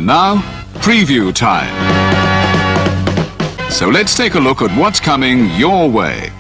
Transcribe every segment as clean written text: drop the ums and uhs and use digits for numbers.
And now, preview time. So let's take a look at what's coming your way.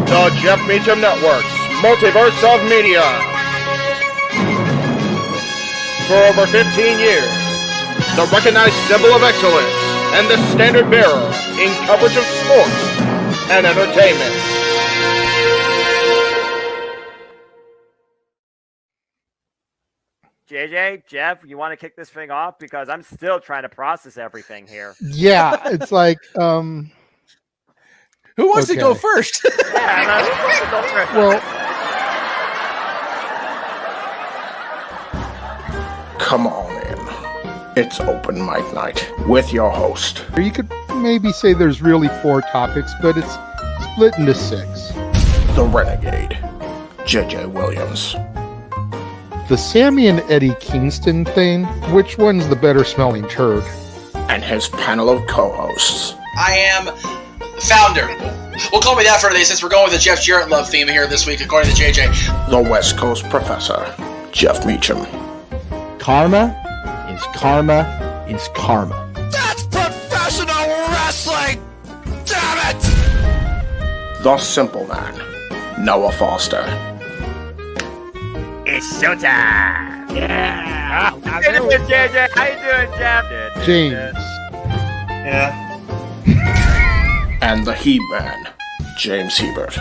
The Jeff Meacham Network's Multiverse of Media. For over 15 years, the recognized symbol of excellence and the standard bearer in coverage of sports and entertainment. JJ, Jeff, you want to kick this thing off? Because I'm still trying to process everything here. Yeah, it's like, who wants to go first? Well, Come on in. It's open mic night with your host. you could maybe say there's really 4 topics, but it's split into 6. The Renegade, JJ Williams. The Sammy and Eddie Kingston thing, which one's the better smelling turd? And his panel of co-hosts. I am founder. Well, call me that for today since we're going with the Jeff Jarrett love theme here this week, according to JJ. The West Coast Professor, Jeff Meacham. Karma is karma is karma. That's professional wrestling! Damn it! The Simple Man, Noah Foster. It's showtime! Yeah! How you doing, JJ? How you doing, Jeff? James. Yeah. And the He-Man, James Hebert.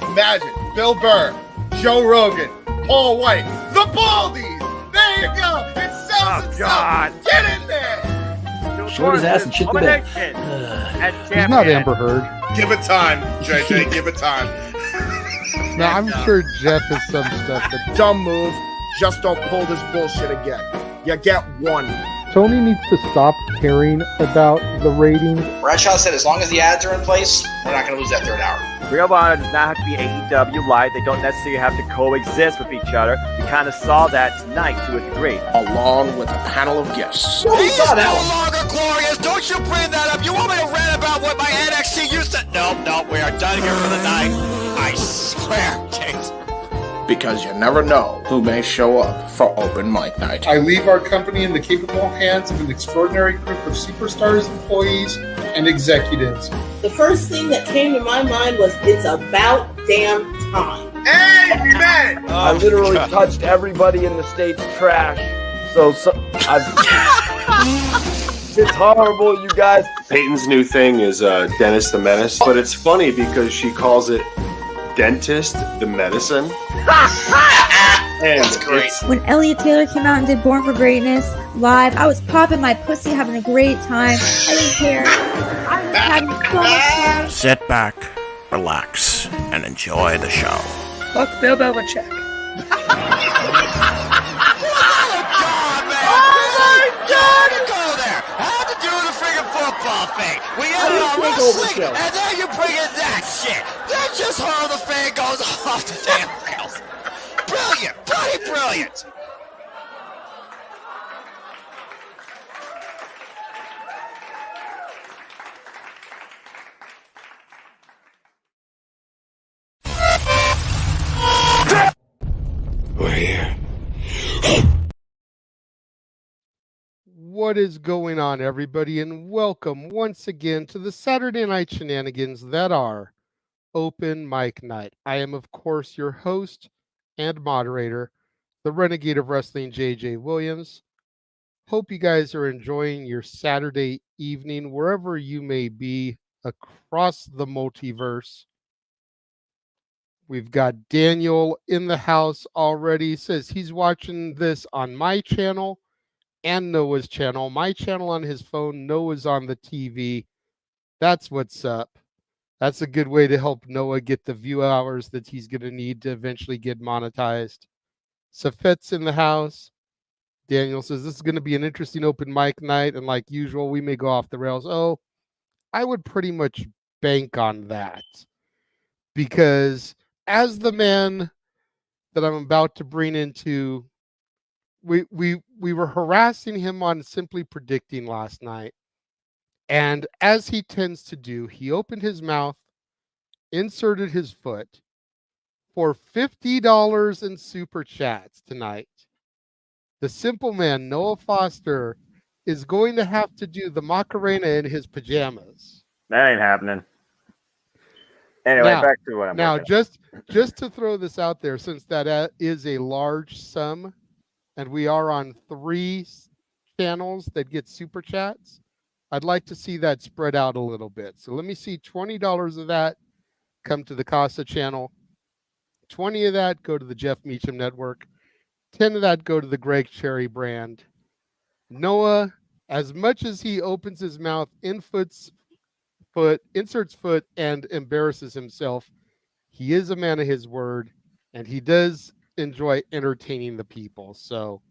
Imagine Bill Burr, Joe Rogan, Paul White, the Baldies. There you go. It sells itself. Get in there. Short his ass and shit the bed. He's not Amber Heard. Give it time, JJ. Give it time. Now, I'm sure Jeff has some stuff that... Dumb move. Just don't pull this bullshit again. You get one. Tony needs to stop caring about the ratings. Bradshaw said as long as the ads are in place, we're not going to lose that third hour. Real Honor does not have to be AEW Live. They don't necessarily have to coexist with each other. We kind of saw that tonight to a degree. Along with a panel of guests. He is no longer glorious. Don't you bring that up. You want me to rant about what my NXT used to... No, we are done here for the night. I swear, James. Because you never know who may show up for open mic night. I leave our company in the capable hands of an extraordinary group of superstars, employees, and executives. The first thing that came to my mind was, it's about damn time. Amen! I literally touched everybody in the state's trash. So it's horrible, you guys. Peyton's new thing is Dennis the Menace, but it's funny because she calls it Dentist the Medicine. And that's great. When Elliot Taylor came out and did Born for Greatness live, I was popping my pussy, having a great time. I didn't care. I was having so much fun. Sit back, relax, and enjoy the show. Fuck Bill Belichick. Football thing. We ended on wrestling, and then you bring in that shit. That's just how the fan goes off the damn rails. Brilliant, bloody brilliant. We're here. What is going on, everybody, and welcome once again to the Saturday Night Shenanigans that are Open Mic Night. I am, of course, your host and moderator, the Renegade of Wrestling, JJ Williams. Hope you guys are enjoying your Saturday evening, wherever you may be across the multiverse. We've got Daniel in the house already. Says he's watching this on my channel and Noah's channel. My channel on his phone, Noah's on the TV. That's what's up. That's a good way to help Noah get the view hours that he's going to need to eventually get monetized. Safet's in the house. Daniel says this is going to be an interesting open mic night, and like usual, we may go off the rails. Oh, I would pretty much bank on that, because as the man that I'm about to bring into, we were harassing him on Simply Predicting last night, and as he tends to do, he opened his mouth, inserted his foot for $50 in super chats tonight. The simple man, Noah Foster, is going to have to do the Macarena in his pajamas. That ain't happening. Anyway, back to what I'm now. working. Just to throw this out there, since that is a large sum, and we are on 3 channels that get super chats, I'd like to see that spread out a little bit. So let me see $20 of that come to the Casa channel. 20 of that go to the Jeff Meacham Network. 10 of that go to the Greg Cherry brand. Noah, as much as he opens his mouth, inserts foot, and embarrasses himself, he is a man of his word, and he does enjoy entertaining the people. So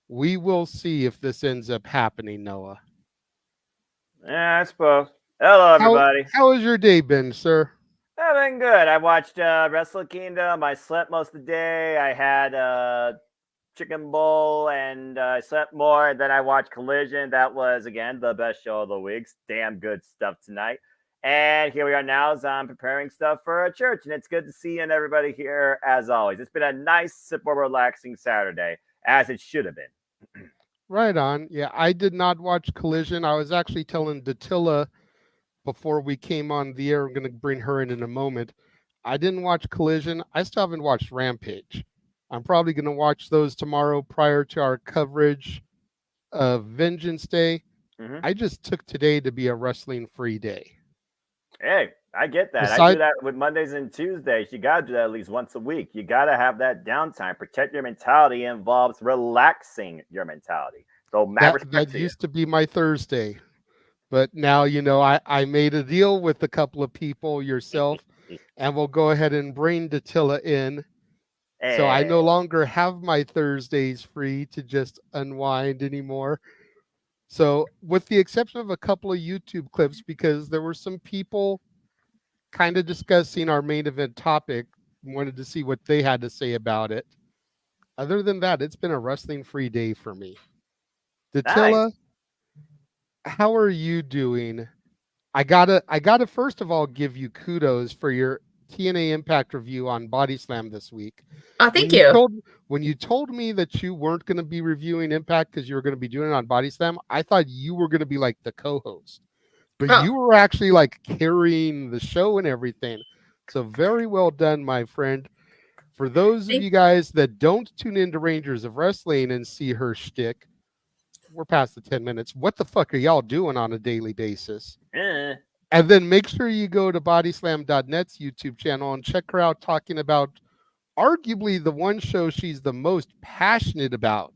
we will see if this ends up happening, Noah. Yeah, I suppose. Hello, everybody. How has your day been, sir? I've been good. I watched Wrestle Kingdom. I slept most of the day. I had chicken bowl, and I slept more. Then I watched Collision. That was, again, the best show of the week. Damn good stuff tonight. And here we are now as I'm preparing stuff for a church. And it's good to see everybody here, as always. It's been a nice, simple, relaxing Saturday, as it should have been. Right on. Yeah, I did not watch Collision. I was actually telling Datilla before we came on the air, I'm going to bring her in a moment. I didn't watch Collision. I still haven't watched Rampage. I'm probably going to watch those tomorrow prior to our coverage of Vengeance Day. Mm-hmm. I just took today to be a wrestling-free day. Hey, I get that. I do that with Mondays and Tuesdays. You got to do that at least once a week. You got to have that downtime. Protect your mentality involves relaxing your mentality. So that used to be my Thursday. But now, I made a deal with a couple of people, yourself, and we'll go ahead and bring Datilla in. Hey. So I no longer have my Thursdays free to just unwind anymore. So with the exception of a couple of YouTube clips, because there were some people kind of discussing our main event topic, wanted to see what they had to say about it. Other than that, it's been a wrestling-free day for me. Datilla, nice. How are you doing? I gotta first of all give you kudos for your TNA Impact review on Body Slam this week. Oh, thank you. When you told me that you weren't going to be reviewing Impact because you were going to be doing it on Body Slam, I thought you were going to be like the co-host. But you were actually like carrying the show and everything. So very well done, my friend. For those of you guys that don't tune into Rangers of Wrestling and see her shtick, we're past the 10 minutes. What the fuck are y'all doing on a daily basis? And then make sure you go to bodyslam.net's YouTube channel and check her out talking about arguably the one show she's the most passionate about,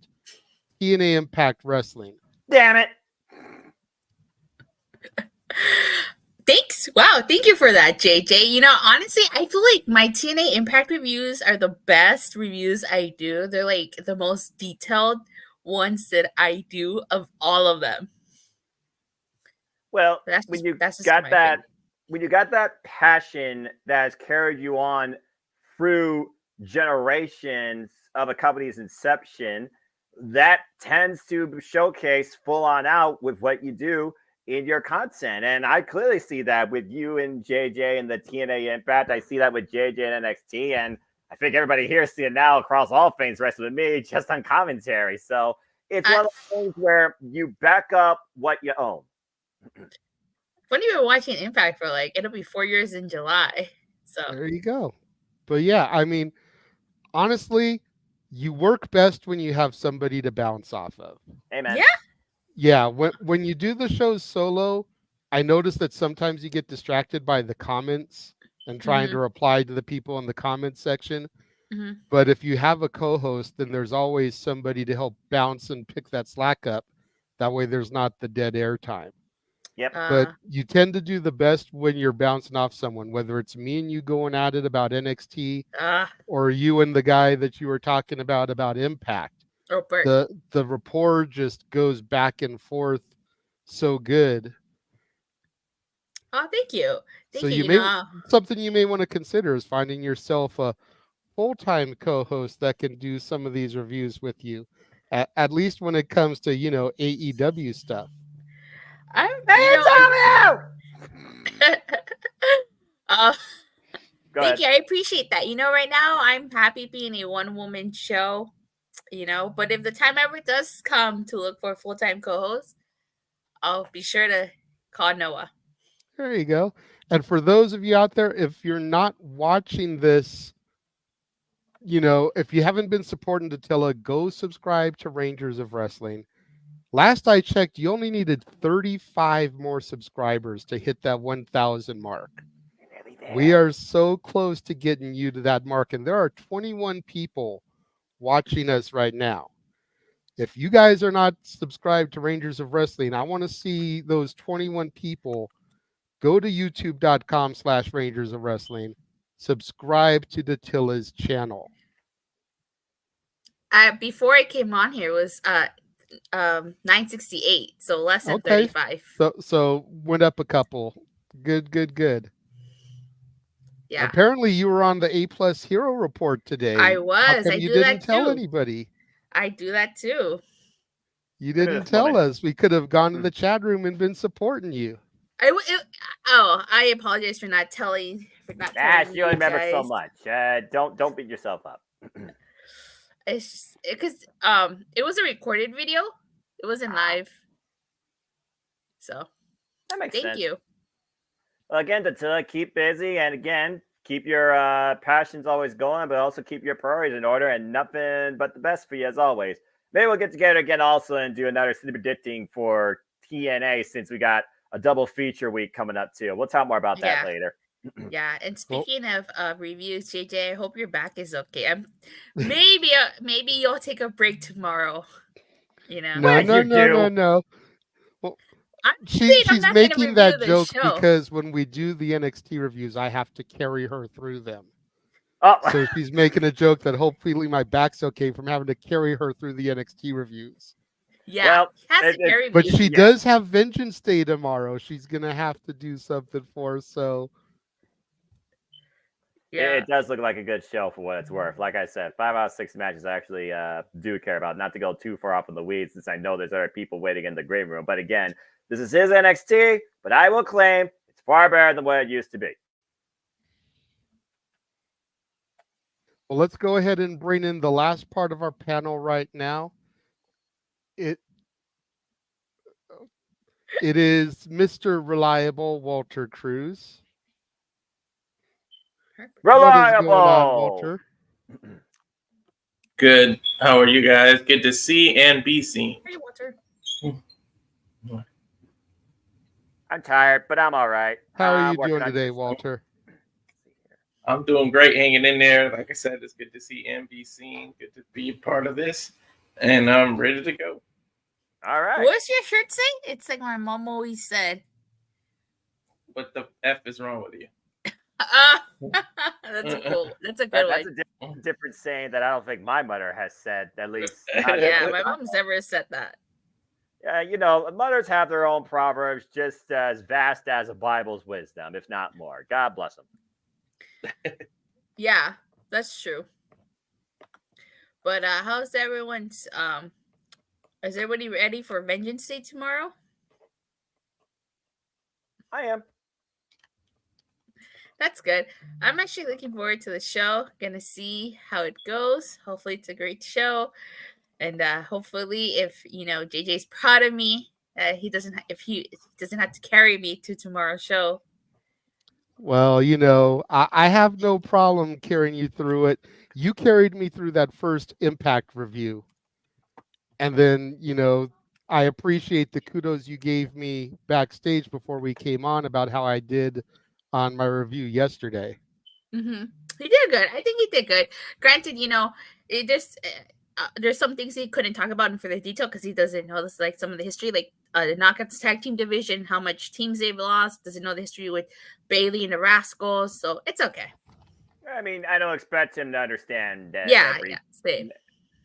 TNA Impact Wrestling. Damn it. Thanks. Wow. Thank you for that, JJ. Honestly, I feel like my TNA Impact reviews are the best reviews I do. They're like the most detailed ones that I do of all of them. Well, when you got that passion that has carried you on through generations of a company's inception, that tends to showcase full on out with what you do in your content. And I clearly see that with you and JJ and the TNA Impact. I see that with JJ and NXT. And I think everybody here is seeing now across all things wrestling with me just on commentary. So It's one of those things where you back up what you own. Funny, we're watching Impact for it'll be 4 years in July. So there you go. But yeah, I mean, honestly, you work best when you have somebody to bounce off of. Amen. Yeah. Yeah, when you do the shows solo, I notice that sometimes you get distracted by the comments and trying to reply to the people in the comments section. But if you have a co-host, then there's always somebody to help bounce and pick that slack up. That way there's not the dead air time. Yep. But you tend to do the best when you're bouncing off someone, whether it's me and you going at it about NXT or you and the guy that you were talking about Impact. Oh, Bert. The rapport just goes back and forth so good. Oh, thank you. So something you may want to consider is finding yourself a full-time co-host that can do some of these reviews with you, at least when it comes to AEW stuff. Thank you. I appreciate that. Right now I'm happy being a one-woman show. But if the time ever does come to look for a full-time co-host, I'll be sure to call Noah. There you go. And for those of you out there, if you're not watching this, if you haven't been supporting Attila, go subscribe to Rangers of Wrestling. Last I checked, you only needed 35 more subscribers to hit that 1,000 mark. We are so close to getting you to that mark, and there are 21 people watching us right now. If you guys are not subscribed to Rangers of Wrestling, I want to see those 21 people go to youtube.com/Rangers of Wrestling, subscribe to Attila's channel. Before I came on here, it was 968, so less than 35. So went up a couple. Good. Yeah. Apparently you were on the A+ Hero Report today. I was. How come I you do didn't that tell too. anybody? I do that too. You didn't tell us. We could have gone to the chat room and been supporting you. I apologize for not telling. You only remember so much. Don't beat yourself up. It's just because it was a recorded video. It wasn't live. So that makes sense. Thank you. Well, again, to keep busy, and again, keep your passions always going, but also keep your priorities in order, and nothing but the best for you as always. Maybe we'll get together again also and do another predicting for TNA, since we got a double feature week coming up too. We'll talk more about that later. Yeah, and speaking of reviews, JJ, I hope your back is okay. Maybe you'll take a break tomorrow. No. Well, she's making that joke because when we do the NXT reviews, I have to carry her through them. So she's making a joke that hopefully my back's okay from having to carry her through the NXT reviews. Yeah, but she does have Vengeance Day tomorrow. She's gonna have to do something for us. So it does look like a good show for what it's worth. Like I said, 5 out of 6 matches I actually do care about. Not to go too far off in the weeds, since I know there's other people waiting in the green room. But again, this is his NXT, but I will claim it's far better than what it used to be. Well, let's go ahead and bring in the last part of our panel right now. It is Mr. Reliable Walter Cruz. Reliable. What is going on, Walter? Good. How are you guys? Good to see and be seen. Hey, Walter. I'm tired, but I'm all right. How are you doing today, Walter? I'm doing great, hanging in there. Like I said, it's good to see and be seen. Good to be a part of this, and I'm ready to go. All right. What's your shirt say? It's like my mom always said. What the F is wrong with you? That's cool. That's a good one. That's a different saying that I don't think my mother has said, at least. Yeah, my mom's never said that. Mothers have their own proverbs just as vast as a Bible's wisdom, if not more. God bless them. Yeah, that's true. But how's everyone's is everybody ready for Vengeance Day tomorrow? I am. That's good. I'm actually looking forward to the show. Gonna see how it goes. Hopefully it's a great show. And hopefully, if JJ's proud of me, he doesn't have to carry me to tomorrow's show. Well, I have no problem carrying you through it. You carried me through that first Impact review. And then, I appreciate the kudos you gave me backstage before we came on about how I did on my review yesterday. Mm-hmm. He did good. I think he did good. Granted, it just there's some things he couldn't talk about in further detail because he doesn't know this, like some of the history, like the Knockouts tag team division, how much teams they've lost. Doesn't know the history with Bailey and the Rascals, so it's okay. I mean, I don't expect him to understand that. Yeah, same.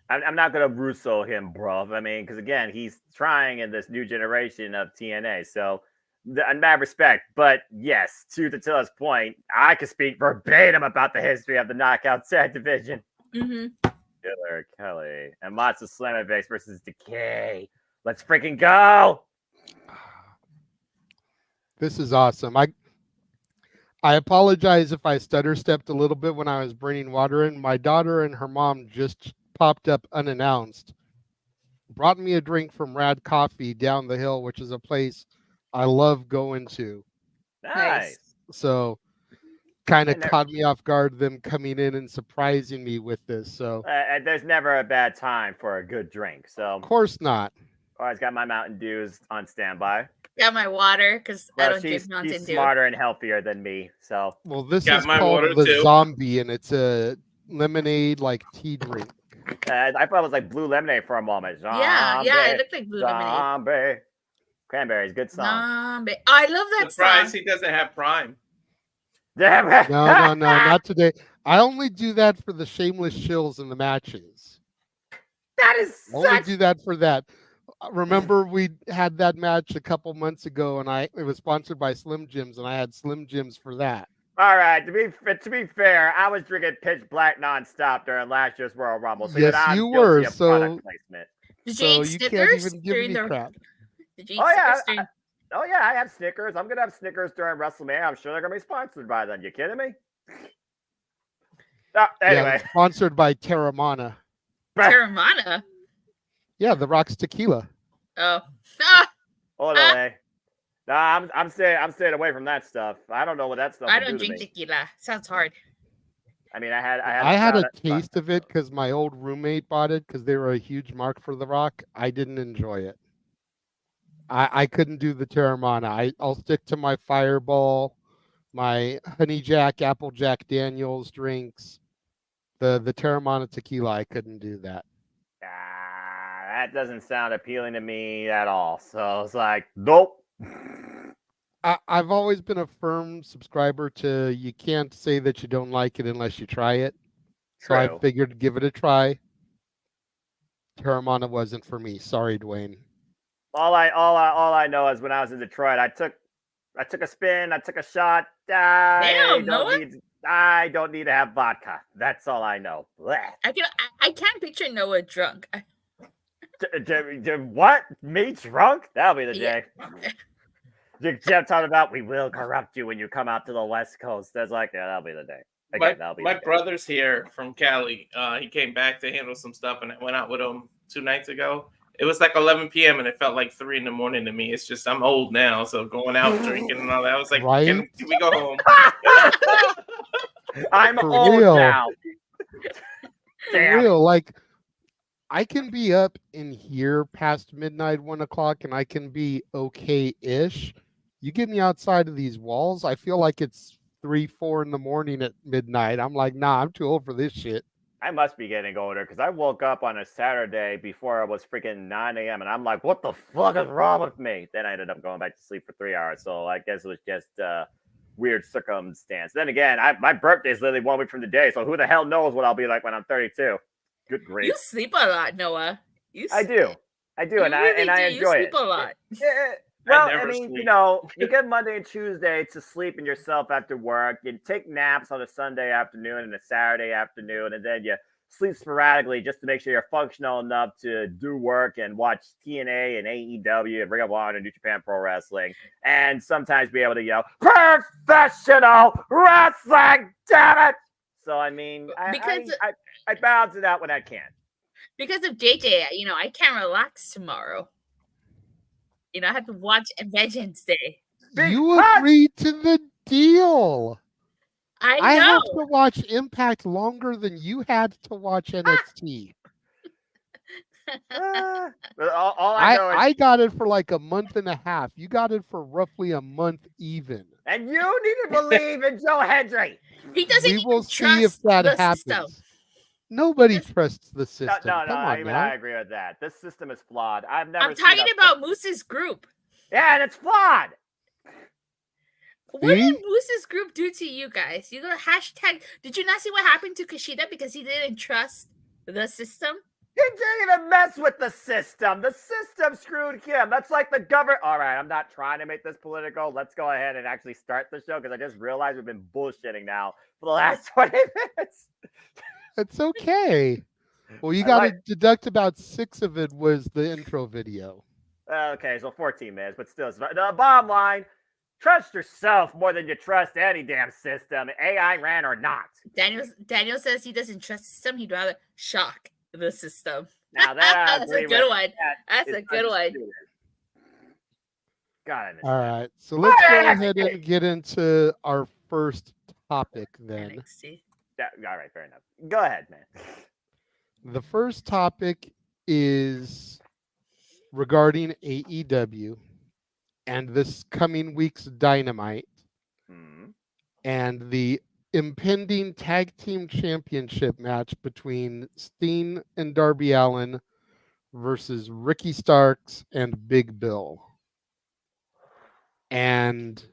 I'm not gonna Russo him, bro. I mean, because again, he's trying in this new generation of TNA, so in that respect. But yes, to Tatilla's point, I could speak verbatim about the history of the Knockout Tag Division. Mm-hmm. Killer Kelly and Matsu Slamovic versus Decay. Let's freaking go! This is awesome. I apologize if I stutter stepped a little bit when I was bringing water in. My daughter and her mom just popped up unannounced, brought me a drink from Rad Coffee down the hill, which is a place I love going to. Nice. So kind of caught me off guard, them coming in and surprising me with this. So there's never a bad time for a good drink. So of course not. Always got my Mountain Dews on standby. Got my water because I don't drink Mountain Dew. She's smarter and healthier than me. So this is called the Zombie, and it's a lemonade like tea drink. I thought it was like blue lemonade for a moment. Zombie, yeah, it looked like blue lemonade. Cranberries, good song. Zombie. I love that Surprise, song. he doesn't have Prime. Damn it. No, not today. I only do that for the shameless shills in the matches. That is only do that for that. Remember, we had that match a couple months ago, and it was sponsored by Slim Jims, and I had Slim Jims for that. All right, to be fair, I was drinking Pitch Black nonstop during last year's Royal Rumble. So yes, you were. So you can't even give me crap. Did you eat Snickers? I have Snickers. I'm gonna have Snickers during WrestleMania. I'm sure they're gonna be sponsored by them. You kidding me? Anyway, yeah, sponsored by Terramana. Terramana. Yeah, The Rock's tequila. Oh. Hold on. Nah, I'm staying away from that stuff. I don't know what that stuff. I don't drink tequila. Sounds hard. I mean, I had a taste of it because my old roommate bought it because they were a huge mark for The Rock. I didn't enjoy it. I couldn't do the Terramana. I'll stick to my Fireball, my Honey Jack, Apple Jack Daniels drinks. The Terramana tequila, I couldn't do that. That doesn't sound appealing to me at all. So it's like, nope. I've always been a firm subscriber to you can't say that you don't like it unless you try it. So I figured to give it a try. Terramana wasn't for me. Sorry, Dwayne. All I know is when I was in Detroit, I took a spin, I took a shot. I don't need to have vodka. That's all I know. I can't picture Noah drunk. What? Me drunk? That'll be the day. Jeff talking about we will corrupt you when you come out to the West Coast. That's like, yeah, that'll be the day. Again, my brother's here from Cali. He came back to handle some stuff, and I went out with him 2 nights ago. It was like 11 p.m. and it felt like 3 in the morning to me. It's just I'm old now, so going out drinking and all that. I was like, can we go home? I'm old now. For real, like I can be up in here past midnight, 1 o'clock, and I can be okay-ish. You get me outside of these walls, I feel like it's 3, 4 in the morning at midnight. I'm like, nah, I'm too old for this shit. I must be getting older because I woke up on a Saturday before it was freaking 9 a.m. and I'm like, what the fuck is wrong with me? Then I ended up going back to sleep for 3 hours. So I guess it was just weird circumstance. Then again, my birthday is literally 1 week from today. So who the hell knows what I'll be like when I'm 32? Good grief. You sleep a lot, Noah. I do. And I enjoy it. You sleep a lot. Yeah. Well, I mean, you get Monday and Tuesday to sleep in yourself after work. You take naps on a Sunday afternoon and a Saturday afternoon, and then you sleep sporadically just to make sure you're functional enough to do work and watch TNA and AEW and Ring of Honor and New Japan Pro Wrestling, and sometimes be able to yell, "Professional wrestling, damn it!" So, I mean, I balance it out when I can. Because of JJ, I can't relax tomorrow. I have to watch Vengeance Day. You agreed to the deal. I know. have to watch Impact longer than you had to watch NXT. All I know is I got it for like a month and a half. You got it for roughly a month even. and you need to believe in Joe Hendry. He doesn't We will even see if trust that the happens. system. Nobody trusts the system. No, Come on even now. I agree with that. This system is flawed. I've never. I'm talking about Moose's group. Yeah, and it's flawed. What did Moose's group do to you guys? You go hashtag. Did you not see what happened to Kushida because he didn't trust the system? He didn't even mess with the system. The system screwed him. That's like the government. All right, I'm not trying to make this political. Let's go ahead and actually start the show because I just realized we've been bullshitting now for the last 20 minutes. It's okay. Well, you got to deduct about 6 of it was the intro video. Okay, so 14 minutes, but still, the bottom line, trust yourself more than you trust any damn system, AI ran or not. Daniel says he doesn't trust the system. He'd rather shock the system. Now that's a good one. That's a good one. Got it. All right, so let's go ahead and get into our first topic then. NXT. Yeah, all right, fair enough. Go ahead, man. The first topic is regarding AEW and this coming week's Dynamite and the impending tag team championship match between Steen and Darby Allin versus Ricky Starks and Big Bill. And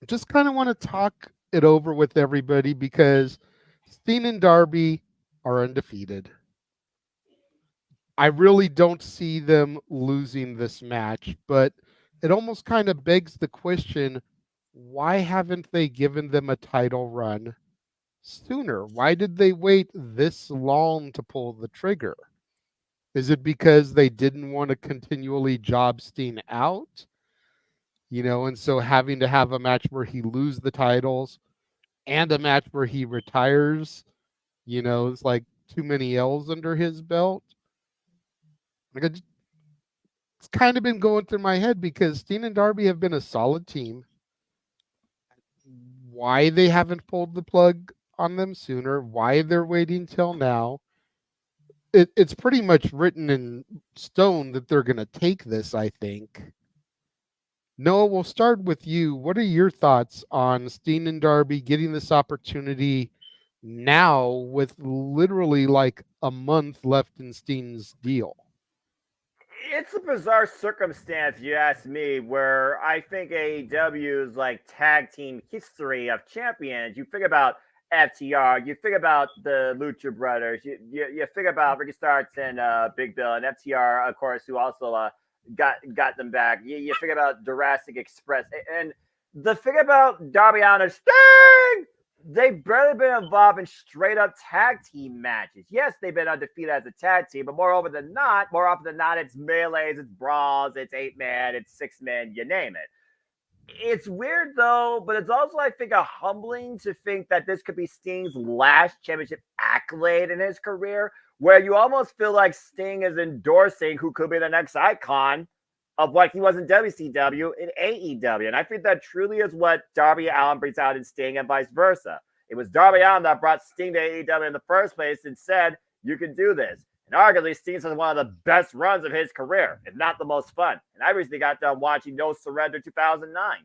just kind of want to talk it over with everybody because Steen and Darby are undefeated. I really don't see them losing this match, but it almost kind of begs the question, why haven't they given them a title run sooner? Why did they wait this long to pull the trigger? Is it because they didn't want to continually job Steen out? And so having to have a match where he loses the titles and a match where he retires, it's like too many L's under his belt. It's kind of been going through my head because Steen and Darby have been a solid team. Why they haven't pulled the plug on them sooner, why they're waiting till now. It's pretty much written in stone that they're going to take this, I think. Noah, we'll start with you. What are your thoughts on Steen and Darby getting this opportunity now with literally like a month left in Steen's deal? It's a bizarre circumstance, you ask me, where I think AEW's like tag team history of champions, you think about FTR, you think about the Lucha Brothers, you think about Ricky Starks and Big Bill, and FTR, of course, who also got them back. You think about Jurassic Express, and the thing about Darby Allin is Sting! They've barely been involved in straight up tag team matches. Yes, they've been undefeated as a tag team, but more often than not, it's melees, it's brawls, it's 8-man, it's 6-man, you name it. It's weird though, but it's also, I think, humbling to think that this could be Sting's last championship accolade in his career, where you almost feel like Sting is endorsing who could be the next icon of what he was in WCW in AEW. And I think that truly is what Darby Allin brings out in Sting and vice versa. It was Darby Allin that brought Sting to AEW in the first place and said, you can do this. And arguably, Sting's had one of the best runs of his career, if not the most fun. And I recently got done watching No Surrender 2009.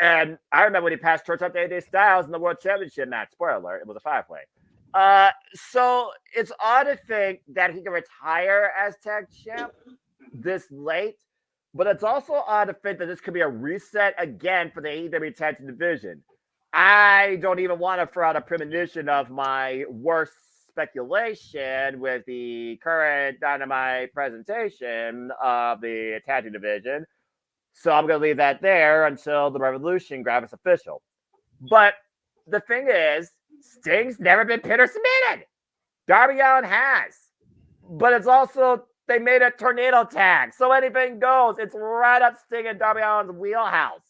And I remember when he passed torch up to AJ Styles in the World Championship match. Spoiler alert, it was a 5-way. So it's odd to think that he can retire as tag champ this late. But it's also odd to think that this could be a reset again for the AEW tag team division. I don't even want to throw out a premonition of my worst speculation with the current Dynamite presentation of the tag team division. So I'm going to leave that there until the Revolution grab is official. But the thing is, Sting's never been pin or submitted. Darby Allin has. But it's also, they made a tornado tag, so anything goes. It's right up Sting and Darby Allin's wheelhouse.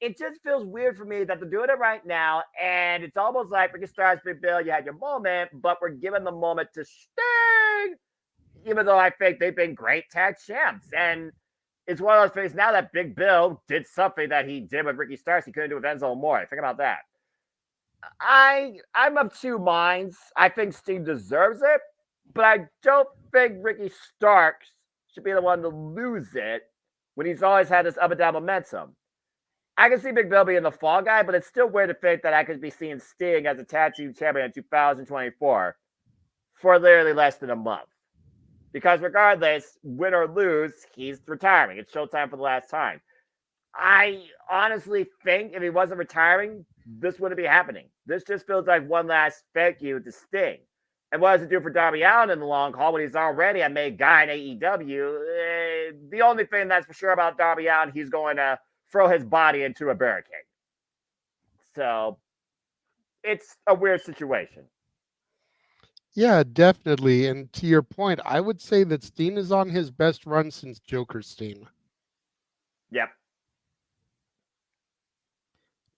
It just feels weird for me that they're doing it right now, and it's almost like Ricky Starks, Big Bill, you had your moment, but we're giving the moment to Sting even though I think they've been great tag champs. And it's one of those things now that Big Bill did something that he did with Ricky Starks he couldn't do with Enzo Amore. Think about that. I'm of two minds. I think Sting deserves it, but I don't think Ricky Starks should be the one to lose it when he's always had this up and down momentum. I can see Big Bill being the fall guy, but it's still weird to think that I could be seeing Sting as a tag team champion in 2024 for literally less than a month. Because regardless, win or lose, he's retiring. It's showtime for the last time. I honestly think if he wasn't retiring, this wouldn't be happening. This just feels like one last thank you to Sting. And what does it do for Darby Allin in the long haul when he's already a main guy in AEW? The only thing that's for sure about Darby Allin, he's going to throw his body into a barricade. So it's a weird situation. Yeah, definitely. And to your point, I would say that Steen is on his best run since Joker Steen. Yep.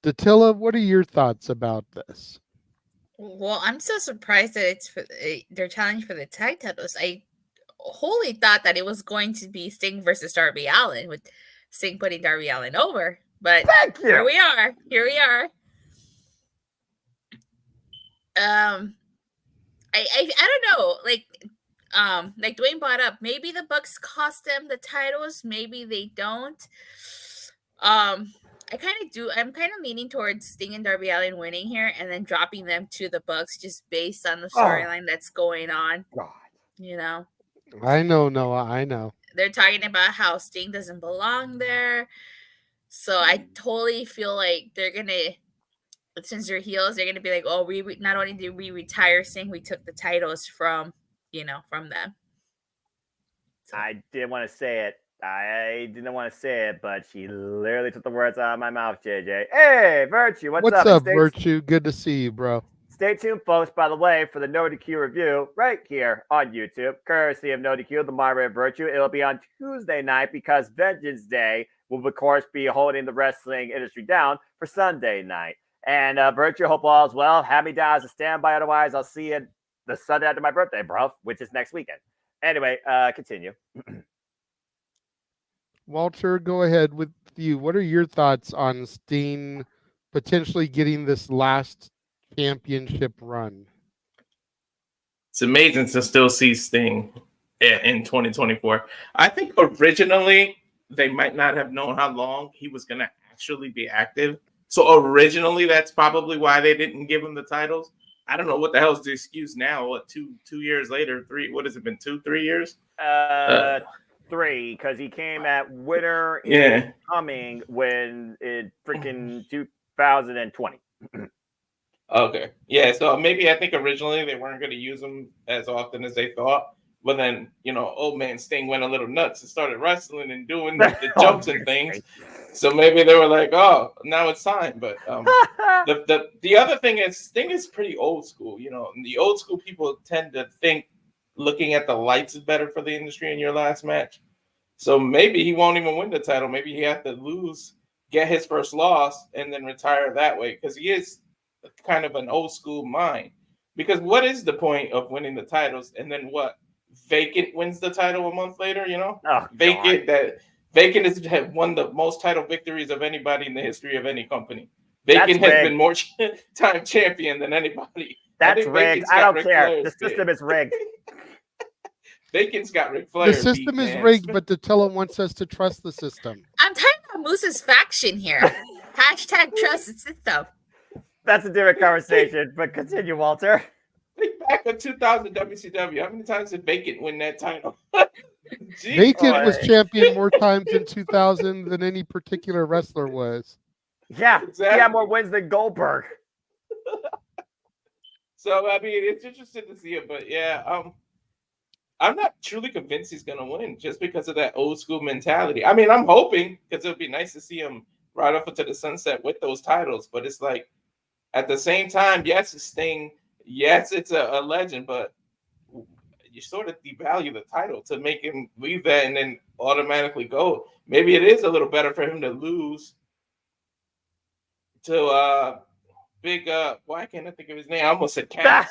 Datilla, what are your thoughts about this? Well, I'm so surprised that it's for their challenge for the tag titles. I wholly thought that it was going to be Sting versus Darby Allin, with Sting putting Darby Allin over. But here we are. Here we are. I don't know. Like Dwayne brought up, maybe the Bucks cost them the titles, maybe they don't. I kind of do. I'm kind of leaning towards Sting and Darby Allin winning here, and then dropping them to the Bucks just based on the storyline that's going on. God, you know. I know, Noah. I know. They're talking about how Sting doesn't belong there, so I totally feel like they're gonna, since they're heels, they're gonna be like, "Oh, we not only did we retire Sting, we took the titles from them." So. I didn't want to say it. I didn't want to say it, but she literally took the words out of my mouth, JJ. Hey, Virtue, what's up? What's up, Virtue? Good to see you, bro. Stay tuned, folks, by the way, for the No DQ review right here on YouTube, courtesy of No DQ, the moderator Virtue. It'll be on Tuesday night because Vengeance Day will, of course, be holding the wrestling industry down for Sunday night. And Virtue, hope all is well. Have me down as a standby. Otherwise, I'll see you the Sunday after my birthday, bro, which is next weekend. Anyway, continue. Walter, go ahead with you. What are your thoughts on Steen potentially getting this last championship run? It's amazing to still see Sting in 2024. I think originally they might not have known how long he was going to actually be active. So originally that's probably why they didn't give him the titles. I don't know what the hell's the excuse now. What, two years later, three? What has it been? 3 years? 3, because he came at Winter Coming when it freaking 2020. Okay. Yeah, so maybe I think originally they weren't going to use him as often as they thought. But then, old man Sting went a little nuts and started wrestling and doing the jumps and things. So maybe they were like, oh, now it's time. But the other thing is Sting is pretty old school. The old school people tend to think looking at the lights is better for the industry in your last match. So maybe he won't even win the title. Maybe he has to lose, get his first loss, and then retire that way. Because he is kind of an old school mind. Because what is the point of winning the titles? And then what? Vacant wins the title a month later, Oh, Vacant has won the most title victories of anybody in the history of any company. Vacant has been more time champion than anybody. That's rigged. I don't care. The system is rigged. Vacant's got Ric Flair. The system is rigged, but Datilla wants us to trust the system. I'm tired of Moose's faction here. Hashtag trust the system. That's a different conversation, but continue, Walter. Think back in 2000 WCW. How many times did Vacant win that title? Vacant was champion more times in 2000 than any particular wrestler was. Yeah, exactly. He had more wins than Goldberg. So, I mean, it's interesting to see it, but yeah, I'm not truly convinced he's going to win just because of that old school mentality. I mean, I'm hoping because it would be nice to see him ride off into the sunset with those titles, but it's like at the same time, yes, it's Sting. Yes, it's a legend, but you sort of devalue the title to make him leave that and then automatically go. Maybe it is a little better for him to lose to Big why can't I think of his name? I almost said Cass.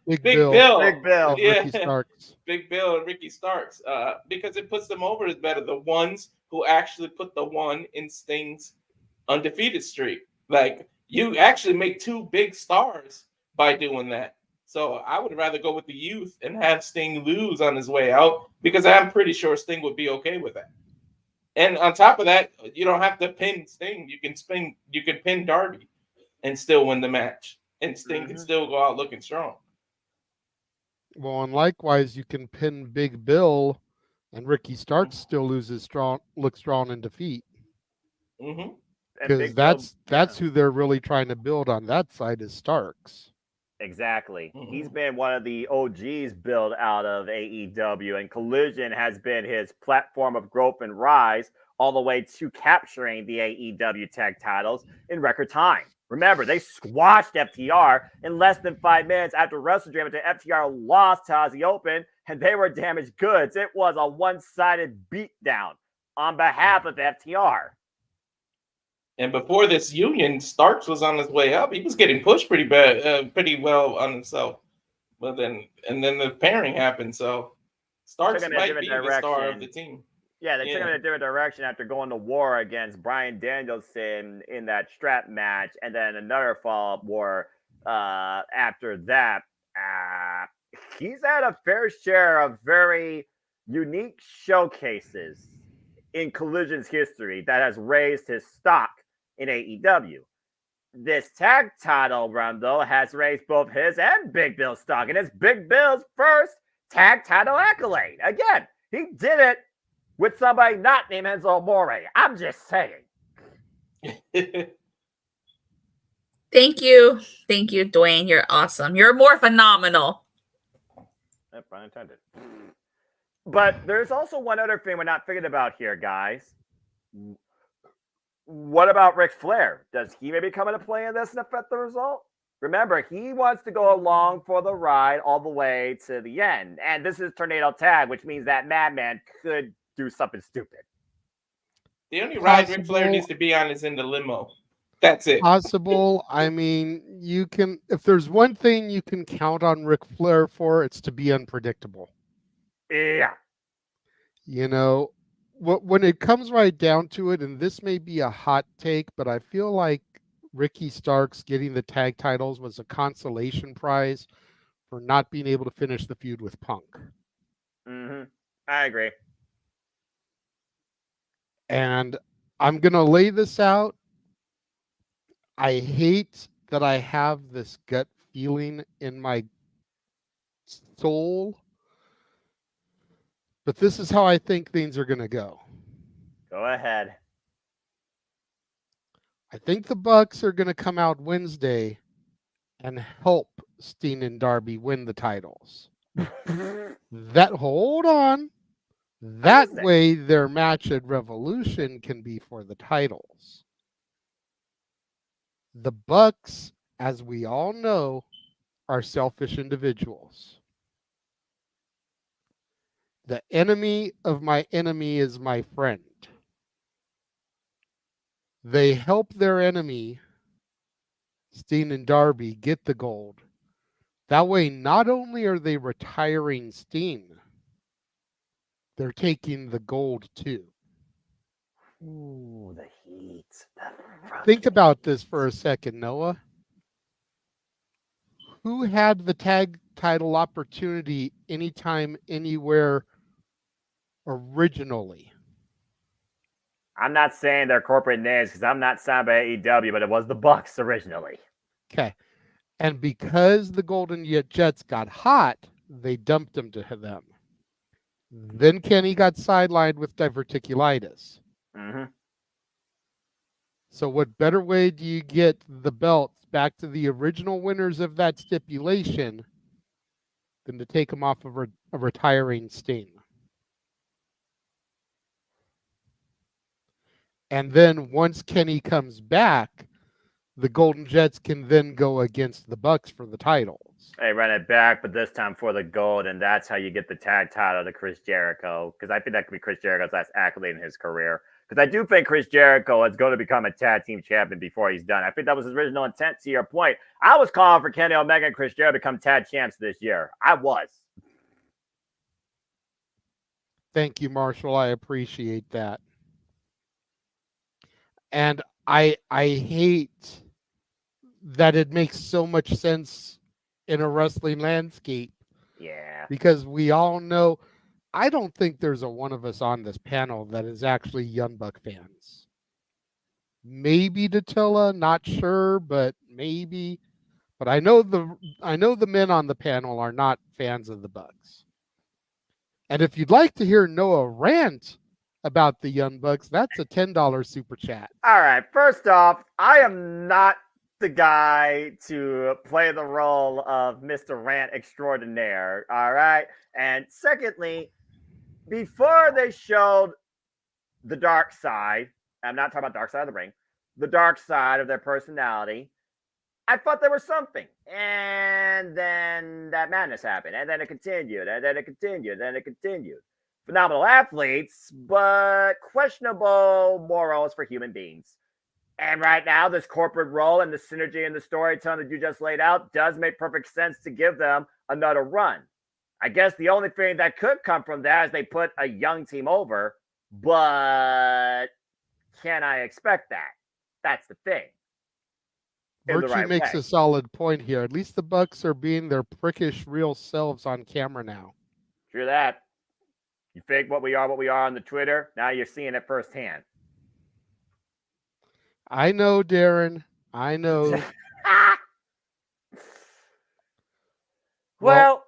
Big Bill. Big Bill. Yeah. Ricky Starks. Big Bill and Ricky Starks. Because it puts them over as better. The ones who actually put the one in Sting's undefeated streak. Like, you actually make two big stars by doing that. So I would rather go with the youth and have Sting lose on his way out, because I'm pretty sure Sting would be okay with that. And on top of that, you don't have to pin Sting. You can pin Darby and still win the match. And Sting can still go out looking strong. Well, and likewise, you can pin Big Bill, and Ricky Starks still looks strong in defeat. Mm-hmm. Because that's who they're really trying to build on that side is Starks. Exactly. He's been one of the OGs built out of AEW, and Collision has been his platform of growth and rise all the way to capturing the AEW tag titles in record time. Remember, they squashed FTR in less than 5 minutes after WrestleDream until FTR lost to Aussie Open, and they were damaged goods. It was a one-sided beatdown on behalf of FTR. And before this union, Starks was on his way up. He was getting pushed pretty well on himself. But then the pairing happened. So Starks might be the star of the team. Yeah, they took him in a different direction after going to war against Bryan Danielson in that strap match, and then another follow-up war after that. He's had a fair share of very unique showcases in Collision's history that has raised his stock in AEW. This tag title run, though, has raised both his and Big Bill's stock, and it's Big Bill's first tag title accolade. Again, he did it with somebody not named Enzo Amore. I'm just saying. Thank you, Dwayne. You're awesome. You're more phenomenal. Yep, pun intended. But there's also one other thing we're not thinking about here, guys. What about Ric Flair? Does he maybe come into play in this and affect the result? Remember, he wants to go along for the ride all the way to the end. And this is Tornado Tag, which means that Madman could do something stupid. The only ride Ric Flair needs to be on is in the limo. That's it. Possible. I mean, you can, if there's one thing you can count on Ric Flair for, it's to be unpredictable. Yeah. You know, when it comes right down to it, and this may be a hot take, but I feel like Ricky Starks getting the tag titles was a consolation prize for not being able to finish the feud with Punk. Mm-hmm. I agree. And I'm going to lay this out. I hate that I have this gut feeling in my soul, but this is how I think things are going to go. Go ahead. I think the Bucks are going to come out Wednesday and help Steen and Darby win the titles. Hold on. That way their match at Revolution can be for the titles. The Bucks, as we all know, are selfish individuals. The enemy of my enemy is my friend. They help their enemy, Steen and Darby, get the gold. That way, not only are they retiring Steen, they're taking the gold too. Ooh, the heat. Think about this for a second, Noah. Who had the tag title opportunity anytime, anywhere originally? I'm not saying their corporate names because I'm not signed by AEW, but it was the Bucks originally. Okay. And because the Golden Jets got hot, they dumped them to them. Then Kenny got sidelined with diverticulitis. Mm-hmm. So what better way do you get the belts back to the original winners of that stipulation than to take them off of a retiring Sting? And then once Kenny comes back, the Golden Jets can then go against the Bucks for the titles. They run it back, but this time for the gold, and that's how you get the tag title to Chris Jericho. Because I think that could be Chris Jericho's last accolade in his career. Because I do think Chris Jericho is going to become a tag team champion before he's done. I think that was his original intent. To your point, I was calling for Kenny Omega and Chris Jericho to become tag champs this year. I was. Thank you, Marshall. I appreciate that. And I hate that it makes so much sense in a wrestling landscape. Yeah. Because we all know, I don't think there's a one of us on this panel that is actually Young Buck fans. Maybe Datilla, not sure, but maybe. But I know the men on the panel are not fans of the Bucks. And if you'd like to hear Noah rant about the Young Bucks, that's a $10 super chat. All right. First off, I am not the guy to play the role of Mr. Rant Extraordinaire. All right. And secondly, before they showed the dark side, I'm not talking about dark side of the ring, the dark side of their personality, I thought there was something. And then that madness happened. And then it continued. And then it continued. And then it continued. Phenomenal athletes, but questionable morals for human beings. And right now, this corporate role and the synergy and the storytelling that you just laid out does make perfect sense to give them another run. I guess the only thing that could come from that is they put a young team over, but can I expect that? That's the thing. Virtue makes a solid point here. At least the Bucks are being their prickish real selves on camera now. True that. You fake what we are on the Twitter. Now you're seeing it firsthand. I know, Darren. I know. Well,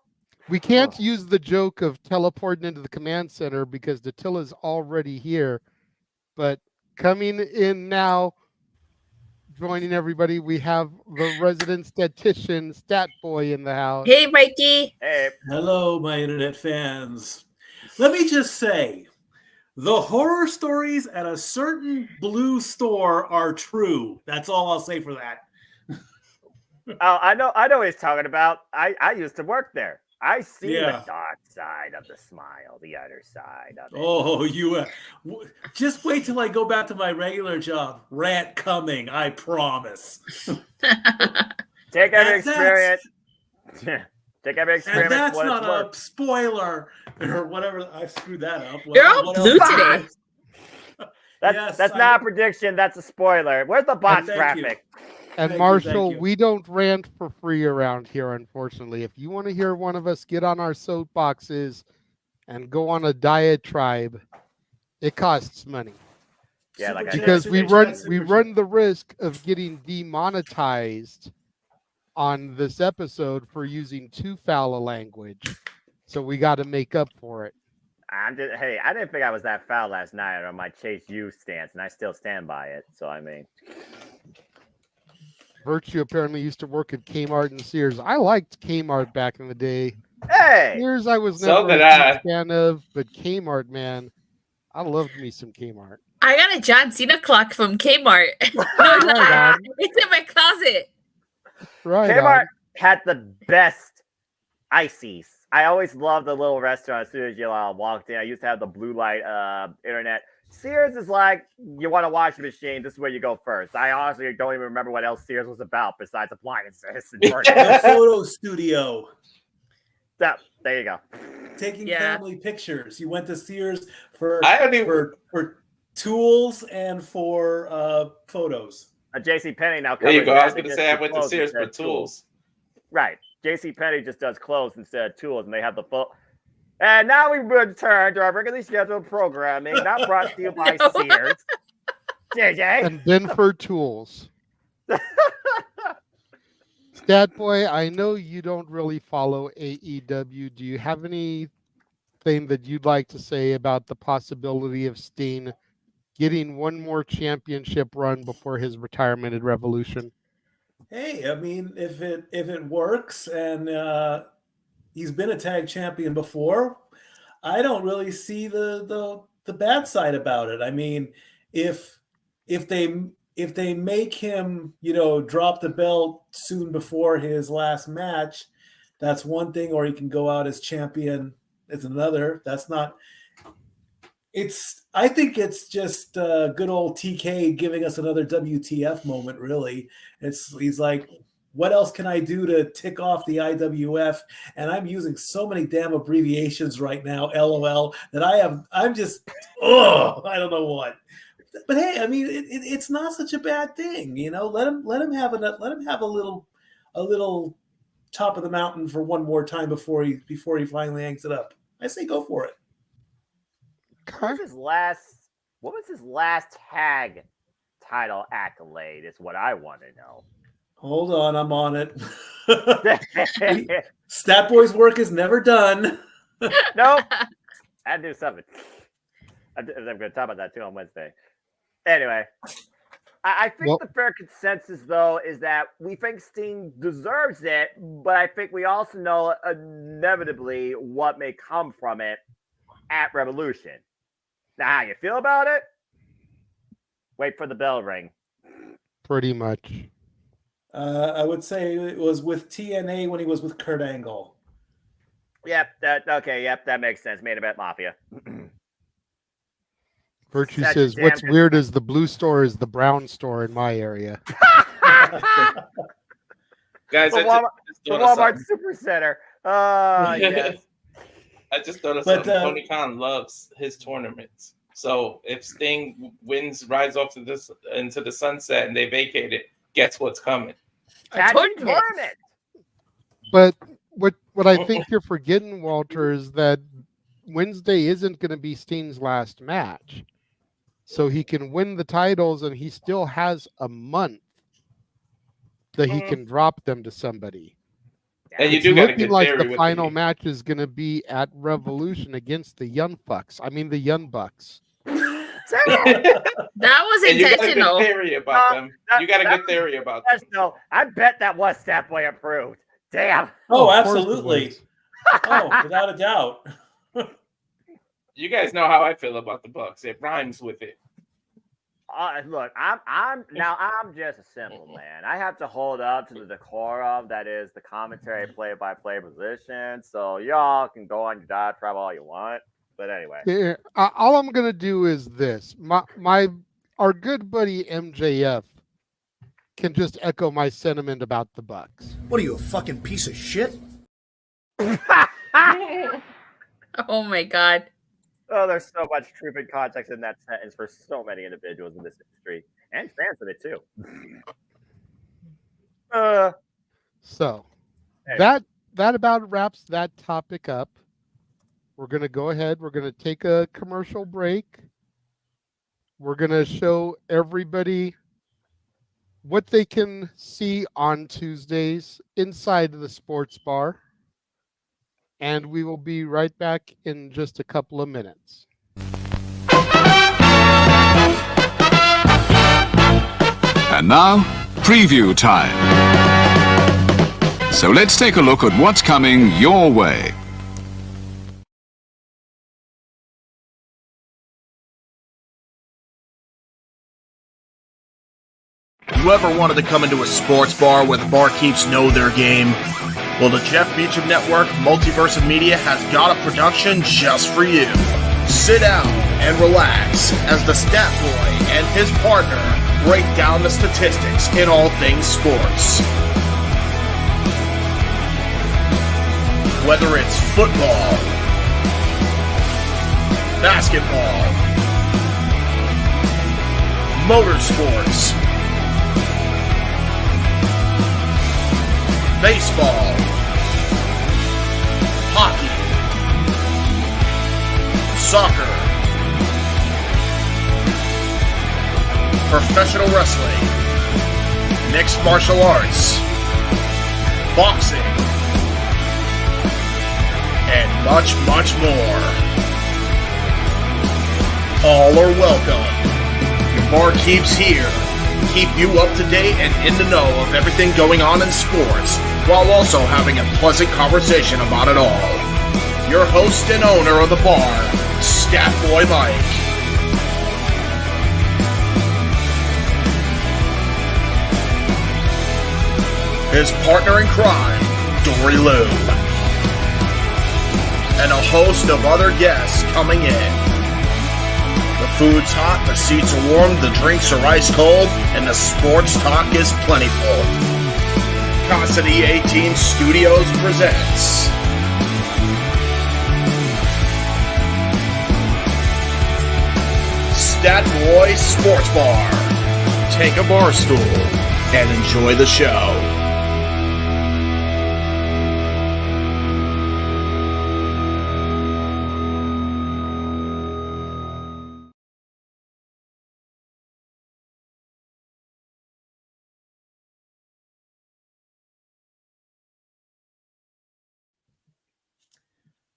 we can't use the joke of teleporting into the command center because Datilla's already here. But coming in now, joining everybody, we have the resident statistician, Stat Boy, in the house. Hey, Mikey. Hey. Hello, my internet fans. Let me just say, the horror stories at a certain blue store are true. That's all I'll say for that. Oh, I know what he's talking about. I used to work there. I see the dark side of the smile, the other side of it. Oh, you just wait till I go back to my regular job. Rant coming, I promise. Take every experience. Take every experience. And that's not a spoiler or whatever. I screwed that up. You're all blue today. That's not a prediction. That's a spoiler. Where's the box graphic? And Marshall, we don't rant for free around here, unfortunately. If you want to hear one of us get on our soapboxes and go on a diatribe, it costs money. Yeah, because we run the risk of getting demonetized on this episode for using too foul a language. So we got to make up for it. I didn't think I was that foul last night on my Chase U stance, and I still stand by it. So I mean. Virtue apparently used to work at Kmart and Sears. I liked Kmart back in the day. Hey! Sears I was never a fan of, but Kmart, man, I loved me some Kmart. I got a John Cena clock from Kmart. Right it's in my closet. Right. Kmart had the best ices. I always loved the little restaurant as soon as you walked in. I used to have the blue light internet. Sears is like, you want a washing machine, this is where you go first. I honestly don't even remember what else Sears was about besides appliances. The photo studio. There you go. Taking family pictures. You went to Sears for tools and for photos. A JCPenney now there you go. I was going to say I went to Sears for tools. Right. JCPenney just does clothes instead of tools, and they have the full. And now we return to our regularly scheduled programming, not brought to you by Sears. JJ. And Binford Tools. Stat Boy, I know you don't really follow AEW. Do you have anything that you'd like to say about the possibility of Sting getting one more championship run before his retirement at Revolution? Hey, I mean, if it works and he's been a tag champion before, I don't really see the bad side about it. I mean, if they make him, drop the belt soon before his last match, That's one thing, or he can go out as champion. It's another. That's not. I think it's just good old TK giving us another WTF moment. Really, he's like, what else can I do to tick off the IWF? And I'm using so many damn abbreviations right now, LOL, that I'm just, I don't know what. But hey, I mean, it's not such a bad thing, you know. Let him have a little top of the mountain for one more time before he finally hangs it up. I say go for it. What was his last tag title accolade? Is what I want to know. Hold on, I'm on it. Stat Boy's work is never done. Nope. I had to do something. I'm going to talk about that too on Wednesday. Anyway, I think the fair consensus, though, is that we think Sting deserves it, but I think we also know inevitably what may come from it at Revolution. Now, how you feel about it? Wait for the bell ring. Pretty much. I would say it was with TNA when he was with Kurt Angle. Yep. That makes sense. Main Event Mafia. Virtue says, what's weird is the blue store is the brown store in my area. Guys, the Walmart Supercenter. Yes. I just thought of something. Tony Khan loves his tournaments. So if Sting wins, rides off into the sunset, and they vacate it, guess what's coming? A tournament. But what I think you're forgetting, Walter, is that Wednesday isn't going to be Sting's last match. So he can win the titles, and he still has a month that he can drop them to somebody. And you it's do looking like the final match is going to be at Revolution against the Young Bucks. I mean, the Young Bucks. That was intentional. You got a good theory about them. No, I bet that was Stat Boy approved. Damn. Oh, absolutely. Without a doubt. You guys know how I feel about the Bucks. It rhymes with it. Look, I'm just a simple man. I have to hold up to the decorum that is the commentary play-by-play position. So y'all can go on your diatribe all you want. But anyway, yeah, all I'm gonna do is this. Our good buddy MJF can just echo my sentiment about the Bucks. What are you, a fucking piece of shit? Oh my God. Oh, there's so much truth and context in that sentence for so many individuals in this industry and fans of it too. So that about wraps that topic up. We're going to go ahead. We're going to take a commercial break. We're going to show everybody what they can see on Tuesdays inside of the sports bar. And we will be right back in just a couple of minutes. And now, preview time. So let's take a look at what's coming your way. You ever wanted to come into a sports bar where the barkeeps know their game? Well, the Jeff Beecham Network Multiverse of Media has got a production just for you. Sit down and relax as the Stat Boy and his partner break down the statistics in all things sports. Whether it's football, basketball, motorsports, baseball, hockey, soccer, professional wrestling, mixed martial arts, boxing, and much, much more. All are welcome. Your barkeep's here. Keep you up to date and in the know of everything going on in sports, while also having a pleasant conversation about it all. Your host and owner of the bar, Stat Boy Mike. His partner in crime, Dory Lou. and a host of other guests coming in. The food's hot, the seats are warm, the drinks are ice cold, and the sports talk is plentiful. Casa D18 Studios presents Stat Boy Sports Bar. Take a bar stool and enjoy the show.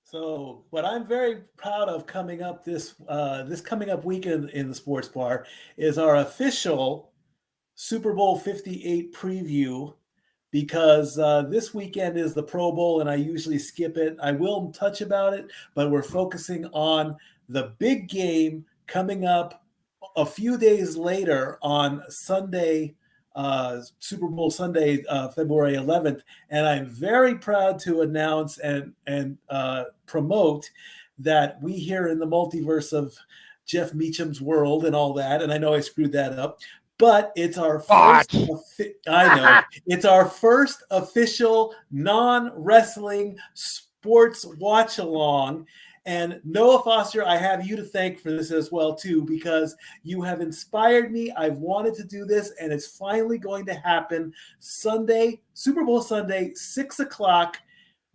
So, what I'm very proud of coming up this coming up weekend in the sports bar is our official Super Bowl 58 preview, because this weekend is the Pro Bowl and I usually skip it. I will touch about it, but we're focusing on the big game coming up a few days later on Sunday, Super Bowl Sunday, February 11th. And I'm very proud to announce and promote that we here in the multiverse of Jeff Meacham's world and all that, and I know I screwed that up, but it's our first, it's our first official non-wrestling sports watch along. And Noah Foster, I have you to thank for this as well too, because you have inspired me. I've wanted to do this, and it's finally going to happen Sunday, Super Bowl Sunday, 6 o'clock,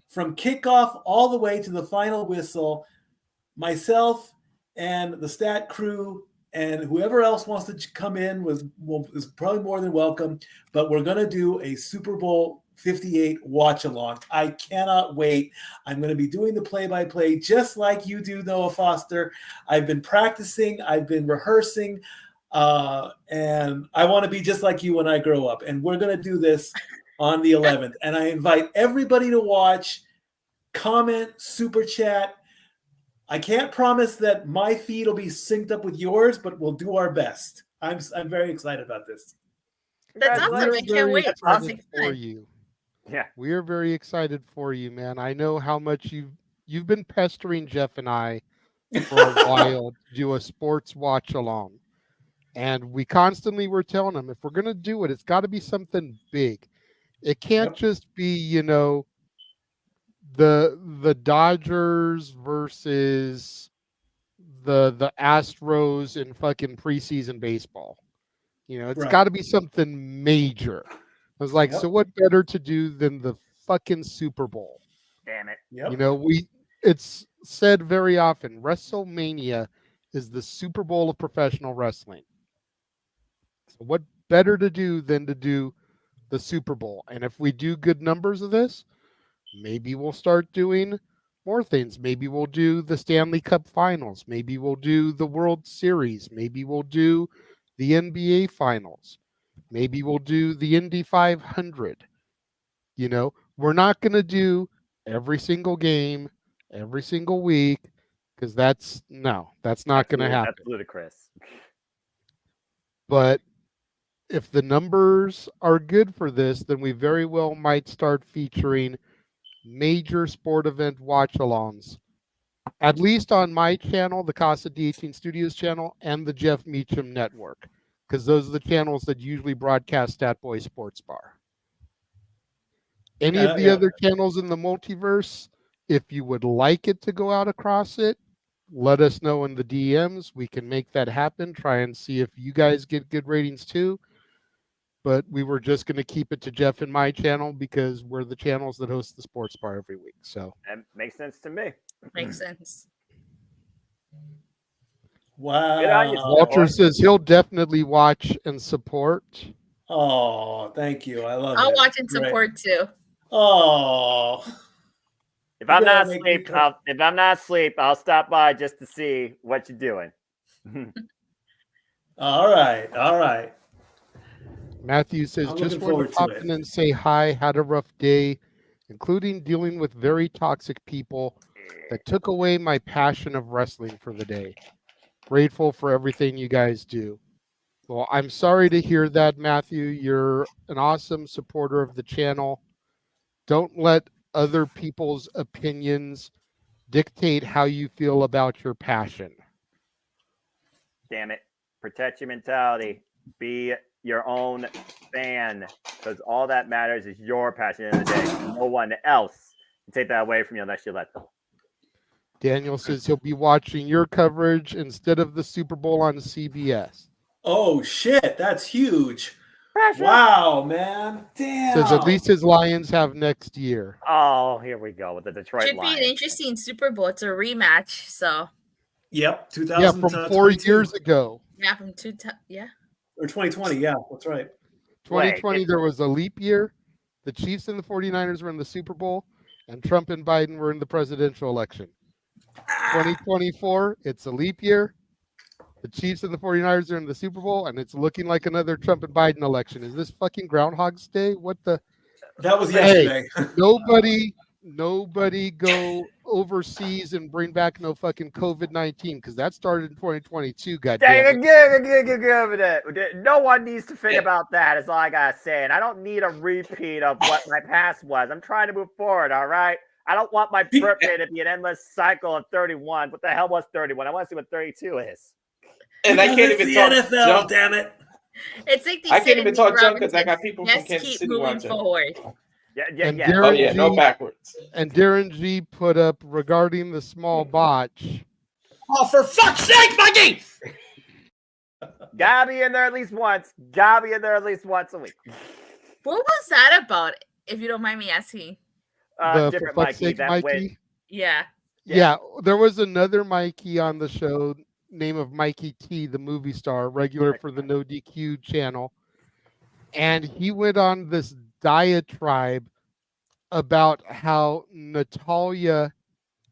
from kickoff all the way to the final whistle. Myself and the stat crew and whoever else wants to come in is probably more than welcome. But we're going to do a Super Bowl 58 watch along. I cannot wait. I'm going to be doing the play-by-play just like you do, Noah Foster. I've been practicing. I've been rehearsing. And I want to be just like you when I grow up. And we're going to do this on the 11th. And I invite everybody to watch, comment, super chat. I can't promise that my feed will be synced up with yours, but we'll do our best. I'm very excited about this. That's awesome. I can't wait. For you. Yeah, we are very excited for you, man. I know how much you've been pestering Jeff and I for a while to do a sports watch along, and we constantly were telling him, if we're gonna do it, it's got to be something big. It can't just be, the Dodgers versus the Astros in fucking preseason baseball. It's got to be something major. I was like, so what better to do than the fucking Super Bowl? Damn it. It's said very often, WrestleMania is the Super Bowl of professional wrestling. So what better to do than to do the Super Bowl? And if we do good numbers of this, maybe we'll start doing more things. Maybe we'll do the Stanley Cup Finals. Maybe we'll do the World Series. Maybe we'll do the NBA Finals. Maybe we'll do the Indy 500. We're not going to do every single game, every single week, because that's not going to happen. That's ludicrous. But if the numbers are good for this, then we very well might start featuring major sport event watch-alongs, at least on my channel, the Casa D18 Studios channel, and the Jeff Meacham Network, because those are the channels that usually broadcast Stat Boy Sports Bar. Any of the other channels in the multiverse, if you would like it to go out across it, let us know in the DMs. We can make that happen. Try and see if you guys get good ratings too. But we were just going to keep it to Jeff and my channel because we're the channels that host the sports bar every week. So that makes sense to me. Makes sense. Wow. Walter says he'll definitely watch and support. Oh, thank you. I love it. I'll watch and support too. Oh. If I'm not asleep, I'll stop by just to see what you're doing. All right. Matthew says, just wanted to pop in and say hi, had a rough day, including dealing with very toxic people that took away my passion of wrestling for the day. Grateful for everything you guys do. Well, I'm sorry to hear that, Matthew. You're an awesome supporter of the channel. Don't let other people's opinions dictate how you feel about your passion. Damn it. Protect your mentality. Be your own fan. Because all that matters is your passion in the day. No one else can take that away from you unless you let them. Daniel says he'll be watching your coverage instead of the Super Bowl on CBS. Oh, shit. That's huge. Wow, man. Damn. Says at least his Lions have next year. Oh, here we go with the Detroit Should Lions. be an interesting Super Bowl. It's a rematch, so. Yep, 2000. Yeah, from 4 years ago. Yeah, from Or 2020, yeah, that's right. 2020, there was a leap year. The Chiefs and the 49ers were in the Super Bowl, and Trump and Biden were in the presidential election. 2024, it's a leap year. The Chiefs and the 49ers are in the Super Bowl, and it's looking like another Trump and Biden election. Is this fucking Groundhog's Day? What the? That was yesterday. Hey, nobody go overseas and bring back no fucking COVID-19 because that started in 2022. Goddamn it. No one needs to think about that. Is all I gotta say. And I don't need a repeat of what my past was. I'm trying to move forward. All right. I don't want my birthday to be an endless cycle of 31. What the hell was 31? I want to see what 32 is. And I can't even talk NFL, jump. Damn it. It's like I can't even talk jump because I got people from Let's Kansas keep City moving watching. forward. Yeah. Oh yeah, no backwards. And Darren G put up regarding the small botch. Oh, for fuck's sake, Mikey! Gotta be in there at least once. Gotta be in there at least once a week. What was that about, if you don't mind me asking? Different Mikey. Mikey? Yeah. There was another Mikey on the show, name of Mikey T, the movie star, regular for the No DQ channel. And he went on this diatribe about how Natalia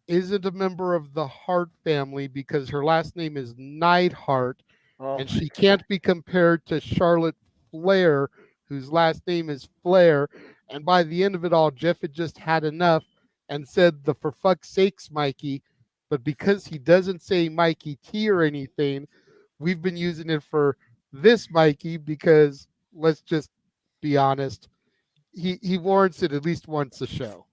isn't a member of the Hart family because her last name is Neidhart, and she can't be compared to Charlotte Flair, whose last name is Flair. And by the end of it all, Jeff had just had enough and said the for fuck's sakes, Mikey. But because he doesn't say Mikey T or anything, we've been using it for this Mikey because let's just be honest, he warrants it at least once a show.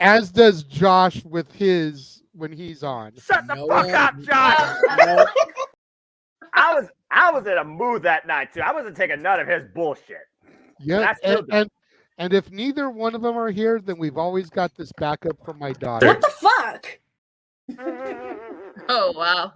As does Josh with his when he's on. Shut the fuck up, Josh! I was in a mood that night too. I wasn't taking none of his bullshit. Yeah, and if neither one of them are here, then we've always got this backup from my daughter. What the fuck? Oh wow.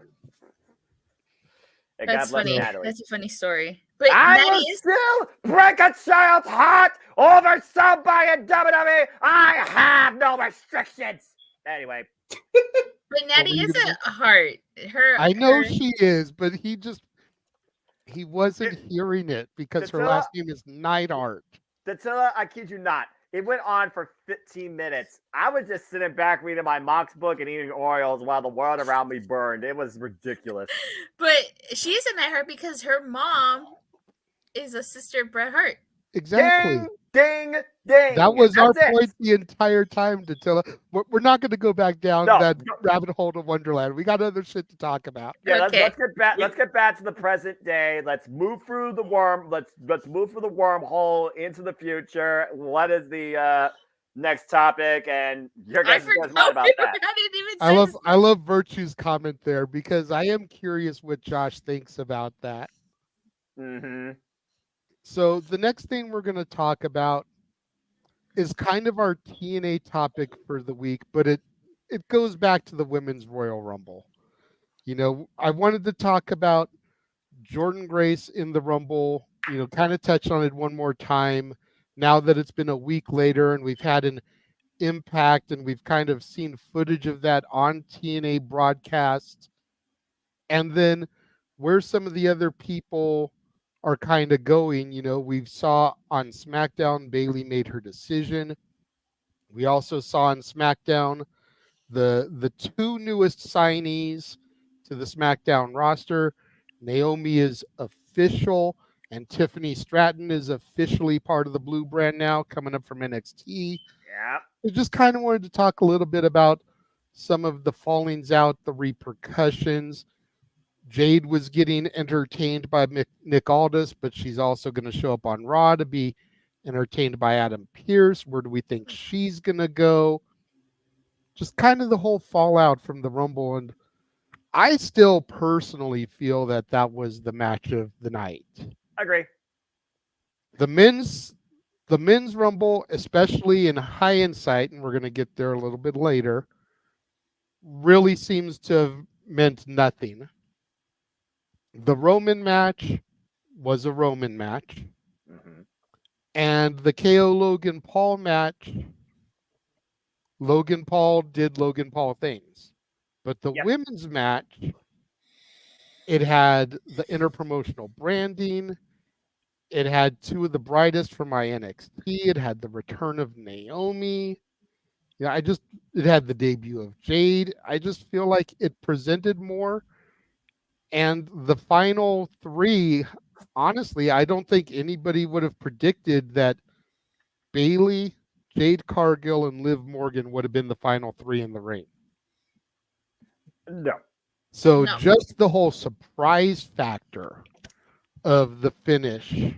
Hey, That's God bless funny. Natalie. That's a funny story. But I Natty will is still break a child's heart over somebody in WWE. I have no restrictions. Anyway. But Natty is a heart. I know she is, but he wasn't hearing it because her last name is Neidhart. Datilla, I kid you not. It went on for 15 minutes. I was just sitting back reading my Mox book and eating Oreos while the world around me burned. It was ridiculous. But she's a Neidhart because her mom is a sister of Bret Hart. Exactly. Ding, ding. That was our That's it. point the entire time, Datilla. We're not going to go back down that rabbit hole of Wonderland. We got other shit to talk about. Yeah, let's get back. Let's get back to the present day. Let's move through the worm. Let's move through the wormhole into the future. What is the next topic? And your guys' mind about that. I love Virtue's comment there because I am curious what Josh thinks about that. Mm-hmm. So the next thing we're going to talk about is kind of our TNA topic for the week, but it goes back to the Women's Royal Rumble. You know, I wanted to talk about Jordynne Grace in the Rumble, you know, kind of touch on it one more time now that it's been a week later and we've had an impact and we've kind of seen footage of that on TNA broadcast. And then where some of the other people are kind of going, you know, we saw on SmackDown, Bayley made her decision. We also saw on SmackDown the two newest signees to the SmackDown roster. Naomi is official, and Tiffany Stratton is officially part of the Blue brand now, coming up from NXT. Yeah. We just kind of wanted to talk a little bit about some of the fallings out, the repercussions. Jade was getting entertained by Nick Aldis, but she's also going to show up on Raw to be entertained by Adam Pearce. Where do we think she's going to go? just kind of the whole fallout from the Rumble. And I still personally feel that that was the match of the night. Agree. The men's Rumble, especially in hindsight, and we're going to get there a little bit later, really seems to have meant nothing. The Roman match was a Roman match. And the KO Logan Paul match, Logan Paul did Logan Paul things. But the women's match, it had the interpromotional branding. It had two of the brightest from my NXT. It had the return of Naomi. Yeah, it had the debut of Jade. I just feel like it presented more. And the final three, honestly, I don't think anybody would have predicted that Bayley, Jade Cargill, and Liv Morgan would have been the final three in the ring. No. So just the whole surprise factor of the finish.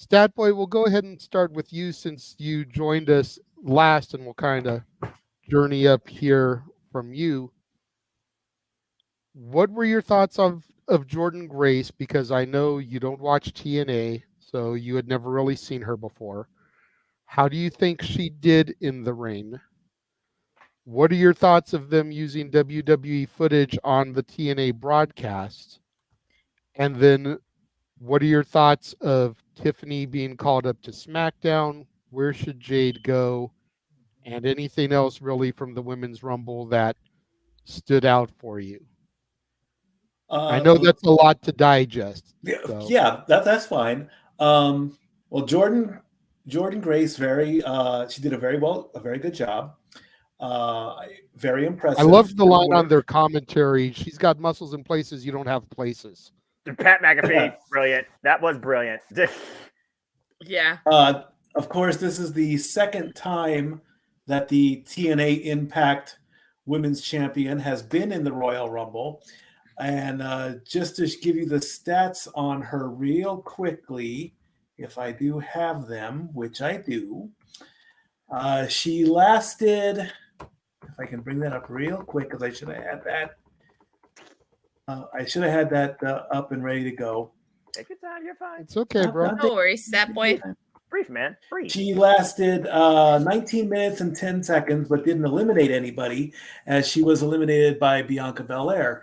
Statboy, we'll go ahead and start with you since you joined us last, and we'll kind of journey up here from you. What were your thoughts of Jordan Grace? Because I know you don't watch TNA, so you had never really seen her before. How do you think she did in the ring? What are your thoughts of them using WWE footage on the TNA broadcast? And then what are your thoughts of Tiffany being called up to SmackDown? Where should Jade go? And anything else really from the Women's Rumble that stood out for you? I know that's a lot to digest. So. Yeah, that's fine. Well, Jordan Grace, she did a very good job. Very impressive. I love the line on their commentary. She's got muscles in places you don't have places. Pat McAfee, brilliant. That was brilliant. Yeah. Of course, this is the second time that the TNA Impact Women's Champion has been in the Royal Rumble. And just to give you the stats on her real quickly, if I do have them, which I do, she lasted, if I can bring that up real quick, because I should have had that. Up and ready to go. Take your time, you're fine. It's okay, bro. No worries, that boy. Brief, man. Brief. She lasted 19 minutes and 10 seconds, but didn't eliminate anybody, as she was eliminated by Bianca Belair.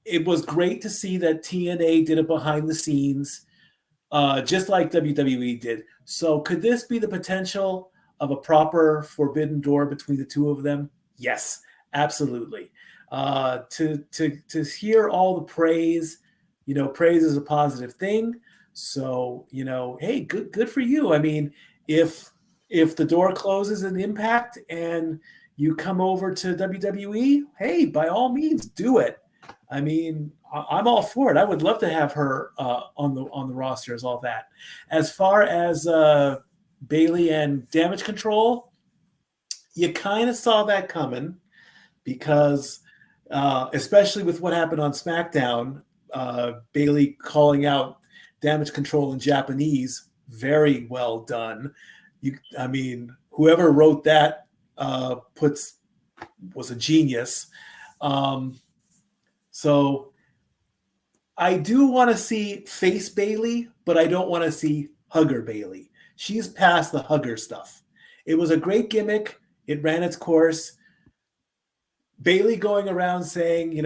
It was great to see that TNA did it behind the scenes, just like WWE did. So could this be the potential of a proper forbidden door between the two of them? Yes, absolutely. To hear all the praise, praise is a positive thing. So, hey, good for you. I mean, if the door closes in Impact and you come over to WWE, hey, by all means, do it. I mean, I'm all for it. I would love to have her on the roster as all that. As far as Bayley and Damage Control, you kind of saw that coming because, especially with what happened on SmackDown, Bayley calling out Damage Control in Japanese, very well done. Whoever wrote that was a genius. So I do want to see face Bayley, but I don't want to see hugger Bayley. She's past the hugger stuff. It was a great gimmick. It ran its course. Bayley going around saying, I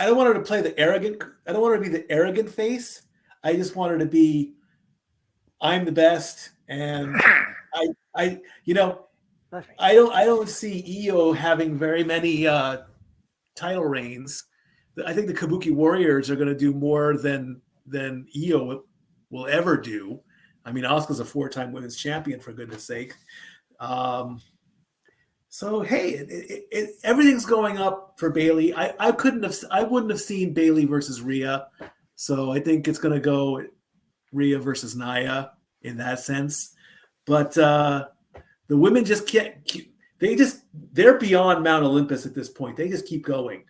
don't want her to play the arrogant. I don't want her to be the arrogant face. I just want her to be, I'm the best. And I don't see Io having very many title reigns. I think the Kabuki Warriors are going to do more than Io will ever do. I mean, Asuka's a 4-time women's champion, for goodness sake. So hey, everything's going up for Bayley. I wouldn't have seen Bayley versus Rhea. So I think it's going to go Rhea versus Nia in that sense. But the women just can't. They're beyond Mount Olympus at this point. They just keep going.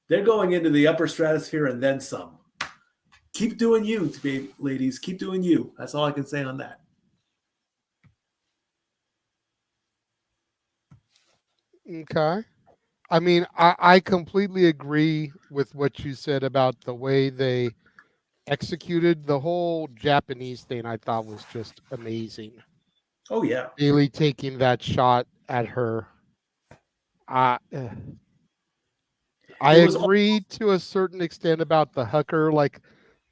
They're going into the upper stratosphere and then some. Keep doing you, ladies. Keep doing you. That's all I can say on that. Okay. I mean, I completely agree with what you said about the way they executed the whole Japanese thing. I thought was just amazing. Oh yeah. Bailey taking that shot at her. I It was agree to a certain extent about the hugger. Like,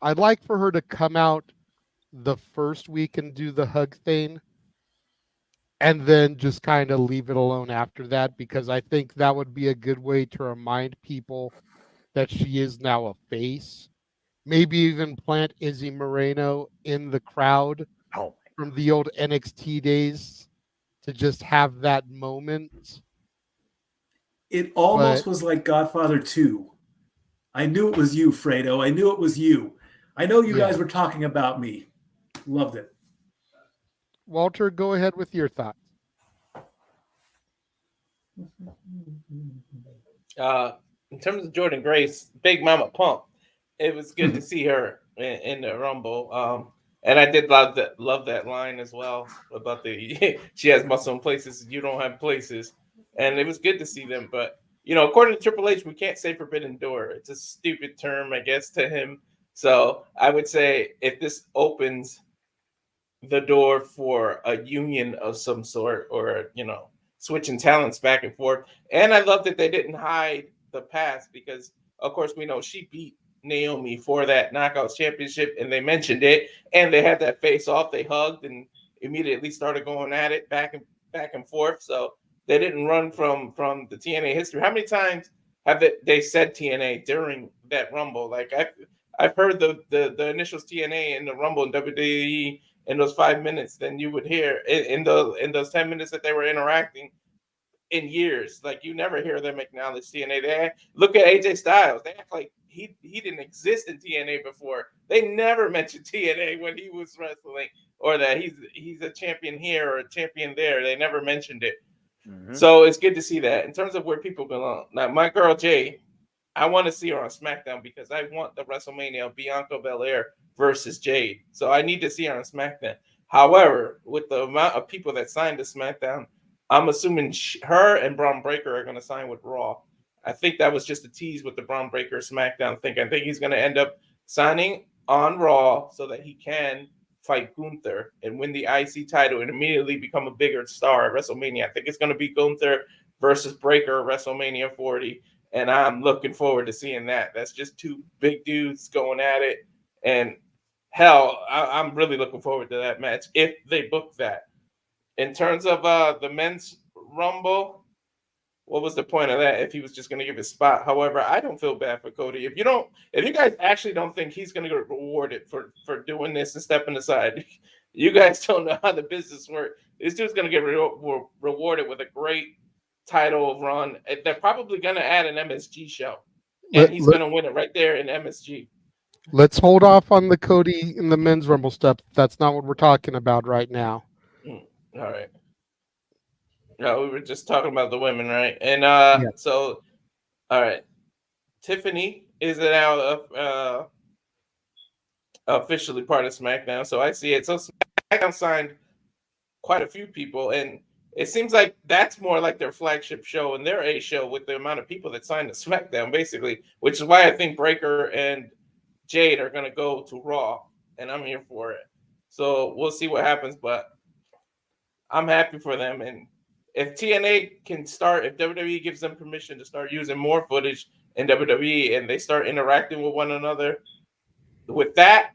I'd like for her to come out the first week and do the hug thing, and then just kind of leave it alone after that, because I think that would be a good way to remind people that she is now a face. Maybe even plant Izzy Moreno in the crowd from the old NXT days to just have that moment. It almost But was like Godfather 2. I knew it was you, Fredo. I knew it was you. I know you guys were talking about me. Loved it. Walter, go ahead with your thoughts. In terms of Jordan Grace, Big Mama Pump, it was good to see her in the Rumble. And I did love that line as well about the she has muscle in places you don't have places, and it was good to see them. But according to Triple H, we can't say Forbidden Door. It's a stupid term, I guess, to him. So I would say if this opens the door for a union of some sort, or switching talents back and forth. And I love that they didn't hide the past, because of course we know she beat Naomi for that Knockouts Championship, and they mentioned it, and they had that face off, they hugged and immediately started going at it back and forth. So they didn't run from the TNA history. How many times have they said TNA during that Rumble? Like I've heard the initials TNA in the Rumble in WWE in those 5 minutes than you would hear in those 10 minutes that they were interacting in years. Like, you never hear them acknowledge TNA. Look at AJ Styles. They act like he didn't exist in TNA before. They never mentioned TNA when he was wrestling, or that he's a champion here or a champion there. They never mentioned it. So it's good to see that. In terms of where people belong, now my girl Jade, I want to see her on SmackDown, because I want the WrestleMania of Bianca Belair versus Jade. So I need to see her on SmackDown. However, with the amount of people that signed to SmackDown, I'm assuming her and Braun Breaker are going to sign with Raw. I think that was just a tease with the Braun Breaker SmackDown thing. I think he's going to end up signing on Raw so that he can fight Gunther and win the IC title and immediately become a bigger star at WrestleMania. I think it's going to be Gunther versus Breaker at WrestleMania 40. And I'm looking forward to seeing that. That's just two big dudes going at it. And hell, I'm really looking forward to that match if they book that. In terms of the men's Rumble, what was the point of that if he was just going to give his spot? However, I don't feel bad for Cody. If you guys actually don't think he's going to get rewarded for doing this and stepping aside, you guys don't know how the business works. This dude's going to get rewarded with a great title run. They're probably going to add an MSG show, and he's going to win it right there in MSG. Let's hold off on the Cody and the men's Rumble stuff. That's not what we're talking about right now. All right. No, we were just talking about the women, right? And so, all right, Tiffany is now officially part of SmackDown, so I see it. So SmackDown signed quite a few people, and it seems like that's more like their flagship show and their A show with the amount of people that signed to SmackDown, basically, which is why I think Breaker and Jade are going to go to Raw, and I'm here for it. So we'll see what happens, but I'm happy for them. And if TNA can start, if WWE gives them permission to start using more footage in WWE and they start interacting with one another, with that,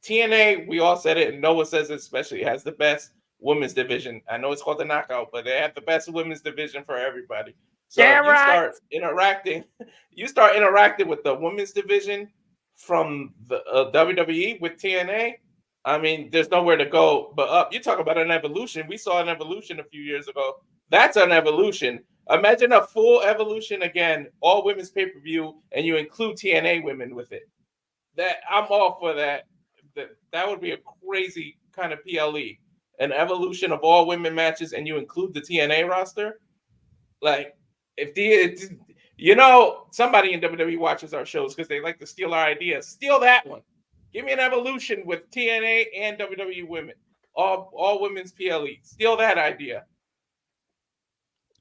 TNA, we all said it, and Noah says it especially, has the best women's division. I know it's called the Knockout, but they have the best women's division for everybody. So if you start interacting with the women's division from the WWE with TNA, I mean, there's nowhere to go but up. You talk about an evolution. We saw an evolution a few years ago. That's an evolution. Imagine a full evolution again, all women's pay-per-view, and you include TNA women with it. That I'm all for that. That would be a crazy kind of PLE. An evolution of all women matches, and you include the TNA roster. Like, somebody in WWE watches our shows because they like to steal our ideas. Steal that one. Give me an evolution with TNA and WWE women. All women's PLE. Steal that idea.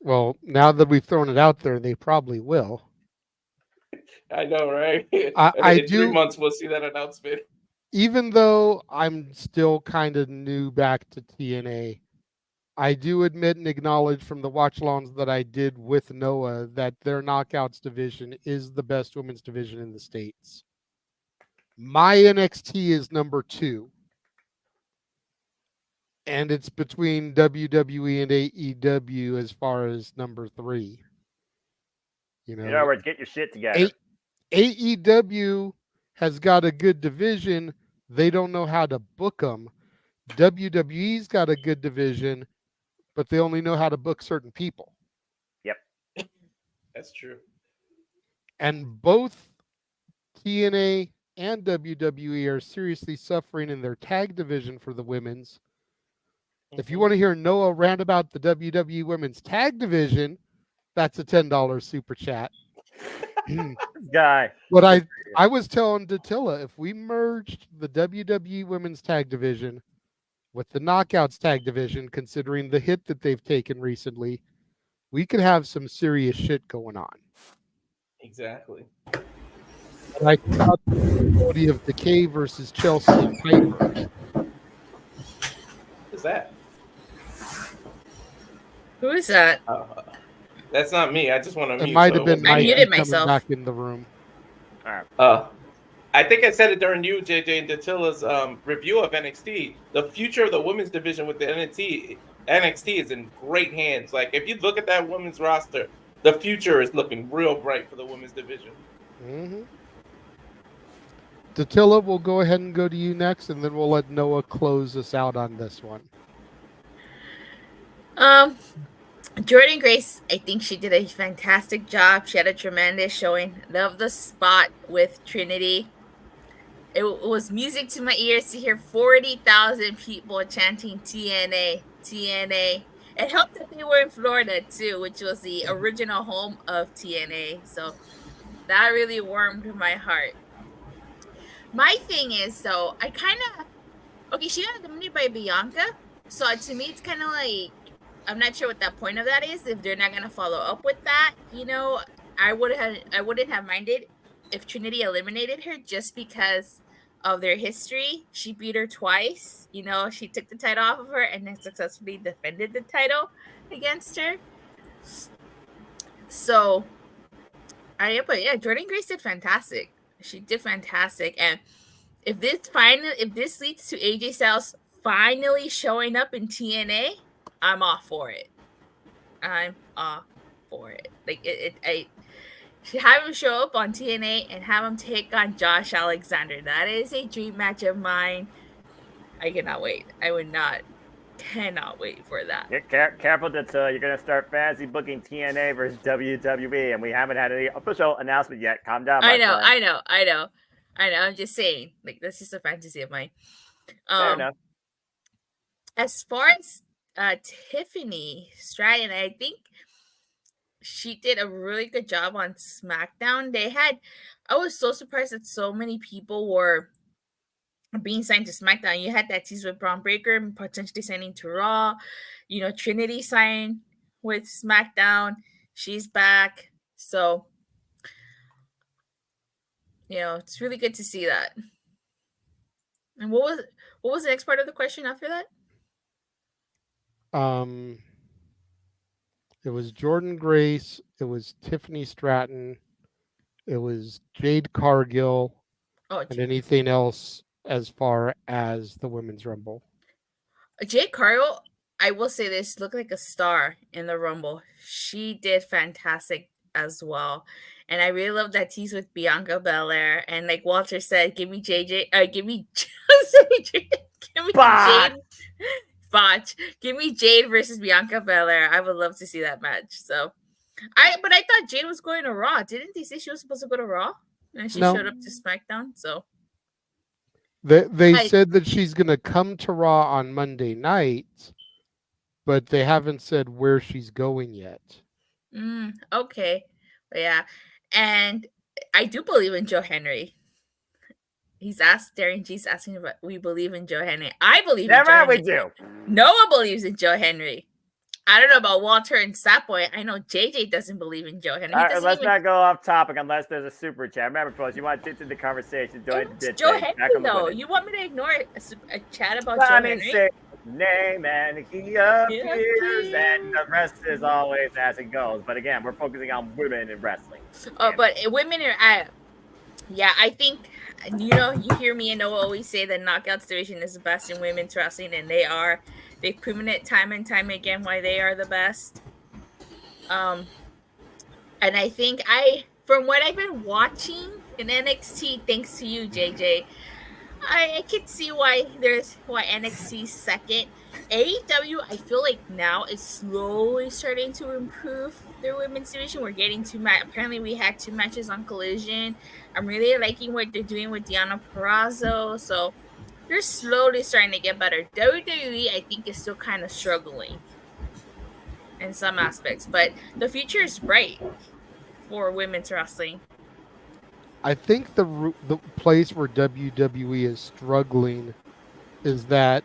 Well, now that we've thrown it out there, they probably will. I know, right? I In 3 do- months, we'll see that announcement. Even though I'm still kind of new back to TNA, I do admit and acknowledge from the watch-alongs that I did with Noah that their Knockouts division is the best women's division in the States. My NXT is number 2. And it's between WWE and AEW as far as number 3. You know, In other words, get your shit together. AEW has got a good division. They don't know how to book them. WWE's got a good division, but they only know how to book certain people. Yep. That's true. And both TNA and WWE are seriously suffering in their tag division for the women's. If you want to hear Noah rant about the WWE women's tag division, that's a $10 super chat. Guy. But I was telling Datilla, if we merged the WWE women's tag division with the Knockouts tag division, considering the hit that they've taken recently, we could have some serious shit going on. Exactly. And I thought the possibility of Decay versus Chelsea and Piper. Who's that? Who is that? That's not me. I just want to mute. It might have been I Mike muted coming myself. back in the room. I think I said it during you, JJ, and Datilla's review of NXT. The future of the women's division with the NXT is in great hands. Like, if you look at that women's roster, the future is looking real bright for the women's division. Mm-hmm. Datilla, we'll go ahead and go to you next, and then we'll let Noah close us out on this one. Jordan Grace, I think she did a fantastic job. She had a tremendous showing. Love the spot with Trinity. It was music to my ears to hear 40,000 people chanting TNA, TNA. It helped that they were in Florida too, which was the original home of TNA. So that really warmed my heart. My thing is, though, she got eliminated by Bianca. So to me, it's kind of like, I'm not sure what that point of that is. If they're not gonna follow up with that, I wouldn't have minded if Trinity eliminated her just because of their history. She beat her twice. She took the title off of her and then successfully defended the title against her. So, Jordan Grace did fantastic. She did fantastic, and if this leads to AJ Styles finally showing up in TNA, I'm all for it. I'm all for it. Like have him show up on TNA and have him take on Josh Alexander. That is a dream match of mine. I cannot wait. Cannot wait for that. Careful that you're going to start fantasy booking TNA versus WWE, and we haven't had any official announcement yet. Calm down. I know. I'm just saying, like, that's just a fantasy of mine. Fair enough. As far as Tiffany Stratton, I think she did a really good job on SmackDown. I was so surprised that so many people were being signed to SmackDown. You had that tease with Braun Breaker potentially signing to Raw. Trinity signed with SmackDown. She's back. So, it's really good to see that. And what was the next part of the question after that? It was Jordan Grace. It was Tiffany Stratton. It was Jade Cargill. And anything else as far as the Women's Rumble? Jade Cargill, I will say this, looked like a star in the Rumble. She did fantastic as well. And I really love that tease with Bianca Belair. And like Walter said, give me Jade. Give me Jade versus Bianca Belair. I would love to see that match. So, I thought Jade was going to Raw. Didn't they say she was supposed to go to Raw? And she showed up to SmackDown. So they said that she's going to come to Raw on Monday night, but they haven't said where she's going yet. Okay. But yeah. And I do believe in Joe Henry. Darren G's asking if we believe in Joe Henry. I believe in Joe Henry. We do. Noah believes in Joe Henry. I don't know about Walter and Sapboy. I know JJ doesn't believe in Joe Henry. Let's not go off topic unless there's a super chat. Remember, folks, you want to ditch the conversation. Don't Joe Henry, though. You want me to ignore a chat about Joe Henry? Say his name and he appears, and the rest is always as it goes. But again, we're focusing on women in wrestling. But women are, yeah, I think, you hear me and Noah always say that Knockouts division is the best in women's wrestling, and they are. They've proven it time and time again why they are the best. And I think from what I've been watching in NXT, thanks to you, JJ, I can see why NXT's second. AEW, I feel like now is slowly starting to improve their women's division. We're getting apparently we had 2 matches on Collision. I'm really liking what they're doing with Deonna Purrazzo. So they're slowly starting to get better. WWE, I think, is still kind of struggling in some aspects, but the future is bright for women's wrestling. I think the place where WWE is struggling is that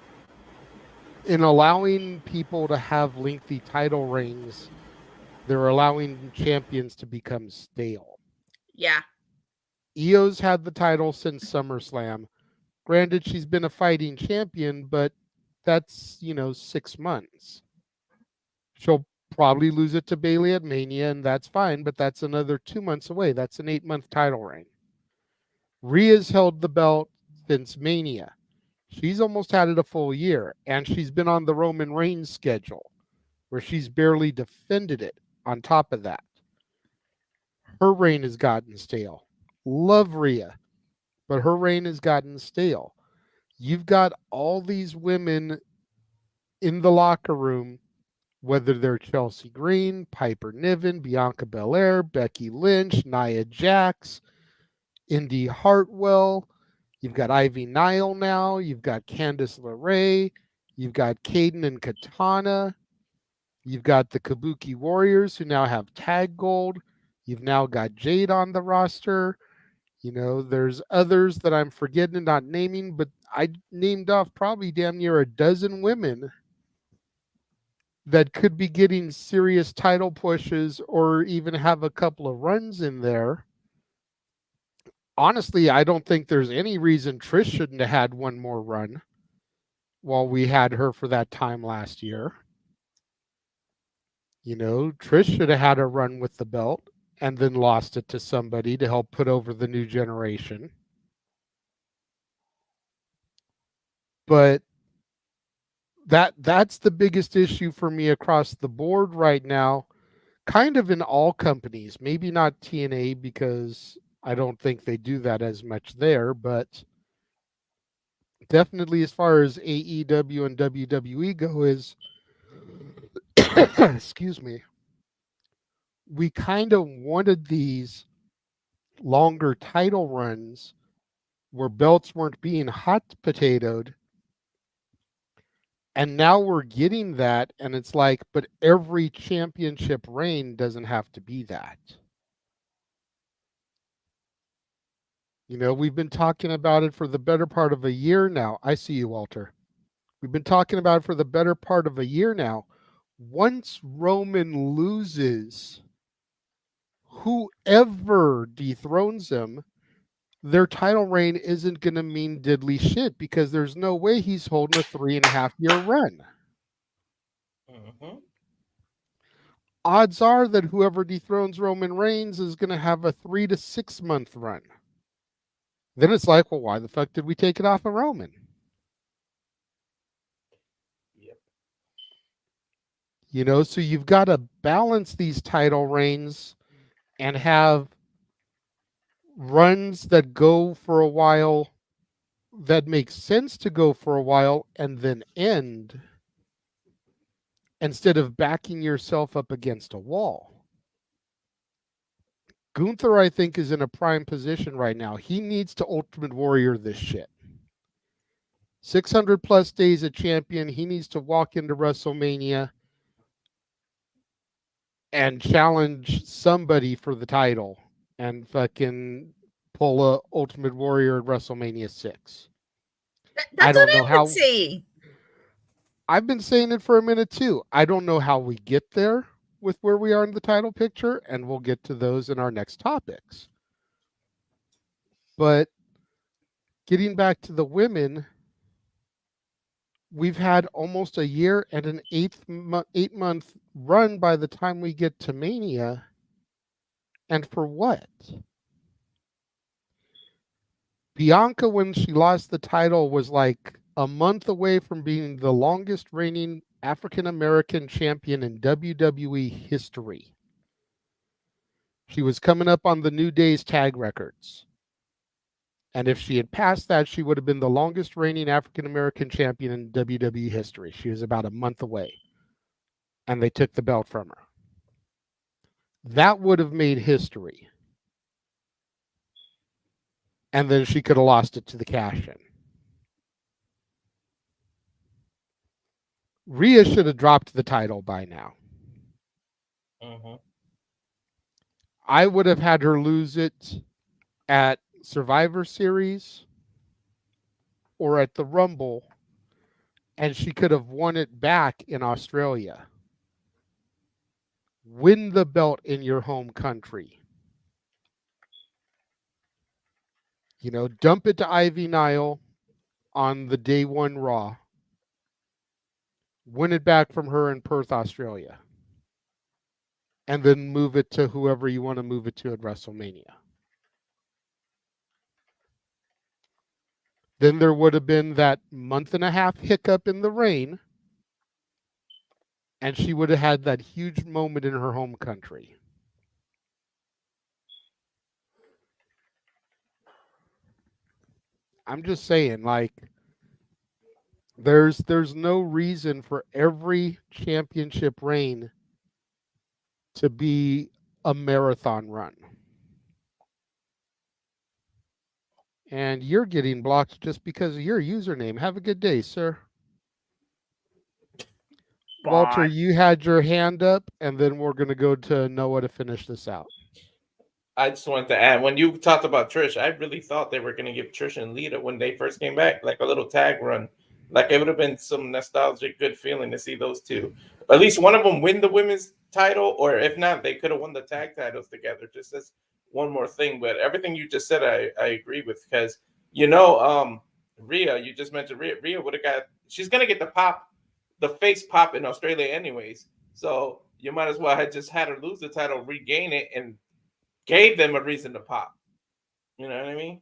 in allowing people to have lengthy title reigns, they're allowing champions to become stale. Yeah. Io's had the title since SummerSlam. Granted, she's been a fighting champion, but that's, 6 months. She'll probably lose it to Bayley at Mania, and that's fine, but that's another 2 months away. That's an 8-month title reign. Rhea's held the belt since Mania. She's almost had it a full year, and she's been on the Roman Reigns schedule, where she's barely defended it on top of that. Her reign has gotten stale. Love Rhea, but her reign has gotten stale. You've got all these women in the locker room, whether they're Chelsea Green, Piper Niven, Bianca Belair, Becky Lynch, Nia Jax, Indy Hartwell. You've got Ivy Nile now. You've got Candice LeRae. You've got Kaden and Katana. You've got the Kabuki Warriors who now have tag gold. You've now got Jade on the roster. There's others that I'm forgetting and not naming, but I named off probably damn near a dozen women that could be getting serious title pushes or even have a couple of runs in there. Honestly, I don't think there's any reason Trish shouldn't have had one more run while we had her for that time last year. Trish should have had a run with the belt and then lost it to somebody to help put over the new generation. But that's the biggest issue for me across the board right now, kind of in all companies. Maybe not TNA because I don't think they do that as much there, but definitely as far as AEW and WWE go is, excuse me, we kind of wanted these longer title runs where belts weren't being hot potatoed. And now we're getting that, and it's like, but every championship reign doesn't have to be that. We've been talking about it for the better part of a year now. I see you, Walter. We've been talking about it for the better part of a year now. Once Roman loses, whoever dethrones him, their title reign isn't going to mean diddly shit because there's no way he's holding a 3.5-year run. Mm-hmm. Odds are that whoever dethrones Roman Reigns is going to have a 3 to 6 month run. Then it's like, well, why the fuck did we take it off of Roman? Yep. So you've got to balance these title reigns and have runs that go for a while, that makes sense to go for a while and then end, instead of backing yourself up against a wall. Gunther, I think, is in a prime position right now. He needs to Ultimate Warrior this shit. 600 plus days a champion. He needs to walk into WrestleMania and challenge somebody for the title and fucking pull a Ultimate Warrior at WrestleMania 6. That's what I would say. I've been saying it for a minute too. I don't know how we get there with where we are in the title picture, and we'll get to those in our next topics. But getting back to the women, we've had almost a year and an 8-month run by the time we get to Mania. And for what? Bianca, when she lost the title, was like a month away from being the longest reigning African American champion in WWE history. She was coming up on the New Day's tag records. And if she had passed that, she would have been the longest reigning African American champion in WWE history. She was about a month away. And they took the belt from her. That would have made history. And then she could have lost it to the cash-in. Rhea should have dropped the title by now. Mm-hmm. I would have had her lose it at Survivor Series or at the Rumble, and she could have won it back in Australia. Win the belt in your home country. You know, dump it to Ivy Nile on the day one Raw. Win it back from her in Perth, Australia. And then move it to whoever you want to move it to at WrestleMania. Then there would have been that month-and-a-half hiccup in the reign, and she would have had that huge moment in her home country. I'm just saying, like, there's no reason for every championship reign to be a marathon run. And you're getting blocked just because of your username. Have a good day, sir. Walter, you had your hand up, and then we're going to go to Noah to finish this out. I just wanted to add, when you talked about Trish, I really thought they were going to give Trish and Lita, when they first came back, like a little tag run. Like, it would have been some nostalgic, good feeling to see those two. At least one of them win the women's title, or if not, they could have won the tag titles together, just as one more thing. But everything you just said, I agree with, because, you know, Rhea, you just mentioned Rhea would have got, she's going to get the face pop in Australia anyways. So you might as well have just had her lose the title, regain it, and gave them a reason to pop. You know what I mean?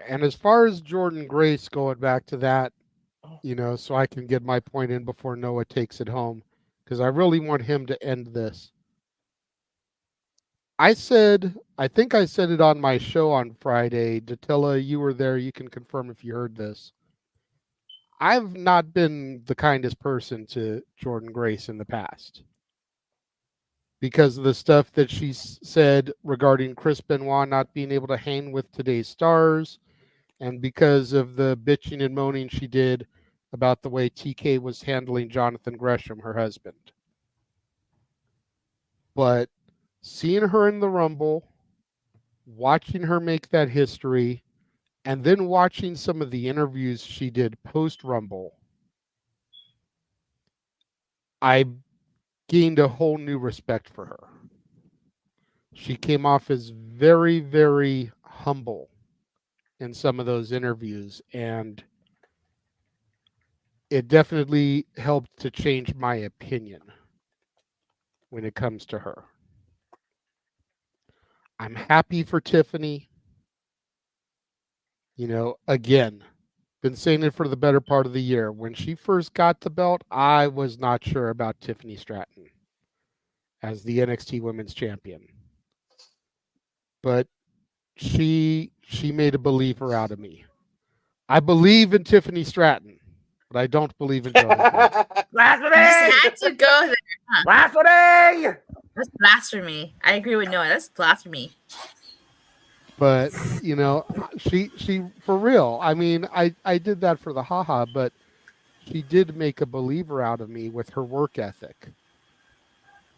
And as far as Jordan Grace, going back to that, you know, so I can get my point in before Noah takes it home, because I really want him to end this. I think I said it on my show on Friday. Datilla, you were there. You can confirm if you heard this. I've not been the kindest person to Jordan Grace in the past, because of the stuff that she said regarding Chris Benoit not being able to hang with today's stars, and because of the bitching and moaning she did about the way TK was handling Jonathan Gresham, her husband. But seeing her in the Rumble, watching her make that history, and then watching some of the interviews she did post-Rumble, I gained a whole new respect for her. She came off as very, very humble in some of those interviews, and it definitely helped to change my opinion when it comes to her. I'm happy for Tiffany. You know, again, been saying it for the better part of the year. When she first got the belt, I was not sure about Tiffany Stratton as the NXT Women's Champion. But she made a believer out of me. I believe in Tiffany Stratton, but I don't believe in Jordan Grace. Blasphemy! You just had to go there. Huh? Blasphemy! That's blasphemy. I agree with Noah. That's blasphemy. But, you know, she for real. I mean, I did that for the haha, but she did make a believer out of me with her work ethic.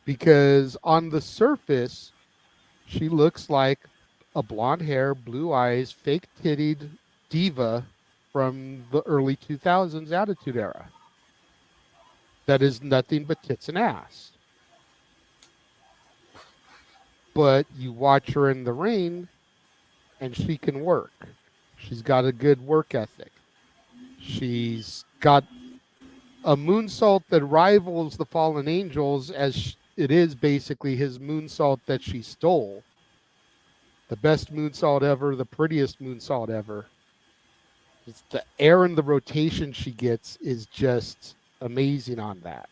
Because on the surface, she looks like a blonde hair, blue eyes, fake tittied diva from the early 2000s Attitude Era. That is nothing but tits and ass. But you watch her in the ring, and she can work. She's got a good work ethic. She's got a moonsault that rivals the Fallen Angels, as it is basically his moonsault that she stole. The best moonsault ever, the prettiest moonsault ever. It's the air and the rotation she gets is just amazing on that.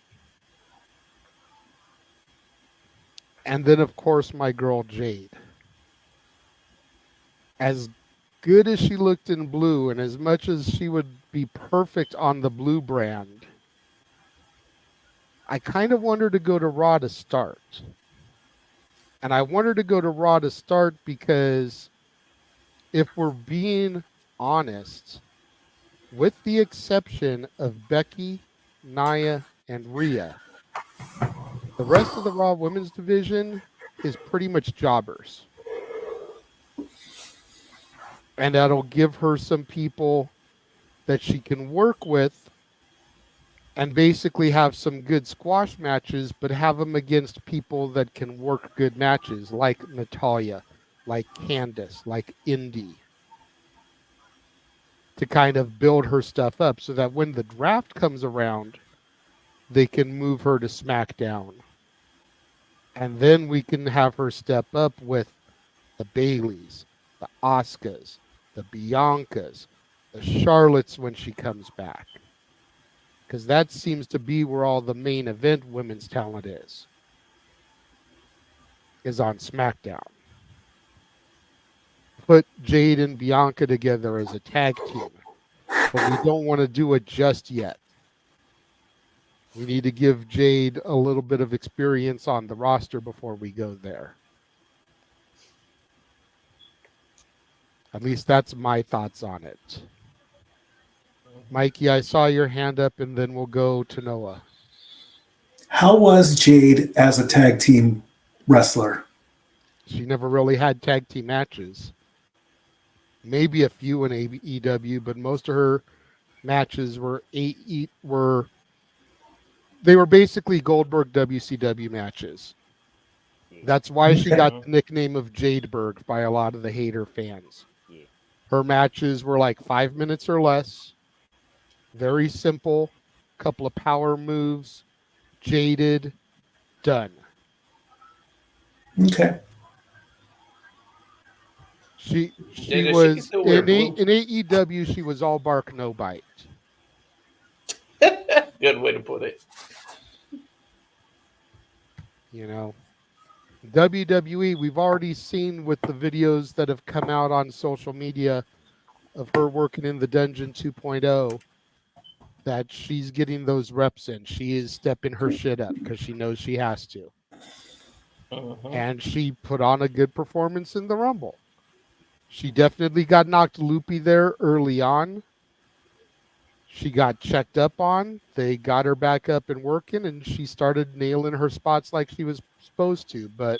And then, of course, my girl Jade. As good as she looked in blue, and as much as she would be perfect on the blue brand, I kind of want her to go to Raw to start. And I want her to go to Raw to start because if we're being honest, with the exception of Becky, Nia, and Rhea, the rest of the Raw Women's division is pretty much jobbers. And that'll give her some people that she can work with and basically have some good squash matches, but have them against people that can work good matches, like Natalya, like Candice, like Indy, to kind of build her stuff up so that when the draft comes around, they can move her to SmackDown. And then we can have her step up with the Baileys, the Asukas, the Biancas, the Charlottes when she comes back. Because that seems to be where all the main event women's talent is on SmackDown. Put Jade and Bianca together as a tag team, but we don't want to do it just yet. We need to give Jade a little bit of experience on the roster before we go there. At least that's my thoughts on it. Mikey, I saw your hand up, and then we'll go to Noah. How was Jade as a tag team wrestler? She never really had tag team matches. Maybe a few in AEW, but most of her matches were basically Goldberg WCW matches. That's why she got the nickname of Jadeberg by a lot of the hater fans. Her matches were like 5 minutes or less. Very simple, couple of power moves, jaded, done. Okay. She Yeah, was she in AEW. She was all bark, no bite. Good way to put it. You know, WWE. We've already seen with the videos that have come out on social media of her working in the Dungeon 2.0. That she's getting those reps in. She is stepping her shit up because she knows she has to. And she put on a good performance in the Rumble. She definitely got knocked loopy there early on. She got checked up on. They got her back up and working, and she started nailing her spots like she was supposed to. But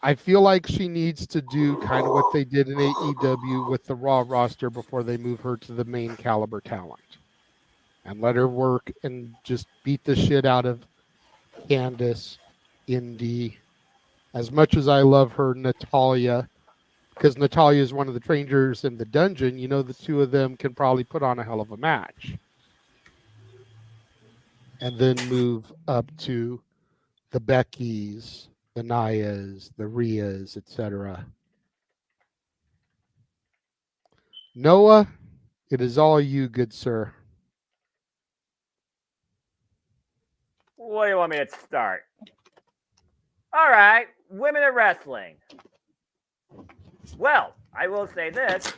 I feel like she needs to do kind of what they did in AEW with the Raw roster before they move her to the main caliber talent. And let her work and just beat the shit out of Candice, Indy. As much as I love her, Natalya, because Natalya is one of the trainers in the dungeon, you know, the two of them can probably put on a hell of a match. And then move up to the Beckys, the Nias, the Rheas, etc. Noah, it is all you, good sir. Where do you want me to start? All right, women in wrestling. Well, I will say this.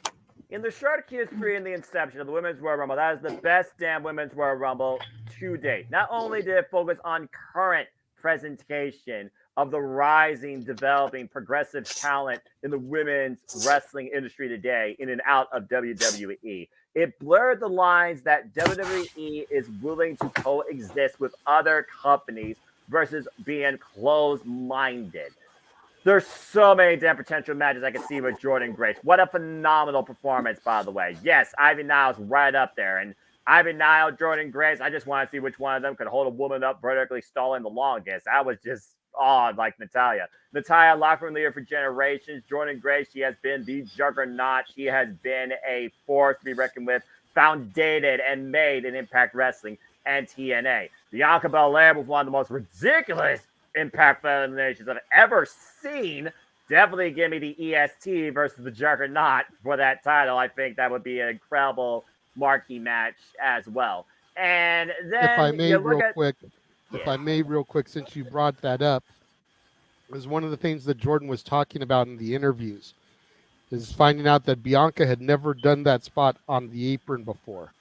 In the short history and the inception of the Women's Royal Rumble, that is the best damn Women's Royal Rumble to date. Not only did it focus on current presentation of the rising, developing, progressive talent in the women's wrestling industry today in and out of WWE. It blurred the lines that WWE is willing to coexist with other companies versus being closed-minded. there's so many damn potential matches I can see with Jordan Grace. What a phenomenal performance, by the way. Yes, Ivy Nile's right up there. And Ivy Nile, Jordan Grace, I just want to see which one of them could hold a woman up vertically stalling the longest. I was just awed like Natalia. Natalia, locker room leader for generations. Jordan Grace, she has been the juggernaut. She has been a force to be reckoned with, founded and made in Impact Wrestling and TNA. Bianca Belair was one of the most ridiculous Impact eliminations I've ever seen. Definitely give me the EST versus the Juggernaut for that title. I think that would be an incredible marquee match as well. And then if I may, real quick, since you brought that up, was one of the things that Jordan was talking about in the interviews, is finding out that Bianca had never done that spot on the apron before.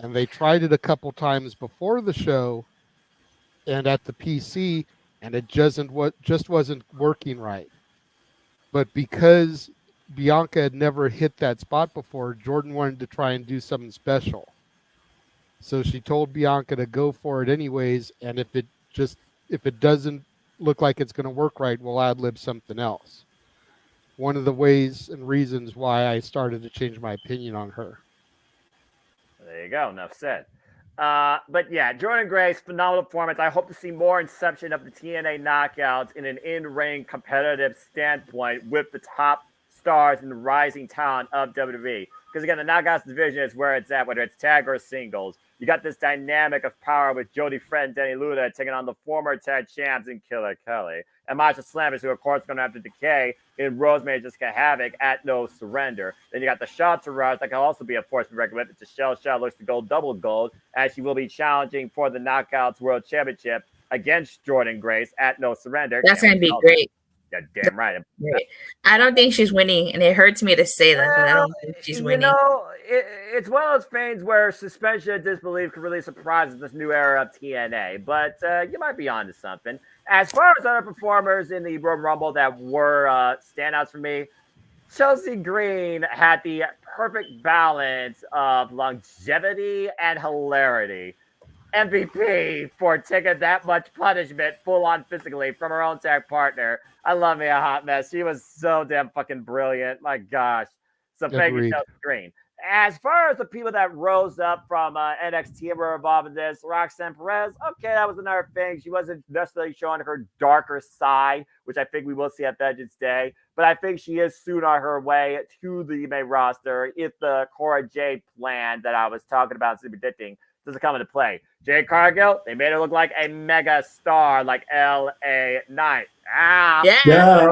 And they tried it a couple times before the show and at the PC, and it just wasn't working right. But because Bianca had never hit that spot before, Jordan wanted to try and do something special. So she told Bianca to go for it anyways, and if it doesn't look like it's going to work right, we'll ad-lib something else. One of the ways and reasons why I started to change my opinion on her. There you go. Enough said. But yeah, Jordan Grace, phenomenal performance. I hope to see more inception of the TNA knockouts in an in-ring competitive standpoint with the top stars and the rising talent of WWE. Because again, the knockouts division is where it's at, whether it's tag or singles. You got this dynamic of power with Jody Fred and Denny Luda taking on the former tag champs in Killer Kelly. And Masha Slammers, who of course is going to have to decay in Rosemary Jessica Havoc at No Surrender. Then you got the Shot to Rush, that can also be a force to reckon with. It's Shell looks to go double gold, as she will be challenging for the Knockouts World Championship against Jordan Grace at No Surrender. That's going to be great. Yeah, damn right. I don't think she's winning, and it hurts me to say that, but I don't think she's winning. You know, it's one of those things where suspension of disbelief could really surprise this new era of TNA, but you might be onto something. As far as other performers in the Royal Rumble that were standouts for me, Chelsea Green had the perfect balance of longevity and hilarity. MVP for taking that much punishment full on physically from her own tag partner. I love me a hot mess. She was so damn fucking brilliant. My gosh. So thank you, Chelsea Green. As far as the people that rose up from NXT and were involved in this, Roxanne Perez, okay, that was another thing. She wasn't necessarily showing her darker side, which I think we will see at Vengeance Day. But I think she is soon on her way to the main roster if the Cora Jade plan that I was talking about and predicting doesn't come into play. Jade Cargill, they made her look like a mega star, like LA Knight. Yeah.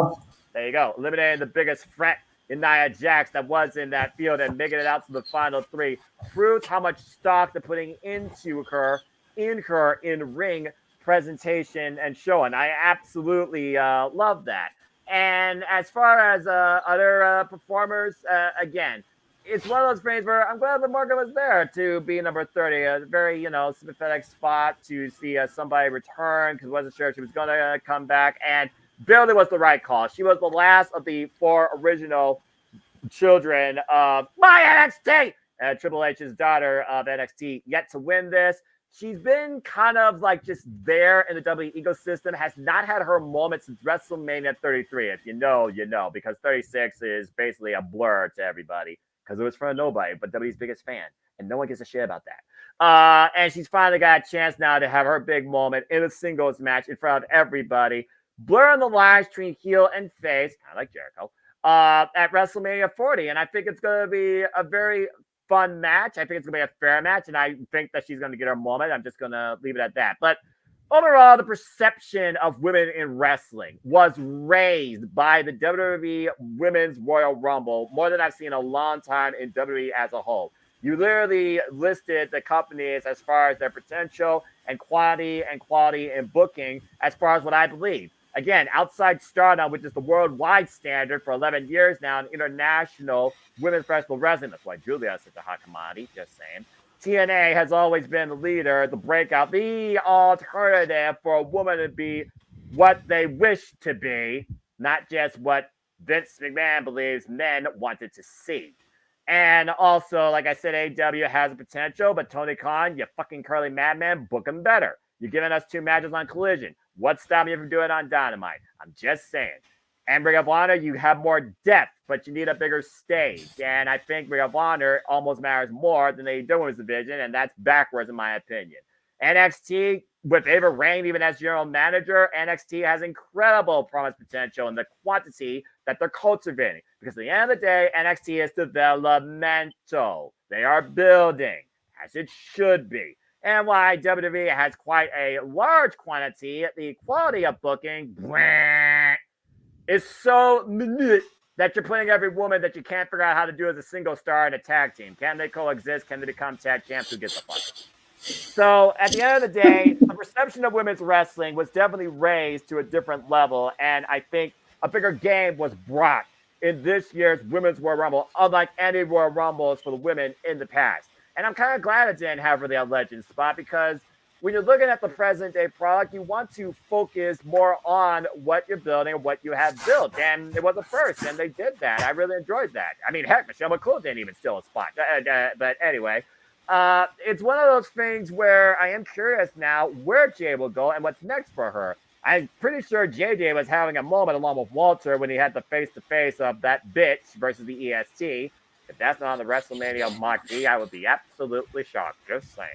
There you go. Eliminating the biggest threat in Nia Jax that was in that field and making it out to the final three. Proves how much stock they're putting into her in-ring presentation and showing. I absolutely love that. And as far as other performers, again, it's one of those things where I'm glad that Morgan was there to be number 30. A very, sympathetic spot to see somebody return because wasn't sure if she was going to come back. And Billy was the right call. She was the last of the 4 original children of my NXT. Triple H's daughter of NXT yet to win this. She's been kind of like just there in the WWE ecosystem, has not had her moment since WrestleMania 33. If you know, you know, because 36 is basically a blur to everybody. Because it was for nobody, but WWE's biggest fan, and no one gives a shit about that. And she's finally got a chance now to have her big moment in a singles match in front of everybody, blurring the lines between heel and face, kind of like Jericho, at WrestleMania 40. And I think it's going to be a very fun match. I think it's going to be a fair match, and I think that she's going to get her moment. I'm just going to leave it at that. But overall, the perception of women in wrestling was raised by the WWE Women's Royal Rumble more than I've seen in a long time in WWE as a whole. You literally listed the companies as far as their potential and quality in booking as far as what I believe. Again, outside Stardom, which is the worldwide standard for 11 years now in international women's professional wrestling. That's why Julia is such a hot commodity, just saying. TNA has always been the leader, the breakout, the alternative for a woman to be what they wish to be, not just what Vince McMahon believes men wanted to see. And also, like I said, AEW has a potential, but Tony Khan, you fucking curly madman, book him better. You're giving us 2 matches on Collision. What's stopping you from doing it on Dynamite? I'm just saying. And Ring of Honor, you have more depth, but you need a bigger stage. And I think Ring of Honor almost matters more than the women's division, and that's backwards in my opinion. NXT, with Ava Raine even as general manager, NXT has incredible promise potential in the quantity that they're cultivating. Because at the end of the day, NXT is developmental. They are building, as it should be. And why WWE has quite a large quantity, the quality of booking is so that you're putting every woman that you can't figure out how to do as a single star in a tag team. Can they coexist? Can they become tag champs? Who gets a fuck? So at the end of the day, the perception of women's wrestling was definitely raised to a different level. And I think a bigger game was brought in this year's Women's Royal Rumble, unlike any Royal Rumbles for the women in the past. And I'm kind of glad it didn't have really a legend spot, because when you're looking at the present day product, you want to focus more on what you're building and what you have built. And it was a first, and they did that. I really enjoyed that. I mean, heck, Michelle McCool didn't even steal a spot. But anyway, it's one of those things where I am curious now where Jay will go and what's next for her. I'm pretty sure JJ was having a moment along with Walter when he had the face-to-face of that bitch versus the EST. If that's not on the WrestleMania marquee, I would be absolutely shocked. Just saying.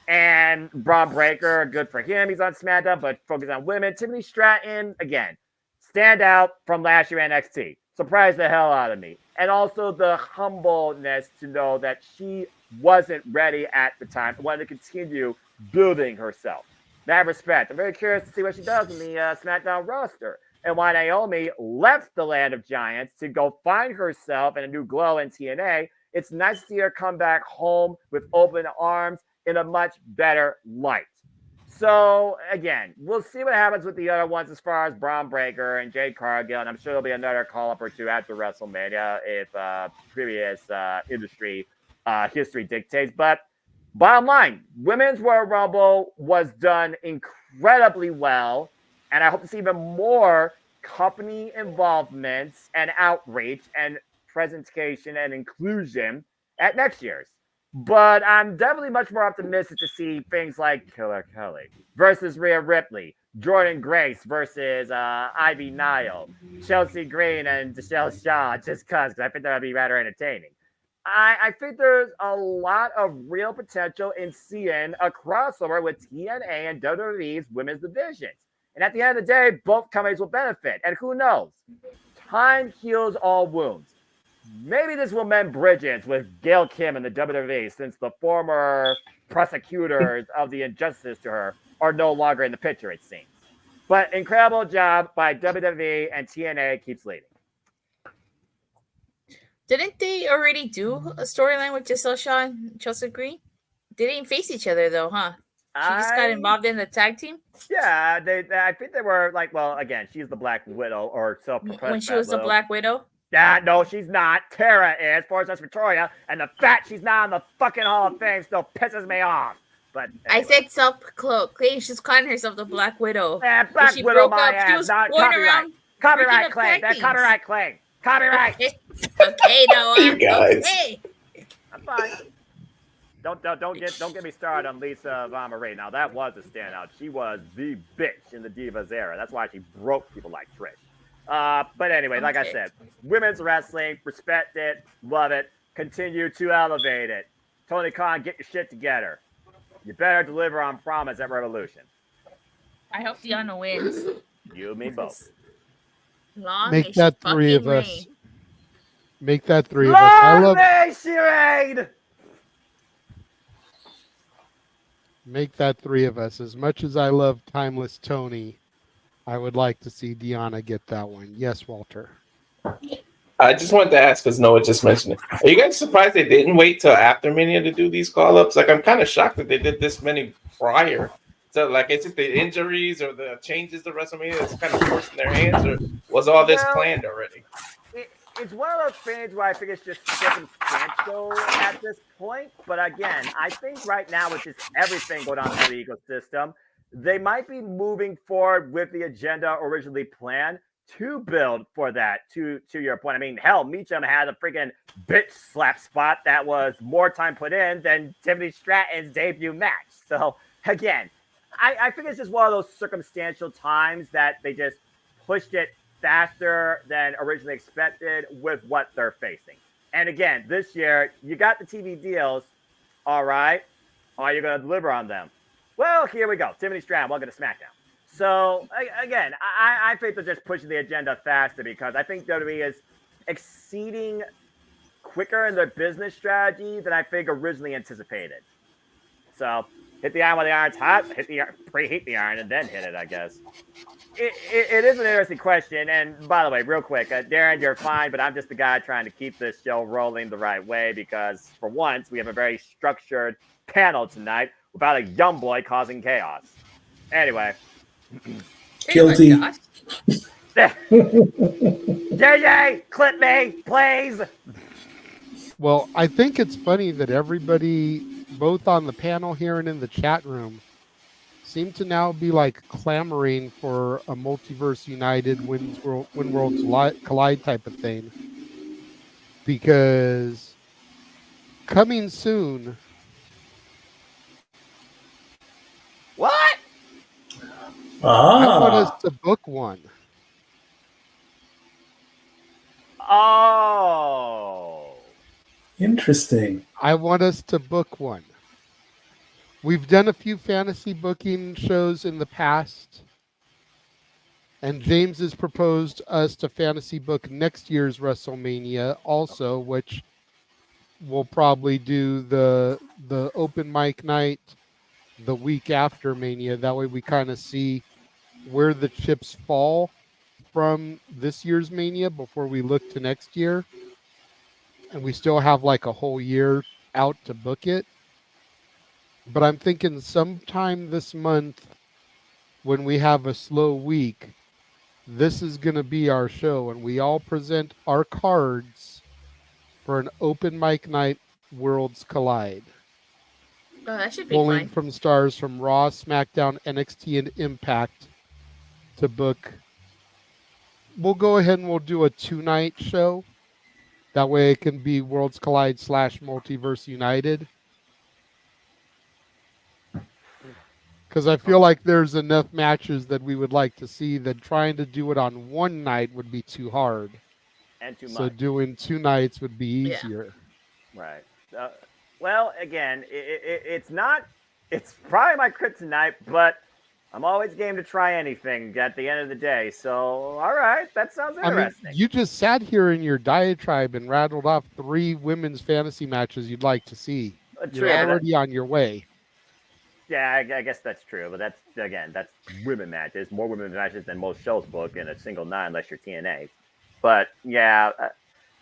And Braun Breaker, good for him. He's on SmackDown, but focus on women. Tiffany Stratton, again, stand out from last year NXT. Surprised the hell out of me. And also the humbleness to know that she wasn't ready at the time. Wanted to continue building herself. That respect. I'm very curious to see what she does in the SmackDown roster. And why Naomi left the Land of Giants to go find herself in a new glow in TNA, it's nice to see her come back home with open arms in a much better light. So, again, we'll see what happens with the other ones as far as Braun Breaker and Jade Cargill, and I'm sure there'll be another call-up or two after WrestleMania if previous industry history dictates. But bottom line, Women's Royal Rumble was done incredibly well, and I hope to see even more company involvements and outreach and presentation and inclusion at next year's. But I'm definitely much more optimistic to see things like Killer Kelly versus Rhea Ripley, Jordan Grace versus Ivy Nile, Chelsea Green and Deshelle Shaw, just because I think that would be rather entertaining. I think there's a lot of real potential in seeing a crossover with TNA and WWE's women's divisions. And at the end of the day, both companies will benefit. And who knows? Time heals all wounds. Maybe this will mend bridges with Gail Kim and the WWE, since the former prosecutors of the injustice to her are no longer in the picture, it seems. But incredible job by WWE, and TNA keeps leading. Didn't they already do a storyline with Giselle Shaw and Chelsea Green? They didn't face each other though, huh? She just got involved in the tag team? Yeah, I think they were like, well, again, she's the Black Widow or self-professed. When she was the Black Widow? No, she's not. Tara is, for us Victoria, and the fact she's not in the fucking Hall of Fame still pisses me off. But anyway. I said self-claim. She's calling herself the Black Widow. Yeah, Black Widow, my ass. She was not copyright. Copyright claim. That copyright claim. Copyright. Okay, no, you guys. Okay. I'm fine. Don't get me started on Lisa Von Marie. Now that was a standout. She was the bitch in the Divas era. That's why she broke people like Trish. But anyway, like I said, women's wrestling, respect it, love it, continue to elevate it. Tony Khan, get your shit together. You better deliver on promise at Revolution. I hope Deanna wins. You and me both. Make that three of us. Make that three of us. I love Shireen! Make that three of us. As much as I love Timeless Tony, I would like to see Deanna get that one. Yes, Walter. I just wanted to ask, because Noah just mentioned it. Are you guys surprised they didn't wait till after Mania to do these call-ups? Like, I'm kind of shocked that they did this many prior. So, like, is it the injuries or the changes to WrestleMania that's kind of forcing their hands, or was all this planned already? It's one of those things where I think it's just circumstantial at this point. But again, I think right now with just everything going on in the ecosystem, they might be moving forward with the agenda originally planned to build for that, to your point. I mean, hell, Meacham had a freaking bitch slap spot that was more time put in than Tiffany Stratton's debut match. So, again, I think it's just one of those circumstantial times that they just pushed it faster than originally expected with what they're facing. And again, this year, you got the TV deals. All right. Are you going to deliver on them? Well, here we go. Timothy Strand, welcome to SmackDown. So, again, I think they're just pushing the agenda faster because I think WWE is exceeding quicker in their business strategy than I think originally anticipated. So, hit the iron while the iron's hot, preheat the iron, and then hit it, I guess. It is an interesting question. And by the way, real quick, Darren, you're fine, but I'm just the guy trying to keep this show rolling the right way because for once, we have a very structured panel tonight without a young boy causing chaos. Anyway. Guilty. JJ, clip me, please. Well, I think it's funny that everybody, both on the panel here and in the chat room, seem to now be like clamoring for a Multiverse United when worlds collide type of thing. Because coming soon. What? I want us to book one. Oh. Interesting. I want us to book one. We've done a few fantasy booking shows in the past. And James has proposed us to fantasy book next year's WrestleMania also, which we'll probably do the open mic night the week after Mania. That way we kind of see where the chips fall from this year's Mania before we look to next year. And we still have like a whole year out to book it. But I'm thinking sometime this month when we have a slow week, this is going to be our show. And we all present our cards for an open mic night Worlds Collide. Oh, that should be Pulling fun. from stars from Raw, SmackDown, NXT, and Impact to book. We'll go ahead and we'll do a 2-night show. That way it can be Worlds Collide / Multiverse United. Because I feel like there's enough matches that we would like to see that trying to do it on one night would be too hard. And too much. So doing 2 nights would be easier. Yeah. Right. Well, again, it's probably my kryptonite, but I'm always game to try anything at the end of the day. So, all right, that sounds interesting. I mean, you just sat here in your diatribe and rattled off 3 women's fantasy matches you'd like to see. You're already on your way. Yeah, I guess that's true. But that's women matches. More women matches than most shows book in a single night unless you're TNA. But, yeah.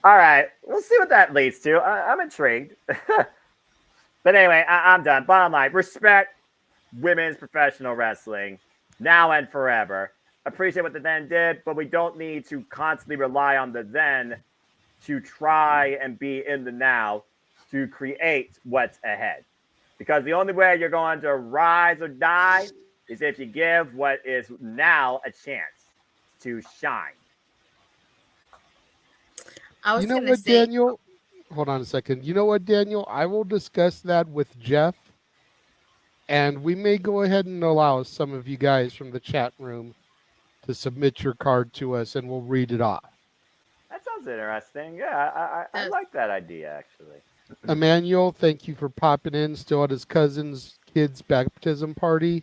All right. We'll see what that leads to. I'm intrigued. But anyway, I'm done. Bottom line, respect women's professional wrestling now and forever. Appreciate what the then did, but we don't need to constantly rely on the then to try and be in the now to create what's ahead. Because the only way you're going to rise or die is if you give what is now a chance to shine. You know what, Daniel? Hold on a second. You know what, Daniel? I will discuss that with Jeff. And we may go ahead and allow some of you guys from the chat room to submit your card to us, and we'll read it off. That sounds interesting. Yeah, I like that idea, actually. Emmanuel, thank you for popping in. Still at his cousin's kid's baptism party.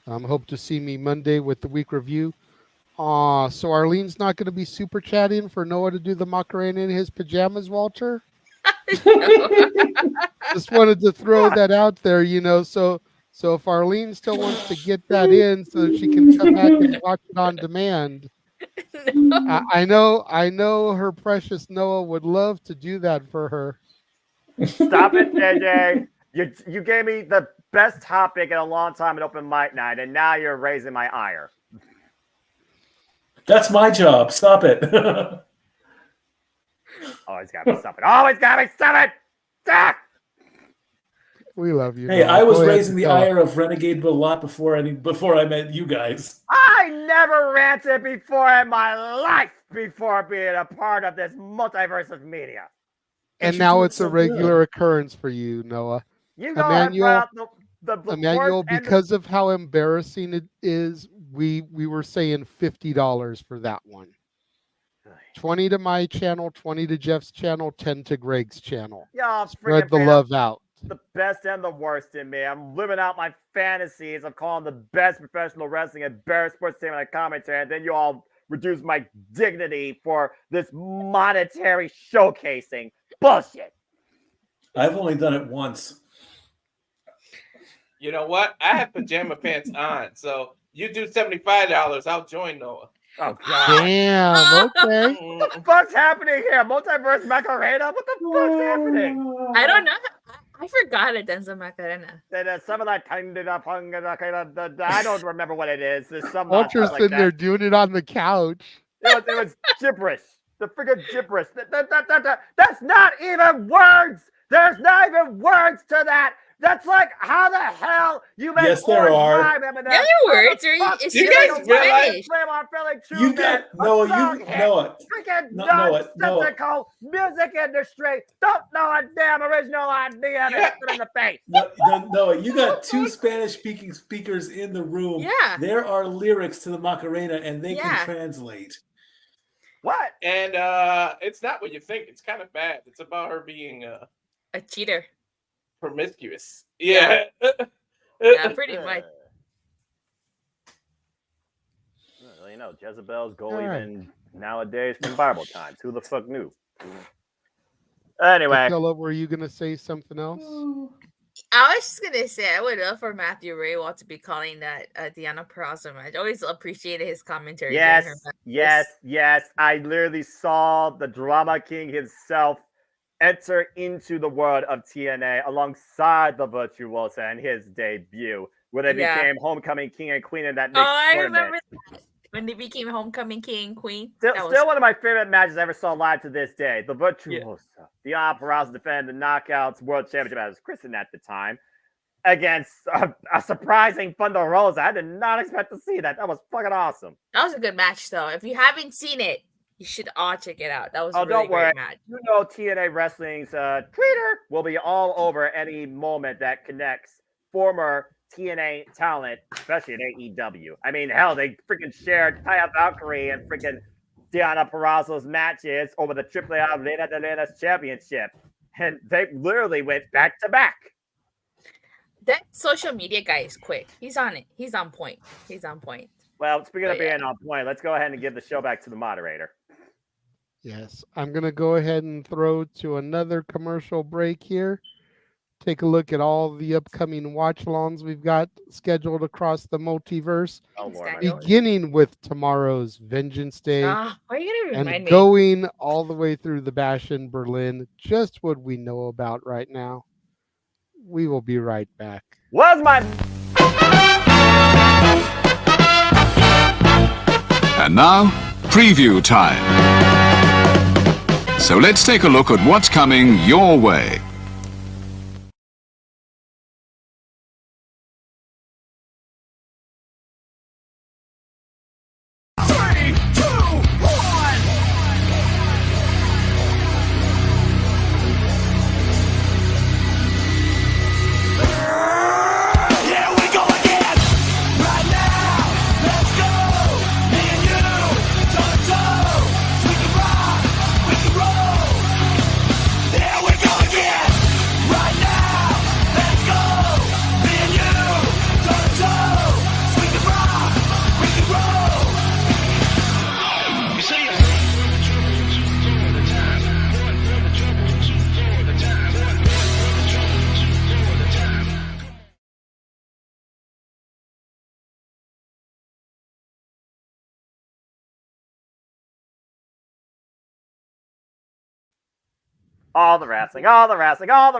Hope to see me Monday with the week review. So Arlene's not going to be super chatting for Noah to do the Macarena in his pajamas, Walter? Just wanted to throw that out there, so if Arlene still wants to get that in so that she can come back and watch it on demand, I know her precious Noah would love to do that for her. Stop it, JJ. You gave me the best topic in a long time at open mic night, and now you're raising my ire. That's my job. Stop it. Always got me stop it. Always got me stop it. Ah! We love you. Hey, I was raising the ire of Renegade a lot before I met you guys. I never ranted before in my life before being a part of this multiverse of media. And now it's a regular occurrence for you, Noah. You go Emmanuel, Emmanuel, because of how embarrassing it is we were saying $50 for that one. 20 to my channel, 20 to Jeff's channel, 10 to Greg's channel. Y'all spread the love out. The best and the worst in me. I'm living out my fantasies of calling the best professional wrestling and best sports team and commentary, and then you all reduce my dignity for this monetary showcasing. Bullshit. I've only done it once. You know what? I have pajama pants on, so you do $75. I'll join Noah. Oh God! Damn. Okay. What the fuck's happening here? Multiverse Macarena? What the fuck's happening? I don't know. I forgot it, Denzel Macarena. Some of that I don't remember what it is. There's some Ultra's like sitting there doing it on the couch. It was gibberish. The friggin' gibberish. That's not even words. There's not even words to that. That's like, how the hell you make Yes, there are. Yeah, there are words. It's You guys realize You got Noah. Freaking nonsensical music industry. Don't know a damn original idea and hit them in the face. Noah, you got two Spanish-speaking speakers in the room. Yeah. There are lyrics to the Macarena, and they can translate. What? And it's not what you think. It's kind of bad. It's about her being a cheater. Promiscuous. Yeah. Yeah, pretty much. Well, you know, Jezebel's go even nowadays from Bible times. Who the fuck knew? Anyway. Priscilla, were you going to say something else? I was just going to say, I would love for Matthew Raywall to be calling that Deanna Purrazzo match. I always appreciated his commentary. Yes. I literally saw the Drama King himself enter into the world of TNA alongside the Virtuoso and his debut, where they became Homecoming King and Queen in that next I tournament. remember that. When they became Homecoming King and Queen. Still one of my favorite matches I ever saw live to this day. The Virtuoso. Deanna Purrazzo defended the Knockouts World Championship as Kristen at the time against a surprising Thunder Rosa. I did not expect to see that. That was fucking awesome. That was a good match, though. If you haven't seen it, you should all check it out. That was a really don't worry. great match. You know TNA Wrestling's Twitter will be all over any moment that connects former TNA talent, especially in AEW. I mean, hell, they freaking shared Taya Valkyrie and freaking Deanna Purrazzo's matches over the AAA Lena de Lena's championship. And they literally went back to back. That social media guy is quick. He's on it. He's on point. Well, speaking of being on point, let's go ahead and give the show back to the moderator. Yes, I'm going to go ahead and throw to another commercial break here. Take a look at all the upcoming watch-alongs we've got scheduled across the multiverse, beginning with tomorrow's Vengeance Day why are you gonna remind and me? going all the way through the Bash in Berlin, just what we know about right now. We will be right back. Was my... And now, preview time. So let's take a look at what's coming your way. All the wrestling, the professional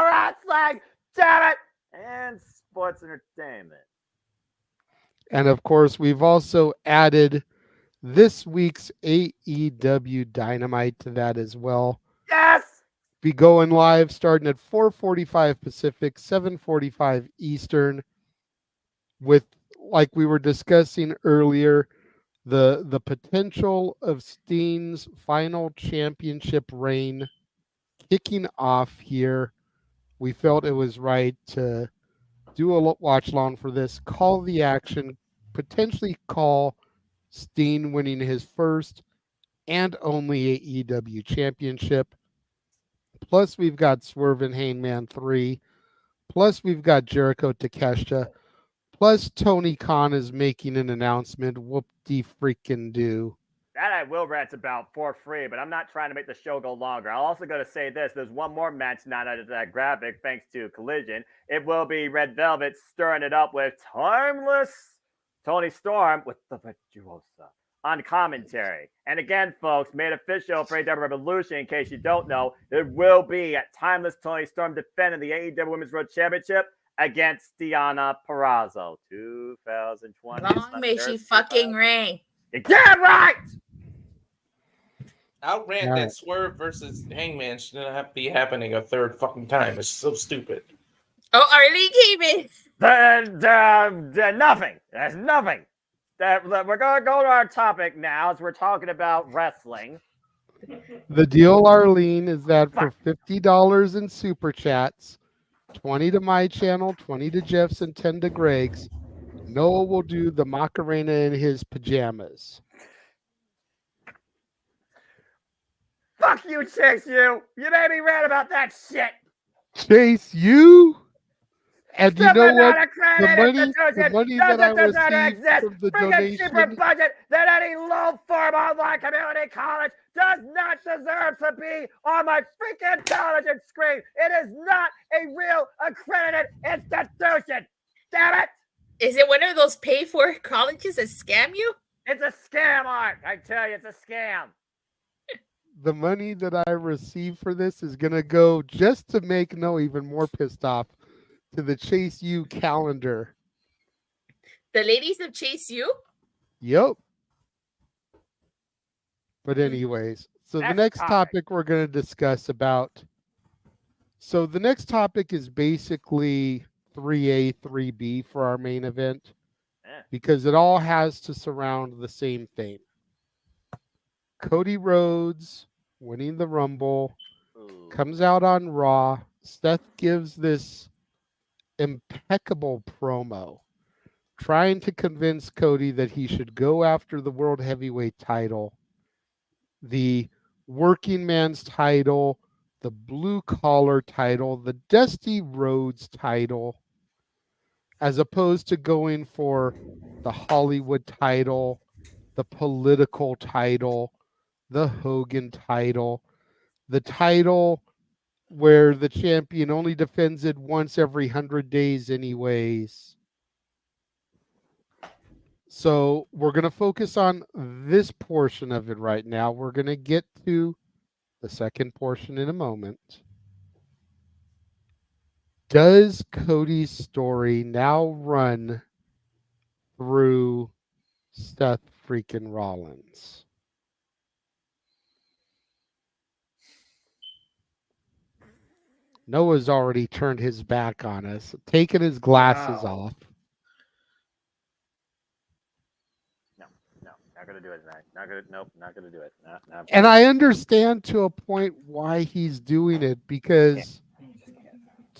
wrestling, damn it, and sports entertainment. And of course, we've also added this week's AEW Dynamite to that as well. Yes! Be going live starting at 4:45 Pacific, 7:45 Eastern, with, like we were discussing earlier, the potential of Sting's final championship reign kicking off here. We felt it was right to do a watch along for this, call the action, potentially call Steen winning his first and only AEW championship. Plus, we've got Swerve and Hangman 3. Plus, we've got Jericho Takeshita. Plus, Tony Khan is making an announcement. Whoop-de-freaking-do. That I will rant about for free, but I'm not trying to make the show go longer. I'll also go to say this. There's one more match not out of that graphic, thanks to Collision. It will be Red Velvet stirring it up with timeless Tony Storm with the Virtuosa on commentary. And again, folks, made official for AEW Revolution, in case you don't know, there will be a timeless Tony Storm defending the AEW Women's World Championship against Deonna Purrazzo. 2020. Long may she fucking reign. You're damn right! I'll rant All that right. Swerve versus Hangman shouldn't have to be happening a third fucking time. It's so stupid. Oh, Arlie came in. Nothing. There's nothing. We're going to go to our topic now as we're talking about wrestling. The deal, Arlene, is that for $50 in super chats, 20 to my channel, 20 to Jeff's, and 10 to Greg's, Noah will do the Macarena in his pajamas. Fuck you, Chase, you! You made me rant about that shit! Chase, you? And you know what? The The money that I received from the freaking cheaper donation, budget than any low-form online community college does not deserve to be on my freaking television screen. It is not a real accredited institution. Damn it! Is it one of those pay-for colleges that scam you? It's a scam, Art. I tell you, it's a scam. the money that I received for this is going to go just to make Noah even more pissed off to the Chase U calendar. The ladies of Chase U? Yep. But anyways, so the next topic we're going to discuss about. So the next topic is basically 3A, 3B for our main event because it all has to surround the same thing. Cody Rhodes winning the Rumble, comes out on Raw. Seth gives this impeccable promo trying to convince Cody that he should go after the World Heavyweight title, the working man's title, the blue collar title, the Dusty Rhodes title, as opposed to going for the Hollywood title, the political title, the Hogan title, the title where the champion only defends it once every 100 days anyways. So we're going to focus on this portion of it right now. We're going to get to the second portion in a moment. Does Cody's story now run through Seth freaking Rollins? Noah's already turned his back on us, taken his glasses off. Not gonna do it tonight. Not gonna do it. Not And I understand to a point why he's doing it, because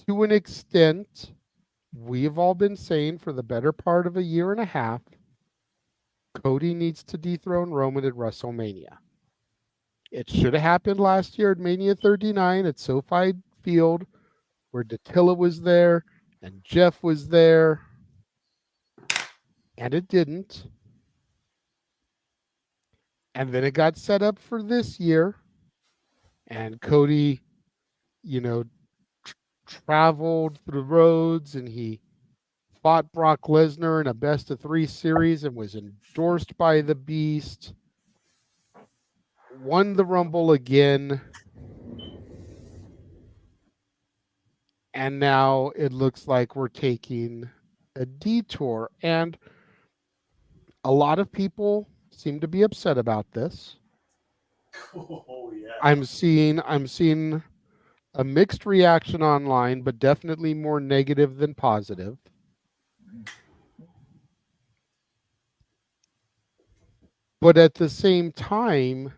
to an extent, we've all been saying for the better part of a year and a half, Cody needs to dethrone Roman at WrestleMania. It should have happened last year at Mania 39 at SoFi Field, where Dattila was there and Jeff was there, and it didn't. And then it got set up for this year, and Cody, traveled through the roads, and he fought Brock Lesnar in a best-of-3 series and was endorsed by the Beast, won the Rumble again, and now it looks like we're taking a detour. And a lot of people seem to be upset about this. Oh yeah. I'm seeing a mixed reaction online, but definitely more negative than positive. But at the same time,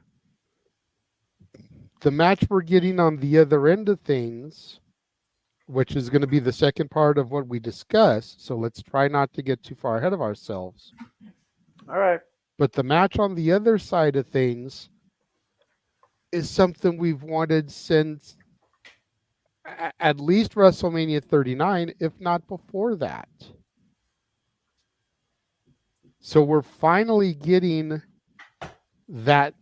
the match we're getting on the other end of things which is going to be the second part of what we discuss. So let's try not to get too far ahead of ourselves. All right. But the match on the other side of things is something we've wanted since at least WrestleMania 39, if not before that. So we're finally getting that,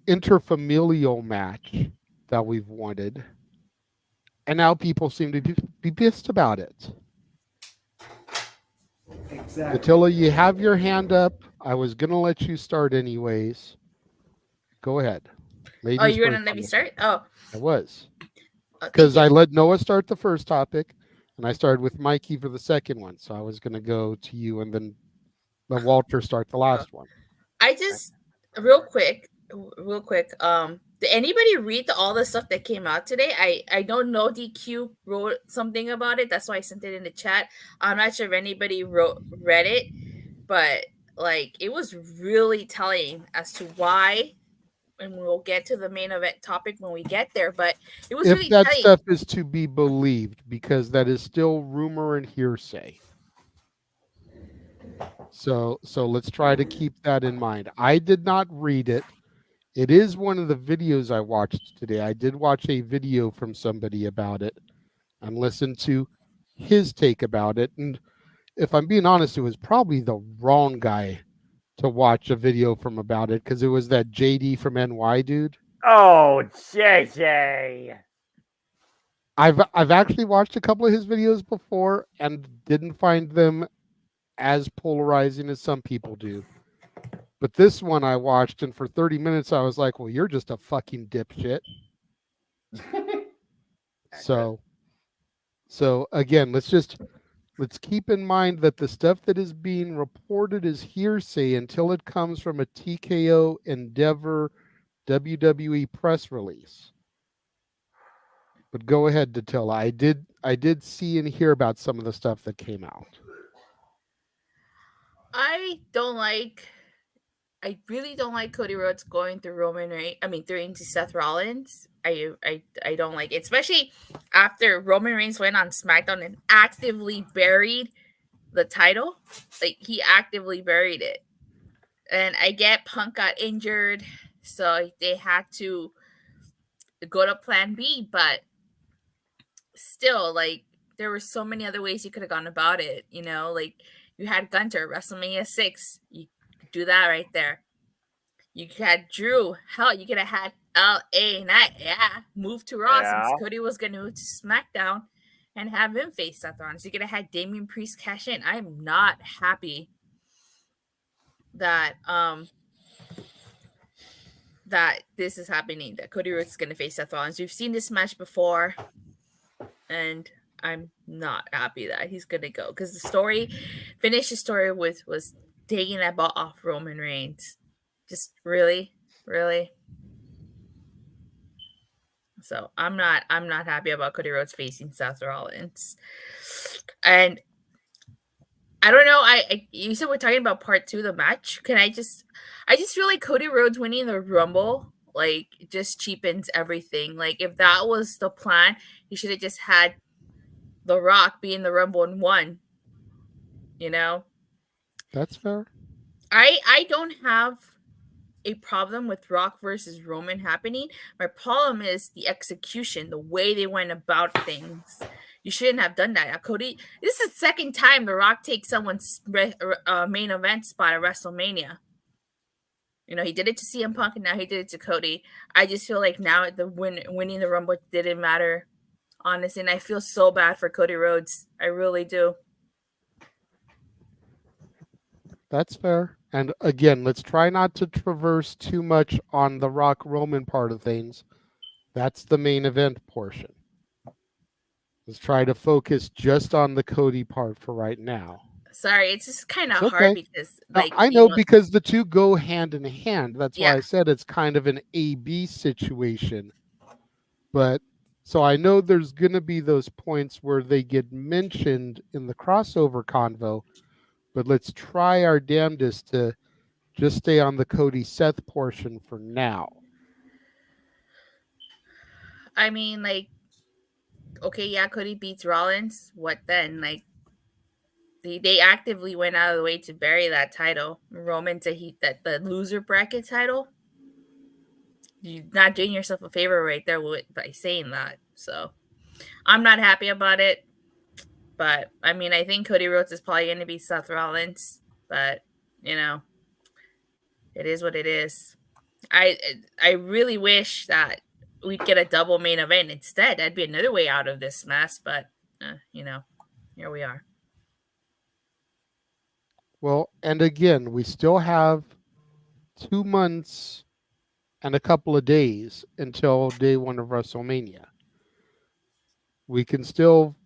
interfamilial match that we've wanted. And now people seem to be pissed about it. Exactly. Attila, you have your hand up. I was going to let you start anyways. Go ahead. Ladies you're first gonna let on me this start? one. I was. Thank Because you. I let Noah start the first topic, and I started with Mikey for the second one. So I was going to go to you and then let Walter start the last one. I just real quick. Did anybody read all the stuff that came out today? I don't know. DQ wrote something about it. That's why I sent it in the chat. I'm not sure if anybody read it, but like it was really telling as to why. And we'll get to the main event topic when we get there. But it was If really that telling. stuff is to be believed, because that is still rumor and hearsay. So let's try to keep that in mind. I did not read it. It is one of the videos I watched today. I did watch a video from somebody about it and listen to his take about it. And if I'm being honest, it was probably the wrong guy to watch a video from about it, because it was that JD from NY dude. Oh, JJ. I've actually watched a couple of his videos before and didn't find them as polarizing as some people do. But this one I watched, and for 30 minutes I was like, well, you're just a fucking dipshit. So again, let's keep in mind that the stuff that is being reported is hearsay until it comes from a TKO Endeavor WWE press release. But go ahead, Datilla. I did see and hear about some of the stuff that came out. I really don't like Cody Rhodes going through through into Seth Rollins. I don't like it, especially after Roman Reigns went on SmackDown and actively buried the title. Like he actively buried it. And I get Punk got injured, so they had to go to plan B, but still, like, there were so many other ways you could have gone about it, like you had Gunter, WrestleMania 6, you could do that right there. You had Drew, hell, you could have had LA Knight, move to Raw since Cody was going to move to SmackDown and have him face Seth Rollins. You could have had Damian Priest cash in. I am not happy that that this is happening, that Cody Rhodes is going to face Seth Rollins. We've seen this match before, and I'm not happy that he's going to go, because the story was taking that ball off Roman Reigns. Just really. So I'm not happy about Cody Rhodes facing Seth Rollins. And I don't know. You said we're talking about part 2 of the match. I just feel like Cody Rhodes winning the Rumble like just cheapens everything. Like if that was the plan, you should have just had The Rock be in the Rumble and won. That's fair. I don't have a problem with Rock versus Roman happening. My problem is the execution, the way they went about things. You shouldn't have done that. Cody, this is the second time The Rock takes someone's main event spot at WrestleMania. He did it to CM Punk, and now he did it to Cody. I just feel like now winning the Rumble didn't matter, honestly, and I feel so bad for Cody Rhodes. I really do. That's fair. And again, let's try not to traverse too much on the Rock Roman part of things. That's the main event portion. Let's try to focus just on the Cody part for right now. Sorry, it's just kind of hard because I know because the two go hand in hand. That's why I said it's kind of an A-B situation. But so I know there's going to be those points where they get mentioned in the crossover convo, but let's try our damnedest to just stay on the Cody Seth portion for now. I mean, like, okay, yeah, Cody beats Rollins. What then? Like, they actively went out of the way to bury that title. Roman to the loser bracket title. You're not doing yourself a favor right there by saying that. So I'm not happy about it. But I mean, I think Cody Rhodes is probably going to be Seth Rollins. But you know, it is what it is. I really wish that we'd get a double main event instead. That'd be another way out of this mess. But you know, here we are. Well, and again, we still have 2 months and a couple of days until day one of WrestleMania. We can still,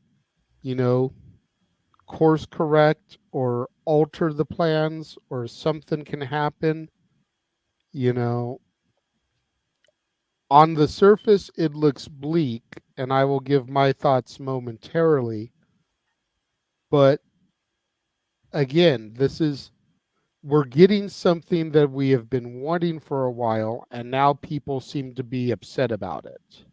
course correct or alter the plans, or something can happen. On the surface, it looks bleak, and I will give my thoughts momentarily. But again, we're getting something that we have been wanting for a while, and now people seem to be upset about it.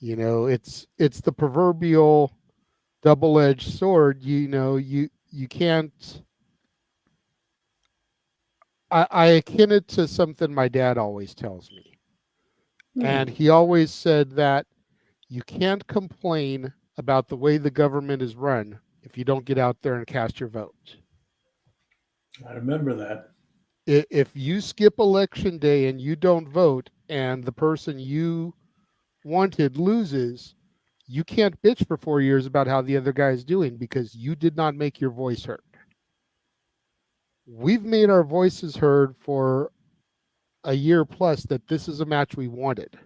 It's the proverbial double-edged sword. You can't. I akin it to something my dad always tells me. And he always said that you can't complain about the way the government is run if you don't get out there and cast your vote. I remember that. If you skip election day and you don't vote, and the person you wanted loses, you can't bitch for 4 years about how the other guy is doing, because you did not make your voice heard. We've made our voices heard for a year plus that this is a match we wanted.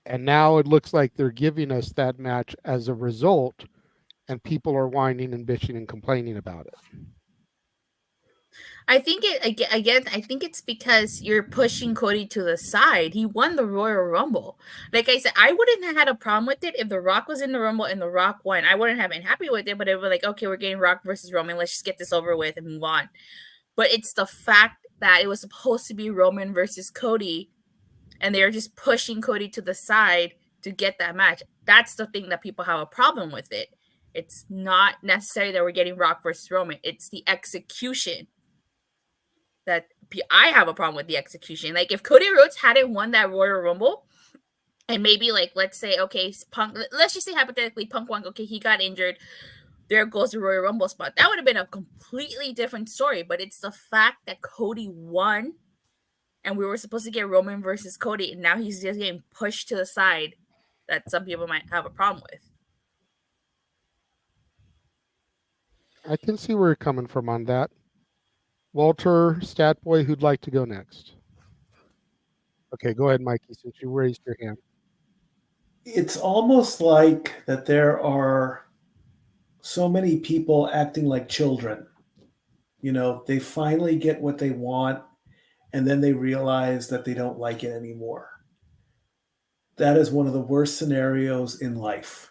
And now it looks like they're giving us that match as a result, and people are whining and bitching and complaining about it. I think I think it's because you're pushing Cody to the side. He won the Royal Rumble. Like I said, I wouldn't have had a problem with it if The Rock was in the Rumble and The Rock won. I wouldn't have been happy with it, but it would be like, okay, we're getting Rock versus Roman. Let's just get this over with and move on. But it's the fact that it was supposed to be Roman versus Cody, and they're just pushing Cody to the side to get that match. That's the thing that people have a problem with it. It's not necessary that we're getting Rock versus Roman. It's the execution that I have a problem with the execution. Like, if Cody Rhodes hadn't won that Royal Rumble, and maybe, like, let's say, okay, Punk, let's just say hypothetically, Punk won, okay, he got injured, there goes the Royal Rumble spot. That would have been a completely different story. But it's the fact that Cody won, and we were supposed to get Roman versus Cody, and now he's just getting pushed to the side, that some people might have a problem with. I can see where you're coming from on that. Walter, Statboy, who'd like to go next? Okay, go ahead, Mikey, since you raised your hand. It's almost like that there are so many people acting like children. They finally get what they want, and then they realize that they don't like it anymore. That is one of the worst scenarios in life.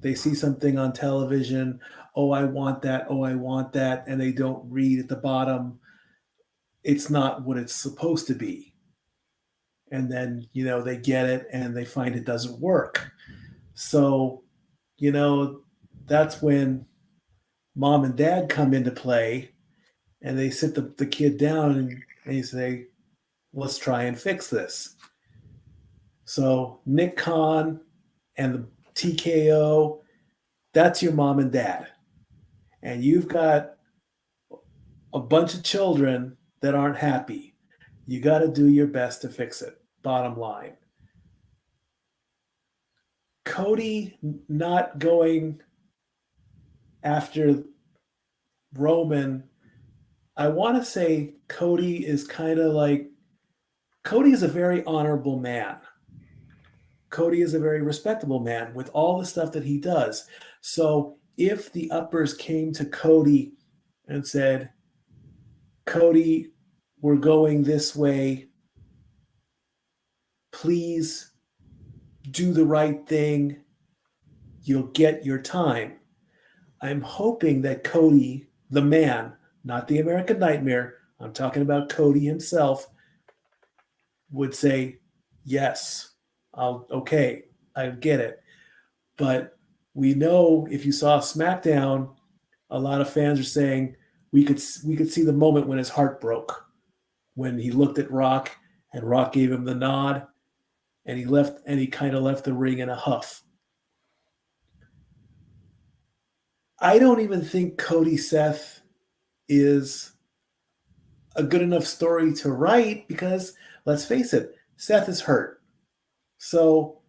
They see something on television. Oh, I want that. Oh, I want that. And they don't read at the bottom, it's not what it's supposed to be. And then, they get it and they find it doesn't work. So, that's when mom and dad come into play, and they sit the kid down and they say, let's try and fix this. So Nick Khan and the TKO, that's your mom and dad. And you've got a bunch of children that aren't happy. You got to do your best to fix it. Bottom line. Cody not going after Roman, I want to say Cody is kind of like, Cody is a very honorable man. Cody is a very respectable man with all the stuff that he does. So if the uppers came to Cody and said, Cody, we're going this way, please do the right thing, you'll get your time. I'm hoping that Cody, the man, not the American Nightmare, I'm talking about Cody himself, would say, yes, okay, I get it. But we know if you saw SmackDown, a lot of fans are saying we could see the moment when his heart broke, when he looked at Rock and Rock gave him the nod, and he kind of left the ring in a huff. I don't even think Cody Seth is a good enough story to write because, let's face it, Seth is hurt. So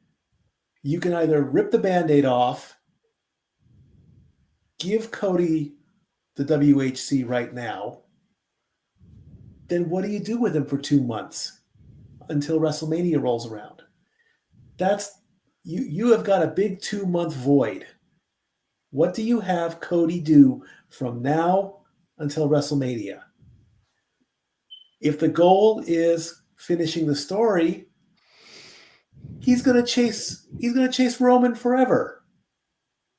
you can either rip the Band-Aid off, give Cody the WHC right now, then what do you do with him for 2 months until WrestleMania rolls around? That's you have got a big 2-month void. What do you have Cody do from now until WrestleMania? If the goal is finishing the story, he's going to chase Roman forever.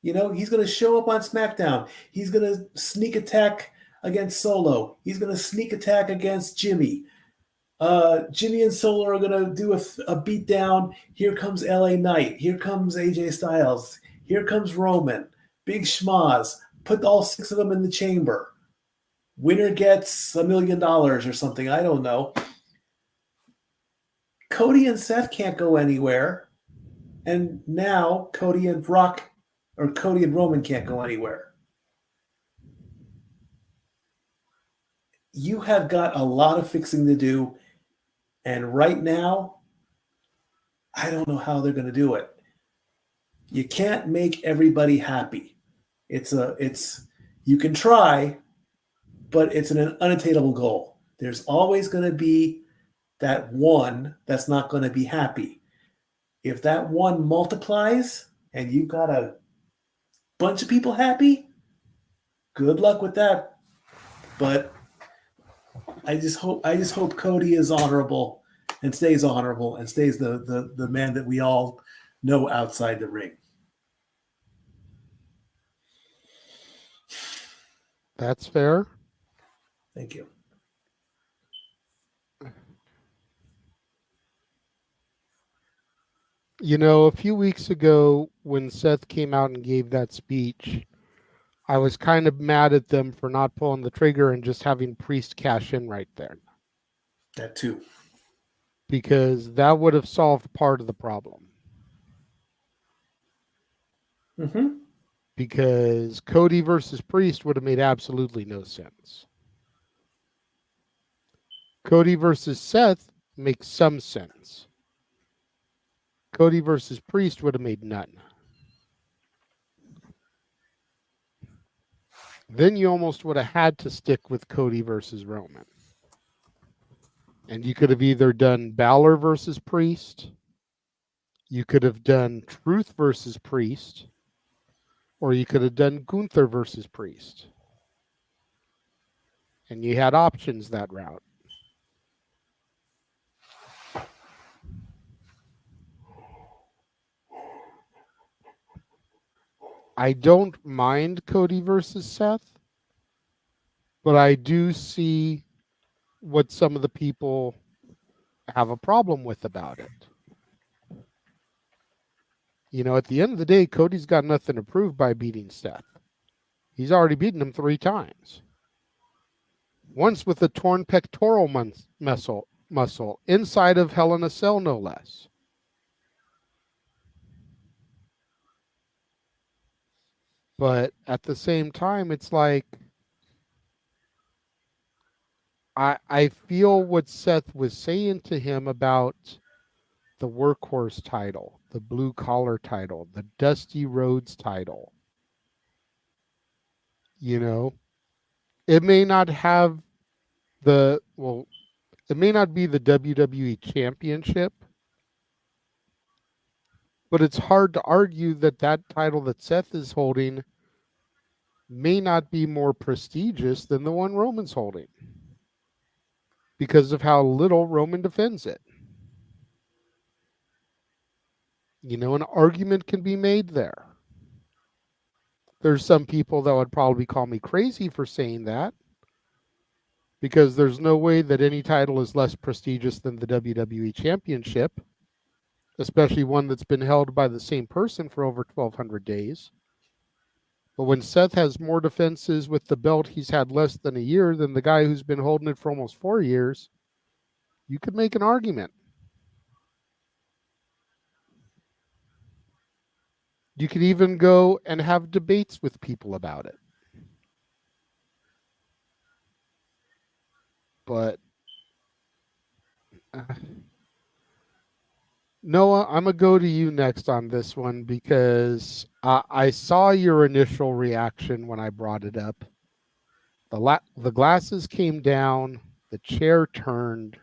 You know, he's going to show up on SmackDown. He's going to sneak attack against Solo. He's going to sneak attack against Jimmy. Jimmy and Solo are going to do a beatdown. Here comes LA Knight. Here comes AJ Styles. Here comes Roman. Big schmaz. Put all 6 of them in the chamber. Winner gets $1 million or something. I don't know. Cody and Seth can't go anywhere. And now Cody and Roman can't go anywhere. You have got a lot of fixing to do. And right now, I don't know how they're going to do it. You can't make everybody happy. You can try, but it's an unattainable goal. There's always going to be that one that's not going to be happy. If that one multiplies and you've got a bunch of people happy, good luck with that. But I just hope Cody is honorable and stays honorable and stays the man that we all know outside the ring. That's fair. Thank you. You know, a few weeks ago when Seth came out and gave that speech, I was kind of mad at them for not pulling the trigger and just having Priest cash in right there. That too. Because that would have solved part of the problem. Mm-hmm. Because Cody versus Priest would have made absolutely no sense. Cody versus Seth makes some sense. Cody versus Priest would have made none. Then you almost would have had to stick with Cody versus Roman. And you could have either done Balor versus Priest, you could have done Truth versus Priest, or you could have done Gunther versus Priest. And you had options that route. I don't mind Cody versus Seth, but I do see what some of the people have a problem with about it. You know, at the end of the day, Cody's got nothing to prove by beating Seth. He's already beaten him 3 times. Once with a torn pectoral muscle inside of Hell in a Cell, no less. But at the same time, it's like I feel what Seth was saying to him about the workhorse title, the blue collar title, the Dusty Rhodes title. You know, it may not have it may not be the WWE Championship, but it's hard to argue that title that Seth is holding may not be more prestigious than the one Roman's holding because of how little Roman defends it. You know, an argument can be made there. There's some people that would probably call me crazy for saying that. because there's no way that any title is less prestigious than the WWE Championship, especially one that's been held by the same person for over 1,200 days. But when Seth has more defenses with the belt he's had less than a year than the guy who's been holding it for almost 4 years, you could make an argument. You could even go and have debates with people about it. But Noah, I'm going to go to you next on this one because I saw your initial reaction when I brought it up. The glasses came down, the chair turned.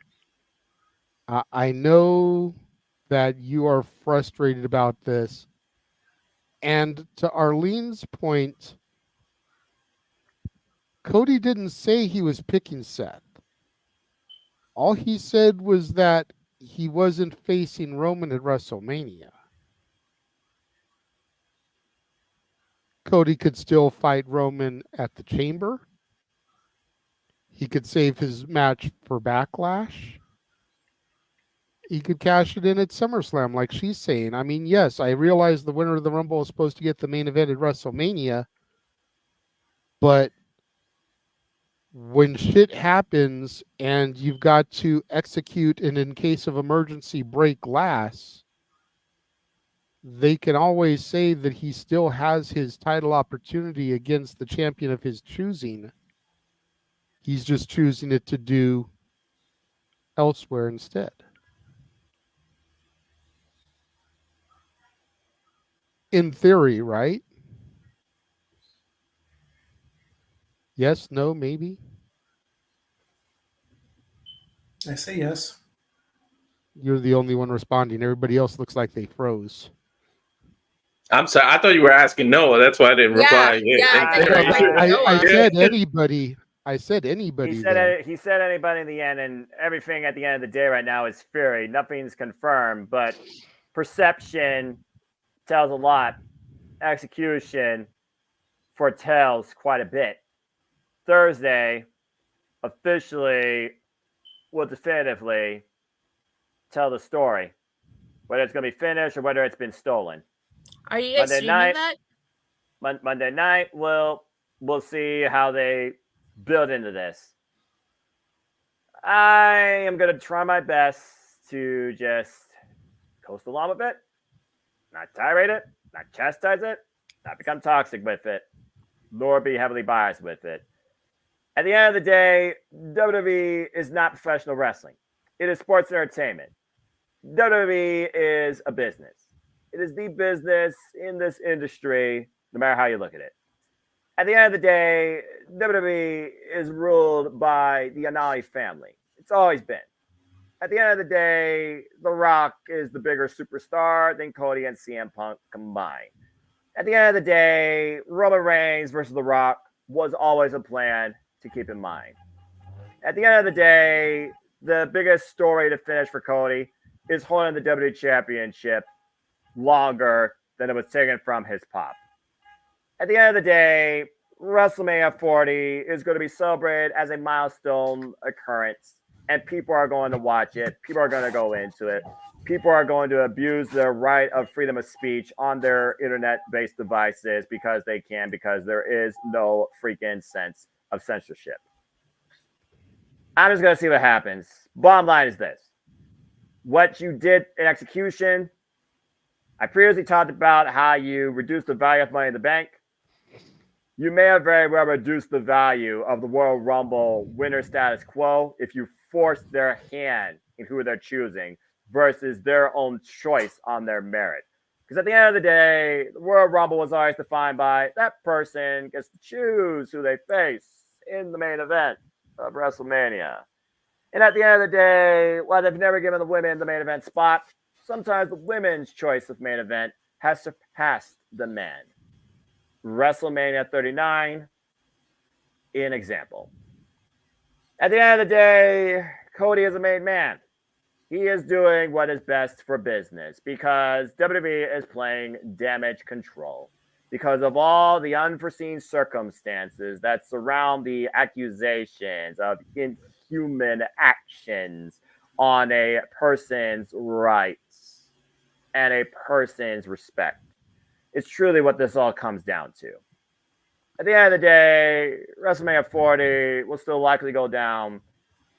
I know that you are frustrated about this. And to Arlene's point, Cody didn't say he was picking Seth. All he said was that he wasn't facing Roman at WrestleMania. Cody could still fight Roman at the Chamber. He could save his match for Backlash. He could cash it in at SummerSlam, like she's saying. I mean, yes, I realize the winner of the Rumble is supposed to get the main event at WrestleMania, but when shit happens and you've got to execute and in case of emergency break glass, they can always say that he still has his title opportunity against the champion of his choosing. He's just choosing it to do elsewhere instead. In theory, right? Yes, no, maybe? I say yes. You're the only one responding. Everybody else looks like they froze. I'm sorry. I thought you were asking Noah. That's why I didn't reply. I said anybody. I said anybody. He said anybody in the end, and everything at the end of the day right now is theory. Nothing's confirmed, but perception tells a lot. Execution foretells quite a bit. Thursday officially will definitively tell the story, whether it's going to be finished or whether it's been stolen. Are you guys streaming that? Monday night, we'll see how they build into this. I am going to try my best to just coast along with it, not tirade it, not chastise it, not become toxic with it, nor be heavily biased with it. At the end of the day, WWE is not professional wrestling. It is sports entertainment. WWE is a business. It is the business in this industry, no matter how you look at it. At the end of the day, WWE is ruled by the Anali family. It's always been. At the end of the day, The Rock is the bigger superstar than Cody and CM Punk combined. At the end of the day, Roman Reigns versus The Rock was always a plan to keep in mind. At the end of the day, the biggest story to finish for Cody is holding the WWE Championship longer than it was taken from his pop. At the end of the day, WrestleMania 40 is going to be celebrated as a milestone occurrence, and people are going to watch it. People are going to go into it. People are going to abuse their right of freedom of speech on their internet-based devices because they can, because there is no freaking sense of censorship. I'm just going to see what happens. Bottom line is this. What you did in execution, I previously talked about how you reduced the value of Money in the Bank. You may have very well reduced the value of the Royal Rumble winner status quo if you forced their hand in who they're choosing versus their own choice on their merit. Because at the end of the day, the Royal Rumble was always defined by that person gets to choose who they face in the main event of WrestleMania. And at the end of the day, while they've never given the women the main event spot, sometimes the women's choice of main event has surpassed the men. WrestleMania 39, an example. At the end of the day, Cody is a made man. He is doing what is best for business because WWE is playing damage control. because of all the unforeseen circumstances that surround the accusations of inhuman actions on a person's rights and a person's respect. It's truly what this all comes down to. At the end of the day, WrestleMania 40 will still likely go down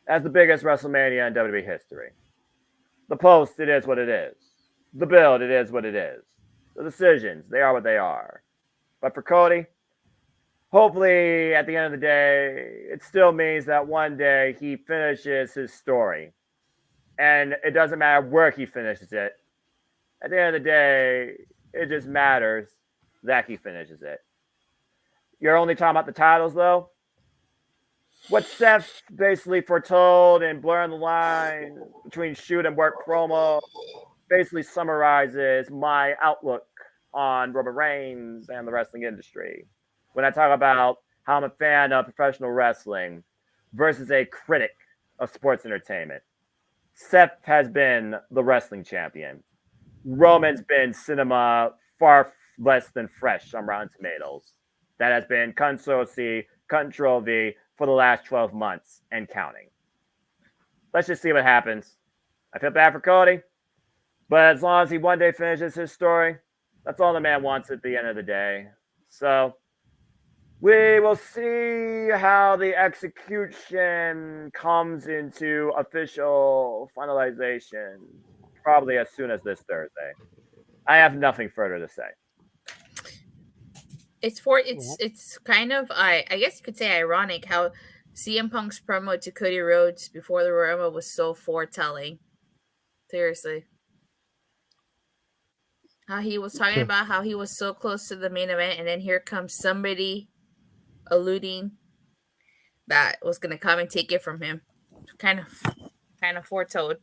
as the biggest WrestleMania in WWE history. The post, it is what it is. The build, it is what it is. The decisions, they are what they are. But for Cody, hopefully at the end of the day, it still means that one day he finishes his story. And it doesn't matter where he finishes it. At the end of the day, it just matters that he finishes it. You're only talking about the titles, though? What Seth basically foretold in blurring the line between shoot and work promo basically summarizes my outlook on Roman Reigns and the wrestling industry. When I talk about how I'm a fan of professional wrestling versus a critic of sports entertainment, Seth has been the wrestling champion. Roman's been cinema far less than fresh on Rotten Tomatoes. That has been Control V for the last 12 months and counting. Let's just see what happens. I feel bad for Cody, but as long as he one day finishes his story, that's all the man wants at the end of the day. So we will see how the execution comes into official finalization, probably as soon as this Thursday. I have nothing further to say. It's kind of I guess you could say ironic how CM Punk's promo to Cody Rhodes before the Rumble was so foretelling. Seriously. How he was talking about how he was so close to the main event, and then here comes somebody alluding that was going to come and take it from him. Kind of foretold.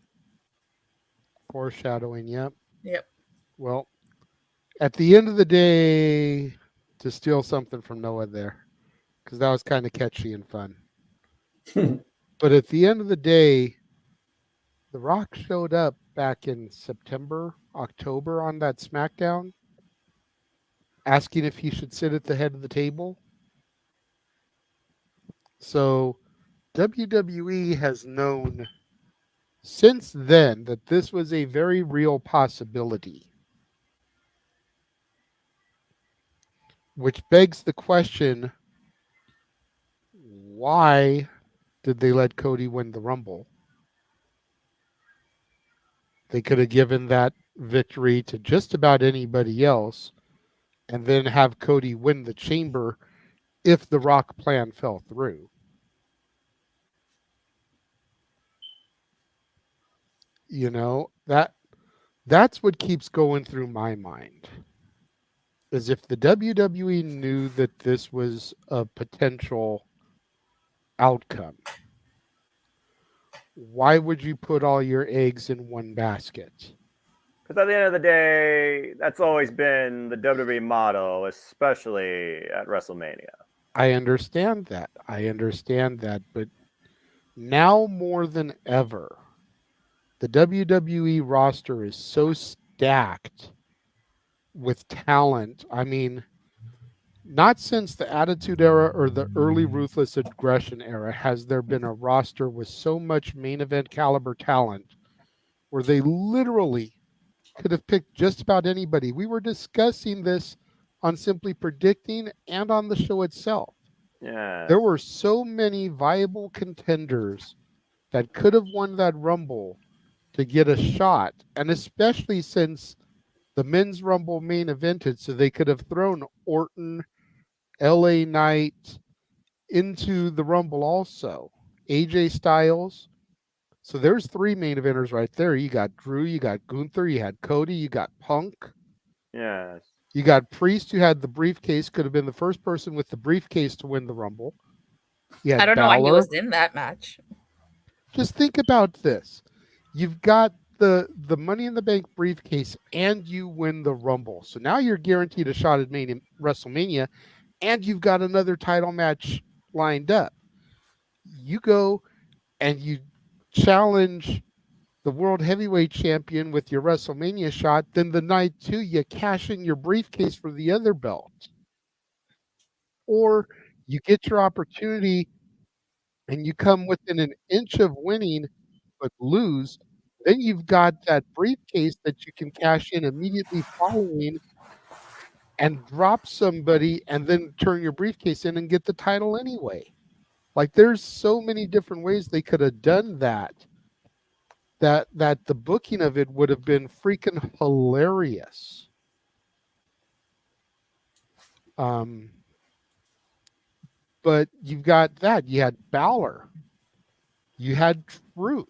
Foreshadowing, yep. Yep. Well, at the end of the day, to steal something from Noah there, because that was kind of catchy and fun. But at the end of the day, The Rock showed up back in September, October on that SmackDown, asking if he should sit at the head of the table. So WWE has known since then that this was a very real possibility. Which begs the question, why did they let Cody win the Rumble? They could have given that victory to just about anybody else and then have Cody win the Chamber if the Rock plan fell through. You know, that's what keeps going through my mind. Is if the WWE knew that this was a potential outcome, why would you put all your eggs in one basket? Because at the end of the day, that's always been the WWE motto, especially at WrestleMania. I understand that. But now more than ever, the WWE roster is so stacked with talent. I mean, not since the Attitude Era or the early Ruthless Aggression era has there been a roster with so much main event caliber talent where they literally could have picked just about anybody. We were discussing this on Simply Predicting and on the show itself. Yeah. There were so many viable contenders that could have won that Rumble to get a shot, and especially since the men's Rumble main evented, so they could have thrown Orton, LA Knight into the Rumble also. AJ Styles. So there's 3 main eventers right there. You got Drew, you got Gunther, you had Cody, you got Punk. Yes. You got Priest, who had the briefcase, could have been the first person with the briefcase to win the Rumble. I don't know why he was in that match. Just think about this. You've got the Money in the Bank briefcase and you win the Rumble. So now you're guaranteed a shot at WrestleMania and you've got another title match lined up. You go and you challenge the World Heavyweight Champion with your WrestleMania shot, then the night 2, you cash in your briefcase for the other belt. Or you get your opportunity and you come within an inch of winning but lose, then you've got that briefcase that you can cash in immediately following and drop somebody and then turn your briefcase in and get the title anyway. Like, there's so many different ways they could have done that the booking of it would have been freaking hilarious. But you've got that. You had Balor. You had Truth,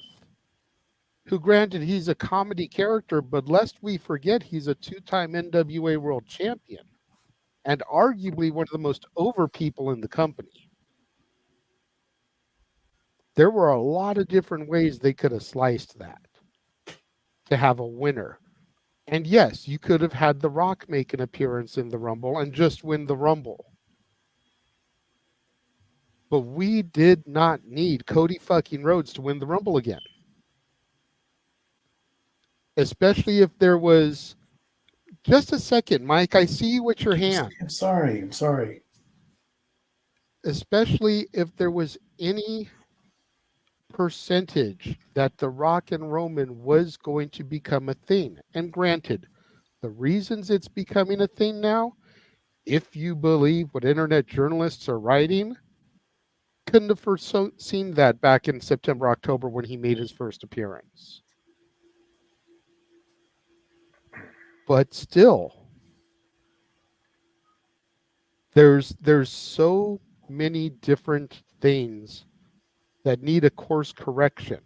who, granted, he's a comedy character, but lest we forget, he's a 2-time NWA World Champion and arguably one of the most over people in the company. There were a lot of different ways they could have sliced that to have a winner. And yes, you could have had The Rock make an appearance in the Rumble and just win the Rumble. But we did not need Cody fucking Rhodes to win the Rumble again. Especially if there was... Just a second, Mike. I see you with your hand. I'm sorry. Especially if there was any percentage that The Rock and Roman was going to become a thing. And granted, the reasons it's becoming a thing now, if you believe what internet journalists are writing, couldn't have foreseen that back in September, October when he made his first appearance. But still, there's so many different things that need a course correction.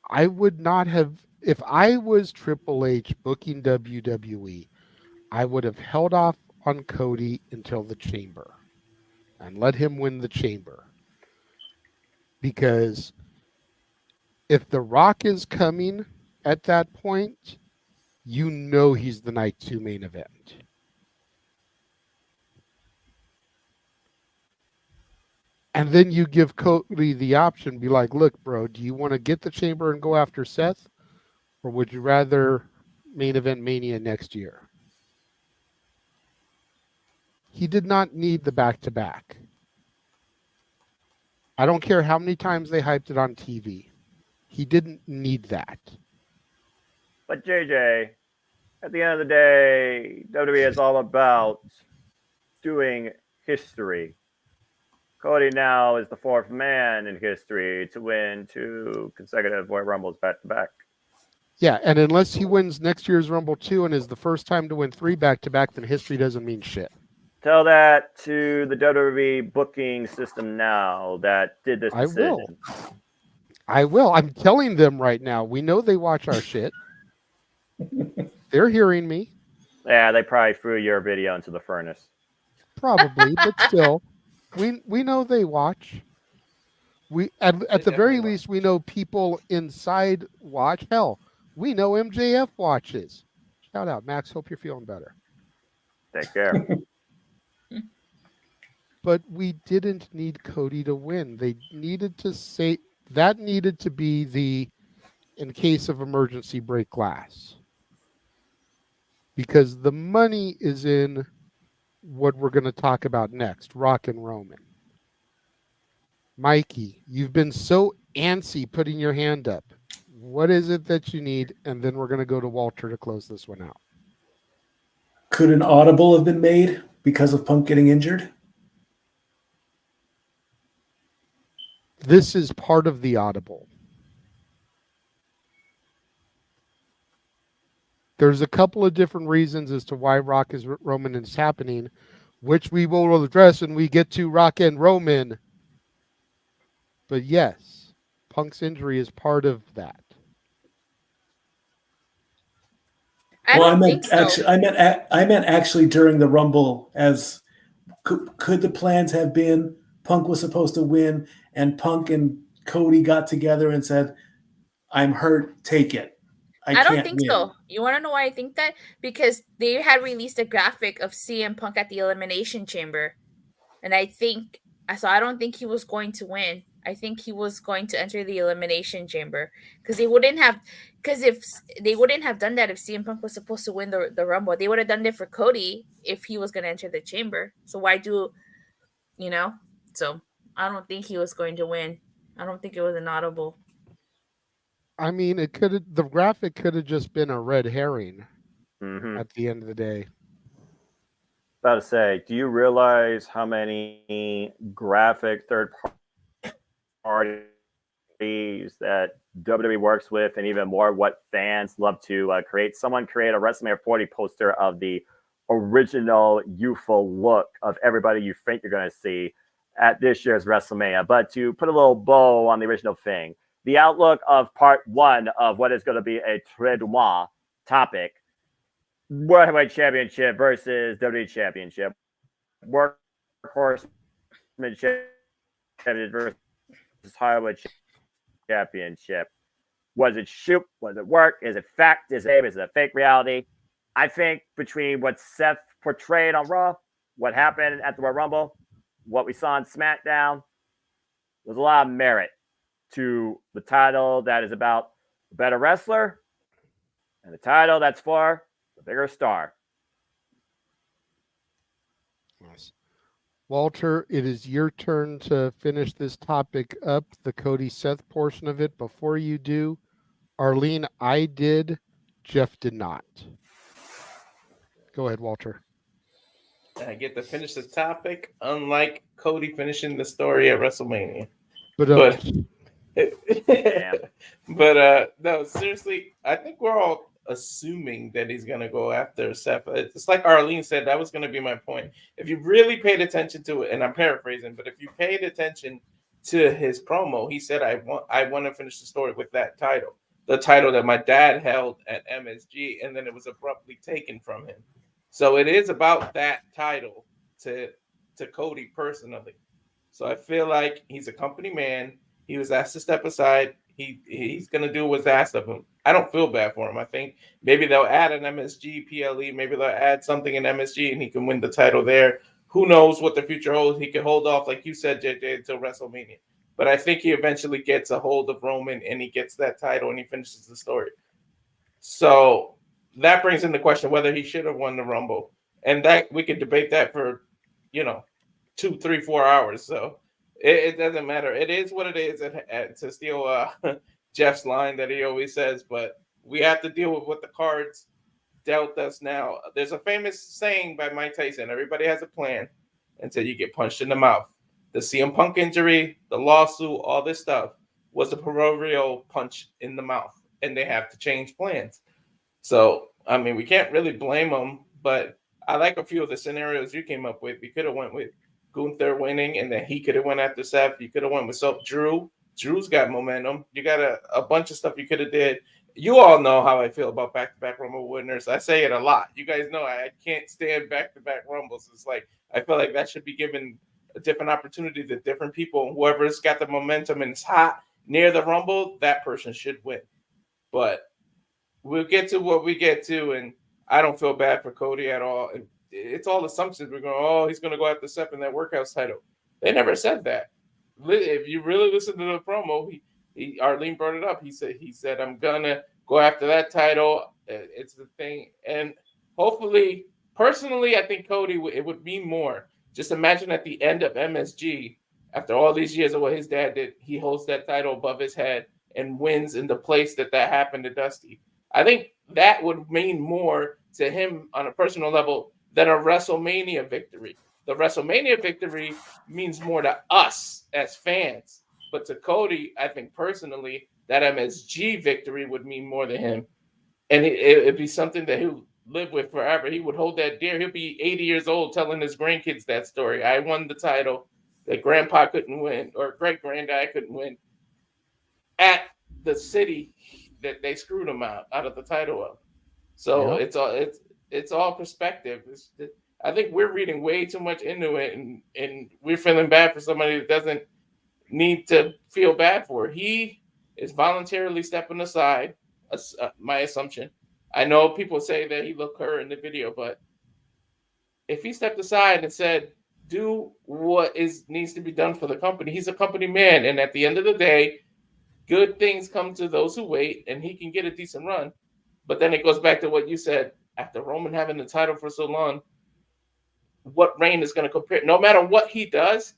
I would not have, if I was Triple H booking WWE, I would have held off on Cody until the Chamber and let him win the Chamber. Because if The Rock is coming at that point, you know he's the night 2 main event. And then you give Cody the option, be like, look, bro, do you want to get the Chamber and go after Seth? Or would you rather main event Mania next year? He did not need the back-to-back. I don't care how many times they hyped it on TV. He didn't need that. But JJ, at the end of the day, WWE is all about doing history. Cody now is the 4th man in history to win 2 consecutive Royal Rumbles back-to-back. Yeah, and unless he wins next year's Rumble 2 and is the first time to win 3 back-to-back, then history doesn't mean shit. Tell that to the WWE booking system now that did this decision. I will. I'm telling them right now. We know they watch our shit. They're hearing me. Yeah, they probably threw your video into the furnace. Probably, but still, we know they watch. We at the very least, we know people inside watch. Hell, we know MJF watches. Shout out, Max. Hope you're feeling better. Take care. But we didn't need Cody to win. They needed to say that needed to be the in case of emergency break glass. Because the money is in what we're going to talk about next, Rock and Roman. Mikey, you've been so antsy putting your hand up. What is it that you need? And then we're going to go to Walter to close this one out. Could an audible have been made because of Punk getting injured? This is part of the audible. There's a couple of different reasons as to why Rock is Roman is happening, which we will address when we get to Rock and Roman. But yes, Punk's injury is part of that. I meant actually during the Rumble, as could the plans have been Punk was supposed to win, and Punk and Cody got together and said, "I'm hurt, take it." I don't think so. You want to know why I think that? Because they had released a graphic of CM Punk at the Elimination Chamber, and I don't think he was going to win. I think he was going to enter the Elimination Chamber because they wouldn't have, because if they wouldn't have done that if CM Punk was supposed to win the Rumble, they would have done it for Cody if he was going to enter the Chamber. So why do, you know? So I don't think he was going to win. I don't think it was an audible. I mean, the graphic could have just been a red herring at the end of the day. About to say, do you realize how many graphic third parties that WWE works with, and even more what fans love to create? Someone create a WrestleMania 40 poster of the original youthful look of everybody you think you're going to see at this year's WrestleMania. But to put a little bow on the original thing, the outlook of part one of what is going to be a très du mois topic, World Heavyweight Championship versus WWE Championship, Workhorse Championship versus Heavyweight Championship. Was it shoot? Was it work? Is it fact? Is it a fake reality? I think between what Seth portrayed on Raw, what happened at the Royal Rumble, what we saw on SmackDown, there's a lot of merit to the title that is about the better wrestler and the title that's for the bigger star. Nice. Walter, it is your turn to finish this topic up, the Cody Seth portion of it. Before you do, Arlene, I did, Jeff did not. Go ahead, Walter. I get to finish the topic, unlike Cody finishing the story at WrestleMania. But no, seriously, I think we're all assuming that he's going to go after Seth. It's like Arlene said, that was going to be my point. If you really paid attention to it, and I'm paraphrasing, but if you paid attention to his promo, he said, I want to finish the story with that title, the title that my dad held at MSG, and then it was abruptly taken from him. So it is about that title to Cody personally. So I feel like he's a company man. He was asked to step aside. He's going to do what's asked of him. I don't feel bad for him. I think maybe they'll add an MSG PLE. Maybe they'll add something in MSG and he can win the title there. Who knows what the future holds? He could hold off, like you said, JJ, until WrestleMania. But I think he eventually gets a hold of Roman and he gets that title and he finishes the story. So that brings into question whether he should have won the Rumble. And that we could debate that for, 2, 3, 4 hours. So it doesn't matter. It is what it is, to steal Jeff's line that he always says. But we have to deal with what the cards dealt us now. There's a famous saying by Mike Tyson: everybody has a plan until you get punched in the mouth. The CM Punk injury, the lawsuit, all this stuff was a proverbial punch in the mouth. And they have to change plans. So, I mean, we can't really blame them. But I like a few of the scenarios you came up with. We could have went with Gunther winning, and then he could have went after Seth. You could have went with Drew. Drew's got momentum. You got a bunch of stuff you could have did. You all know how I feel about back-to-back Rumble winners. I say it a lot. You guys know I can't stand back-to-back Rumbles. It's like I feel like that should be given a different opportunity to different people. Whoever's got the momentum and is hot near the Rumble, that person should win. But we'll get to what we get to, and I don't feel bad for Cody at all. And it's all assumptions. We're going, he's going to go after Seth in that Workhouse title. They never said that. If you really listen to the promo, Arlene brought it up. He said, I'm going to go after that title. It's the thing. And hopefully, personally, I think Cody, it would mean more. Just imagine at the end of MSG, after all these years of what his dad did, he holds that title above his head and wins in the place that happened to Dusty. I think that would mean more to him on a personal level than a WrestleMania victory. The WrestleMania victory means more to us as fans. But to Cody, I think personally, that MSG victory would mean more to him. And it'd be something that he'll live with forever. He would hold that dear. He'll be 80 years old telling his grandkids that story. I won the title that grandpa couldn't win, or great-granddad couldn't win, at the city that they screwed him out of the title of. So it's all perspective. I think we're reading way too much into it, and we're feeling bad for somebody that doesn't need to feel bad for. He is voluntarily stepping aside. My assumption. I know people say that he looked hurt in the video, but if he stepped aside and said, do what needs to be done for the company. He's a company man, and at the end of the day, good things come to those who wait, and he can get a decent run. But then it goes back to what you said. After Roman having the title for so long, what reign is going to compare? No matter what he does,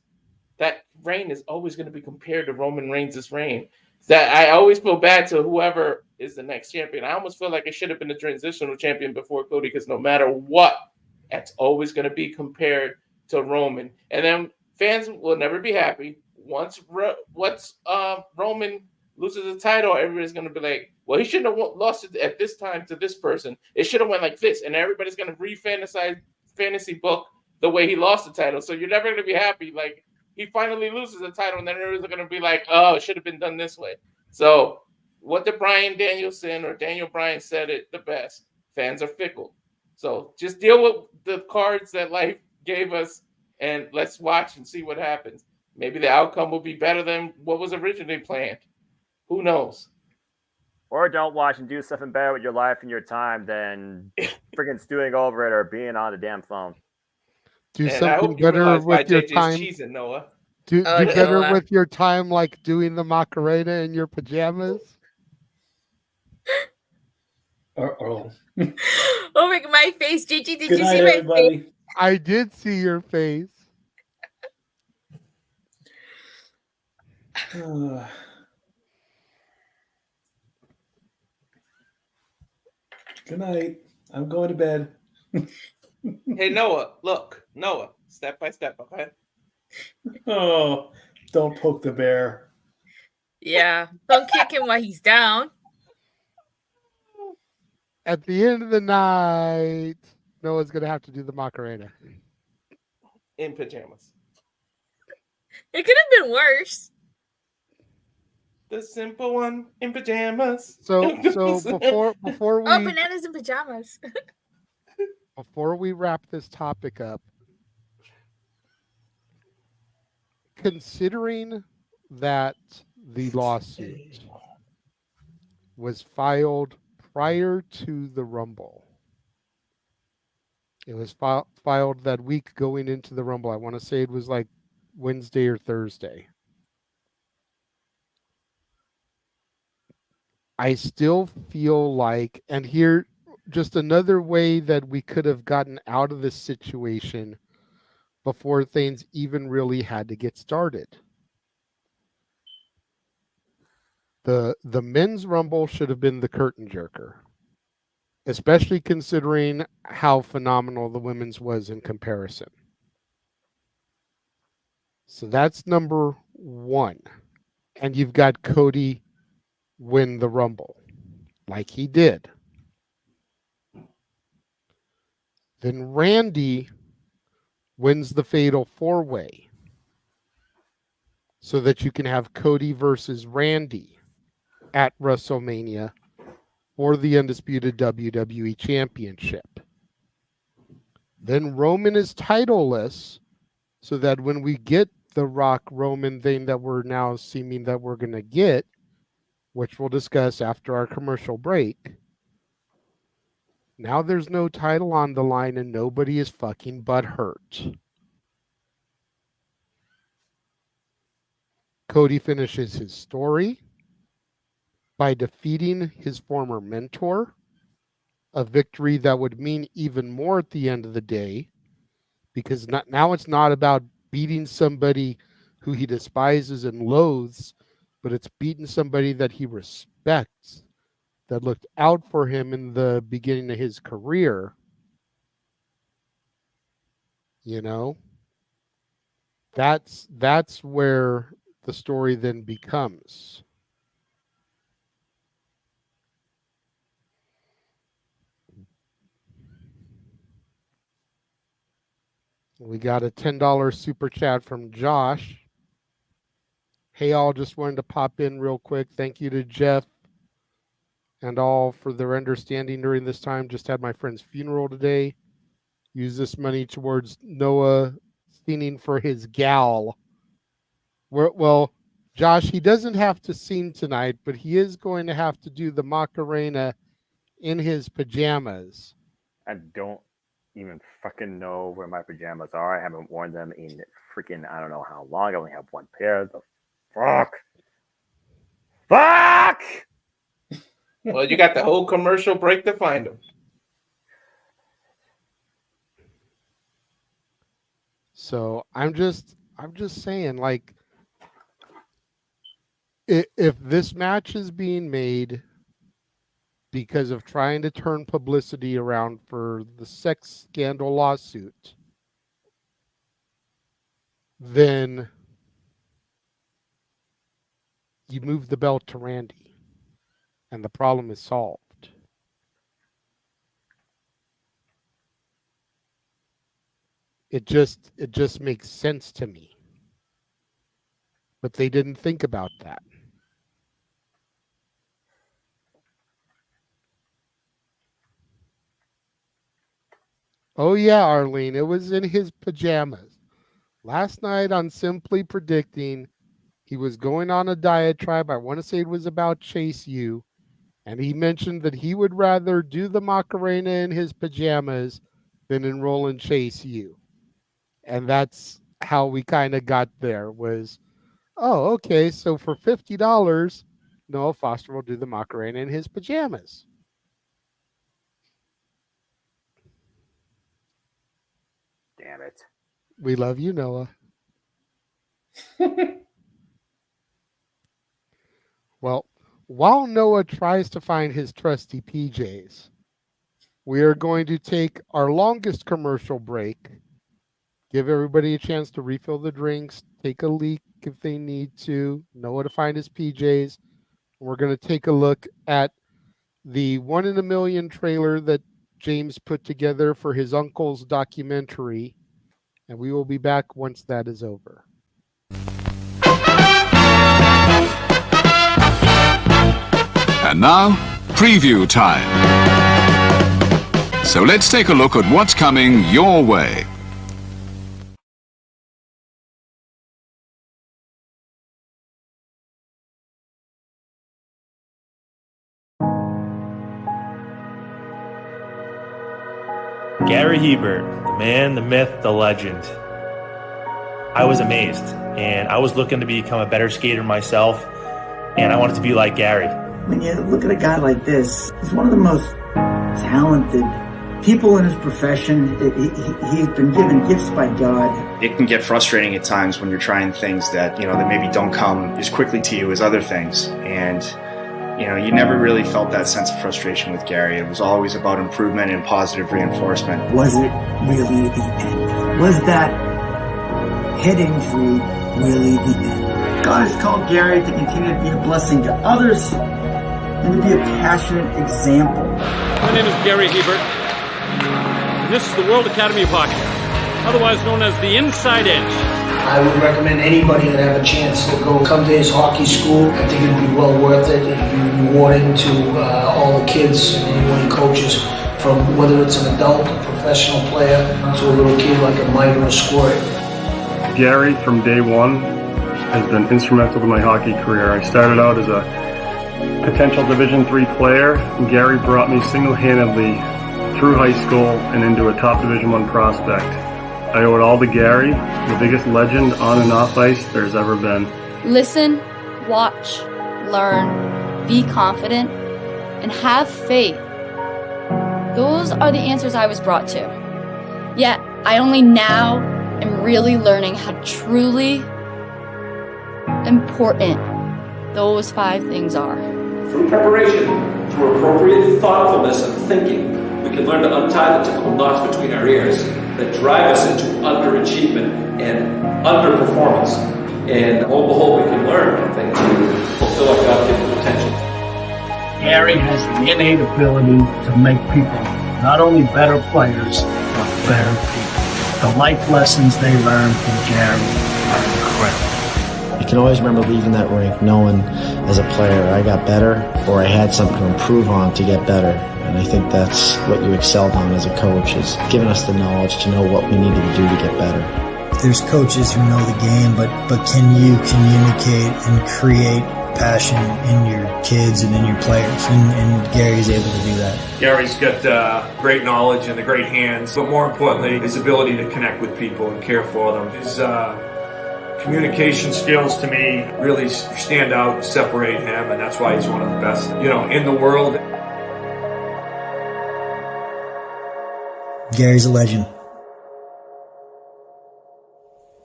that reign is always going to be compared to Roman Reigns' reign. That I always feel bad to whoever is the next champion. I almost feel like it should have been a transitional champion before Cody, because no matter what, that's always going to be compared to Roman. And then fans will never be happy. Once Roman loses the title, everybody's going to be like, well, he shouldn't have lost it at this time to this person. It should have went like this. And everybody's going to fantasy book the way he lost the title. So you're never going to be happy. Like, he finally loses the title, and then everyone's going to be like, oh, it should have been done this way. So what did Bryan Danielson or Daniel Bryan said it the best? Fans are fickle. So just deal with the cards that life gave us, and let's watch and see what happens. Maybe the outcome will be better than what was originally planned. Who knows? Or don't watch and do something better with your life and your time than freaking stewing over it or being on the damn phone. Do something better with your time. Cheesing, Noah. Do better with your time, like doing the Macarena in your pajamas. Oh my face, Gigi! Did you see my face? I did see your face. Good night. I'm going to bed. Hey, Noah, look. Noah, step by step, okay? Oh, don't poke the bear. Yeah, don't kick him while he's down. At the end of the night, Noah's going to have to do the Macarena. In pajamas. It could have been worse. The simple one in pajamas. So before we... Oh, bananas in pajamas. Before we wrap this topic up, considering that the lawsuit was filed prior to the Rumble, it was filed that week going into the Rumble. I want to say it was like Wednesday or Thursday. I still feel like, and here, just another way that we could have gotten out of this situation before things even really had to get started. The men's Rumble should have been the curtain jerker, especially considering how phenomenal the women's was in comparison. So that's number one. And you've got Cody win the Rumble, like he did. Then Randy wins the Fatal 4-Way so that you can have Cody versus Randy at WrestleMania for the Undisputed WWE Championship. Then Roman is titleless so that when we get the Rock Roman thing that we're now seeming that we're going to get, which we'll discuss after our commercial break, now there's no title on the line and nobody is fucking butthurt. Cody finishes his story by defeating his former mentor, a victory that would mean even more at the end of the day, because now it's not about beating somebody who he despises and loathes, but it's beating somebody that he respects, that looked out for him in the beginning of his career. You know, that's where the story then becomes. We got a $10 super chat from Josh. Hey, all, just wanted to pop in real quick. Thank you to Jeff and all for their understanding during this time. Just had my friend's funeral today. Use this money towards Noah singing for his gal. Well, Josh, he doesn't have to sing tonight, but he is going to have to do the Macarena in his pajamas. And don't even fucking know where my pajamas are. I haven't worn them in freaking I don't know how long. I only have one pair. The fuck. Fuck! Well, you got the whole commercial break to find them. So I'm just saying, like, if this match is being made because of trying to turn publicity around for the sex scandal lawsuit, then you move the belt to Randy and the problem is solved. It just makes sense to me. But they didn't think about that. Oh yeah, Arlene, it was in his pajamas. Last night on Simply Predicting, he was going on a diatribe. I want to say it was about Chase U. And he mentioned that he would rather do the Macarena in his pajamas than enroll in Chase U. And that's how we kind of got there was, oh, okay, so for $50, Noah Foster will do the Macarena in his pajamas. Damn it. We love you, Noah. Well, while Noah tries to find his trusty PJs, we are going to take our longest commercial break, give everybody a chance to refill the drinks, take a leak if they need to, know where to find his PJs. We're going to take a look at the 1 in a Million trailer that James put together for his uncle's documentary, and we will be back once that is over. And now, preview time. So let's take a look at what's coming your way. Gary Hebert, the man, the myth, the legend. I was amazed, and I was looking to become a better skater myself, and I wanted to be like Gary. When you look at a guy like this, he's one of the most talented people in his profession. He's been given gifts by God. It can get frustrating at times when you're trying things that, that maybe don't come as quickly to you as other things. And, you never really felt that sense of frustration with Gary. It was always about improvement and positive reinforcement. Was it really the end? Was that head injury really the end? God has called Gary to continue to be a blessing to others and to be a passionate example. My name is Gary Hebert, and this is the World Academy of Hockey, otherwise known as the Inside Edge. I would recommend anybody that have a chance to come to his hockey school. I think it would be well worth it. It would be rewarding to all the kids and anyone he coaches, from whether it's an adult, a professional player, to a little kid like a Mike or a Squirt. Gary, from day one, has been instrumental to my hockey career. I started out as a potential Division III player, and Gary brought me single-handedly through high school and into a top Division I prospect. I owe it all to Gary, the biggest legend on and off ice there's ever been. Listen, watch, learn, be confident, and have faith. Those are the answers I was brought to. Yet, I only now am really learning how truly important those 5 things are. Through preparation, through appropriate thoughtfulness and thinking, we can learn to untie the typical knots between our ears that drive us into underachievement and underperformance. And lo and behold, we can learn, I think, to fulfill our God-given potential. Gary has the innate ability to make people not only better players, but better people. The life lessons they learn from Gary are incredible. I can always remember leaving that rink knowing as a player I got better, or I had something to improve on to get better. And I think that's what you excelled on as a coach, is giving us the knowledge to know what we needed to do to get better. There's coaches who know the game, but can you communicate and create passion in your kids and in your players, and Gary's able to do that. Gary's got great knowledge and the great hands, but more importantly, his ability to connect with people and care for them. His communication skills, to me, really stand out, separate him, and that's why he's one of the best, in the world. Gary's a legend.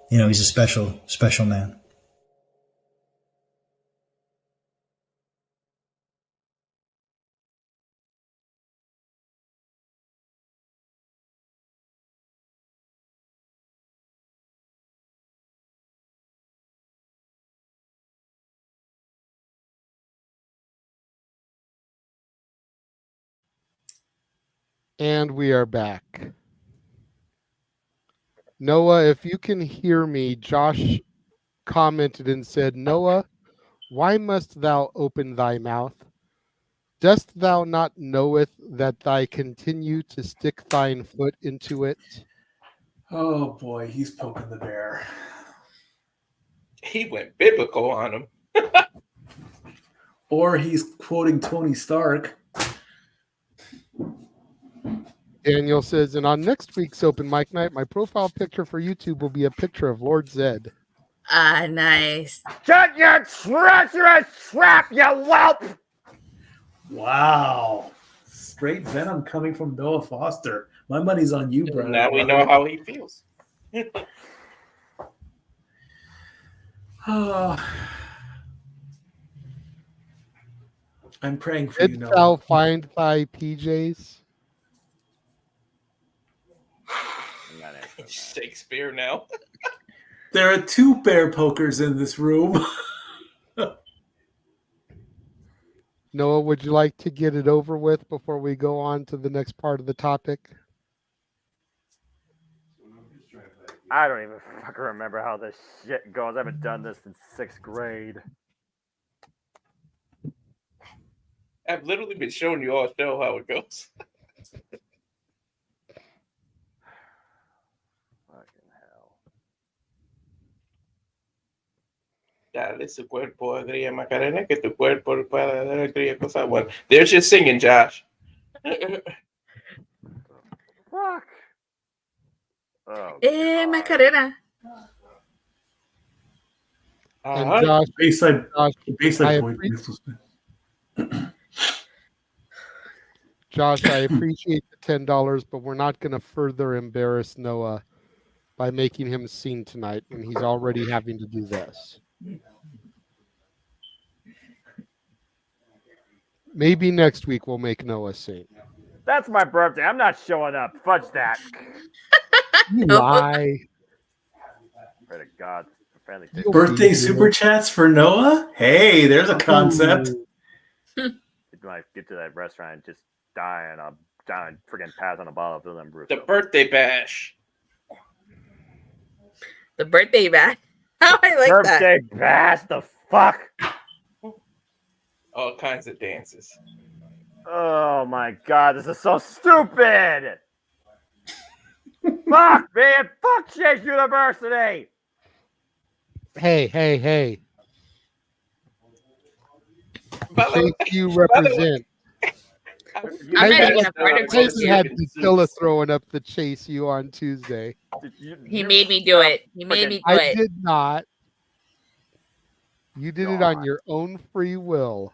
He's a special, special man. And we are back. Noah, if you can hear me, Josh commented and said, Noah, why must thou open thy mouth? Dost thou not knoweth that thy continue to stick thine foot into it? Oh boy, he's poking the bear. He went biblical on him. Or he's quoting Tony Stark. Daniel says, and on next week's open mic night, my profile picture for YouTube will be a picture of Lord Zed. Ah, nice. Shut your treacherous trap, you whelp! Wow. Straight venom coming from Noah Foster. My money's on you, bro. Now we know how he feels. I'm praying for you, Didst Noah. thou find thy PJs? Shakespeare now. There are two bear pokers in this room. Noah, would you like to get it over with before we go on to the next part of the topic? I don't even fucking remember how this shit goes. I haven't done this since 6th grade. I've literally been showing you all show how it goes. Fucking hell. Dale su cuerpo alegría Macarena, que tu cuerpo para dar alegría cosa buena. They're just singing, Josh. Fuck. Oh, Macarena. And Josh, Josh, I appreciate the $10, but we're not going to further embarrass Noah by making him sing tonight when he's already having to do this. Maybe next week we'll make Noah sing. That's my birthday. I'm not showing up. Fudge that. You lie. Pray to God. Birthday super chats for Noah? Hey, there's a concept. When I get to that restaurant and just die and I'll die and freaking pass on a bottle of Villiam Bruce. The birthday bash. The birthday bash. Oh, I like that. Birthday bash. The fuck? All kinds of dances. Oh my God, this is so stupid. Fuck, man. Fuck Chase University. Hey. The Chase you represent. I'm not even a part of Chase Chase had Priscilla throwing up the Chase you on Tuesday. He made me do it. He made me do it. I did not. You did it on your own free will.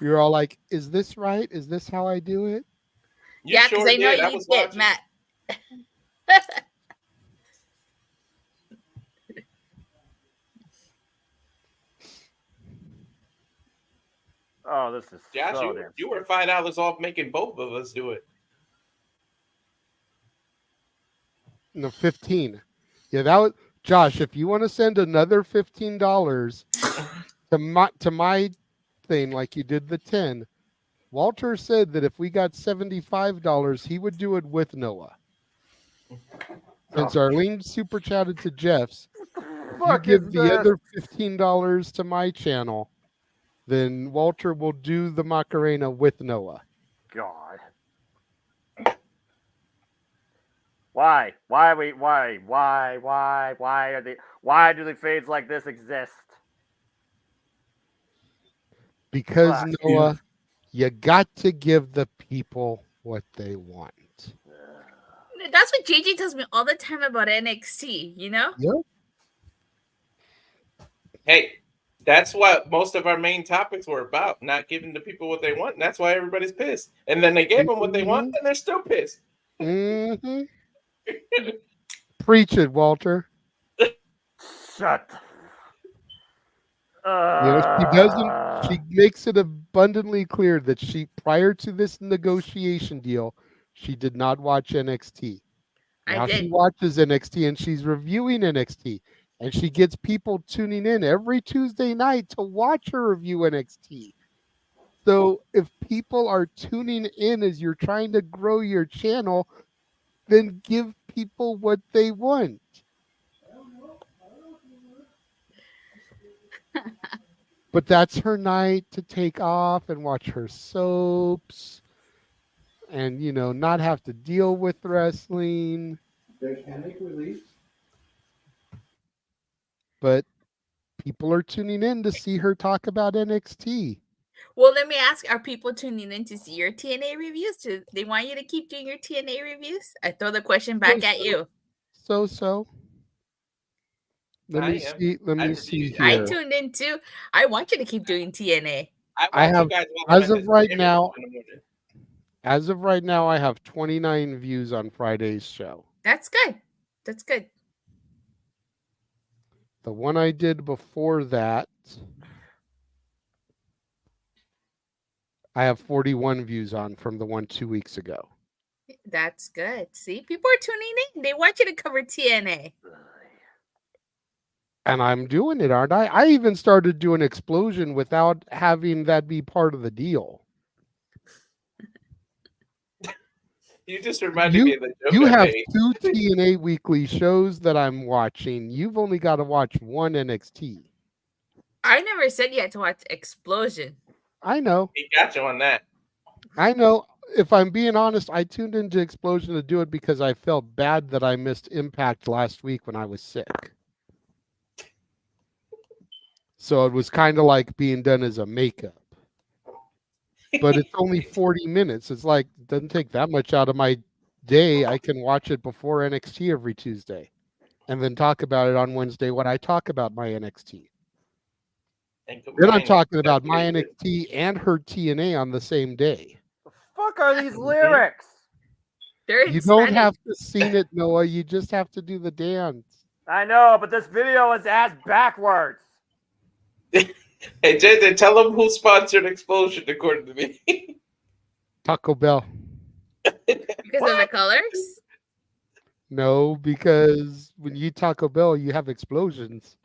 You're all like, is this right? Is this how I do it? Yeah, because I know you get Matt. Oh, this is Josh, so you were $5 off making both of us do it. No, 15. Yeah, that was Josh. If you want to send another $15 to my thing, like you did the 10, Walter said that if we got $75, he would do it with Noah. Since Arlene super chatted to Jeff's, if you give the other $15 to my channel, then Walter will do the Macarena with Noah. God. Why do the fades like this exist? Because, Fuck Noah, you got to give the people what they want. That's what JJ tells me all the time about NXT, you know? Yep. Hey, that's what most of our main topics were about, not giving the people what they want. And that's why everybody's pissed. And then they gave them what they want, and they're still pissed. Mm-hmm. Preach it, Walter. Shut. She makes it abundantly clear that prior to this negotiation deal, she did not watch NXT. Now she watches NXT and she's reviewing NXT. And she gets people tuning in every Tuesday night to watch her review NXT. So if people are tuning in as you're trying to grow your channel, then give people what they want. But that's her night to take off and watch her soaps and, not have to deal with wrestling. Big headache relief. But people are tuning in to see her talk about NXT. Well, let me ask, are people tuning in to see your TNA reviews? Do they want you to keep doing your TNA reviews? I throw the question back at you. So. Let me see here. I tuned in too. I want you to keep doing TNA. I have, as of right now, I have 29 views on Friday's show. That's good. That's good. The one I did before that, I have 41 views on from the one 2 weeks ago. That's good. See, people are tuning in. They want you to cover TNA. And I'm doing it, aren't I? I even started doing Explosion without having that be part of the deal. You just reminded me of the joke. You I have made. 2 TNA weekly shows that I'm watching. You've only got to watch one NXT. I never said you had to watch Explosion. I know. He got you on that. I know. If I'm being honest, I tuned into Explosion to do it because I felt bad that I missed Impact last week when I was sick. So it was kind of like being done as a makeup. But it's only 40 minutes. It's like, it doesn't take that much out of my day. I can watch it before NXT every Tuesday and then talk about it on Wednesday when I talk about my NXT. Then I'm talking about my NXT and her TNA on the same day. The fuck are these lyrics? You don't have to sing it, Noah. You just have to do the dance. I know, but this video is ass backwards. Hey, JJ, tell them who sponsored Explosion, according to me. Taco Bell. Because of the colors? No, because when you Taco Bell, you have explosions.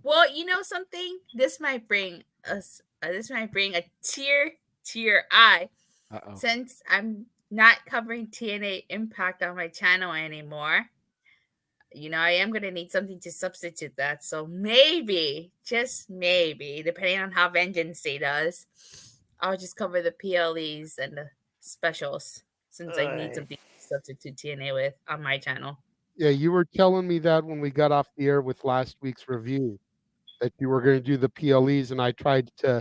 Well, you know something? This might bring us. This might bring a tear to your eye. Since I'm not covering TNA Impact on my channel anymore, I am going to need something to substitute that. So maybe, just maybe, depending on how Vengeance Day does, I'll just cover the PLEs and the specials since I need something to substitute TNA with on my channel. Yeah, you were telling me that when we got off the air with last week's review, that you were going to do the PLEs, and I tried to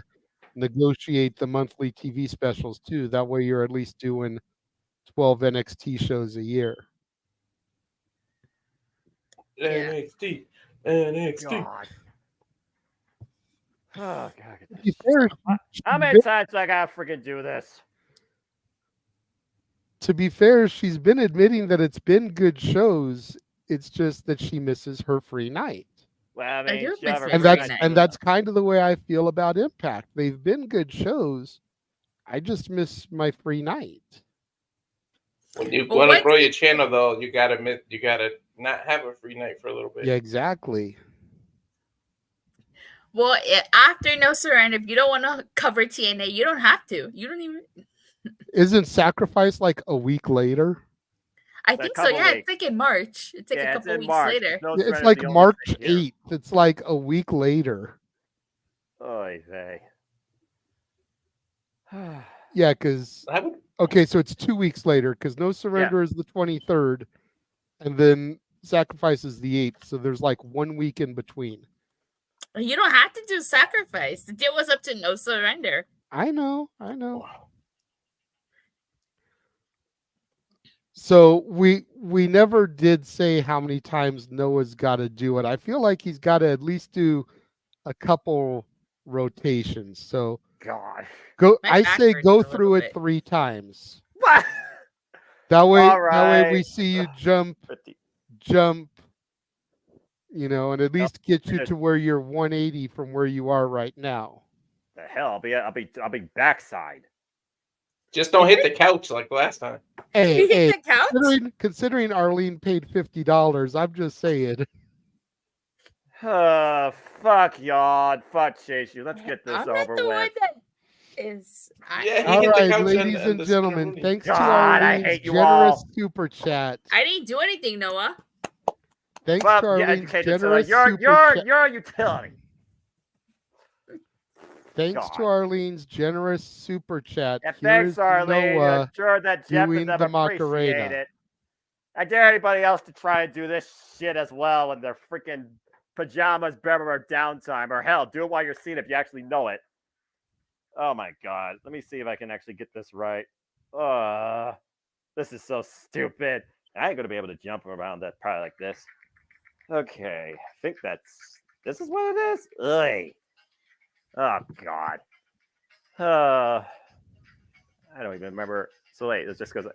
negotiate the monthly TV specials too. That way you're at least doing 12 NXT shows a year. NXT. NXT. God. Oh, God. How many times I gotta freaking do this? To be fair, she's been admitting that it's been good shows. It's just that she misses her free night. Well, I mean, and that's kind of the way I feel about Impact. They've been good shows. I just miss my free night. When you want to grow your channel, though, you gotta not have a free night for a little bit. Yeah, exactly. Well, after No Surrender, if you don't want to cover TNA, you don't have to. You don't even. Isn't Sacrifice like a week later? I think so. Yeah, it's like in March. It's like a couple weeks later. It's like March 8th. It's like a week later. Oy vey. Yeah, because okay, so it's 2 weeks later because No Surrender is the 23rd, and then sacrifices the 8th, so there's like 1 week in between. You don't have to do sacrifice. The deal was up to no surrender. I know. So we never did say how many times Noah's got to do it. I feel like he's got to at least do a couple rotations. So God, I say go through it 3 times. What? That way, All that way we right. see you jump, you know, and at least get you to where you're 180 from where you are right now. The hell, I'll be backside. Just don't hit the couch like last time. Hey, considering Arlene paid $50, I'm just saying. Fuck y'all. Fuck Chase you. Let's get this I'm over not the with. one that is. All right, ladies and gentlemen, thanks to God, I Arlene's hate you generous all. super chat. I didn't do anything, Noah. Thanks Well, to yeah, Arlene's okay, generous you're super chat. you're a utility. Thanks to Arlene's generous super chat. Yeah, Here thanks, is Arlene. Noah I'm sure that Jeff doing and them the appreciate Macarena. it. I dare anybody else to try and do this shit as well in their freaking pajamas, or downtime, or hell, do it while you're seeing it if you actually know it. Oh my god. Let me see if I can actually get this right. This is so stupid. I ain't gonna be able to jump around that probably like this. Okay, I think this is what it is. Ugh. Oh god. I don't even remember. So wait, it just goes.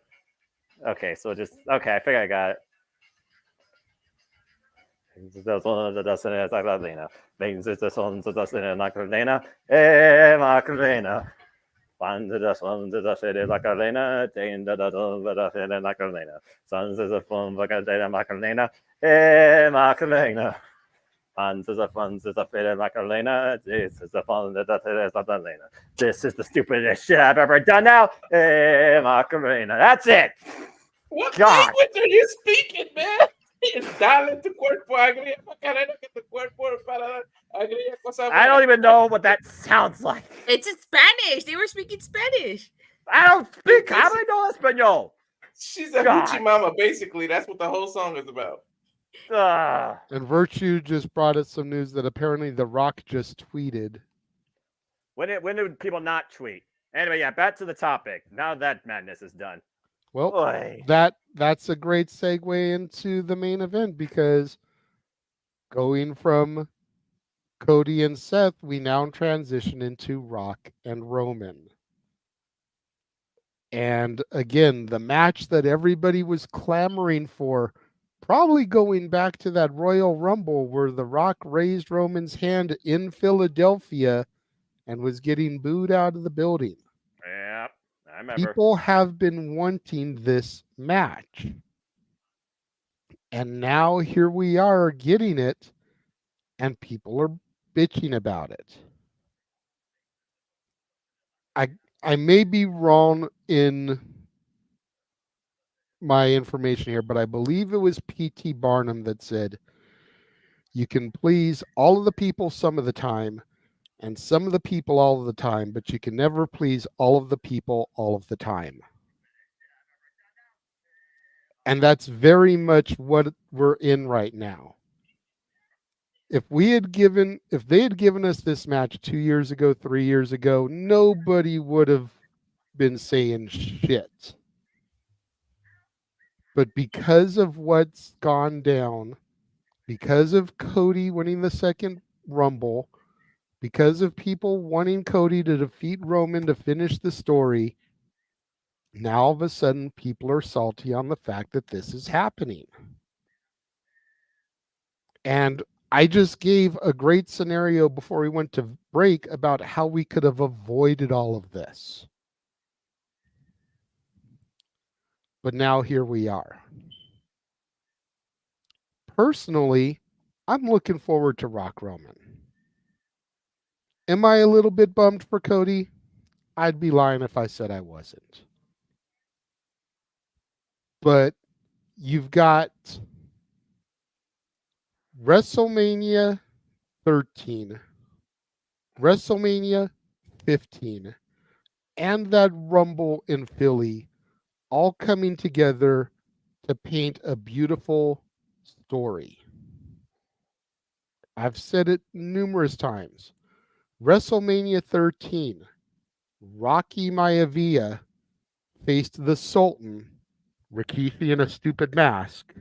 Okay, so just okay. I think I got it. Macarena. Quando das ondas da sede da Carolina, tem da sede da Carolina. Sons is a fun da Macarena, Macarena. Fans is a funds is a fede Macarena. This is the fun da sede da Carolina. This is the stupidest shit I've ever done now, Macarena. That's it. What God. language are you speaking, man? Dale tu cuerpo agria Macarena que tu cuerpo para agria cosa. I don't even know what that sounds like. It's in Spanish. They were speaking Spanish. I don't speak. How do I know Espanol? She's a God. hoochie mama, basically. That's what the whole song is about. And Virtue just brought us some news that apparently The Rock just tweeted. When do people not tweet? Anyway, yeah, back to the topic. Now that madness is done. Well, Oy. that's a great segue into the main event, because going from Cody and Seth, we now transition into Rock and Roman. And again, the match that everybody was clamoring for, probably going back to that Royal Rumble where The Rock raised Roman's hand in Philadelphia and was getting booed out of the building. Yeah, I remember. People have been wanting this match. And now here we are getting it, and people are bitching about it. I may be wrong in my information here, but I believe it was P.T. Barnum that said, you can please all of the people some of the time, and some of the people all of the time, but you can never please all of the people all of the time. And that's very much what we're in right now. If they had given us this match 2 years ago, 3 years ago, nobody would have been saying shit. But because of what's gone down, because of Cody winning the second Rumble, because of people wanting Cody to defeat Roman to finish the story, now all of a sudden people are salty on the fact that this is happening. And I just gave a great scenario before we went to break about how we could have avoided all of this. But now here we are. Personally, I'm looking forward to Rock Roman. Am I a little bit bummed for Cody? I'd be lying if I said I wasn't. But you've got WrestleMania 13, WrestleMania 15, and that Rumble in Philly all coming together to paint a beautiful story. I've said it numerous times. WrestleMania 13, Rocky Maivia faced the Sultan, Rikishi in a stupid mask,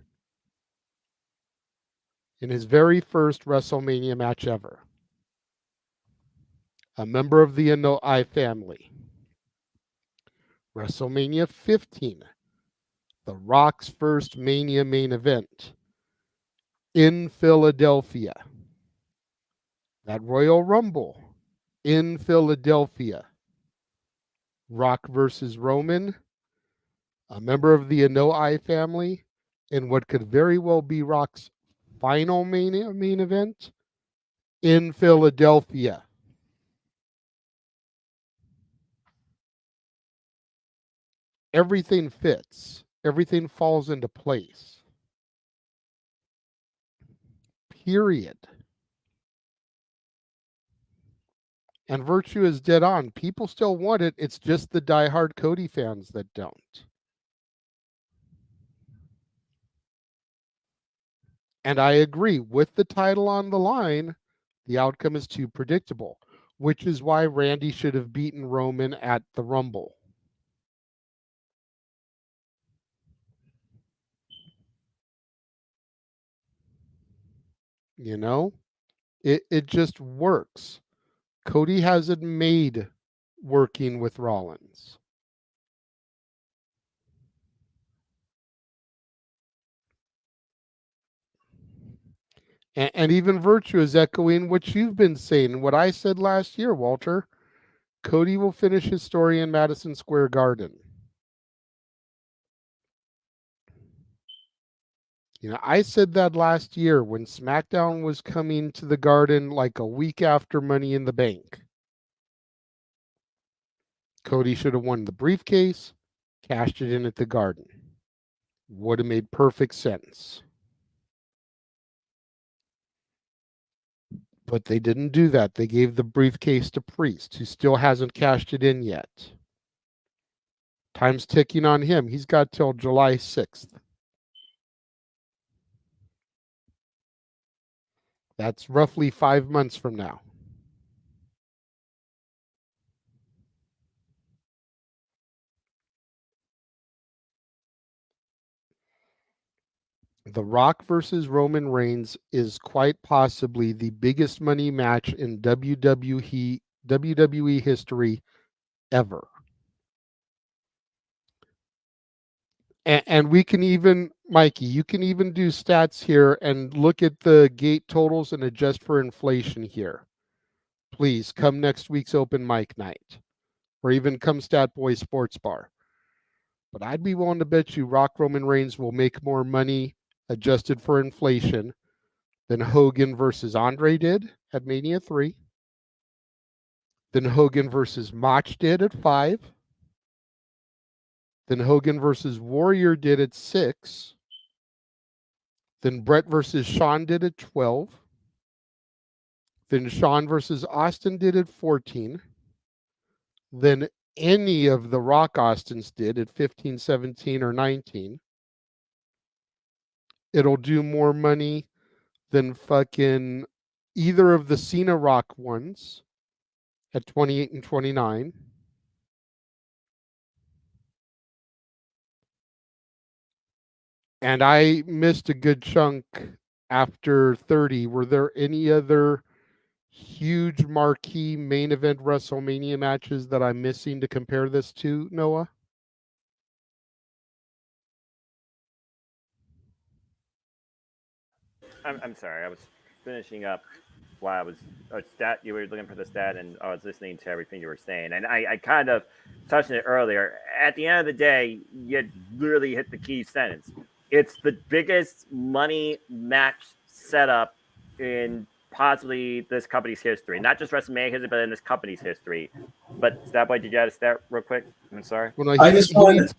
in his very first WrestleMania match ever. A member of the Anoa'i family. WrestleMania 15, The Rock's first Mania main event in Philadelphia. That Royal Rumble in Philadelphia. Rock versus Roman, a member of the Anoa'i family, in what could very well be Rock's final main event in Philadelphia. Everything fits. Everything falls into place. Period. And Virtue is dead on. People still want it. It's just the diehard Cody fans that don't. And I agree, with the title on the line, the outcome is too predictable, which is why Randy should have beaten Roman at the Rumble. You know, it just works. Cody has it made working with Rollins. And even Virtue is echoing what you've been saying, what I said last year, Walter. Cody will finish his story in Madison Square Garden. You know, I said that last year when SmackDown was coming to the Garden like a week after Money in the Bank. Cody should have won the briefcase, cashed it in at the Garden. Would have made perfect sense. But they didn't do that. They gave the briefcase to Priest, who still hasn't cashed it in yet. Time's ticking on him. He's got till July 6th. That's roughly 5 months from now. The Rock versus Roman Reigns is quite possibly the biggest money match in WWE history ever. And we can even, Mikey, you can even do stats here and look at the gate totals and adjust for inflation here. Please come next week's open mic night, or even come Stat Boy Sports Bar. But I'd be willing to bet you Rock Roman Reigns will make more money adjusted for inflation than Hogan versus Andre did at Mania 3, than Hogan versus Mach did at 5, than Hogan versus Warrior did at 6, than Brett versus Shawn did at 12, than Shawn versus Austin did at 14, than any of the Rock Austins did at 15, 17, or 19. It'll do more money than fucking either of the Cena Rock ones at 28 and 29. And I missed a good chunk after 30. Were there any other huge marquee main event WrestleMania matches that I'm missing to compare this to, Noah? I'm sorry. I was finishing up while I was you were looking for the stat, and I was listening to everything you were saying, and I kind of touched on it earlier. At the end of the day, you literally hit the key sentence. It's the biggest money match setup in possibly this company's history, not just WrestleMania history, but in this company's history. But Statboy, did you add a stat real quick? I'm sorry. Well, I just wanted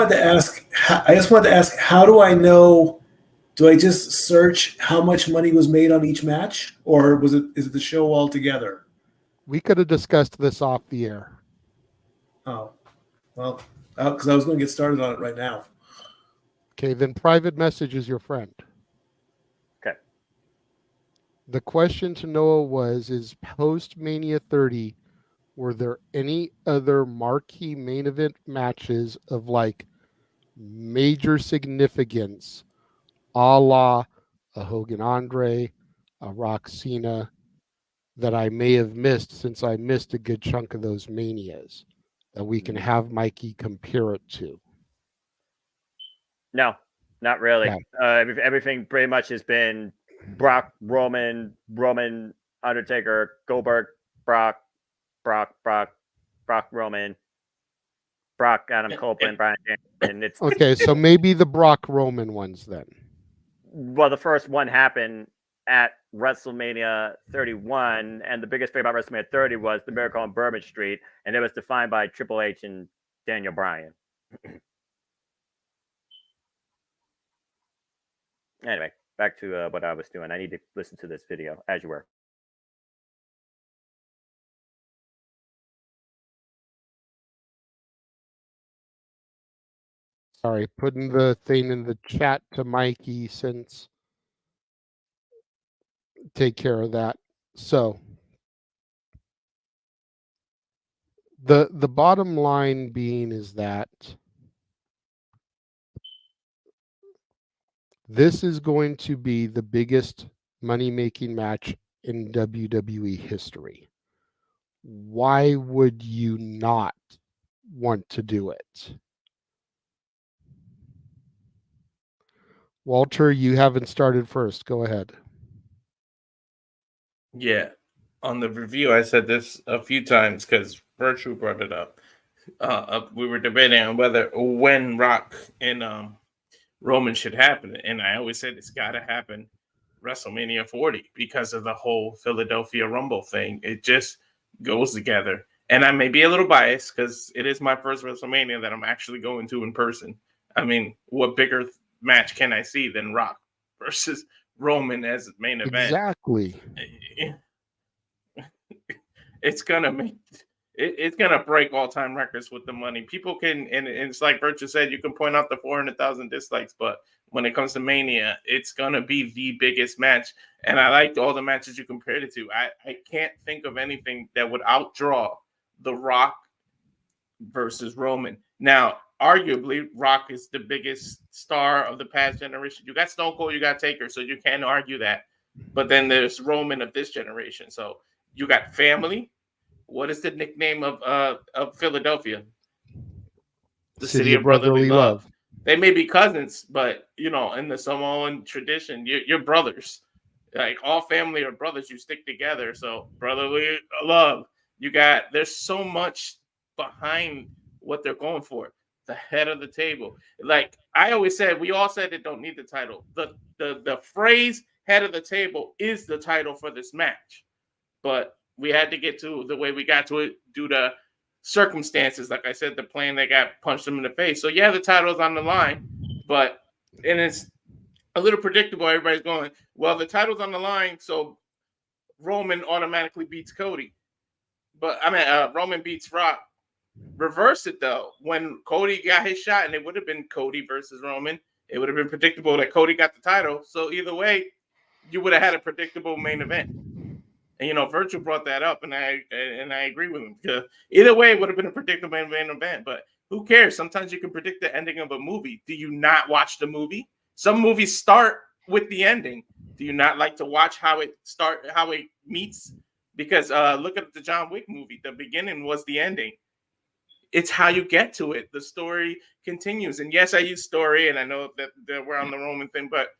to ask. How do I know? Do I just search how much money was made on each match, or is it the show altogether? We could have discussed this off the air. Oh, well, because I was going to get started on it right now. Okay, then private message is your friend. Okay. The question to Noah is post Mania 30, were there any other marquee main event matches of like major significance, a la a Hogan Andre, a Rock Cena, that I may have missed since I missed a good chunk of those Manias that we can have Mikey compare it to? No, not really. Yeah. Everything pretty much has been Brock, Roman, Undertaker, Goldberg, Brock, Roman, Brock, Adam Copeland, Brian Danielson. It's Okay, so maybe the Brock Roman ones then. Well, the first one happened at WrestleMania 31, and the biggest thing about WrestleMania 30 was the Miracle on Bourbon Street, and it was defined by Triple H and Daniel Bryan. Anyway, back to what I was doing. I need to listen to this video as you were. Sorry, putting the thing in the chat to Mikey since take care of that. So the bottom line being is that this is going to be the biggest money-making match in WWE history. Why would you not want to do it? Walter, you haven't started first. Go ahead. Yeah. On the review, I said this a few times because Virtue brought it up. We were debating on when Rock and Roman should happen. And I always said it's got to happen WrestleMania 40 because of the whole Philadelphia Rumble thing. It just goes together. And I may be a little biased because it is my first WrestleMania that I'm actually going to in person. I mean, what bigger match can I see than Rock versus Roman as main event? Exactly. It's gonna break all-time records with the money. People can, and it's like Virtue said, you can point out the 400,000 dislikes, but when it comes to Mania, it's gonna be the biggest match. And I liked all the matches you compared it to. I can't think of anything that would outdraw The Rock versus Roman. Now, arguably, Rock is the biggest star of the past generation. You got Stone Cold, you got Taker, so you can't argue that. But then there's Roman of this generation. So you got family. What is the nickname of Philadelphia? The city of brotherly love. They may be cousins, but in the Samoan tradition, you're brothers. Like all family are brothers, you stick together. So brotherly love. There's so much behind what they're going for. The head of the table. Like I always said, we all said they don't need the title. The phrase head of the table is the title for this match. But we had to get to the way we got to it due to circumstances. Like I said, the plane that got punched them in the face. So yeah, the title's on the line, and it's a little predictable. Everybody's going, well, the title's on the line, so Roman automatically beats Cody. But Roman beats Rock. Reverse it though. When Cody got his shot, and it would have been Cody versus Roman, it would have been predictable that Cody got the title. So either way, you would have had a predictable main event. And Virtue brought that up, and I agree with him. Either way, it would have been a predictable main event. But who cares? Sometimes you can predict the ending of a movie. Do you not watch the movie? Some movies start with the ending. Do you not like to watch how it meets? Because look at the John Wick movie. The beginning was the ending. It's how you get to it. The story continues. And yes, I use story, and I know that we're on the Roman thing, but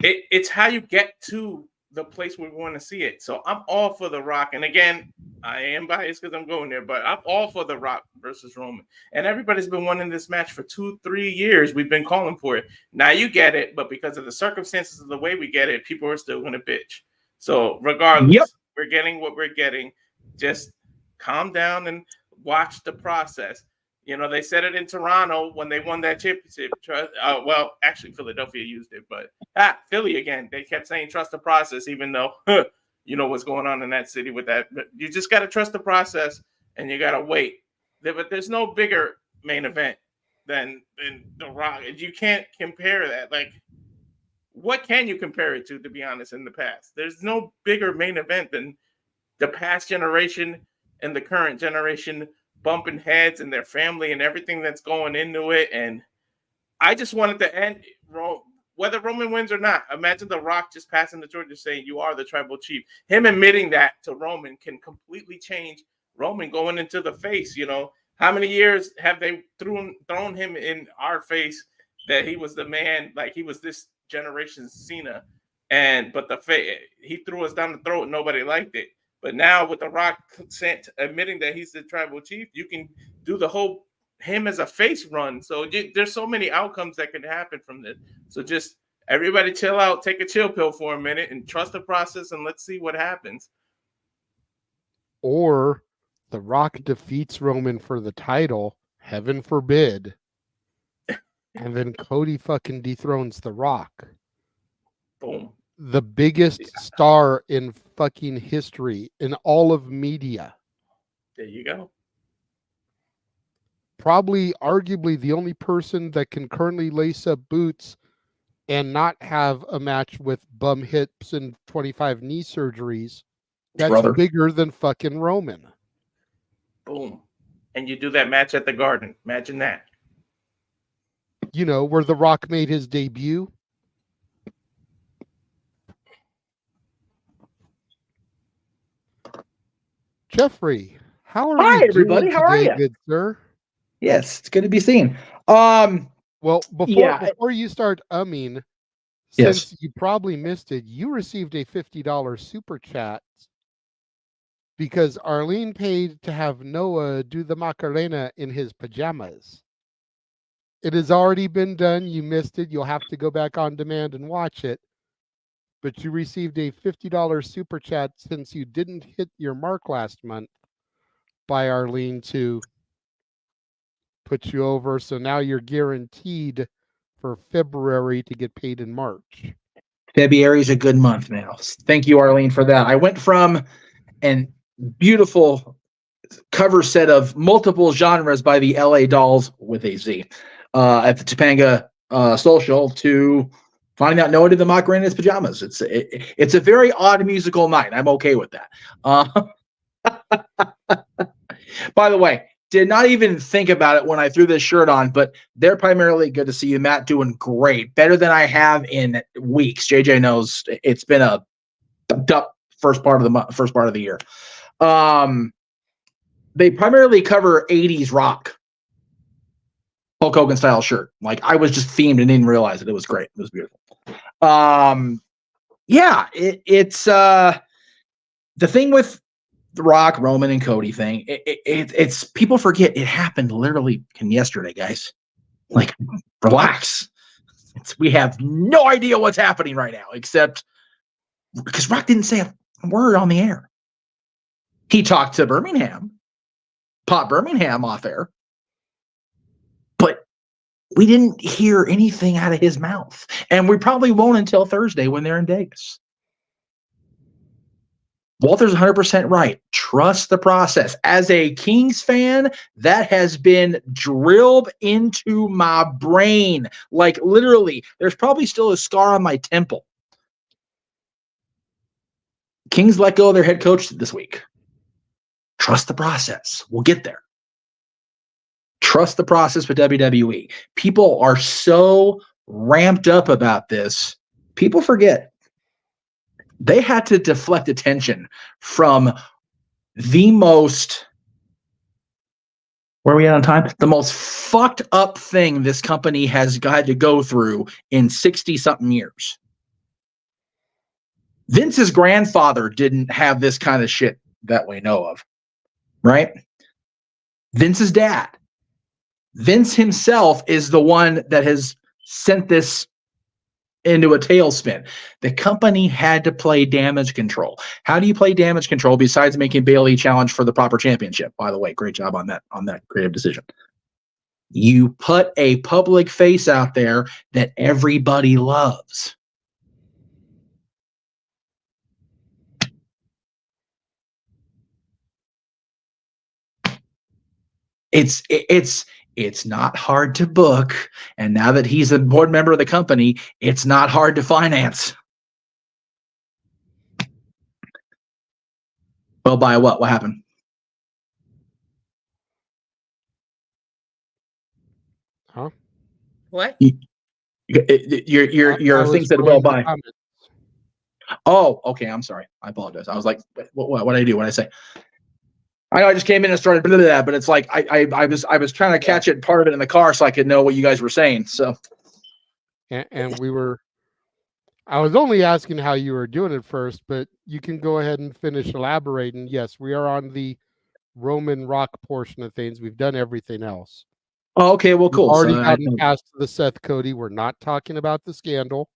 it's how you get to the place we want to see it. So I'm all for The Rock. And again, I am biased because I'm going there, but I'm all for The Rock versus Roman. And everybody's been wanting this match for 2-3 years. We've been calling for it. Now you get it, but because of the circumstances of the way we get it, people are still going to bitch. So regardless, we're getting what we're getting. Just calm down and watch the process. They said it in Toronto when they won that championship. Well, actually, Philadelphia used it, but Philly again. They kept saying trust the process, even though what's going on in that city with that. But you just got to trust the process, and you got to wait. But there's no bigger main event than The Rock. You can't compare that. Like, what can you compare it to be honest, in the past? There's no bigger main event than the past generation and the current generation bumping heads and their family and everything that's going into it. And I just wanted to end, whether Roman wins or not. Imagine The Rock just passing to George saying, "You are the tribal chief." Him admitting that to Roman can completely change Roman going into the face. You know, how many years have they thrown him in our face that he was the man, like he was this generation's Cena, but he threw us down the throat and nobody liked it. But now with The Rock admitting that he's the tribal chief, you can do the whole him as a face run. So there's so many outcomes that can happen from this. So just everybody chill out, take a chill pill for a minute, and trust the process, and let's see what happens. Or The Rock defeats Roman for the title, heaven forbid, and then Cody fucking dethrones The Rock. Boom. The biggest star in fucking history, in all of media. There you go. Probably, arguably, the only person that can currently lace up boots and not have a match with bum hips and 25 knee surgeries. That's Brother. bigger than fucking Roman. Boom. And you do that match at the Garden. Imagine that. You know, where The Rock made his debut. Jeffrey, how are Hi, you everybody. doing How are today, you? good sir? Yes, it's good to be seen. Well, yeah. before you start umming, Yes. since you probably missed it, you received a $50 super chat because Arlene paid to have Noah do the Macarena in his pajamas. It has already been done. You missed it. You'll have to go back on demand and watch it. But you received a $50 super chat since you didn't hit your mark last month by Arlene to put you over. So now you're guaranteed for February to get paid in March. February's a good month now. Thank you, Arlene, for that. I went from an beautiful cover set of multiple genres by the LA Dolls with a Z at the Topanga Social to finding out Noah did the Macarena in his pajamas. It's a very odd musical night. I'm okay with that. By the way, did not even think about it when I threw this shirt on, but they're primarily good to see you, Matt, doing great. Better than I have in weeks. JJ knows it's been a first part of the year. They primarily cover 80s rock. Hulk Hogan style shirt. Like, I was just themed and didn't realize it. It was great. It was beautiful. It's the thing with the Rock, Roman, and Cody thing. It's people forget it happened literally yesterday, guys. Like, relax. We have no idea what's happening right now, except because Rock didn't say a word on the air. He talked to Birmingham, Pop Birmingham off air, but we didn't hear anything out of his mouth. And we probably won't until Thursday when they're in Vegas. Walter's 100% right. Trust the process. As a Kings fan, that has been drilled into my brain. Like, literally, there's probably still a scar on my temple. Kings let go of their head coach this week. Trust the process. We'll get there. Trust the process with WWE. People are so ramped up about this. People forget. They had to deflect attention from the most, where are we at on time? The most fucked up thing this company has had to go through in 60-something years. Vince's grandfather didn't have this kind of shit that we know of, right? Vince's dad. Vince himself is the one that has sent this into a tailspin. The company had to play damage control. How do you play damage control besides making Bayley challenge for the proper championship? By the way, great job on that creative decision. You put a public face out there that everybody loves. It's it's not hard to book. And now that he's a board member of the company, it's not hard to finance. Well, by what? What happened? Huh? What? Your thing said well by. Oh, okay. I'm sorry. I apologize. I was like, what did I do? What did I say? I know I just came in and started blah, blah, blah, but it's like I was trying to catch it, part of it in the car, so I could know what you guys were saying. So, and I was only asking how you were doing at first, but you can go ahead and finish elaborating. Yes, we are on the Roman Rock portion of things. We've done everything else. Oh, okay. Well, cool. We've already gotten past the Seth Cody. We're not talking about the scandal.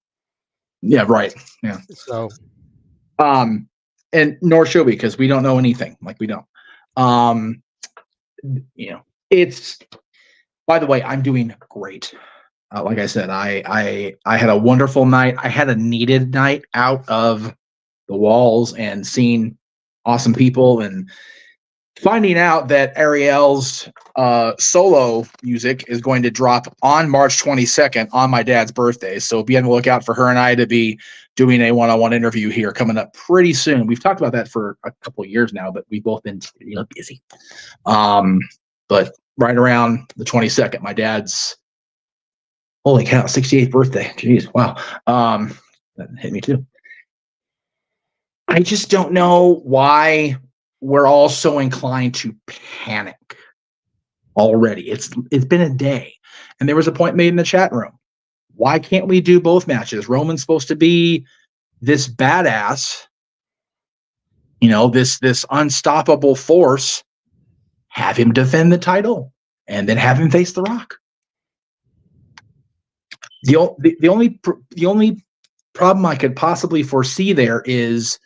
Yeah, right. Yeah. So, and nor should we, because we don't know anything. Like we don't. It's. By the way, I'm doing great. Like I said, I had a wonderful night. I had a needed night out of the walls and seeing awesome people and finding out that Ariel's solo music is going to drop on March 22nd on my dad's birthday. So be on the lookout for her and I to be doing a one-on-one interview here coming up pretty soon. We've talked about that for a couple of years now, but we've both been busy. But right around the 22nd, my dad's holy cow, 68th birthday. Jeez, wow. That hit me too. I just don't know why we're all so inclined to panic already. It's been a day, and there was a point made in the chat room. Why can't we do both matches? Roman's supposed to be this badass, this unstoppable force. Have him defend the title, and then have him face The Rock. The only problem I could possibly foresee there is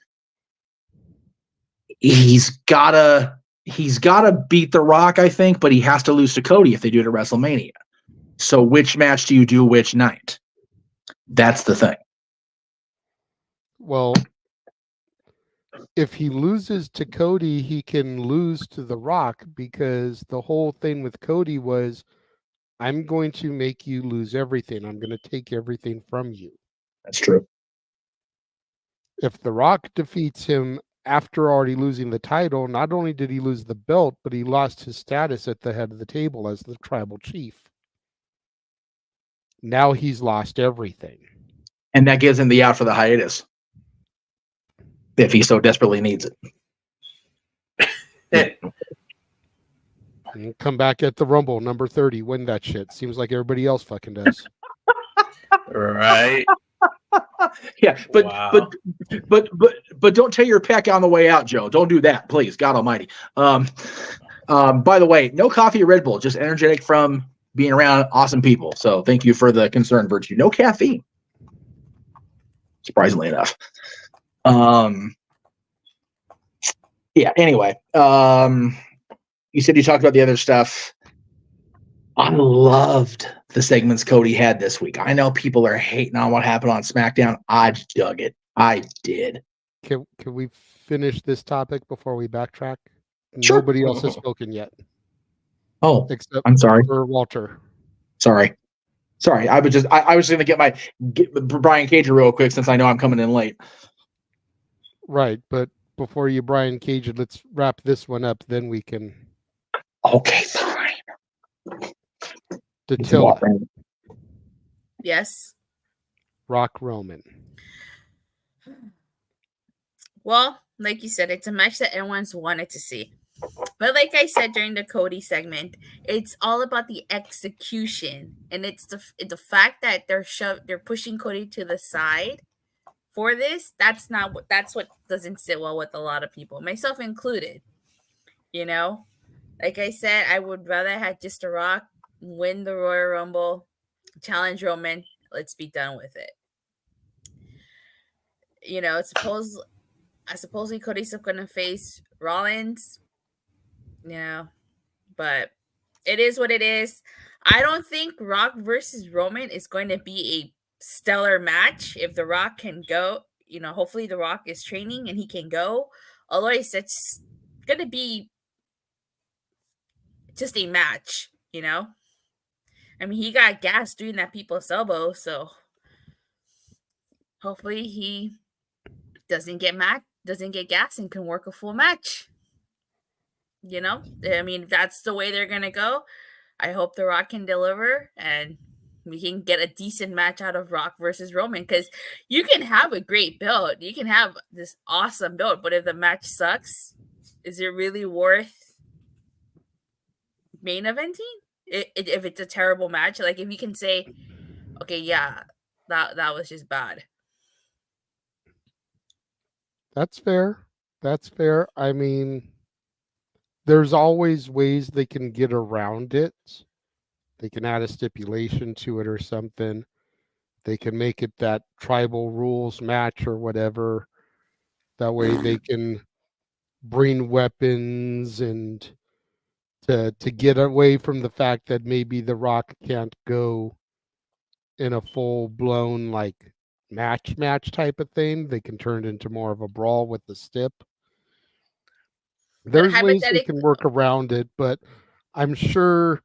he's gotta beat The Rock, I think, but he has to lose to Cody if they do it at WrestleMania. So which match do you do which night? That's the thing. Well, if he loses to Cody, he can lose to The Rock, because the whole thing with Cody was, I'm going to make you lose everything. I'm going to take everything from you. That's true. If The Rock defeats him after already losing the title, not only did he lose the belt, but he lost his status at the head of the table as the tribal chief. Now he's lost everything. And that gives him the out for the hiatus, if he so desperately needs it. And come back at the Rumble, number 30, win that shit. Seems like everybody else fucking does. Right. Yeah, but Wow. but don't tear your pec on the way out, Joe. Don't do that, please. God Almighty. By the way, no coffee or Red Bull, just energetic from being around awesome people. So thank you for the concern, Virtue. No caffeine, surprisingly enough. Yeah. Anyway, you said you talked about the other stuff. I loved the segments Cody had this week. I know people are hating on what happened on SmackDown. I dug it. I did. Can we finish this topic before we backtrack? Sure. Nobody else has spoken yet. Oh, except I'm sorry. For Walter. Sorry. I was going to get Brian Cage real quick since I know I'm coming in late. Right, but before you Brian Cage, let's wrap this one up. Then we can. Okay, fine. Datilla. Yes. Rock Roman. Well, like you said, it's a match that everyone's wanted to see. But like I said during the Cody segment, it's all about the execution, and it's the fact that they're pushing Cody to the side for this. That's what doesn't sit well with a lot of people, myself included. Like I said, I would rather have just The Rock win the Royal Rumble, challenge Roman. Let's be done with it. Supposedly Cody's going to face Rollins. But it is what it is. I don't think Rock versus Roman is going to be a stellar match. If The Rock can go, hopefully The Rock is training and he can go. Otherwise, it's going to be just a match, I mean, he got gas doing that people's elbow, so hopefully he doesn't get gas and can work a full match. You know, I mean, that's the way they're gonna go. I hope The Rock can deliver and we can get a decent match out of Rock versus Roman, because you can have a great build, you can have this awesome build, but if the match sucks, is it really worth main eventing? If it's a terrible match, like if you can say, okay, yeah, that was just bad. That's fair. That's fair. I mean, there's always ways they can get around it. They can add a stipulation to it or something. They can make it that tribal rules match or whatever. That way they can bring weapons and to get away from the fact that maybe The Rock can't go in a full-blown like match type of thing. They can turn it into more of a brawl with the stip. There's ways they can work around it, but I'm sure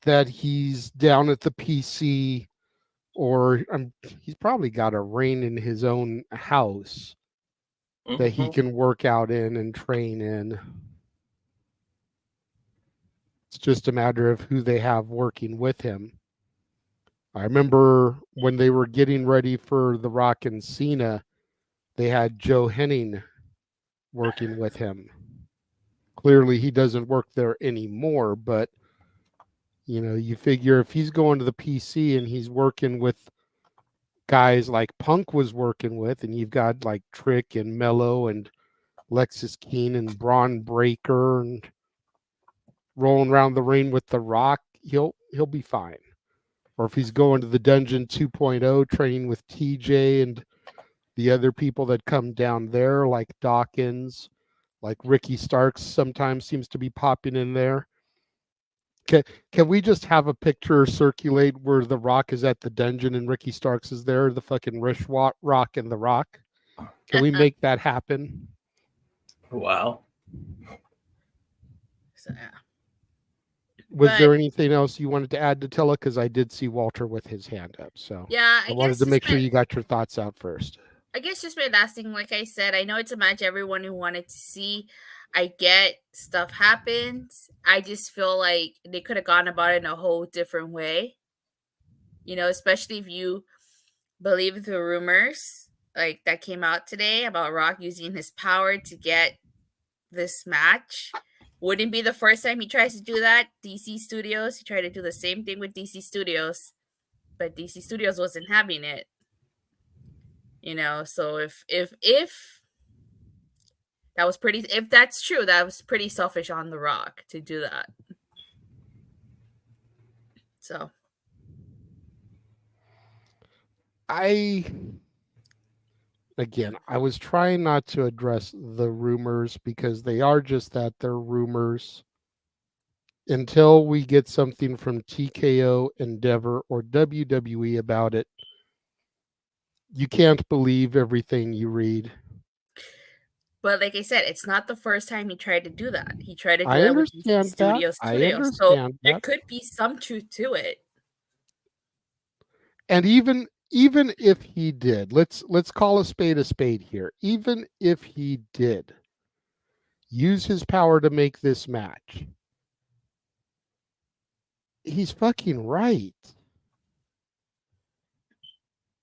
that he's down at the PC, or he's probably got a ring in his own house that he can work out in and train in. It's just a matter of who they have working with him. I remember when they were getting ready for The Rock and Cena, they had Joe Henning working with him. Clearly, he doesn't work there anymore, but you know, you figure if he's going to the PC and he's working with guys like Punk was working with, and you've got like Trick and Mello and Lexus Keen and Braun Breaker and rolling around the ring with The Rock, he'll be fine. Or if he's going to the Dungeon 2.0 training with TJ and the other people that come down there, like Dawkins, like Ricky Starks sometimes seems to be popping in there. Can we just have a picture circulate where The Rock is at the dungeon and Ricky Starks is there, the fucking Rock and The Rock? Can we make that happen? Wow. So, yeah. Was there anything else you wanted to add to Tilla? Because I did see Walter with his hand up. So yeah, I wanted to make sure you got your thoughts out first. I guess just my last thing, like I said, I know it's a match everyone who wanted to see. I get stuff happens. I just feel like they could have gone about it in a whole different way. You know, especially if you believe the rumors like that came out today about Rock using his power to get this match. Wouldn't be the first time he tries to do that. DC Studios, he tried to do the same thing with DC Studios, but DC Studios wasn't having it. You know, so if that was pretty, if that's true, that was pretty selfish on The Rock to do that. So I was trying not to address the rumors because they are just that, they're rumors. Until we get something from TKO, Endeavor, or WWE about it, you can't believe everything you read. But like I said, it's not the first time he tried to do that. He tried to do that with DC Studios too. So there could be some truth to it. And even if he did, let's call a spade here. Even if he did use his power to make this match, he's fucking right.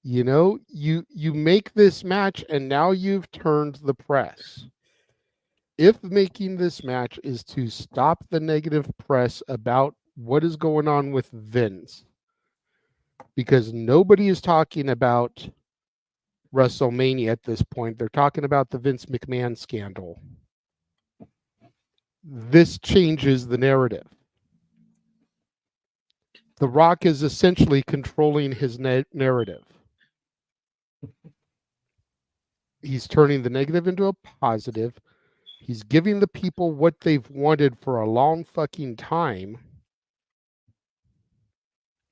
You know, you make this match and now you've turned the press. If making this match is to stop the negative press about what is going on with Vince, because nobody is talking about WrestleMania at this point, they're talking about the Vince McMahon scandal. This changes the narrative. The Rock is essentially controlling his narrative. He's turning the negative into a positive. He's giving the people what they've wanted for a long fucking time.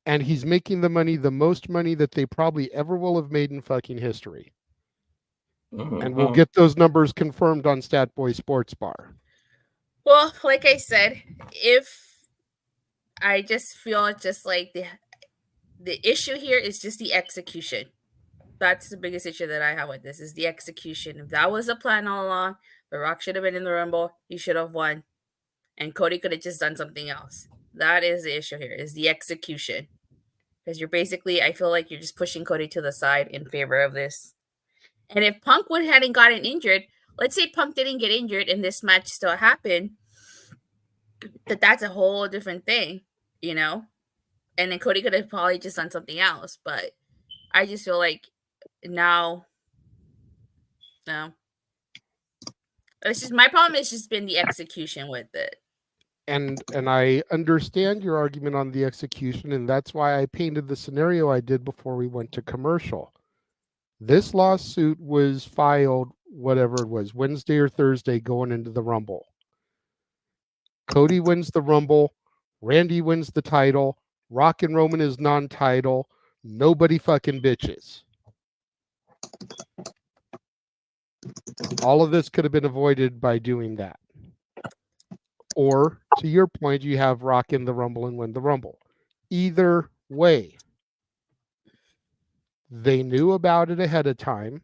And he's making the money, the most money that they probably ever will have made in fucking history. And we'll get those numbers confirmed on Statboy Sports Bar. Well, like I said, if I just feel just like The issue here is just the execution. That's the biggest issue that I have with this, is the execution. If that was the plan all along, The Rock should have been in the Rumble. He should have won. And Cody could have just done something else. That is the issue here, is the execution. Because you're basically, I feel like you're just pushing Cody to the side in favor of this. And if Punk hadn't gotten injured, let's say Punk didn't get injured and this match still happened, that's a whole different thing, you know? And then Cody could have probably just done something else. But I just feel like now, no. It's just, my problem has just been the execution with it. And I understand your argument on the execution, and that's why I painted the scenario I did before we went to commercial. This lawsuit was filed, whatever it was, Wednesday or Thursday going into the Rumble. Cody wins the Rumble. Randy wins the title. Rock and Roman is non-title. Nobody fucking bitches. All of this could have been avoided by doing that. Or, to your point, you have Rock in the Rumble and win the Rumble. Either way, they knew about it ahead of time.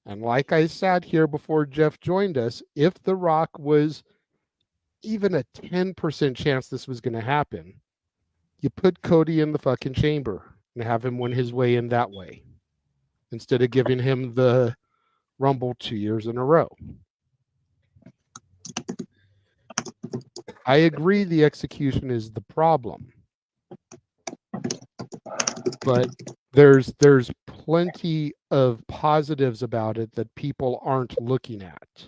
And like I said here before Jeff joined us, if The Rock was even a 10% chance this was going to happen, you put Cody in the fucking chamber and have him win his way in that way, instead of giving him the Rumble 2 years in a row. I agree the execution is the problem, but there's plenty of positives about it that people aren't looking at.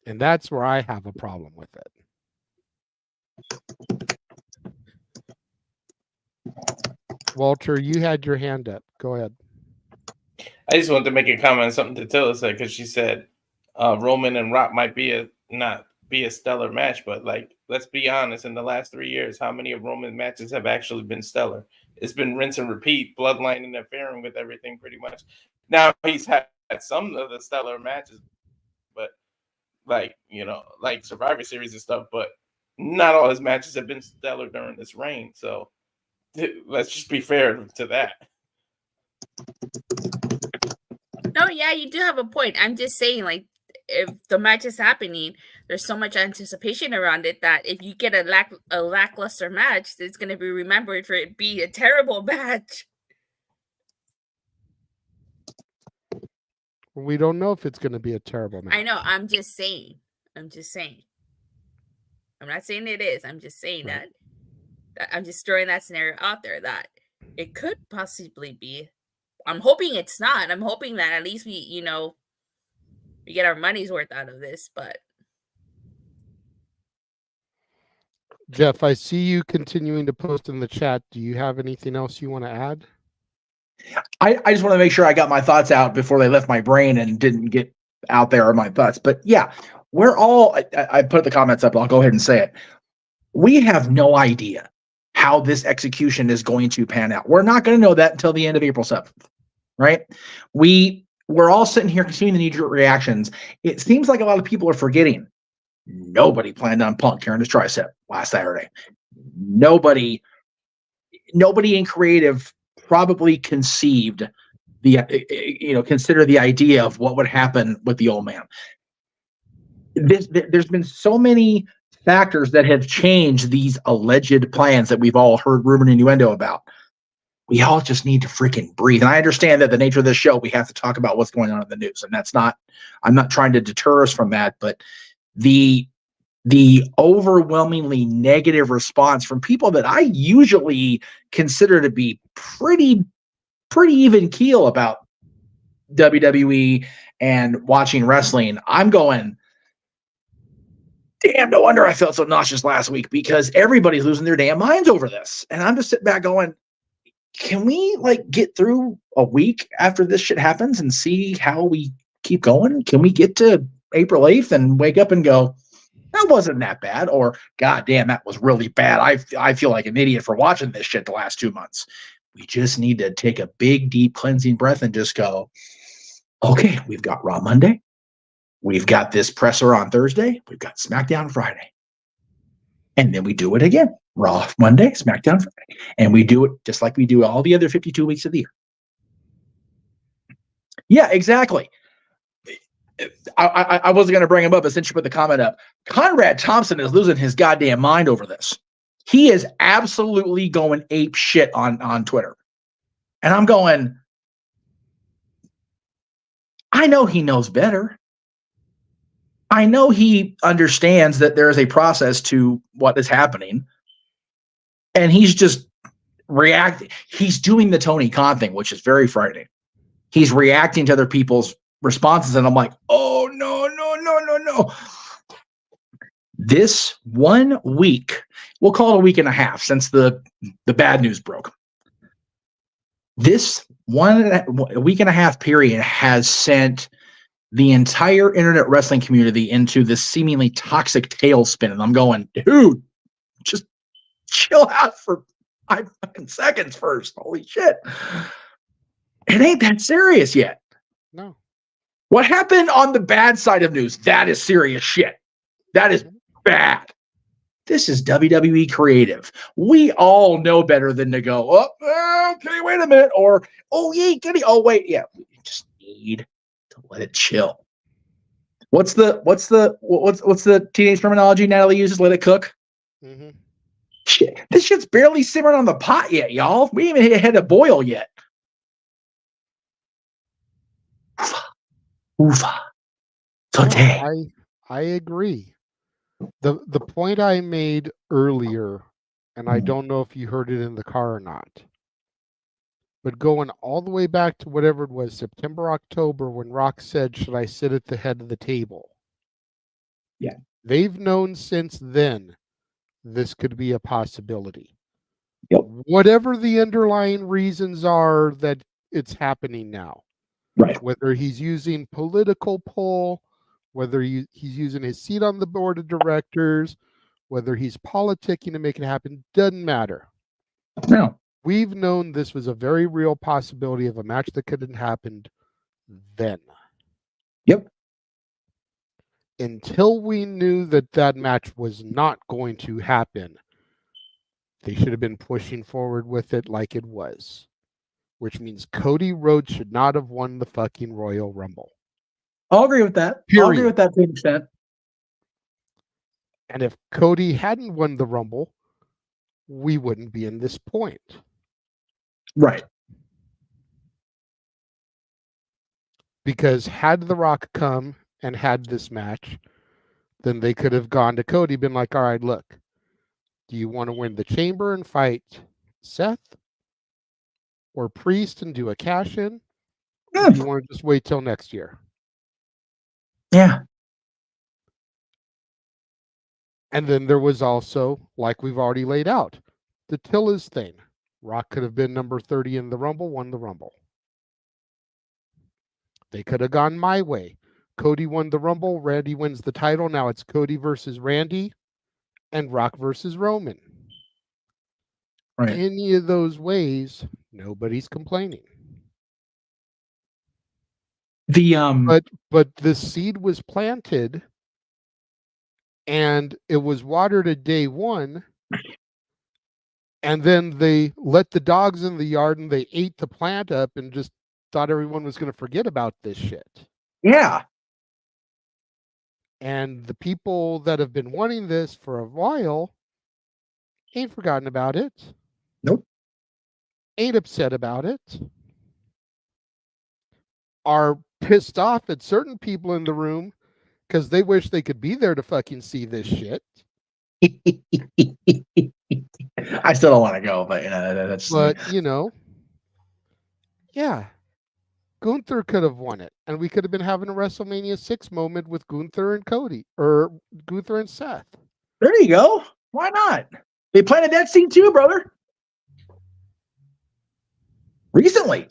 And that's where I have a problem with it. Walter, you had your hand up. Go ahead. I just wanted to make a comment on something Tatilla said, because she said Roman and Rock might not be a stellar match, but like, let's be honest, in the last 3 years, how many of Roman's matches have actually been stellar? It's been rinse and repeat, bloodline interfering with everything pretty much. Now he's had some of the stellar matches, but like, you know, like Survivor Series and stuff, but not all his matches have been stellar during this reign. So let's just be fair to that. No, yeah, you do have a point. I'm just saying, like, if the match is happening, there's so much anticipation around it that if you get a lackluster match, it's going to be remembered for it being a terrible match. We don't know if it's going to be a terrible match. I know. I'm just saying. I'm not saying it is. I'm just saying that I'm just throwing that scenario out there that it could possibly be. I'm hoping it's not. I'm hoping that at least we get our money's worth out of this, but Jeff, I see you continuing to post in the chat. Do you have anything else you want to add? I just want to make sure I got my thoughts out before they left my brain and didn't get out there of my thoughts. But yeah, we're all, I put the comments up. I'll go ahead and say it. We have no idea how this execution is going to pan out. We're not going to know that until the end of April 7th, right? We're all sitting here continuing the knee-jerk reactions. It seems like a lot of people are forgetting. Nobody planned on Punk tearing his tricep last Saturday. Nobody in creative probably conceived consider the idea of what would happen with the old man. There's been so many factors that have changed these alleged plans that we've all heard rumor and innuendo about. We all just need to freaking breathe. And I understand that the nature of this show, we have to talk about what's going on in the news. And I'm not trying to deter us from that, but the overwhelmingly negative response from people that I usually consider to be pretty even keel about WWE and watching wrestling, I'm going, damn, no wonder I felt so nauseous last week, because everybody's losing their damn minds over this. And I'm just sitting back going, can we get through a week after this shit happens and see how we keep going? Can we get to April 8th and wake up and go, that wasn't that bad, or God damn, that was really bad. I feel like an idiot for watching this shit the last 2 months. We just need to take a big, deep cleansing breath and just go, okay, we've got Raw Monday. We've got this presser on Thursday. We've got SmackDown Friday. And then we do it again. Raw Monday, SmackDown Friday. And we do it just like we do all the other 52 weeks of the year. Yeah, exactly. I wasn't going to bring him up, but since you put the comment up, Conrad Thompson is losing his goddamn mind over this. He is absolutely going ape shit on Twitter. And I'm going, I know he knows better. I know he understands that there is a process to what is happening. And he's just reacting. He's doing the Tony Khan thing, which is very frightening. He's reacting to other people's responses. And I'm like, oh, no. This 1 week, we'll call it a week and a half since the bad news broke. This a week and a half period has sent the entire internet wrestling community into this seemingly toxic tailspin. And I'm going, dude, just chill out for 5 fucking seconds first. Holy shit. It ain't that serious yet. No. What happened on the bad side of news? That is serious shit. That is bad. This is WWE creative. We all know better than to go, oh, okay, wait a minute. Or, oh, yeah, wait. Yeah, we just need to let it chill. What's the teenage terminology Natalie uses? Let it cook. Mm-hmm. Shit, this shit's barely simmered on the pot yet, y'all. We ain't even had a boil yet. Oofa. Today. I agree. The point I made earlier, and I don't know if you heard it in the car or not, but going all the way back to whatever it was, September, October, when Rock said, should I sit at the head of the table? Yeah. They've known since then this could be a possibility. Yep. Whatever the underlying reasons are that it's happening now. Right. Whether he's using political pull, whether he's using his seat on the board of directors, whether he's politicking to make it happen, doesn't matter. No. We've known this was a very real possibility of a match that could have happened then. Yep. Until we knew that match was not going to happen, they should have been pushing forward with it like it was. Which means Cody Rhodes should not have won the fucking Royal Rumble. I'll agree with that. Period. I'll agree with that to an extent. And if Cody hadn't won the Rumble, we wouldn't be in this point. Right. Because had The Rock come and had this match, then they could have gone to Cody, been like, all right, look, do you want to win the Chamber and fight Seth? Or Priest and do a cash-in? Or do you want to just wait till next year? Yeah. And then there was also, like we've already laid out, the Tillis thing. Rock could have been number 30 in the Rumble, won the Rumble. They could have gone my way. Cody won the Rumble, Randy wins the title. Now it's Cody versus Randy and Rock versus Roman. Right. Any of those ways, nobody's complaining. But the seed was planted and it was watered at day one, and then they let the dogs in the yard and they ate the plant up and just thought everyone was going to forget about this shit. Yeah. And the people that have been wanting this for a while ain't forgotten about it. Nope. Ain't upset about it. Are pissed off at certain people in the room because they wish they could be there to fucking see this shit. I still don't want to go, but that's. But yeah, Gunther could have won it, and we could have been having a WrestleMania 6 moment with Gunther and Cody, or Gunther and Seth. There you go. Why not? They planted that scene too, brother. Recently.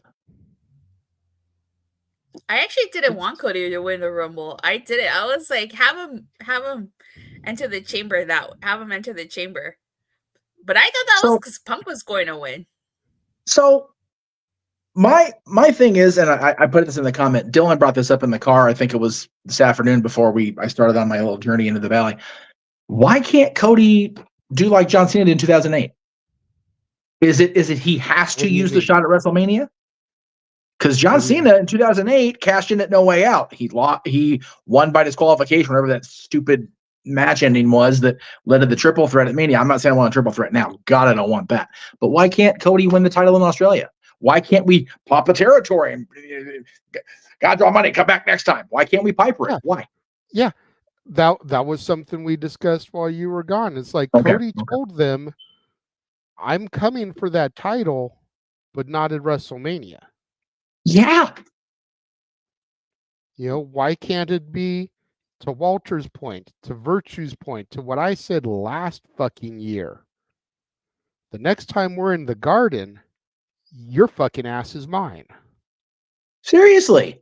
I actually didn't want Cody to win the Rumble. I did it. I was like, have him enter the chamber. Have him enter the chamber. But I thought that was because Punk was going to win. So my thing is, and I put this in the comment. Dylan brought this up in the car. I think it was this afternoon before I started on my little journey into the valley. Why can't Cody do like John Cena did in 2008? Is it he has to use the shot at WrestleMania? Because John Cena in 2008 cashed in at No Way Out. He won by disqualification, whatever that stupid match ending was that led to the triple threat at Mania. I'm not saying I want a triple threat now. God, I don't want that. But why can't Cody win the title in Australia? Why can't we pop a territory and God draw money, come back next time? Why can't we Piper it? Why? Yeah. That was something we discussed while you were gone. It's like Cody told them, I'm coming for that title, but not at WrestleMania. Yeah. You know, why can't it be, to Walter's point, to Virtue's point, to what I said last fucking year? The next time we're in the Garden, your fucking ass is mine. Seriously.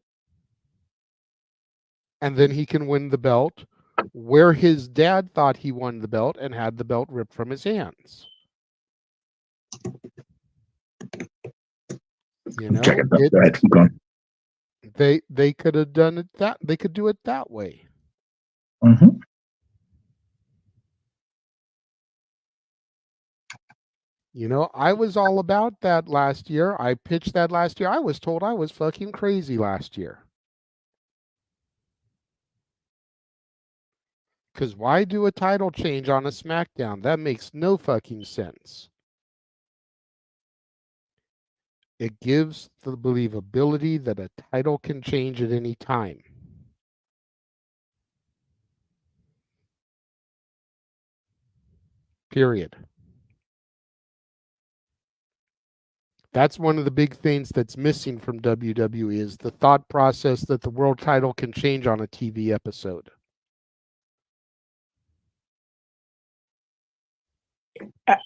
And then he can win the belt where his dad thought he won the belt and had the belt ripped from his hands. You know, keep going. They could have done it that they could do it that way. Mm-hmm. You know, I was all about that last year. I pitched that last year. I was told I was fucking crazy last year. Because why do a title change on a SmackDown? That makes no fucking sense. It gives the believability that a title can change at any time. Period. That's one of the big things that's missing from WWE is the thought process that the world title can change on a TV episode.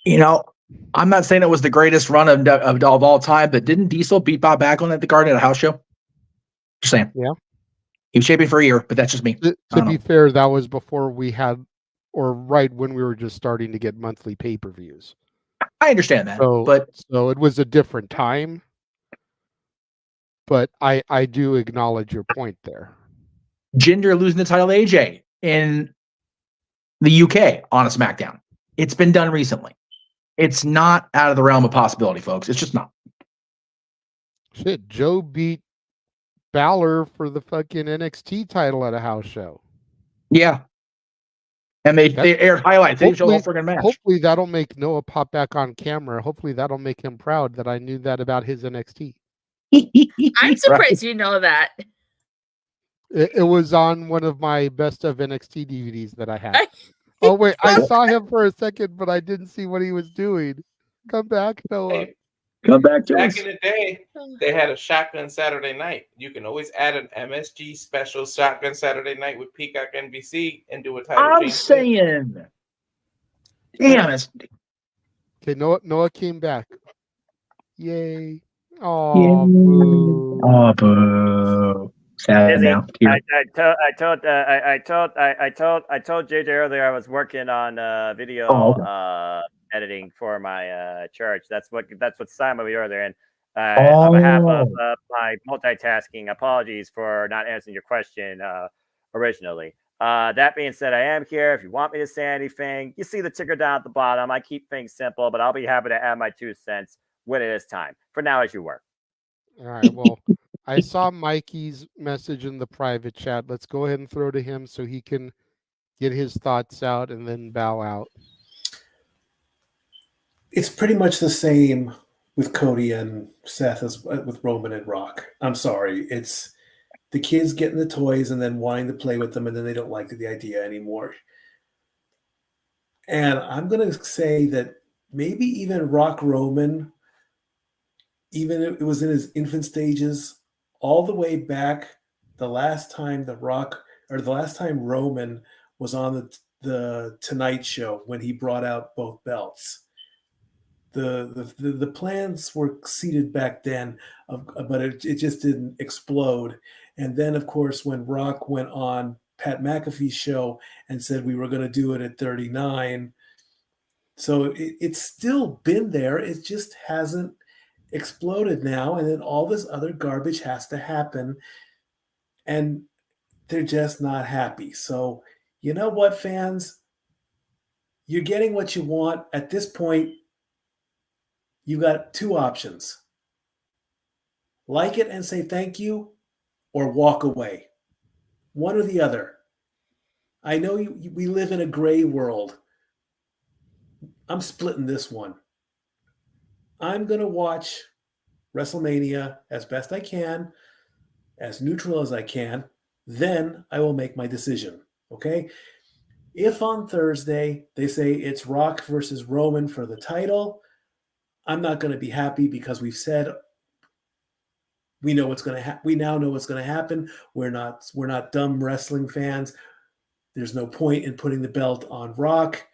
You know, I'm not saying it was the greatest run of all time, but didn't Diesel beat Bob Backlund at the Garden at a house show? Just saying. Yeah. He was champion for a year, but that's just me. To be fair, that was before we had, or right when we were just starting to get monthly pay-per-views. I understand that, so it was a different time. But I do acknowledge your point there. Jinder losing the title to AJ in the UK on a SmackDown. It's been done recently. It's not out of the realm of possibility, folks. It's just not. Shit, Joe beat Balor for the fucking NXT title at a house show. Yeah. And they aired highlights. They showed the whole friggin' match. Hopefully that'll make Noah pop back on camera. Hopefully that'll make him proud that I knew that about his NXT. I'm surprised you know that. It was on one of my best of NXT DVDs that I had. Oh, wait. I saw him for a second, but I didn't see what he was doing. Come back, Noah. Hey, come back to back us. in the day, they had a Shotgun Saturday Night. You can always add an MSG special Shotgun Saturday Night with Peacock NBC and do a title I'm change. saying. Damn it. Okay, Noah came back. Yay. Oh, boo. Oh, boo. Sad Izzy, now. I told JJ earlier I was working on video editing for my church. That's what Simon we earlier. And on behalf of my multitasking, apologies for not answering your question originally. That being said, I am here. If you want me to say anything, you see the ticker down at the bottom. I keep things simple, but I'll be happy to add my 2 cents when it is time. For now, as you work. All right. Well, I saw Mikey's message in the private chat. Let's go ahead and throw to him so he can get his thoughts out and then bow out. It's pretty much the same with Cody and Seth as with Roman and Rock. I'm sorry. It's the kids getting the toys and then wanting to play with them, and then they don't like the idea anymore. And I'm going to say that maybe even Rock Roman, even if it was in his infant stages, all the way back the last time Roman was on the Tonight Show when he brought out both belts. The plans were seeded back then, but it just didn't explode. And then, of course, when Rock went on Pat McAfee's show and said we were going to do it at 39, so it's still been there. It just hasn't exploded now, and then all this other garbage has to happen, and they're just not happy. So you know what, fans? You're getting what you want. At this point, you got two options. Like it and say thank you, or walk away. One or the other. I know we live in a gray world. I'm splitting this one. I'm going to watch WrestleMania as best I can, as neutral as I can. Then I will make my decision. Okay? If on Thursday they say it's Rock versus Roman for the title, I'm not going to be happy because we've said we know what's going to happen. We now know what's going to happen. We're not dumb wrestling fans. There's no point in putting the belt on Rock.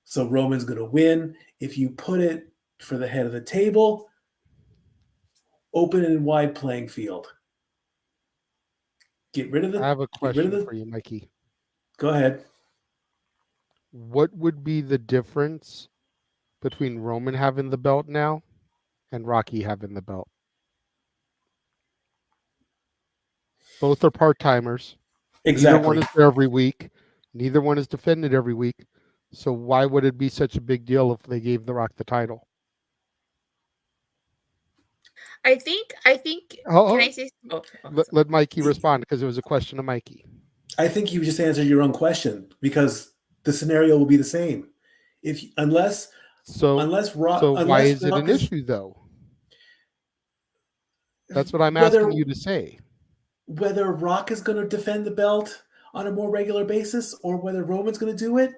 So Roman's going to win. If you put it for the head of the table, open and wide playing field. Get rid of the. I have a question for you, Mikey. Go ahead. What would be the difference between Roman having the belt now and Rocky having the belt? Both are part-timers. Exactly. Neither one is there every week. Neither one is defended every week. So why would it be such a big deal if they gave The Rock the title? I think. Oh, can I say? Let Mikey respond because it was a question to Mikey. I think you just answered your own question because the scenario will be the same. Unless Rock. So why is it an issue though? That's what I'm asking you to say. Whether Rock is going to defend the belt on a more regular basis or whether Roman's going to do it,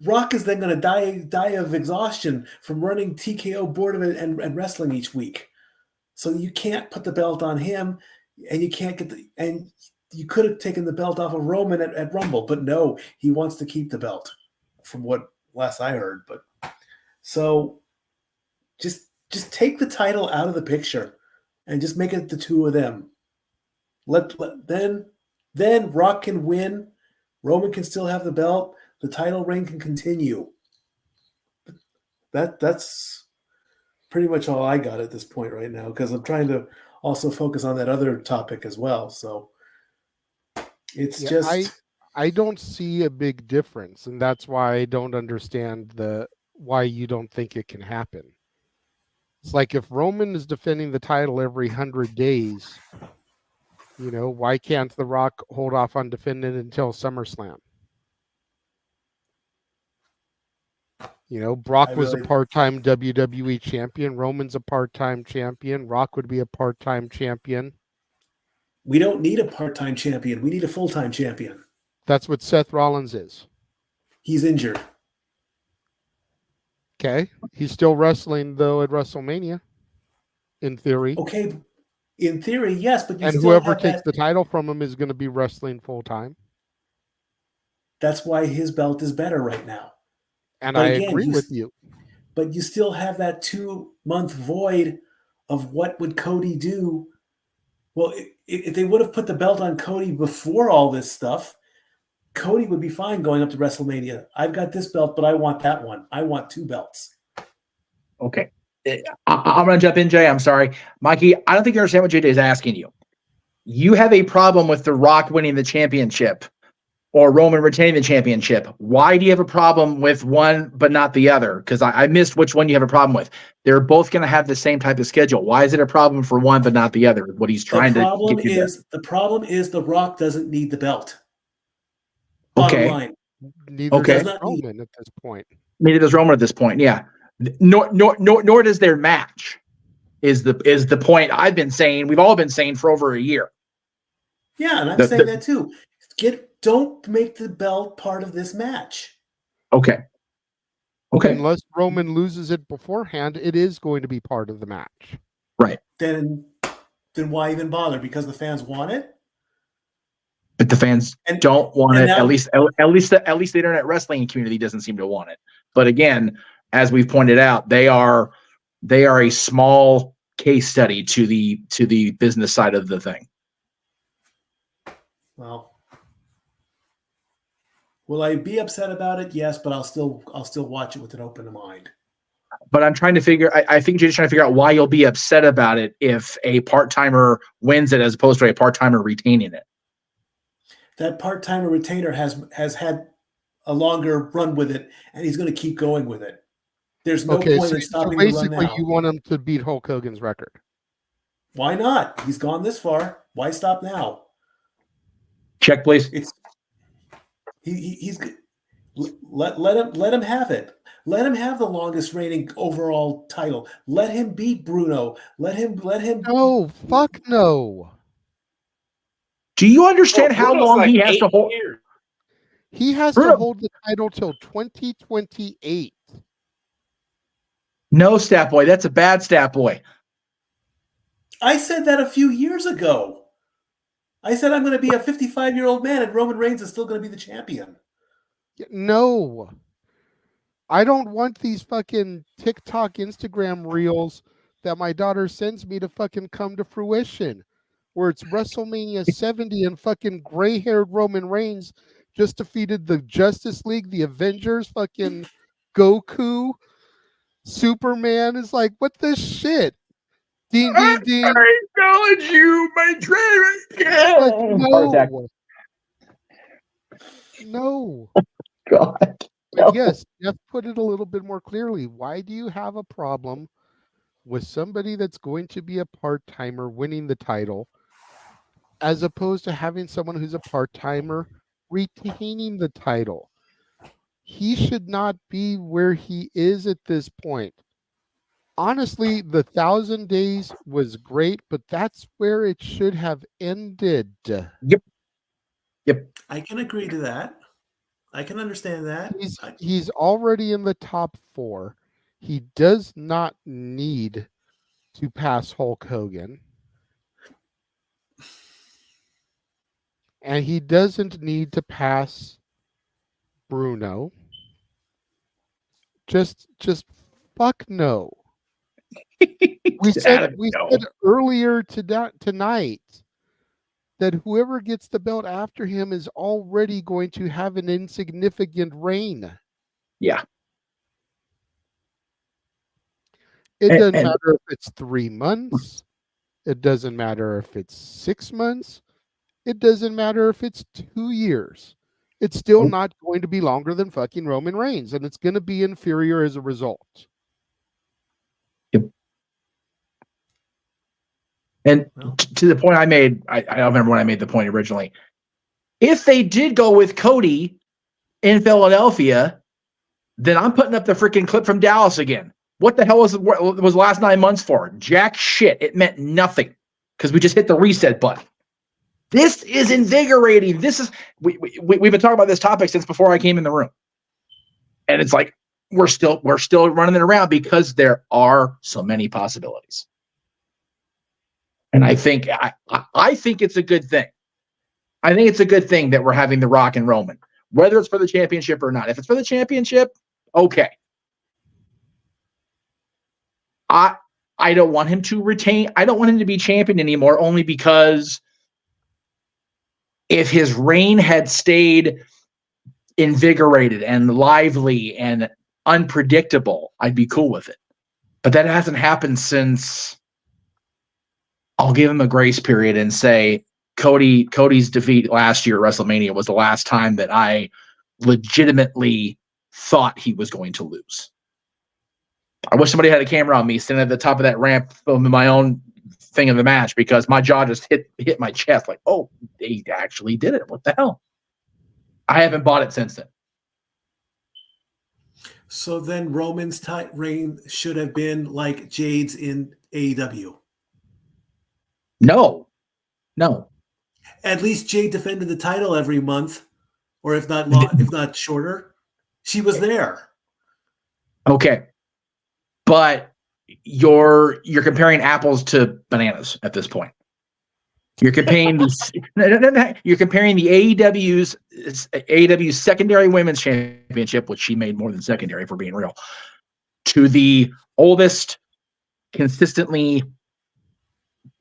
Rock is then going to die of exhaustion from running TKO board of it and wrestling each week. So you can't put the belt on him, and you can't and you could have taken the belt off of Roman at Rumble, but no, he wants to keep the belt, from what last I heard. But so just take the title out of the picture and just make it the two of them. Then Rock can win. Roman can still have the belt. The title reign can continue. That's pretty much all I got at this point right now because I'm trying to also focus on that other topic as well. So it's I don't see a big difference, and that's why I don't understand why you don't think it can happen. It's like if Roman is defending the title every 100 days, why can't The Rock hold off on defending it until SummerSlam? Brock was a part-time WWE champion. Roman's a part-time champion. Rock would be a part-time champion. We don't need a part-time champion. We need a full-time champion. That's what Seth Rollins is. He's injured. Okay. He's still wrestling, though, at WrestleMania, in theory. Okay. In theory, yes, but and whoever takes the title from him is going to be wrestling full-time. That's why his belt is better right now. And I agree with you. But you still have that 2-month void of what would Cody do. Well, if they would have put the belt on Cody before all this stuff, Cody would be fine going up to WrestleMania. I've got this belt, but I want that one. I want 2 belts. Okay. I'm going to jump in, Jay. I'm sorry. Mikey, I don't think you understand what JJ is asking you. You have a problem with The Rock winning the championship or Roman retaining the championship. Why do you have a problem with one but not the other? Because I missed which one you have a problem with. They're both going to have the same type of schedule. Why is it a problem for one but not the other? What he's trying to get you The problem is The Rock doesn't need the belt. Okay. Neither does Roman at this point. Neither does Roman at this point. Yeah. Nor does their match. Is the point I've been saying. We've all been saying for over a year. Yeah, and I'm saying that too. Don't make the belt part of this match. Okay. Unless Roman loses it beforehand, it is going to be part of the match. Right. Then why even bother? Because the fans want it. But the fans don't want it. At least the internet wrestling community doesn't seem to want it. But again, as we've pointed out, they are a small case study to the business side of the thing. Well, will I be upset about it? Yes, but I'll still watch it with an open mind. But I'm trying to figure. I think Jay's trying to figure out why you'll be upset about it if a part-timer wins it as opposed to a part-timer retaining it. That part-timer retainer has had a longer run with it, and he's going to keep going with it. There's no point in stopping the run basically now. you want him to beat Hulk Hogan's record. Why not? He's gone this far. Why stop now? Check, please. He's let him have it. Let him have the longest reigning overall title. Let him beat Bruno. Let him. No, fuck no. Do you understand how Bruno's long like he has to 8 hold? years. He has Bruno- to hold the title till 2028. No, stat boy. That's a bad stat boy. I said that a few years ago. I said I'm going to be a 55-year-old man, and Roman Reigns is still going to be the champion. No. I don't want these fucking TikTok, Instagram reels that my daughter sends me to fucking come to fruition, where it's WrestleMania 70 and fucking gray-haired Roman Reigns just defeated the Justice League, the Avengers, fucking Goku, Superman. Is like, what the shit? Ding, ding, ding. I acknowledge you, my trainer. Like, Heart attack. No. God. But yes, Jeff put it a little bit more clearly. Why do you have a problem with somebody that's going to be a part-timer winning the title, as opposed to having someone who's a part-timer retaining the title? He should not be where he is at this point. Honestly, the 1,000 days was great, but that's where it should have ended. Yep. I can agree to that. I can understand that. He's already in the top 4. He does not need to pass Hulk Hogan. And he doesn't need to pass Bruno. Just fuck no. We said earlier tonight that whoever gets the belt after him is already going to have an insignificant reign. Yeah. It doesn't matter if it's 3 months. It doesn't matter if it's 6 months. It doesn't matter if it's 2 years. It's still not going to be longer than fucking Roman Reigns, and it's going to be inferior as a result. And to the point I made, I don't remember when I made the point originally. If they did go with Cody in Philadelphia, then I'm putting up the freaking clip from Dallas again. What the hell was the last 9 months for? Jack shit. It meant nothing because we just hit the reset button. This is invigorating. This is we've been talking about this topic since before I came in the room, and it's like we're still running it around because there are so many possibilities. And I think I think it's a good thing. I think it's a good thing that we're having The Rock and Roman, whether it's for the championship or not. If it's for the championship, okay. I don't want him to retain. I don't want him to be champion anymore, only because if his reign had stayed invigorated and lively and unpredictable, I'd be cool with it. But that hasn't happened since. I'll give him a grace period and say Cody's defeat last year at WrestleMania was the last time that I legitimately thought he was going to lose. I wish somebody had a camera on me standing at the top of that ramp filming my own thing of the match, because my jaw just hit my chest like, oh, they actually did it. What the hell? I haven't bought it since then. So then Roman's reign should have been like Jade's in AEW. No. At least Jade defended the title every month, or if not shorter. She was there. Okay. But you're comparing apples to bananas at this point. You're comparing you're comparing the AEW's secondary women's championship, which she made more than secondary, if we're being real, to the oldest consistently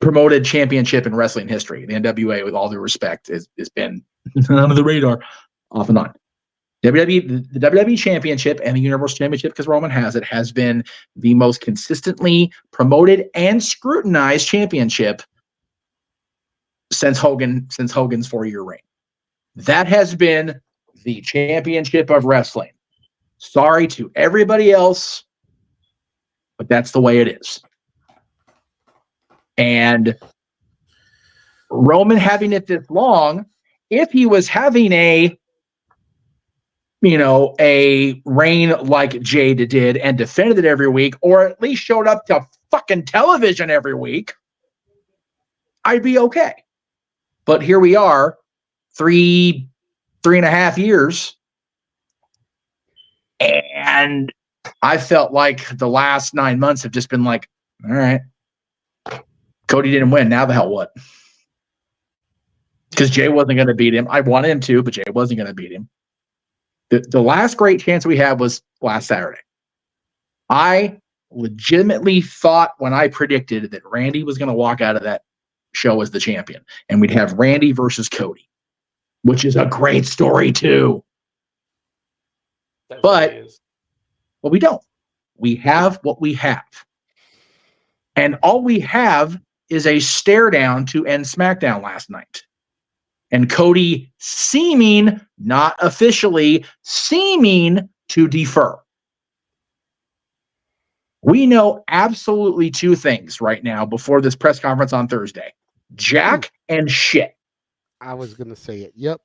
promoted championship in wrestling history. The NWA, with all due respect, has been under the radar off and on. The WWE Championship and the Universal Championship, because Roman has it, has been the most consistently promoted and scrutinized championship since Hogan's 4-year reign. That has been the championship of wrestling. Sorry to everybody else, but that's the way it is. And Roman having it this long, if he was having a reign like Jade did and defended it every week, or at least showed up to fucking television every week, I'd be okay. But here we are, 3.5 years, and I felt like the last 9 months have just been like, all right, Cody didn't win. Now the hell what? Because Jay wasn't going to beat him. I wanted him to, but Jay wasn't going to beat him. The last great chance we had was last Saturday. I legitimately thought when I predicted that Randy was going to walk out of that show as the champion, and we'd have Randy versus Cody, which is a great story too. But we don't. We have what we have. And all we have is a stare down to end SmackDown last night. And Cody seeming, not officially, seeming to defer. We know absolutely two things right now before this press conference on Thursday. Jack and shit. I was going to say it. Yep.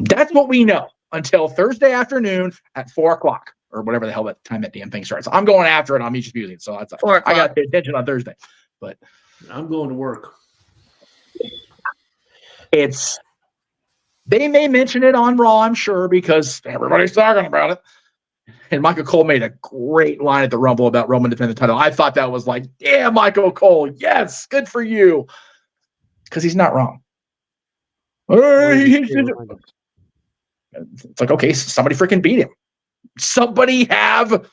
That's what we know until Thursday afternoon at 4 o'clock or whatever the hell that time that damn thing starts. I'm going after it. I'm just using it. So that's I got to pay attention on Thursday. But I'm going to work. They may mention it on Raw, I'm sure, because everybody's talking about it. And Michael Cole made a great line at the Rumble about Roman defending the title. I thought that was like, yeah, Michael Cole, yes, good for you. Because he's not wrong. It's like, okay, somebody freaking beat him. Somebody have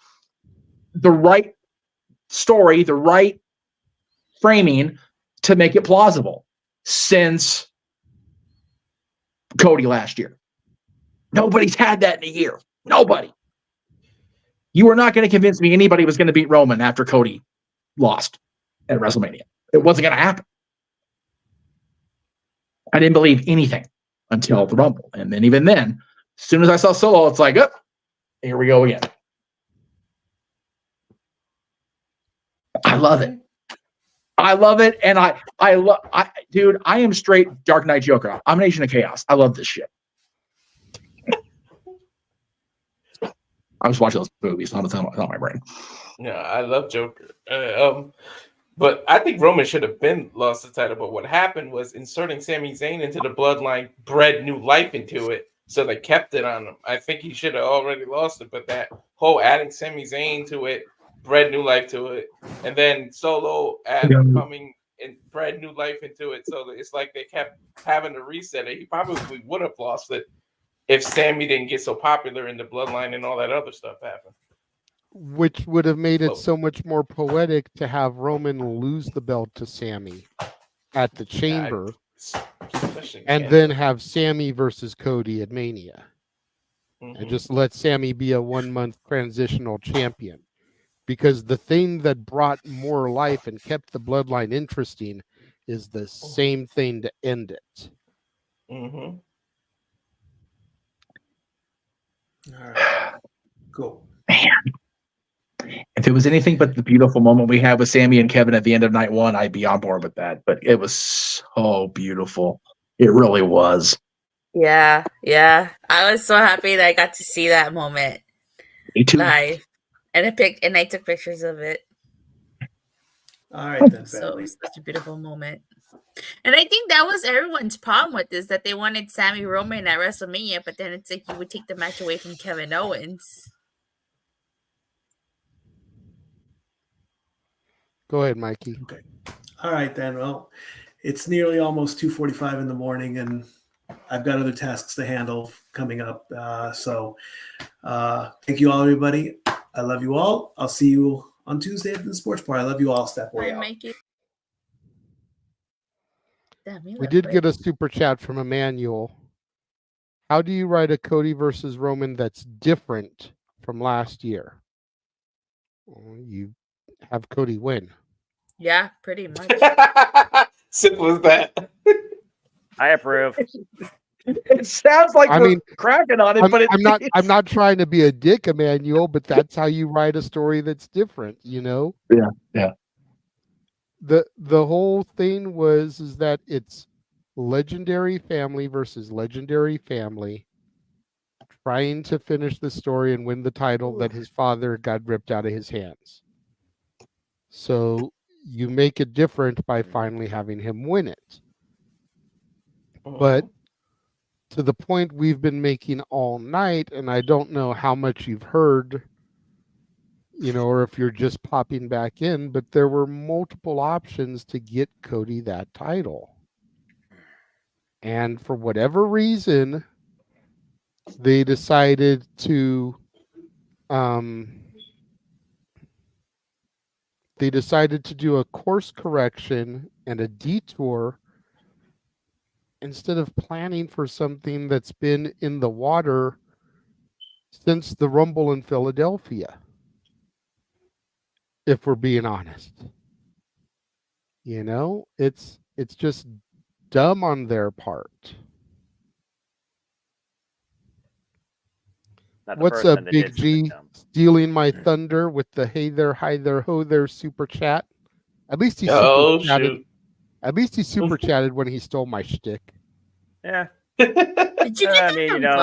the right story, the right framing to make it plausible since Cody last year. Nobody's had that in a year. Nobody. You were not going to convince me anybody was going to beat Roman after Cody lost at WrestleMania. It wasn't going to happen. I didn't believe anything until the Rumble. And then even then, as soon as I saw Solo, it's like, oh, here we go again. I love it. I love it. And dude, I am straight Dark Knight Joker. I'm an agent of chaos. I love this shit. I was watching those movies. So it's on my brain. Yeah, I love Joker. But I think Roman should have been lost the title. But what happened was inserting Sami Zayn into the bloodline bred new life into it. So they kept it on him. I think he should have already lost it. But that whole adding Sami Zayn to it bred new life to it. And then Solo coming and bred new life into it. So it's like they kept having to reset it. He probably would have lost it if Sammy didn't get so popular in the bloodline and all that other stuff happened. Which would have made it so much more poetic to have Roman lose the belt to Sammy at the Chamber, and then have Sammy versus Cody at Mania. And just let Sammy be a 1 month transitional champion. Because the thing that brought more life and kept the bloodline interesting is the same thing to end it. Mm-hmm. All right. Cool. Man. If it was anything but the beautiful moment we had with Sammy and Kevin at the end of night one, I'd be on board with that. But it was so beautiful. It really was. Yeah. I was so happy that I got to see that moment. Me too. Live. And I took pictures of it. All right, then. So it was such a beautiful moment. And I think that was everyone's problem with this, that they wanted Sammy Roman at WrestleMania, but then it's like you would take the match away from Kevin Owens. Go ahead, Mikey. Okay. All right, then. Well, it's nearly almost 2:45 in the morning, and I've got other tasks to handle coming up. So thank you all, everybody. I love you all. I'll see you on Tuesday at the sports bar. I love you all. Step away. Mikey. We did get a super chat from Emmanuel. How do you write a Cody versus Roman that's different from last year? Well, you have Cody win. Yeah, pretty much. Simple as that. I approve. It sounds like we're cracking on it, but I'm not trying to be a dick, Emmanuel, but that's how you write a story that's different, you know? Yeah. The whole thing is that it's legendary family versus legendary family trying to finish the story and win the title that his father got ripped out of his hands. So you make it different by finally having him win it. But to the point we've been making all night, and I don't know how much you've heard, you know, or if you're just popping back in, but there were multiple options to get Cody that title. And for whatever reason, they decided to do a course correction and a detour instead of planning for something that's been in the water since the Rumble in Philadelphia, if we're being honest. You know, it's just dumb on their part. What's up, Big G? Stealing my thunder with the hey there, hi there, ho there super chat. At least he super chatted. At least he super chatted when he stole my shtick. Yeah. Did you get I mean, you know,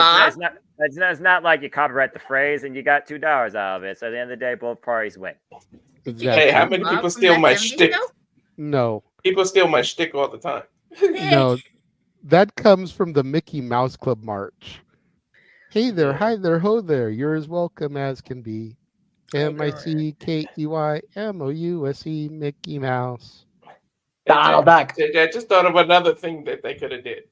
it's not like you copyright the phrase and you got $2 out of it. So at the end of the day, both parties win. Exactly. Hey, how many people steal my shtick? No. People steal my shtick all the time. No, that comes from the Mickey Mouse Club March. Hey there, hi there, ho there. You're as welcome as can be. MICKEYMOUSE, Mickey Mouse. I just thought of another thing that they could have did.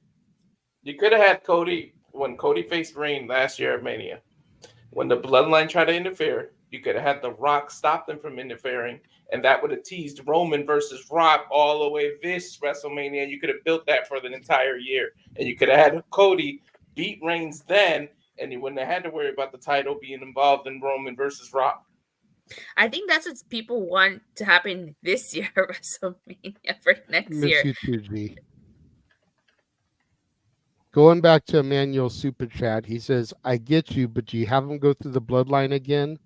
You could have had Cody when Cody faced Reign last year at Mania. When the Bloodline tried to interfere, you could have had The Rock stop them from interfering, and that would have teased Roman versus Rock all the way this WrestleMania. You could have built that for the entire year, and you could have had Cody beat Reigns then, and you wouldn't have had to worry about the title being involved in Roman versus Rock. I think that's what people want to happen this year, WrestleMania for next year. Miss you too, G. Going back to Emmanuel's super chat, he says, I get you, but do you have him go through the bloodline again?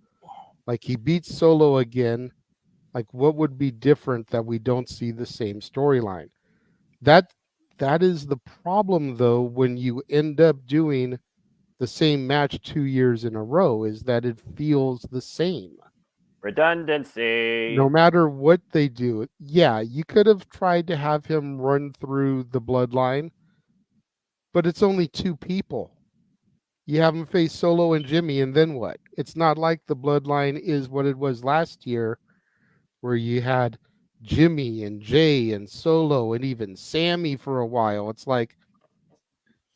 Like he beats Solo again. Like what would be different that we don't see the same storyline? That is the problem, though, when you end up doing the same match 2 years in a row, is that it feels the same. Redundancy. No matter what they do. Yeah, you could have tried to have him run through the bloodline, but it's only 2 people. You have him face Solo and Jimmy, and then what? It's not like the bloodline is what it was last year, where you had Jimmy and Jay and Solo and even Sammy for a while. It's like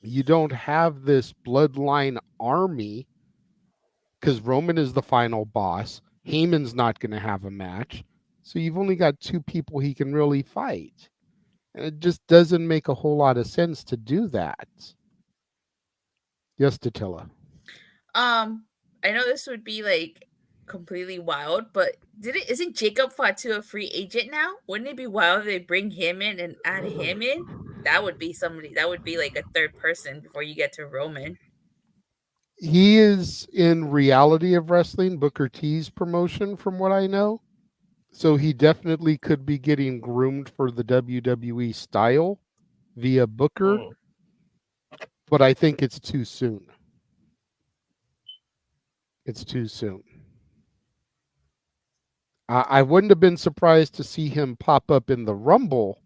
you don't have this bloodline army because Roman is the final boss. Heyman's not going to have a match. So you've only got 2 people he can really fight. And it just doesn't make a whole lot of sense to do that. Yes, Tatilla. I know this would be like completely wild, but isn't Jacob Fatu a free agent now? Wouldn't it be wild if they bring him in and add him in? That would be somebody. That would be like a third person before you get to Roman. He is in Reality of Wrestling, Booker T's promotion, from what I know. So he definitely could be getting groomed for the WWE style via Booker. But I think it's too soon. It's too soon. I wouldn't have been surprised to see him pop up in the Rumble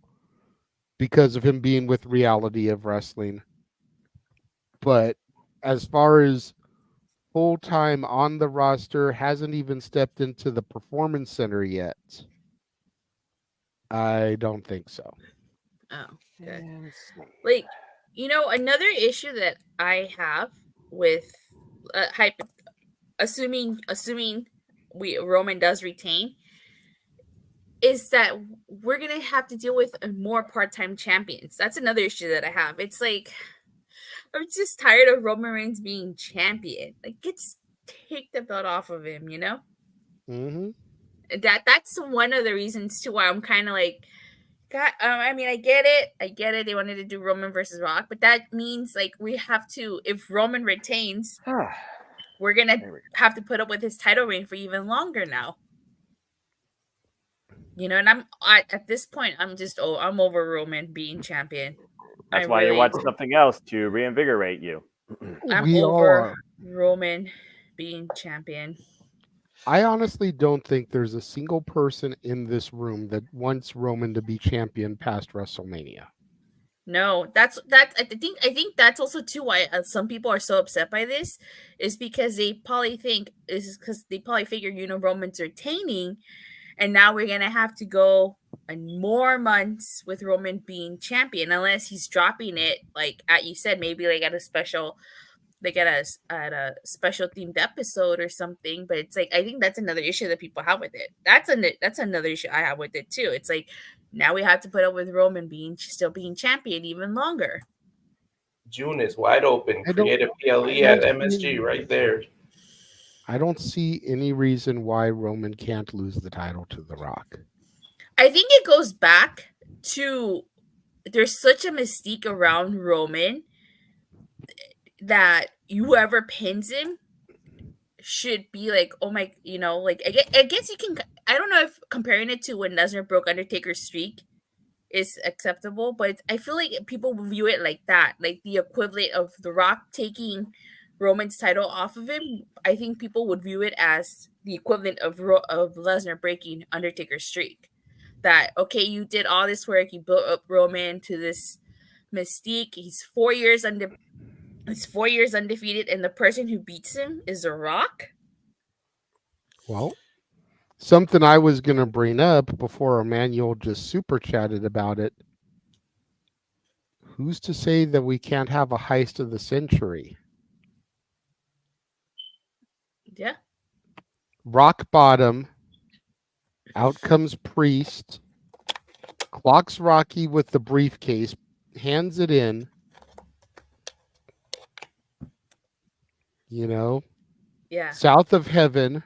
because of him being with Reality of Wrestling. But as far as full-time on the roster, hasn't even stepped into the Performance Center yet. I don't think so. Oh, good. Like, you know, another issue that I have with assuming Roman does retain, is that we're gonna have to deal with more part-time champions. That's another issue that I have. It's like I'm just tired of Roman Reigns being champion. Like, take the belt off of him, you know? Mm-hmm. That's one of the reasons too why I'm kind of like God, I mean, I get it. I get it. They wanted to do Roman versus Rock, but that means like we have to. If Roman retains, we're gonna have to put up with his title reign for even longer now. You know, and at this point, I'm over Roman being champion. That's why you watch something else to reinvigorate you. I'm We all over are. Roman being champion. I honestly don't think there's a single person in this room that wants Roman to be champion past WrestleMania. No, that's I think that's also too why some people are so upset by this is because they probably figure, you know, Roman's retaining, and now we're gonna have to go more months with Roman being champion unless he's dropping it, like you said, maybe like at a special, like at a special themed episode or something. But it's like I think that's another issue that people have with it. That's another issue I have with it too. It's like now we have to put up with Roman still being champion even longer. June is wide open. Create a PLE at MSG right there. I don't see any reason why Roman can't lose the title to The Rock. I think it goes back to there's such a mystique around Roman that whoever pins him should be like, oh my, you know, like I guess you can. I don't know if comparing it to when Lesnar broke Undertaker's streak is acceptable, but I feel like people will view it like that, like the equivalent of The Rock taking Roman's title off of him. I think people would view it as the equivalent of Lesnar breaking Undertaker's streak. That, okay, you did all this work, you built up Roman to this mystique. He's 4 years undefeated, and the person who beats him is The Rock. Well, something I was going to bring up before Emmanuel just super chatted about it. Who's to say that we can't have a heist of the century? Yeah. Rock bottom. Out comes Priest. Clocks Rocky with the briefcase. Hands it in. You know? Yeah. South of Heaven.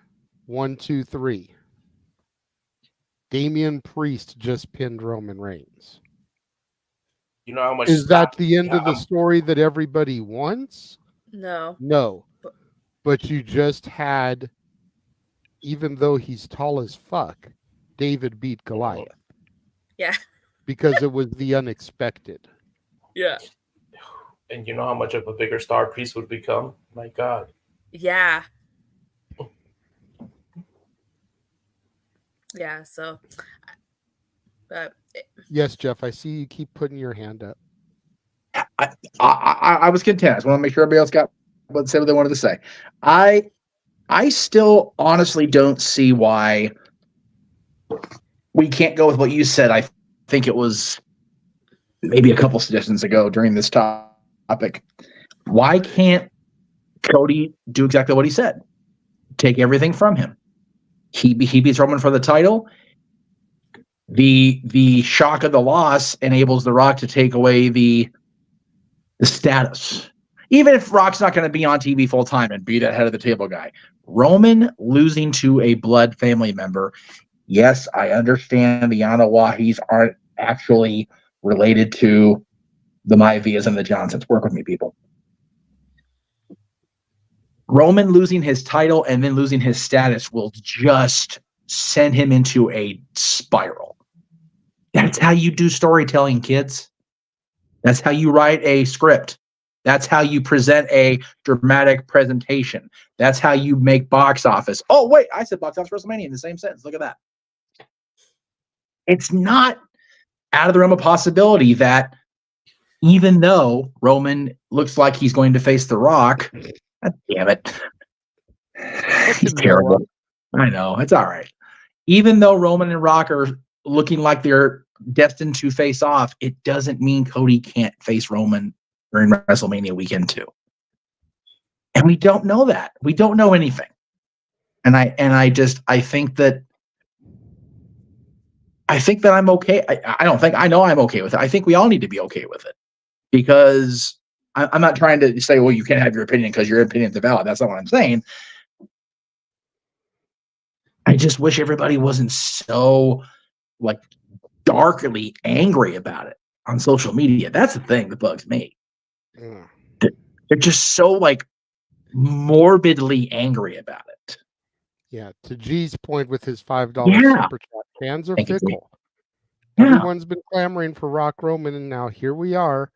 1, 2, 3. Damian Priest just pinned Roman Reigns. You know how much is that the end of the story that everybody wants? No. No. But you just had, even though he's tall as fuck, David beat Goliath. Yeah. Because it was the unexpected. Yeah. And you know how much of a bigger star Priest would become? My God. Yeah. Yeah, so but yes, Jeff, I see you keep putting your hand up. I was content. I just want to make sure everybody else got what they wanted to say. I still honestly don't see why we can't go with what you said. I think it was maybe a couple suggestions ago during this topic. Why can't Cody do exactly what he said? Take everything from him. He beats Roman for the title. The shock of the loss enables The Rock to take away the status. Even if Rock's not going to be on TV full time and be that head of the table guy, Roman losing to a blood family member. Yes, I understand the Yanawahis aren't actually related to the Maivias and the Johnsons. Work with me, people. Roman losing his title and then losing his status will just send him into a spiral. That's how you do storytelling, kids. That's how you write a script. That's how you present a dramatic presentation. That's how you make box office. Oh, wait, I said box office WrestleMania in the same sentence. Look at that. It's not out of the realm of possibility that even though Roman looks like he's going to face The Rock, God damn it. He's terrible. I know. It's all right. Even though Roman and Rock are looking like they're destined to face off, it doesn't mean Cody can't face Roman during WrestleMania weekend too. And we don't know that. We don't know anything. And I think that I'm okay. I know I'm okay with it. I think we all need to be okay with it. Because I'm not trying to say, well, you can't have your opinion because your opinion's valid. That's not what I'm saying. I just wish everybody wasn't so like darkly angry about it on social media. That's the thing that bugs me. Yeah. They're just so like morbidly angry about it. Yeah, to G's point with his $5 super chat, fans are Thank you, G. fickle. Yeah. Everyone's been clamoring for Rock Roman, and now here we are.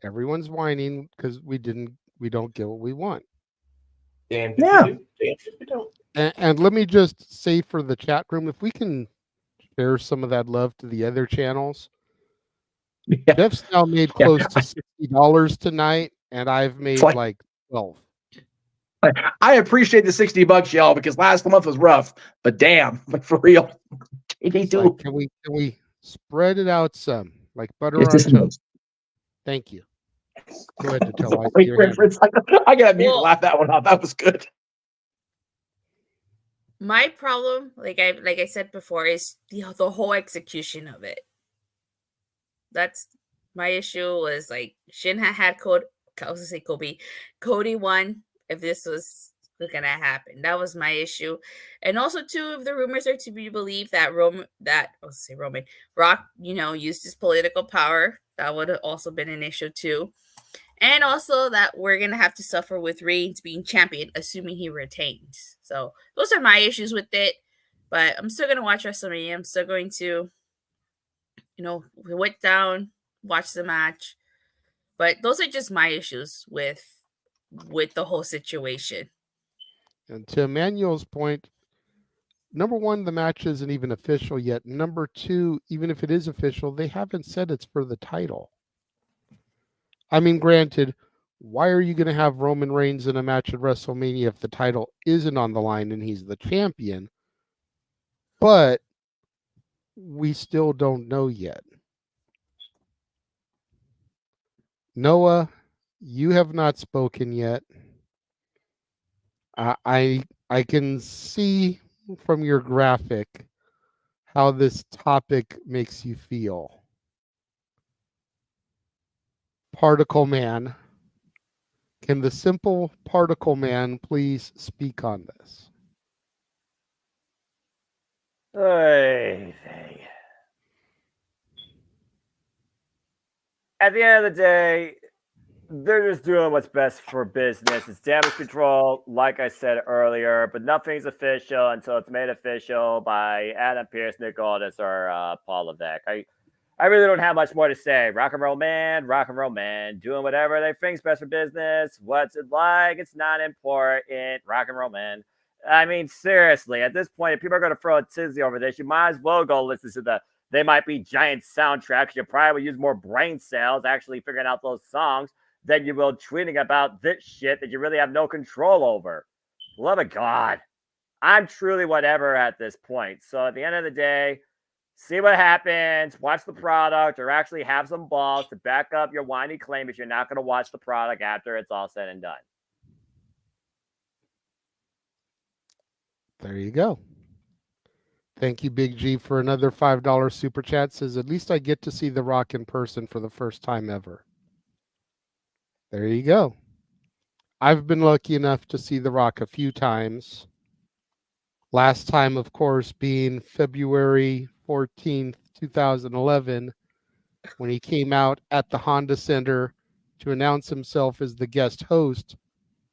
Everyone's whining because we don't get what we want. Damn if you do. Damn if you don't. And let me just say for the chat room, if we can share some of that love to the other channels. Jeff's now made close to $60 tonight, and I've made like 12. I appreciate the $60, y'all, because last month was rough. But damn, like for real, Like, can we spread it out some, like butter on toast? Thank you. Go ahead, Natil. I see your hand. I gotta mute and laugh that one out. That was good. My problem, like I said before, is the whole execution of it. That's my issue. Was like Shin had Cody. I was gonna say Kobe. Cody won. If this was gonna happen, that was my issue. And also, too, if the rumors are to be believed that Roman, Rock, used his political power, that would have also been an issue too. And also that we're going to have to suffer with Reigns being champion, assuming he retains. So those are my issues with it. But I'm still going to watch WrestleMania. I'm still going to, wait down, watch the match. But those are just my issues with the whole situation. And to Emmanuel's point, number one, the match isn't even official yet. Number two, even if it is official, they haven't said it's for the title. I mean, granted, why are you going to have Roman Reigns in a match at WrestleMania if the title isn't on the line and he's the champion? But we still don't know yet. Noah, you have not spoken yet. I can see from your graphic how this topic makes you feel. Particle Man. Can the simple Particle Man please speak on this? Hey. At the end of the day, they're just doing what's best for business. It's damage control, like I said earlier, but nothing's official until it's made official by Adam Pearce, Nick Aldis, or Paul Levesque. I really don't have much more to say. Rock and roll man, doing whatever they think's best for business. What's it like? It's not important. Rock and roll man. I mean, seriously, at this point, if people are going to throw a tizzy over this, you might as well go listen to the They Might Be Giant soundtracks. You probably would use more brain cells actually figuring out those songs than you will tweeting about this shit that you really have no control over. Love of God. I'm truly whatever at this point. So at the end of the day, see what happens, watch the product, or actually have some balls to back up your whiny claim if you're not going to watch the product after it's all said and done. There you go. Thank you, Big G, for another $5 super chat. Says, at least I get to see The Rock in person for the first time ever. There you go. I've been lucky enough to see The Rock a few times. Last time, of course, being February 14th, 2011, when he came out at the Honda Center to announce himself as the guest host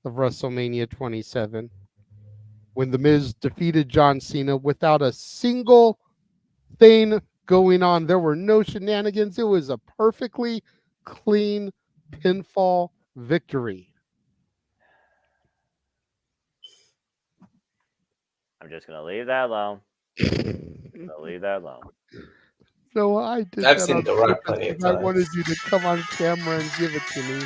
of WrestleMania 27. When The Miz defeated John Cena without a single thing going on. There were no shenanigans. It was a perfectly clean pinfall victory. I'm just going to leave that alone. I'll leave that alone. No, I did I've that seen on The Rock purpose plenty of because I wanted times. you to come on camera and give it to me.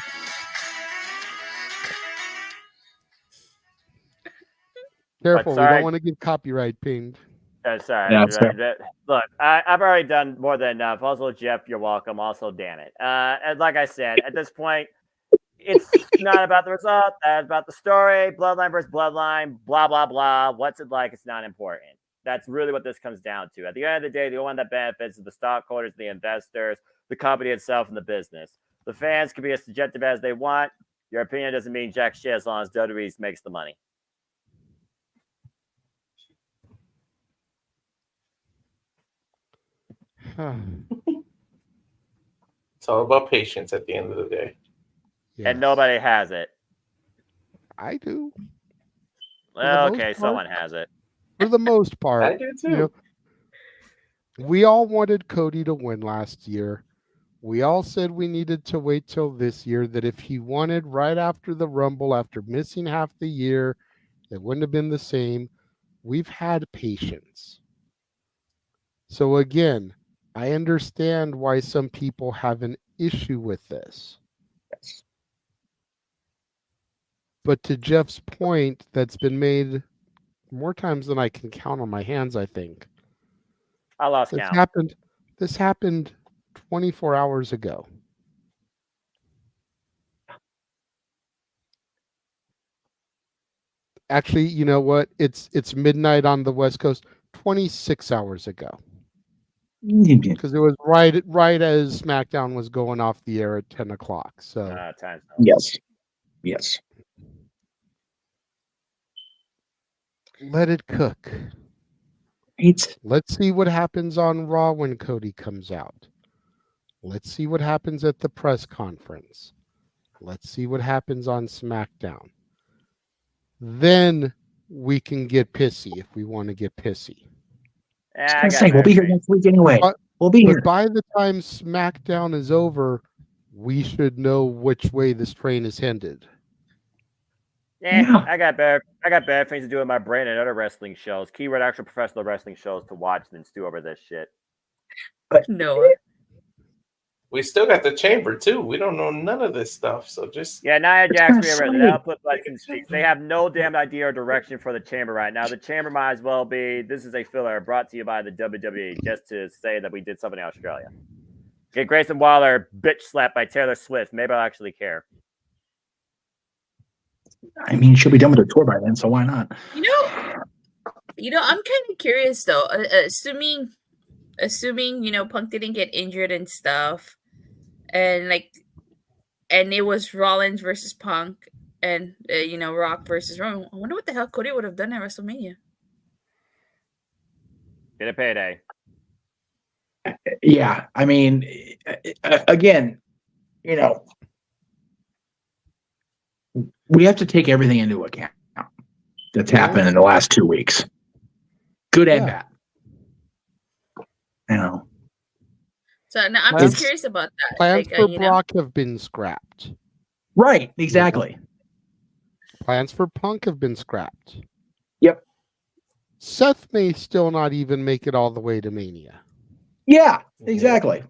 Careful, we don't want to get copyright pinged. Sorry. Yeah, that's fair. Look, I've already done more than enough. Also, Jeff, you're welcome. Also, damn it. And like I said, at this point, it's not about the result. That's about the story. Bloodline versus bloodline. Blah, blah, blah. What's it like? It's not important. That's really what this comes down to. At the end of the day, the only one that benefits is the stockholders, the investors, the company itself, and the business. The fans can be as subjective as they want. Your opinion doesn't mean jack shit as long as WWE makes the money. It's all about patience at the end of the day. And nobody has it. I do. Well, okay, someone has it. For the most part. I do too. You know, we all wanted Cody to win last year. We all said we needed to wait till this year, that if he wanted right after the Rumble, after missing half the year, it wouldn't have been the same. We've had patience. So again, I understand why some people have an issue with this. Yes. But to Jeff's point, that's been made more times than I can count on my hands, I think. I lost This count. This happened 24 hours ago. Actually, you know what? It's midnight on the West Coast. 26 hours ago. Because it was right as SmackDown was going off the air at 10 o'clock. So time. Yes. Let it cook. Let's see what happens on Raw when Cody comes out. Let's see what happens at the press conference. Let's see what happens on SmackDown. Then we can get pissy if we want to get pissy. I was gonna say, we'll be here next week anyway. We'll be here. By the time SmackDown is over, we should know which way this train is headed. Yeah, I got bad things to do with my brain and other wrestling shows. Keyword actual professional wrestling shows to watch than stew over this shit. Noah. We still got the chamber too. We don't know none of this stuff. So just Nia Jax output license speaks. They have no damn idea or direction for the chamber right now. The chamber might as well be this is a filler brought to you by the WWE just to say that we did something in Australia. Get Grayson Waller bitch slapped by Taylor Swift. Maybe I'll actually care. I mean, she'll be done with her tour by then, so why not? You know, I'm kind of curious though. Assuming Punk didn't get injured and stuff, and it was Rollins versus Punk, and Rock versus Roman. I wonder what the hell Cody would have done at WrestleMania. Get a payday. Yeah, I mean, again, we have to take everything into account that's happened in the last 2 weeks, good and bad. So now I'm just curious about that. Plans for Brock have been scrapped. Right, exactly. Plans for Punk have been scrapped. Yep. Seth may still not even make it all the way to Mania. Yeah, exactly.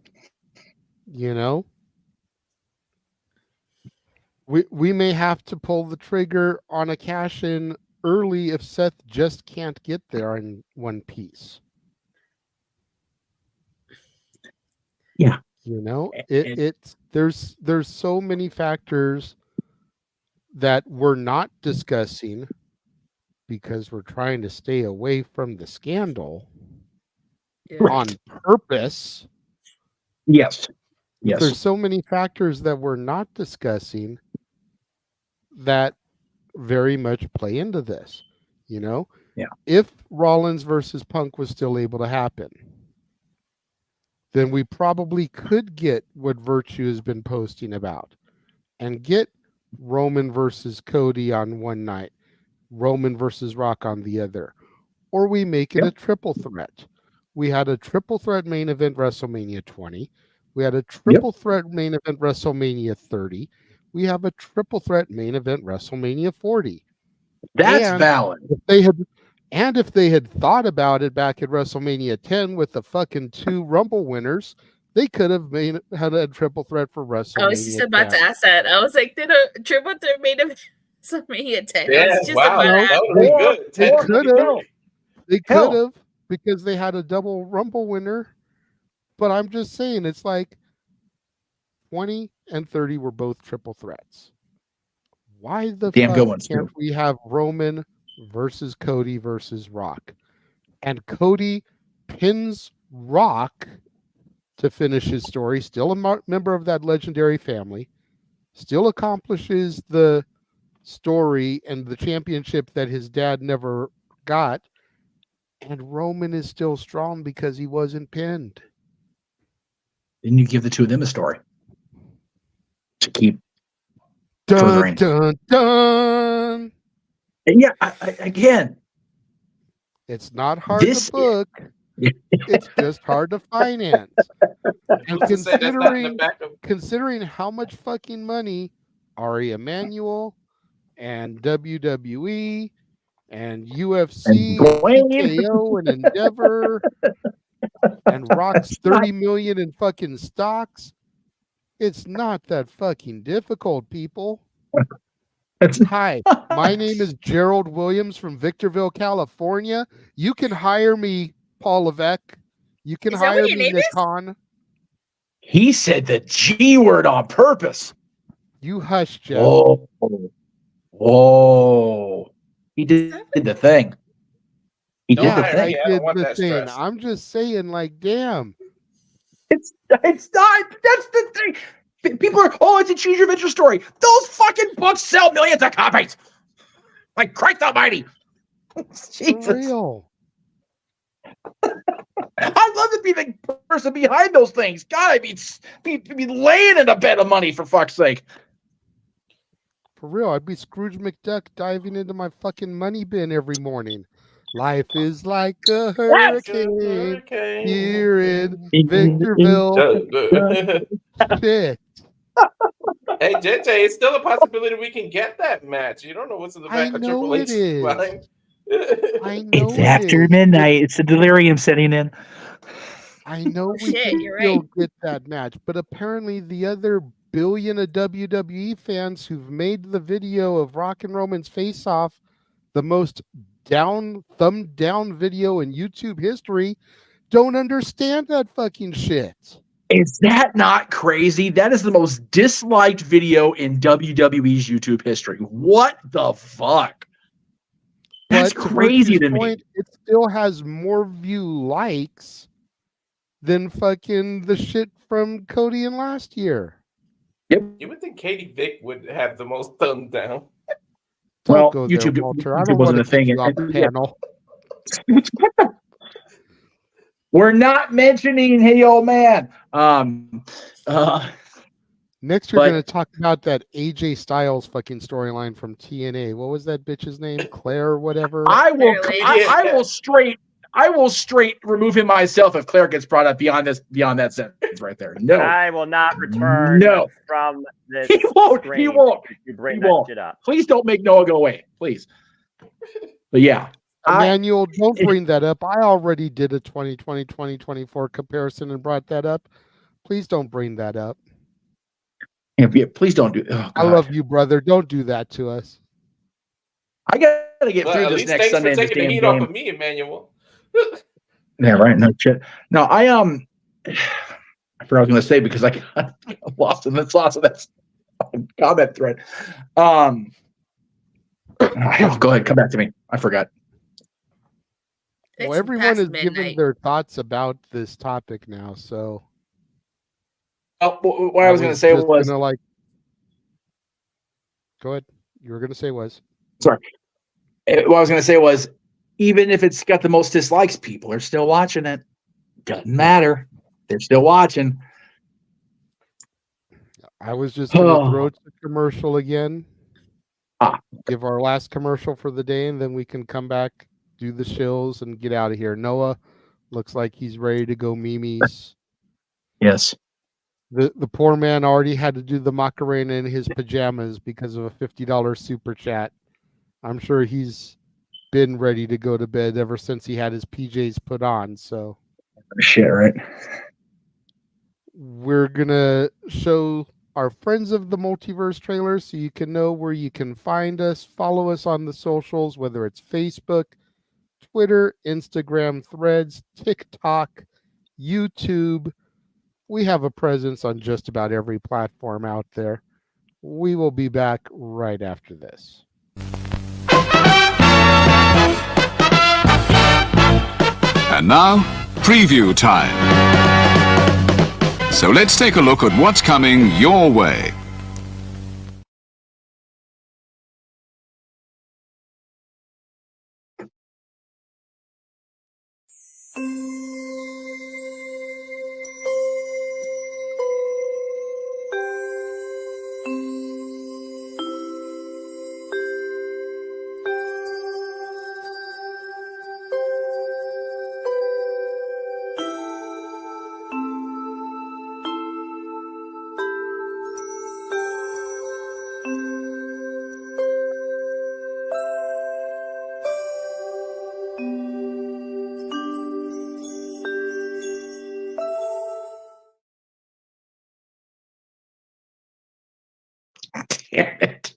We may have to pull the trigger on a cash-in early if Seth just can't get there in one piece. Yeah. There's so many factors that we're not discussing because we're trying to stay away from the scandal on purpose. Yes. There's so many factors that we're not discussing that very much play into this. If Rollins versus Punk was still able to happen, then we probably could get what Virtue has been posting about and get Roman versus Cody on one night, Roman versus Rock on the other, or we make it a triple threat. We had a triple threat main event WrestleMania 20. We had a triple threat main event WrestleMania 30. We have a triple threat main event WrestleMania 40. That's valid. If they had thought about it back at WrestleMania 10 with the fucking 2 Rumble winners, they could have had a triple threat for WrestleMania. I was just about to ask that. I was like, did a triple threat made of WrestleMania 10? Yeah, I was just wow. about That would be good. They could have because they had a double Rumble winner. But I'm just saying, it's like 20 and 30 were both triple threats. Why the fuck can't we have Roman versus Cody versus Rock? And Cody pins Rock to finish his story, still a member of that legendary family, still accomplishes the story and the championship that his dad never got, and Roman is still strong because he wasn't pinned. Then you give the two of them a story to keep Dun, furthering. dun, dun. And yeah, again, it's not hard to book. It's just hard to finance. And considering how much fucking money Ari Emanuel and WWE and UFC, and TKO and Endeavor and Rock's 30 million in fucking stocks, it's not that fucking difficult, people. Hi, my name is Gerald Williams from Victorville, California. You can hire me, Paul Levesque. You can hire me, Nick Hahn. He said the G word on purpose. You hush, Jeff. Whoa. He did the thing. He did the thing. I did the thing. I'm just saying, like, damn. It's not. That's the thing. People are, it's a choose your venture story. Those fucking books sell millions of copies. Like Christ Almighty. Jesus. For real. I'd love to be the person behind those things. God, I'd be laying in a bed of money for fuck's sake. For real, I'd be Scrooge McDuck diving into my fucking money bin every morning. Life is like a hurricane here in Victorville. Shit. Hey, JJ, it's still a possibility we can get that match. You don't know what's in the back of Triple H's mind. I know it's after midnight. It's the delirium setting in. I know we can still get that match, but apparently the other billion of WWE fans who've made the video of Rock and Roman's face-off the most thumbed down video in YouTube history don't understand that fucking shit. Is that not crazy? That is the most disliked video in WWE's YouTube history. What the fuck? That's crazy to me. It still has more likes than fucking the shit from Cody and last year. Yep. You would think Katie Vick would have the most thumbs down. Don't go there, Walter. I don't wasn't a thing. Panel. We're not mentioning Hey Old Man. Next, we're going to talk about that AJ Styles fucking storyline from TNA. What was that bitch's name? Claire or whatever? I will straight remove him myself if Claire gets brought up beyond that sentence right there. No. I will not return from this. He won't. You bring that shit up. Please don't make Noah go away. Please. But yeah. Emmanuel, don't bring that up. I already did a 2020-2024 comparison and brought that up. Please don't bring that up. Yeah, please don't do. Oh, I love you, brother. Don't do that to us. I gotta get through this next Sunday. Thanks for taking the heat off of me, Emmanuel. Yeah, right. No shit. No, I forgot what I was gonna say because I got lost in that comment thread. Go ahead, come back to me. I forgot. Well, everyone is giving their thoughts about this topic now, so. What I was going to say was. Go ahead. You were going to say was. Sorry. What I was going to say was, even if it's got the most dislikes, people are still watching it. Doesn't matter. They're still watching. I was just going to throw it to commercial again. Give our last commercial for the day, and then we can come back, do the shills, and get out of here. Noah looks like he's ready to go Mimi's. Yes. The poor man already had to do the Macarena in his pajamas because of a $50 super chat. I'm sure he's been ready to go to bed ever since he had his PJs put on. So shit, right? We're gonna show our Friends of the Multiverse trailer so you can know where you can find us. Follow us on the socials, whether it's Facebook, Twitter, Instagram, Threads, TikTok, YouTube. We have a presence on just about every platform out there. We will be back right after this. And now, preview time. So let's take a look at what's coming your way. Damn it.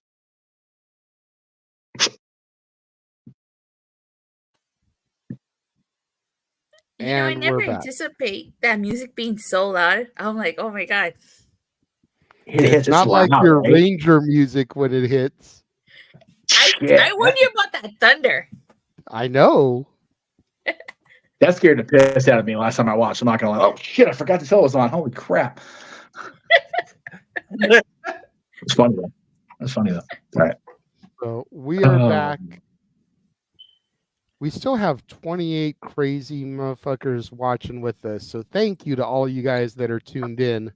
You know, I And never we're back. anticipate that music being so loud. I'm like, oh my god. It's not like your Ranger music when it hits. I warned you about that thunder. I know. That scared the piss out of me last time I watched. I'm not gonna lie. Oh shit! I forgot the show was on. Holy crap! It's funny though. That's funny though. All right. So we are back. We still have 28 crazy motherfuckers watching with us. So thank you to all you guys that are tuned in.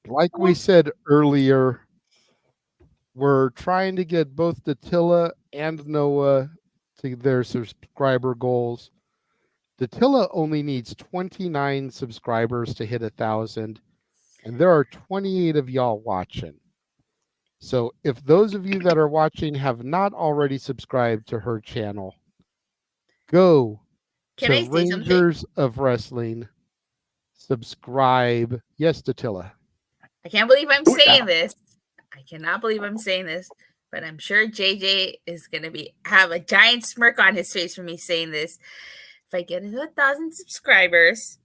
Like we said earlier, we're trying to get both Datilla and Noah to their subscriber goals. Datilla only needs 29 subscribers to hit 1,000, and there are 28 of y'all watching. So if those of you that are watching have not already subscribed to her channel, go Can I to say something? Rangers of Wrestling, subscribe. Yes, Datilla. I can't believe I'm saying this. I cannot believe I'm saying this, but I'm sure JJ is gonna have a giant smirk on his face for me saying this. If I get 1,000 subscribers,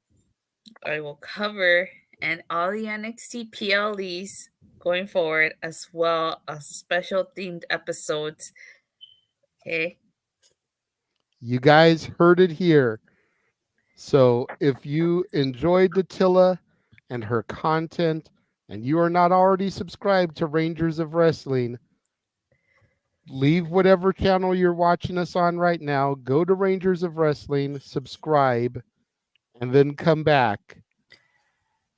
I will cover and all the NXT PLEs going forward, as well as special themed episodes. Okay. You guys heard it here. So if you enjoyed Datilla and her content, and you are not already subscribed to Rangers of Wrestling, leave whatever channel you're watching us on right now, go to Rangers of Wrestling, subscribe, and then come back.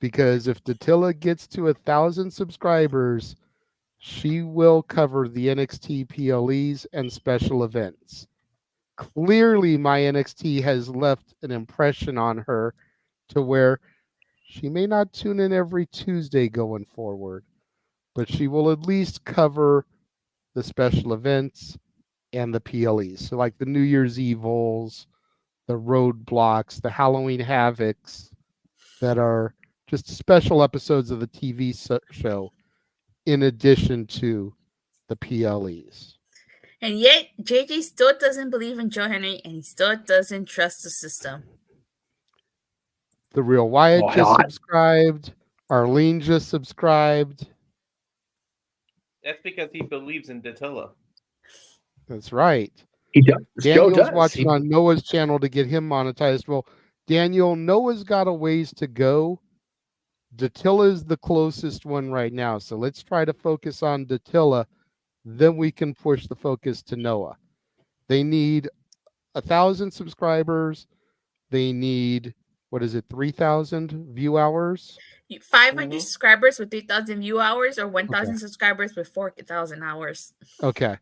Because if Datilla gets to 1,000 subscribers, she will cover the NXT PLEs and special events. Clearly, my NXT has left an impression on her to where she may not tune in every Tuesday going forward, but she will at least cover the special events and the PLEs. So like the New Year's Evils, the Roadblocks, the Halloween Havocs that are just special episodes of the TV show in addition to the PLEs. And yet, JJ still doesn't believe in Joe Henry, and he still doesn't trust the system. The Real Wyatt just subscribed. Arlene just subscribed. That's because he believes in Datilla. That's right. He does. Daniel's watching on Noah's channel to get him monetized. Well, Daniel, Noah's got a ways to go. Datilla is the closest one right now. So let's try to focus on Datilla. Then we can push the focus to Noah. They need 1,000 subscribers. They need, 3,000 view hours? 500 subscribers with 3,000 view hours, or 1,000 subscribers with 4,000 hours. Okay.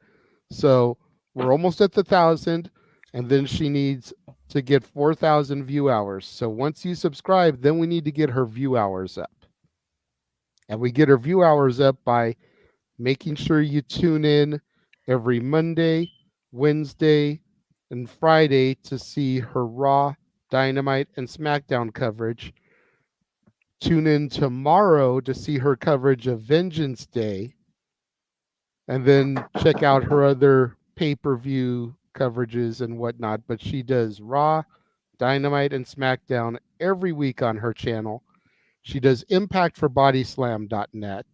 So we're almost at the 1,000, and then she needs to get 4,000 view hours. So once you subscribe, then we need to get her view hours up. And we get her view hours up by making sure you tune in every Monday, Wednesday, and Friday to see her Raw, Dynamite, and SmackDown coverage. Tune in tomorrow to see her coverage of Vengeance Day. And then check out her other pay-per-view coverages and whatnot. But she does Raw, Dynamite, and SmackDown every week on her channel. She does Impact for Bodyslam.net.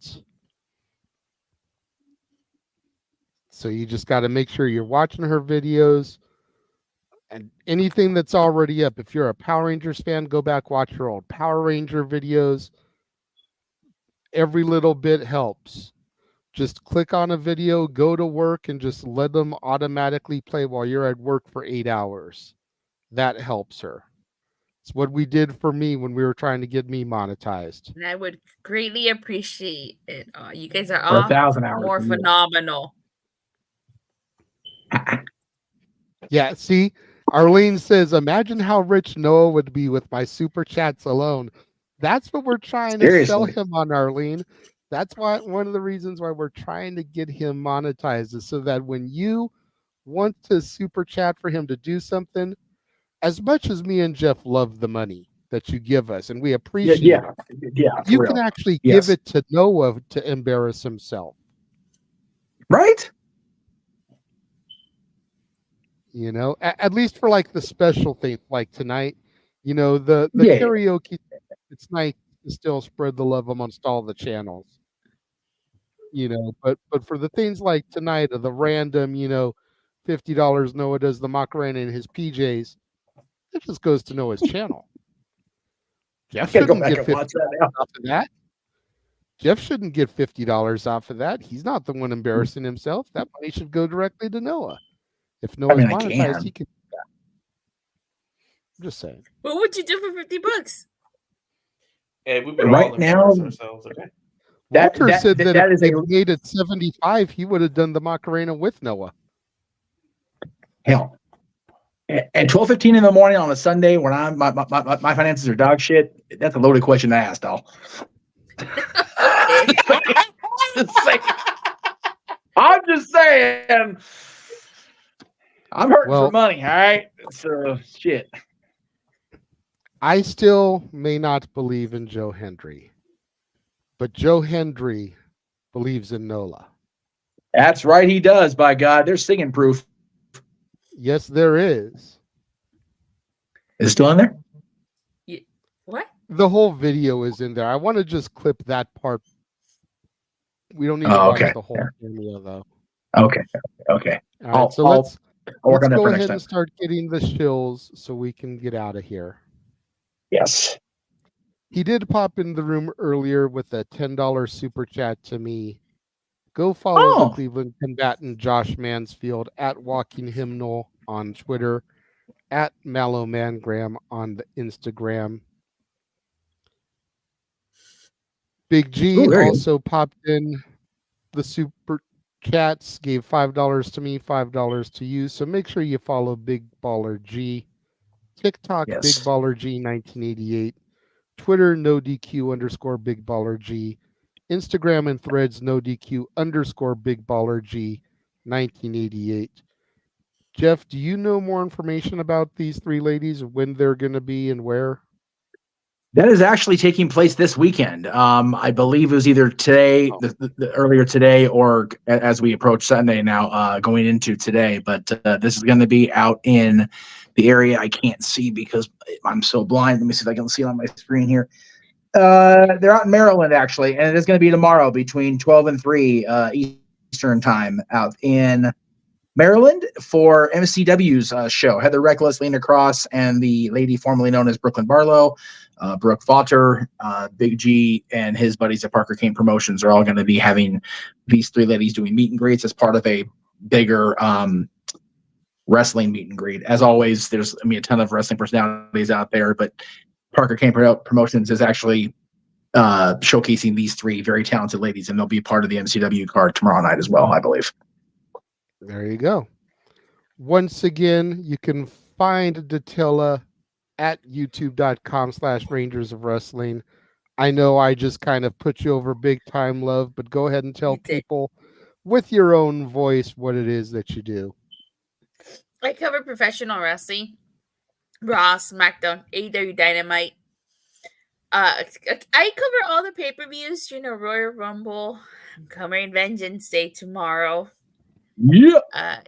So you just got to make sure you're watching her videos. And anything that's already up, if you're a Power Rangers fan, go back, watch her old Power Ranger videos. Every little bit helps. Just click on a video, go to work, and just let them automatically play while you're at work for 8 hours. That helps her. It's what we did for me when we were trying to get me monetized. And I would greatly appreciate it. You guys are For all 1,000 hours more a year. phenomenal. Yeah, see, Arlene says, imagine how rich Noah would be with my super chats alone. That's what we're trying to sell him on, Arlene. That's why one of the reasons why we're trying to get him monetized is so that when you want to super chat for him to do something, as much as me and Jeff love the money, that you give us, and we appreciate it. Yeah. You for can real. actually Yes. give it to Noah to embarrass himself. Right? You know, at least for like the special thing, like tonight. You know, the Yeah. karaoke. It's nice to still spread the love amongst all the channels. You know, but for the things like tonight, or the random, you know, $50 Noah does the Macarena in his PJs, it just goes to Noah's channel. Jeff Gotta go shouldn't back get and watch that now. $50 off of that. Jeff shouldn't get $50 off of that. He's not the one embarrassing himself. That money should go directly to Noah. If Noah's I monetized, can. he can do that. I'm just saying. What would you do for $50? Hey, we've been Right all now, embarrassed ourselves, okay? Walter said that if is they made it 75, he would have done the Macarena with Noah. hell. At 12:15 in the morning on a Sunday when my finances are dog shit, that's a loaded question to ask, doll. Okay. I'm just saying. I'm hurting Well, for money, all right? So shit. I still may not believe in Joe Hendry, but Joe Hendry believes in Nola. That's right, he does, by God. There's singing proof. Yes, there is. Is it still in there? What? The whole video is in there. I want to just clip that part. We don't need to Oh, watch okay. the whole cameo, though. Okay. All right, so I'll let's work on that go for ahead next and time. start getting the shills so we can get out of here. Yes. He did pop in the room earlier with a $10 super chat to me. Go follow the Cleveland combatant Josh Mansfield at Walking Hymnal on Twitter, at Mallow Mangram on the Instagram. Big G Ooh, there you go. also popped in the super chats, gave $5 to me, $5 to you. So make sure you follow Big Baller G. TikTok, Yes. Big Baller G 1988. Twitter, no DQ _ Big Baller G. Instagram and Threads, no DQ _ Big Baller G 1988. Jeff, do you know more information about these three ladies, when they're going to be and where? That is actually taking place this weekend. I believe it was either today, the earlier today, or as we approach Sunday now, going into today. But this is going to be out in the area I can't see because I'm so blind. Let me see if I can see it on my screen here. They're out in Maryland, actually, and it is going to be tomorrow between 12 and 3 Eastern time out in Maryland for MCW's show. Heather Reckless, Lena Cross, and the lady formerly known as Brooklyn Barlow, Brooke Vaughter, Big G, and his buddies at Parker Kane Promotions are all going to be having these three ladies doing meet and greets as part of a bigger wrestling meet and greet. As always, there's a ton of wrestling personalities out there, but Parker Kane Promotions is actually showcasing these three very talented ladies, and they'll be part of the MCW card tomorrow night as well, I believe. There you go. Once again, you can find Datilla at youtube.com/Rangers of Wrestling. I know I just kind of put you over big time, love, but go ahead and tell people with your own voice what it is that you do. I cover professional wrestling, Raw, SmackDown, AEW Dynamite. I cover all the pay-per-views, Royal Rumble. I'm covering Vengeance Day tomorrow. Yeah.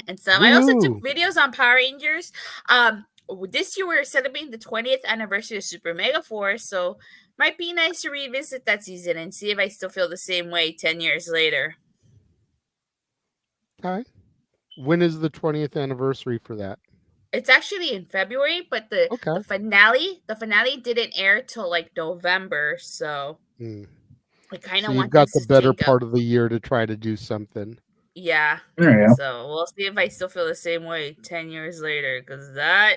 And some. I also took videos on Power Rangers. This year we're celebrating the 20th anniversary of Super Mega Force, so might be nice to revisit that season and see if I still feel the same way 10 years later. Okay. When is the 20th anniversary for that? It's actually in February, but the finale didn't air till like November, so I kind of So want you've got this the to better take part of the year to try to do something. Yeah. There you go. So we'll see if I still feel the same way 10 years later, because that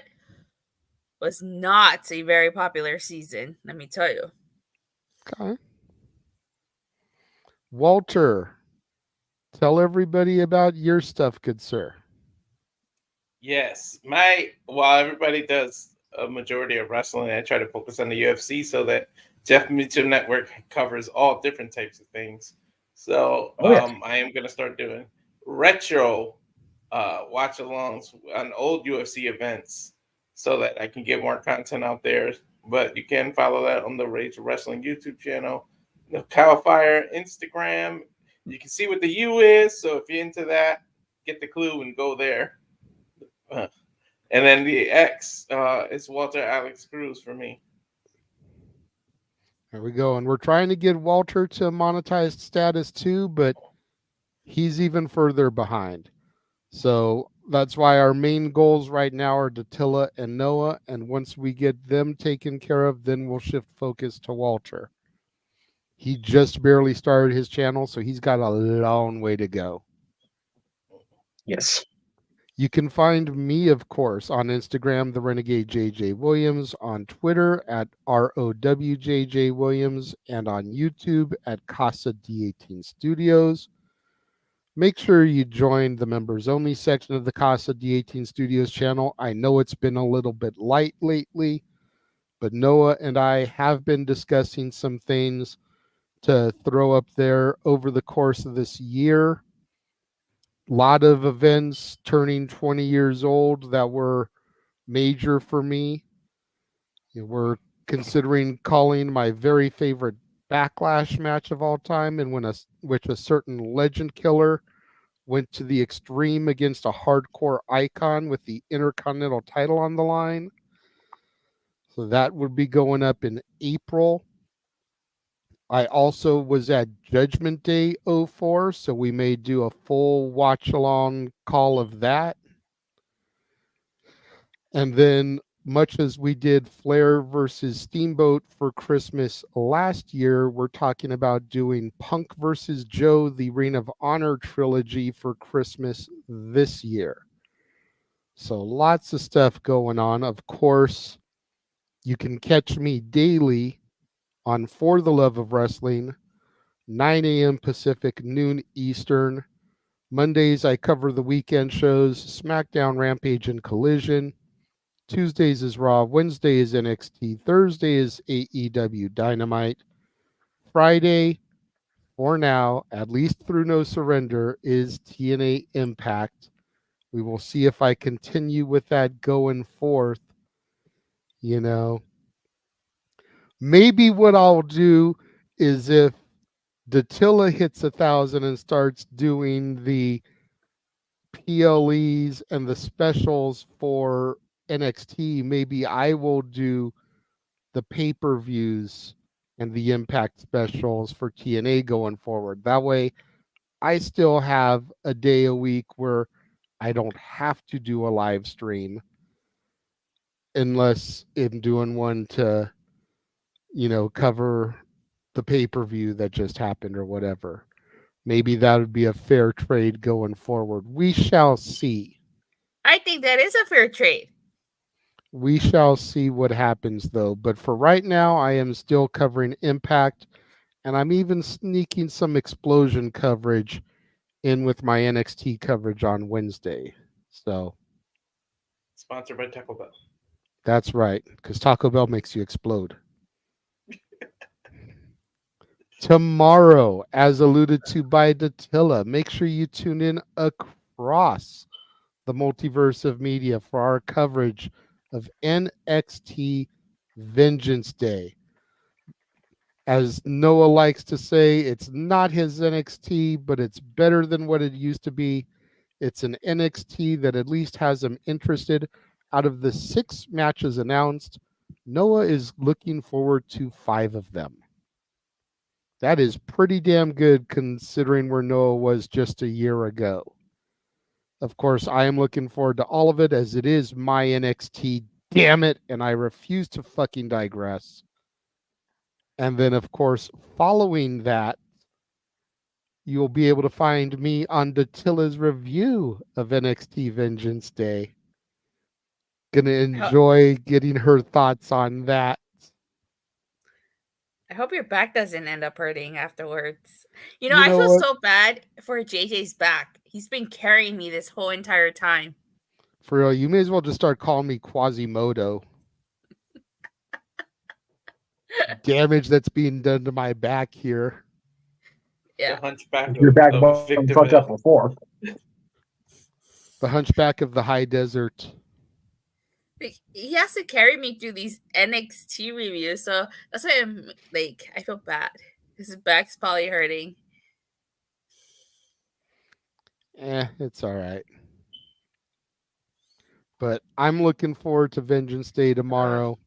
was not a very popular season, let me tell you. Okay. Walter, tell everybody about your stuff, good sir. Yes. While everybody does a majority of wrestling, I try to focus on the UFC so that Jeff Mitchell Network covers all different types of things. So I am going to start doing retro watch-alongs on old UFC events so that I can get more content out there. But you can follow that on the Rage of Wrestling YouTube channel, the Cowfire Instagram. You can see what the U is, so if you're into that, get the clue and go there. And then the X is Walter Alex Cruz for me. There we go. And we're trying to get Walter to monetized status too, but he's even further behind. So that's why our main goals right now are Datilla and Noah. And once we get them taken care of, then we'll shift focus to Walter. He just barely started his channel, so he's got a long way to go. Yes. You can find me, of course, on Instagram, the Renegade JJ Williams, on Twitter at ROWJJ Williams, and on YouTube at Casa D18 Studios. Make sure you join the members only section of the Casa D18 Studios channel. I know it's been a little bit light lately, but Noah and I have been discussing some things to throw up there over the course of this year. A lot of events turning 20 years old that were major for me. We're considering calling my very favorite Backlash match of all time, and which a certain legend killer went to the extreme against a hardcore icon with the Intercontinental title on the line. So that would be going up in April. I also was at Judgment Day 04, so we may do a full watch-along call of that. And then, much as we did Flair versus Steamboat for Christmas last year, we're talking about doing Punk versus Joe, the Ring of Honor trilogy for Christmas this year. So lots of stuff going on. Of course, you can catch me daily on For the Love of Wrestling, 9 a.m. Pacific, noon Eastern. Mondays, I cover the weekend shows, SmackDown, Rampage, and Collision. Tuesdays is Raw. Wednesday is NXT. Thursday is AEW Dynamite. Friday, for now, at least through No Surrender, is TNA Impact. We will see if I continue with that going forth. Maybe what I'll do is if Datilla hits 1,000 and starts doing the PLEs and the specials for NXT, maybe I will do the pay-per-views and the Impact specials for TNA going forward. That way, I still have a day a week where I don't have to do a live stream unless I'm doing one to, cover the pay-per-view that just happened or whatever. Maybe that would be a fair trade going forward. We shall see. I think that is a fair trade. We shall see what happens, though. But for right now, I am still covering Impact, and I'm even sneaking some Explosion coverage in with my NXT coverage on Wednesday. So, Sponsored by Taco Bell. That's right, because Taco Bell makes you explode. Tomorrow, as alluded to by Datilla, make sure you tune in across the multiverse of media for our coverage of NXT Vengeance Day. As Noah likes to say, it's not his NXT, but it's better than what it used to be. It's an NXT that at least has him interested. Out of the 6 matches announced, Noah is looking forward to 5 of them. That is pretty damn good considering where Noah was just a year ago. Of course, I am looking forward to all of it as it is my NXT, damn it, and I refuse to fucking digress. And then, of course, following that, you'll be able to find me on Datilla's review of NXT Vengeance Day. Gonna enjoy getting her thoughts on that. I hope your back doesn't end up hurting afterwards. I feel so bad for JJ's back. He's been carrying me this whole entire time. For real, you may as well just start calling me Quasimodo. Damage that's being done to my back here. Yeah. The hunchback Your back of bone victim fucked up before. The hunchback of the high desert. Like, he has to carry me through these NXT reviews, so that's why I'm like, I feel bad. His back's probably hurting. It's all right. But I'm looking forward to Vengeance Day tomorrow.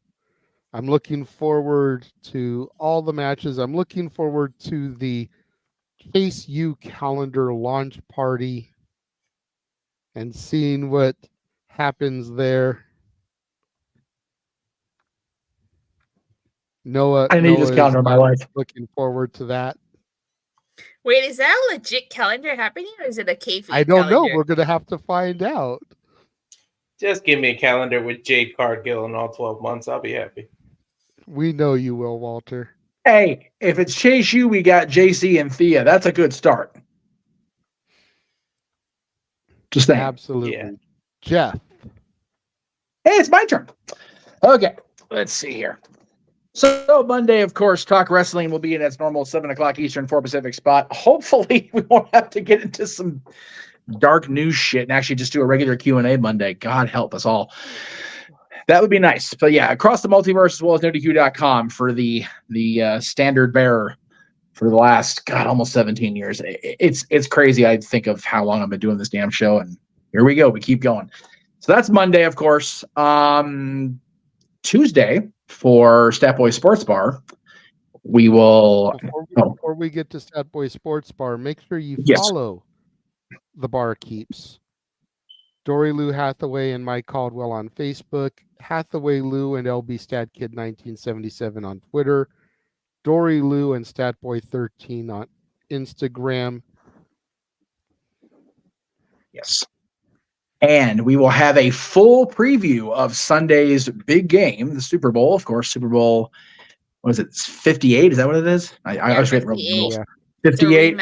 I'm looking forward to all the matches. I'm looking forward to the Case U calendar launch party and seeing what happens there. Noah I need this is calendar in my life. looking forward to that. Wait, is that a legit calendar happening, or is it a kayfabe I don't know. calendar? We're going to have to find out. Just give me a calendar with Jade Cargill in all 12 months. I'll be happy. We know you will, Walter. Hey, if it's Chase U, we got JC and Thea. That's a good start. Just saying. Absolutely. Yeah. Jeff. Hey, it's my turn. Okay, let's see here. So Monday, of course, Talk Wrestling will be in its normal 7 o'clock Eastern, 4 Pacific spot. Hopefully, we won't have to get into some dark news shit and actually just do a regular Q&A Monday. God help us all. That would be nice. But yeah, across the multiverse as well as NerdQ.com for the standard bearer for the last, God, almost 17 years. It's crazy. I think of how long I've been doing this damn show, and here we go. We keep going. So that's Monday, of course. Tuesday for Stat Boy Sports Bar, we will. Before we get to Stat Boy Sports Bar, make sure you follow the Bar Keeps. Dory Lou Hathaway and Mike Caldwell on Facebook, Hathaway Lou and LB Stat Kid 1977 on Twitter, Dory Lou and Statboy 13 on Instagram. Yes. And we will have a full preview of Sunday's big game, the Super Bowl, of course. Super Bowl, what is it, 58? Is that what it is? I was forgetting the rules. 58.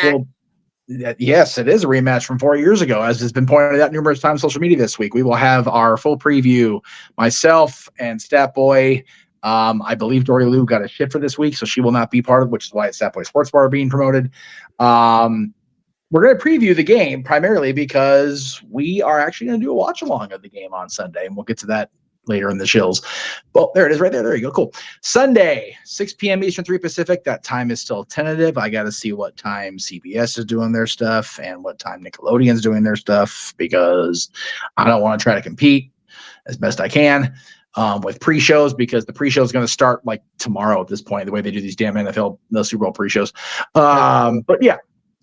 Yes, it is a rematch from 4 years ago, as has been pointed out numerous times on social media this week. We will have our full preview, myself and Statboy. I believe Dory Lou got a ship for this week, so she will not be part of it, which is why it's Statboy Sports Bar being promoted. We're going to preview the game primarily because we are actually going to do a watch along of the game on Sunday, and we'll get to that later in the shills. Well, there it is right there. There you go. Cool. Sunday, 6 p.m. Eastern, 3 Pacific. That time is still tentative. I got to see what time CBS is doing their stuff and what time Nickelodeon's doing their stuff, because I don't want to try to compete as best I can with pre-shows, because the pre-show is going to start like tomorrow at this point, the way they do these damn NFL, the Super Bowl pre-shows. But yeah,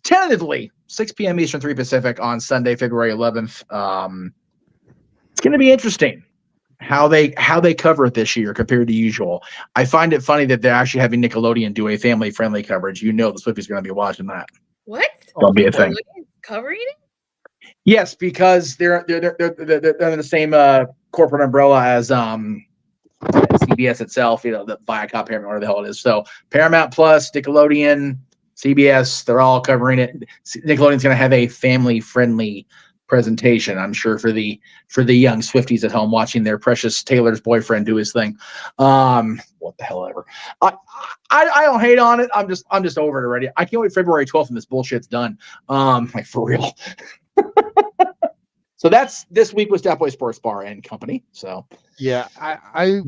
tentatively 6 p.m. Eastern, 3 Pacific on Sunday, February 11th. It's going to be interesting how they cover it this year compared to usual. I find it funny that they're actually having Nickelodeon do a family-friendly coverage. You know the Swifties going to be watching that. What? That'll be a thing. Covering it? Yes, because they're under the same corporate umbrella as CBS itself. You know, the Viacom, Paramount, whatever the hell it is. So Paramount Plus, Nickelodeon, CBS, they're all covering it. Nickelodeon's going to have a family-friendly presentation, I'm sure, for the young Swifties at home watching their precious Taylor's boyfriend do his thing. What the hell ever. I don't hate on it. I'm just over it already. I can't wait February 12th and this bullshit's done. Like, for real. So that's this week with Statboy Sports Bar and Company. So yeah, I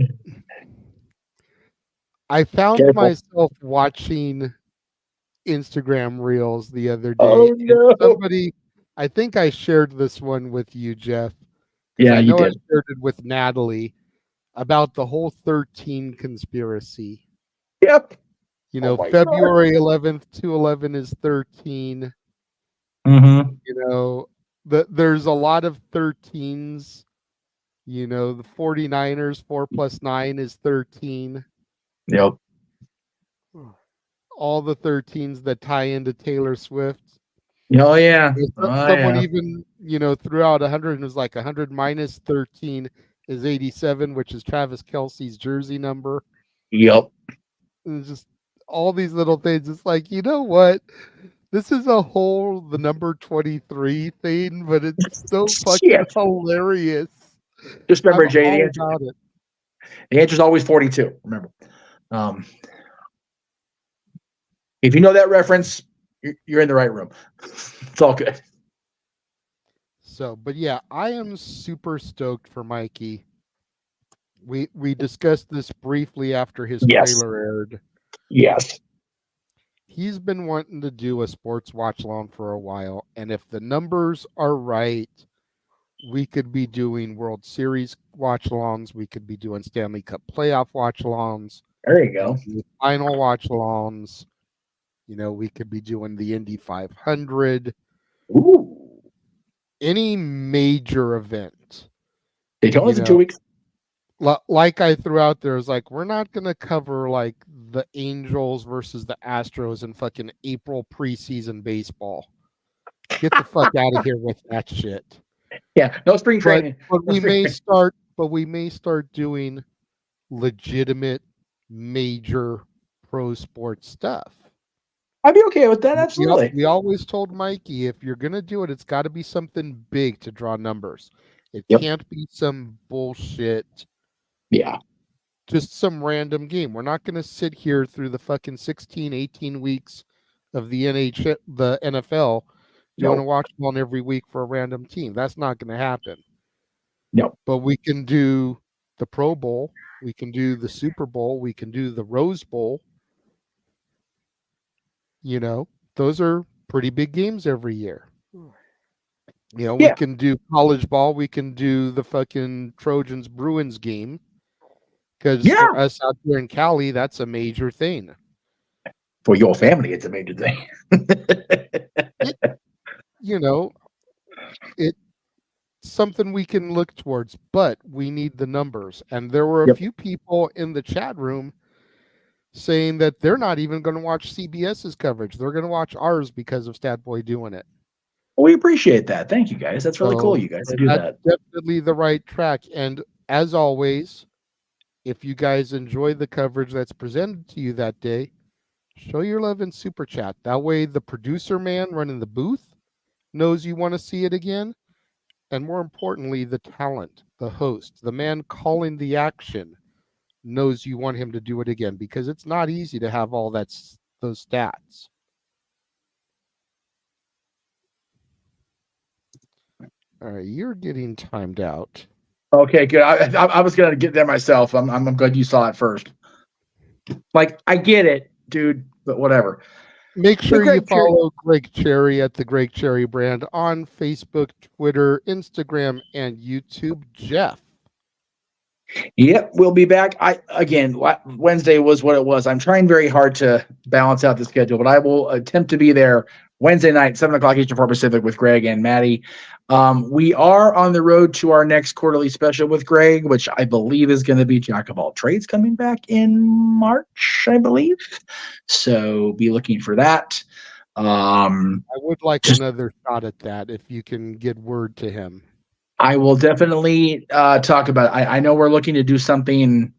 found myself watching Instagram reels the other day. Oh no! Somebody, I think I shared this one with you, Jeff. Yeah, I know you did. I shared it with Natalie about the whole 13 conspiracy. Yep. You know, February 11th, 2/11 is 13. Mm-hmm. You know, there's a lot of 13s. You know, the 49ers, 4 + 9 is 13. Yep. All the 13s that tie into Taylor Swift. Oh, yeah. Someone even, you know, threw out 100 and was like 100 minus 13 is 87, which is Travis Kelce's jersey number. Yep. It's just all these little things. It's like, you know what? This is a whole the number 23 thing, but it's so fucking hilarious. Just remember, I'm Jay, all about it. the answer's always 42. Remember. If you know that reference, you're in the right room. It's all good. So, but yeah, I am super stoked for Mikey. We discussed this briefly after his Yes. trailer aired. Yes. He's been wanting to do a sports watch along for a while, and if the numbers are right, we could be doing World Series watch alongs, we could be doing Stanley Cup playoff watch alongs, There you go. NBA final watch alongs. You know, we could be doing the Indy 500. Ooh. Any major event. Daytona's in 2 weeks. Like I threw out there, is like, we're not going to cover like the Angels versus the Astros in fucking April preseason baseball. Get the fuck out of here with that shit. Yeah, no spring training. But we may start doing legitimate major pro sports stuff. I'd be okay with that, absolutely. We always told Mikey, if you're going to do it, it's got to be something big to draw numbers. It can't be some bullshit. Yeah. Just some random game. We're not going to sit here through the fucking 16, 18 weeks of the NFL doing a watch along every week for a random team. That's not going to happen. No. But we can do the Pro Bowl. We can do the Super Bowl. We can do the Rose Bowl. You know, those are pretty big games every year. You know, we can do college ball. We can do the fucking Trojans Bruins game. Because for us out here in Cali, that's a major thing. For your family, it's a major thing. You know, it's something we can look towards, but we need the numbers. And there were a few people in the chat room saying that they're not even going to watch CBS's coverage. They're going to watch ours because of Stat Boy doing it. Well, we appreciate that. Thank you, guys. That's really cool, you guys, to do that. Definitely the right track. And as always, if you guys enjoy the coverage that's presented to you that day, show your love in Super Chat. That way the producer man running the booth knows you want to see it again. And more importantly, the talent, the host, the man calling the action knows you want him to do it again, because it's not easy to have all those stats. All right, you're getting timed out. Okay, good. I was gonna get there myself. I'm glad you saw it first. Like, I get it, dude, but whatever. Make sure you follow Greg Cherry at the Greg Cherry brand on Facebook, Twitter, Instagram, and YouTube. Jeff. Yep, we'll be back. Wednesday was what it was. I'm trying very hard to balance out the schedule, but I will attempt to be there Wednesday night, 7 o'clock Eastern, 4 Pacific, with Greg and Maddie. We are on the road to our next quarterly special with Greg, which I believe is going to be Jack of All Trades coming back in March, I believe. So be looking for that. I would like another shot at that if you can get word to him. I will definitely talk about it. I know we're looking to do something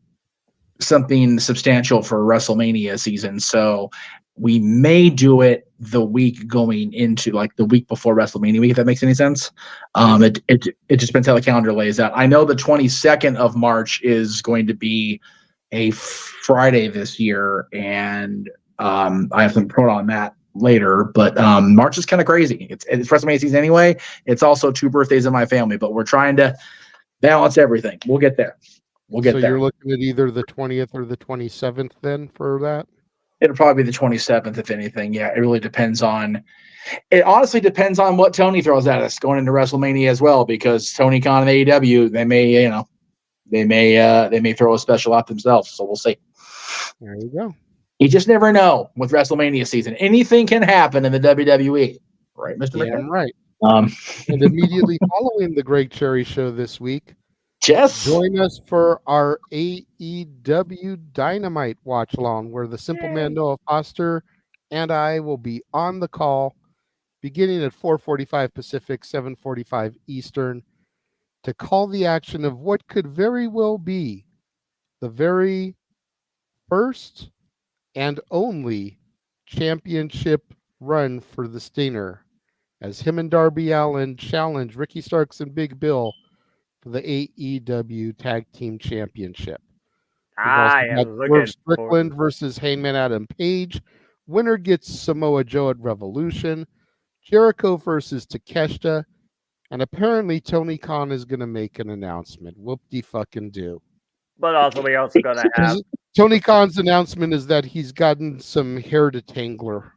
substantial for WrestleMania season, so we may do it the week going into, like, the week before WrestleMania week, if that makes any sense. It just depends how the calendar lays out. I know the 22nd of March is going to be a Friday this year, and I have some pro on that later, but March is kind of crazy. It's WrestleMania season anyway. It's also 2 birthdays in my family, but we're trying to balance everything. We'll get there. So you're looking at either the 20th or the 27th then for that? It'll probably be the 27th, if anything. Yeah, it really depends on. It honestly depends on what Tony throws at us going into WrestleMania as well, because Tony Khan and AEW, they may throw a special out themselves. So we'll see. There you go. You just never know with WrestleMania season. Anything can happen in the WWE, right, Mr. McMahon? Right. And immediately following the Greg Cherry Show this week, join us for our AEW Dynamite watch along, where the Simple Man Noah Foster and I will be on the call beginning at 4:45 Pacific, 7:45 Eastern, to call the action of what could very well be the very first and only championship run for the Stinger, as him and Darby Allin challenge Ricky Starks and Big Bill for the AEW Tag Team Championship. I am looking Strickland versus Hangman Adam Page. Winner gets Samoa Joe at Revolution. Jericho versus Takeshita. And apparently Tony Khan is going to make an announcement. Whoop-de-fucking-do. But also, we also gonna have Tony Khan's announcement is that he's gotten some hair detangler.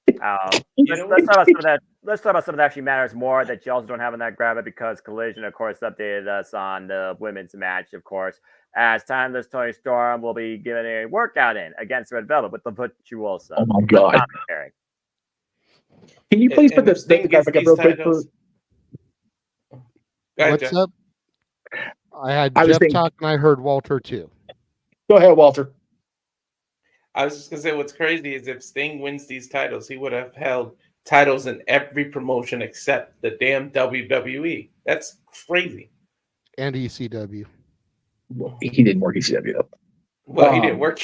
let's talk about some of that. Let's talk about something that actually matters more that you also don't have on that grab it, because Collision, of course, updated us on the women's match, of course. As Timeless Tony Storm will be given a workout in against Red Velvet with the Virtuoso. Oh my God. Commentary. Can you please put And if this Sting gets graphic up these real quick? titles- Go ahead, What's Jeff. up? I had I was Jeff thinking- talk and I heard Walter too. Go ahead, Walter. I was just gonna say what's crazy is if Sting wins these titles, he would have held titles in every promotion except the damn WWE. That's crazy. And ECW. Well, he didn't work ECW though. Well, he didn't work.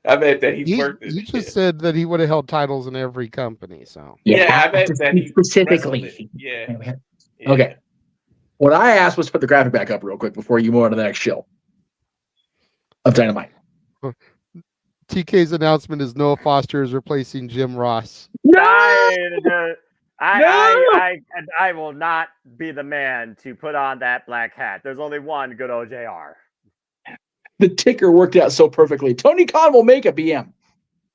I bet that he worked. You just said that he would have held titles in every company. So Yeah, I bet that he specifically. wrestled it. Yeah. Okay. What I asked was put the graphic back up real quick before you move on to the next show of Dynamite. TK's announcement is Noah Foster is replacing Jim Ross. I will not be the man to put on that black hat. There's only one good OJR. The ticker worked out so perfectly. Tony Khan will make a BM.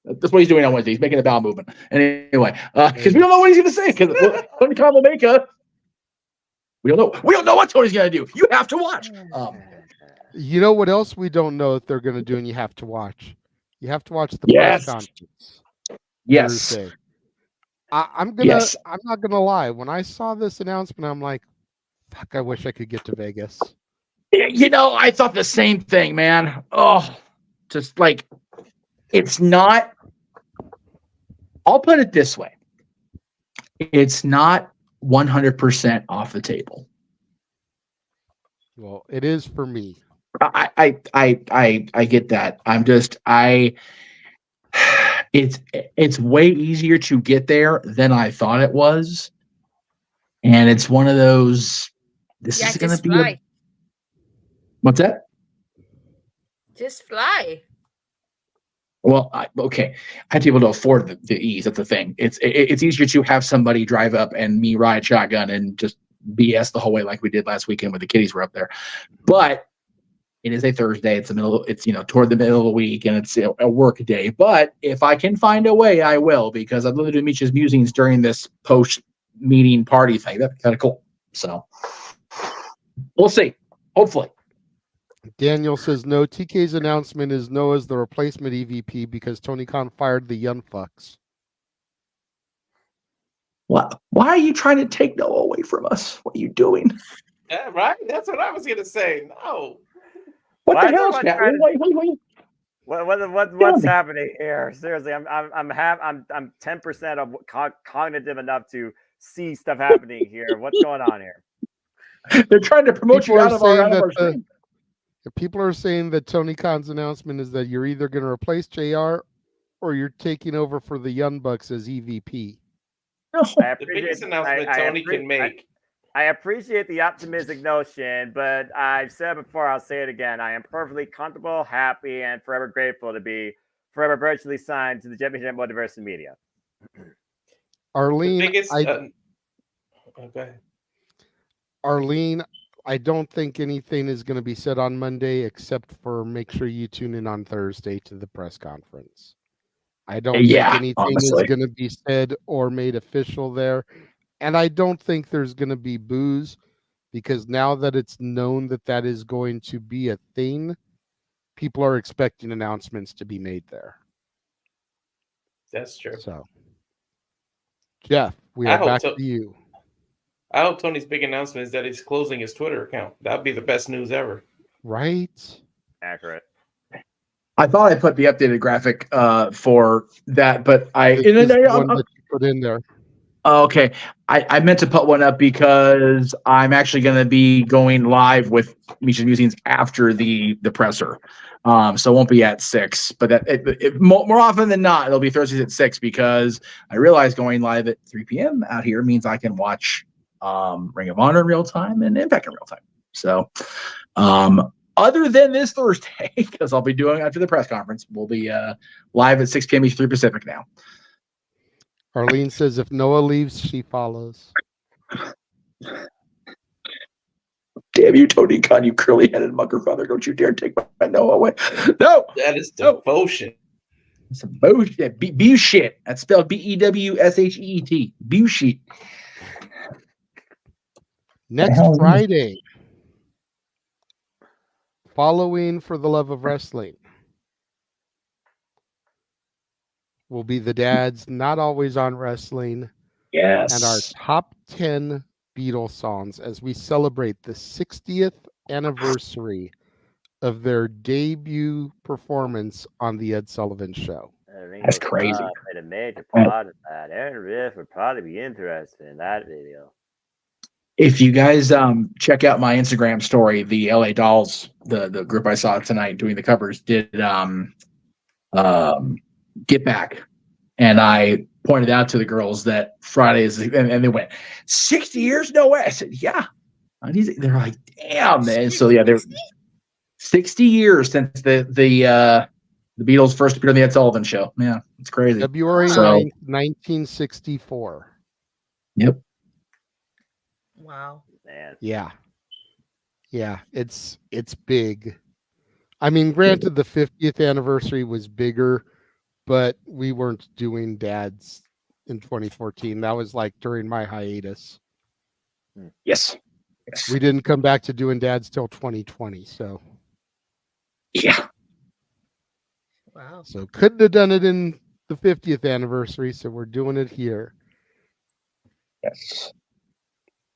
That's what he's doing on Wednesday. He's making a bowel movement. Anyway, because we don't know what he's going to say. Because Tony Khan will make a. We don't know. We don't know what Tony's going to do. You have to watch. You know what else we don't know that they're going to do, and you have to watch. You have to watch the Yes. press conference. Yes. Thursday. I'm not gonna lie. When I saw this announcement, I'm like, "Fuck! I wish I could get to Vegas." You know, I thought the same thing, man. Oh, just like it's not. I'll put it this way: it's not 100% off the table. Well, it is for me. I get that. It's way easier to get there than I thought it was, and it's one of those. This is going to be. Fly. What's that? Just fly. Well, okay. I have to be able to afford the ease. That's the thing. It's easier to have somebody drive up and me ride shotgun and just BS the whole way like we did last weekend when the kiddies were up there. But it is a Thursday. It's toward the middle of the week, and it's a work day. But if I can find a way, I will, because I'd love to do Misha's musings during this post-meeting party thing. That'd be kind of cool. So we'll see. Hopefully. Daniel says no. TK's announcement is Noah's the replacement EVP because Tony Khan fired the Young Fucks. Why are you trying to take Noah away from us? What are you doing? Yeah, right. That's what I was gonna say. No. What the hell, Scott? What's happening here? Seriously, I'm 10% of cognitive enough to see stuff happening here. What's going on here? They're trying to promote you out of our screen. People are saying that Tony Khan's announcement is that you're either going to replace JR or you're taking over for the Young Bucks as EVP. The biggest announcement Tony can make. I appreciate the optimistic notion, but I've said before, I'll say it again. I am perfectly comfortable, happy, and forever grateful to be forever virtually signed to the JMN Multiverse of Media. Arlene, go ahead. Arlene, I don't think anything is going to be said on Monday except for make sure you tune in on Thursday to the press conference. I don't think anything is going to be said or made official there. And I don't think there's going to be boos, because now that it's known that that is going to be a thing, people are expecting announcements to be made there. That's true. So, Jeff, we are back to you. I hope Tony's big announcement is that he's closing his Twitter account. That'd be the best news ever. Right? Accurate. I thought I put the updated graphic for that, but I one that you put in there. Okay, I meant to put one up because I'm actually going to be going live with Misha's Musings after the presser, so it won't be at 6. But more often than not, it'll be Thursdays at 6 because I realize going live at 3 p.m. out here means I can watch Ring of Honor in real time and Impact in real time. So, other than this Thursday, because I'll be doing after the press conference, we'll be live at 6 p.m. Eastern Pacific now. Arlene says if Noah leaves, she follows. Damn you, Tony Khan, you curly-headed mugger father. Don't you dare take my Noah away. No. That is devotion. It's a bullshit. Bullshit. That's spelled B-E-W-S-H-E-E-T. Bullshit. Next Friday, following For the Love of Wrestling, will be the Dads Not Always on Wrestling. Yes. And our top 10 Beatles songs as we celebrate the 60th anniversary of their debut performance on The Ed Sullivan Show. That's crazy. Made a major part of that. Aaron Riff would probably be interested in that video. If you guys check out my Instagram story, the LA Dolls, the group I saw tonight doing the covers, did Get Back. And I pointed out to the girls that Friday is, and they went, 60 years? No way. I said, yeah. And they're like, damn, man. So yeah, they're 60 years since the Beatles first appeared on the Ed Sullivan Show. Yeah, it's crazy. February 9th, 1964. Yep. Wow. Man. Yeah. Yeah, it's big. I mean, granted, the 50th anniversary was bigger, but we weren't doing Dads in 2014. That was like during my hiatus. Yes. We didn't come back to doing Dads till 2020. So, yeah. Wow. So couldn't have done it in the 50th anniversary. So we're doing it here. Yes.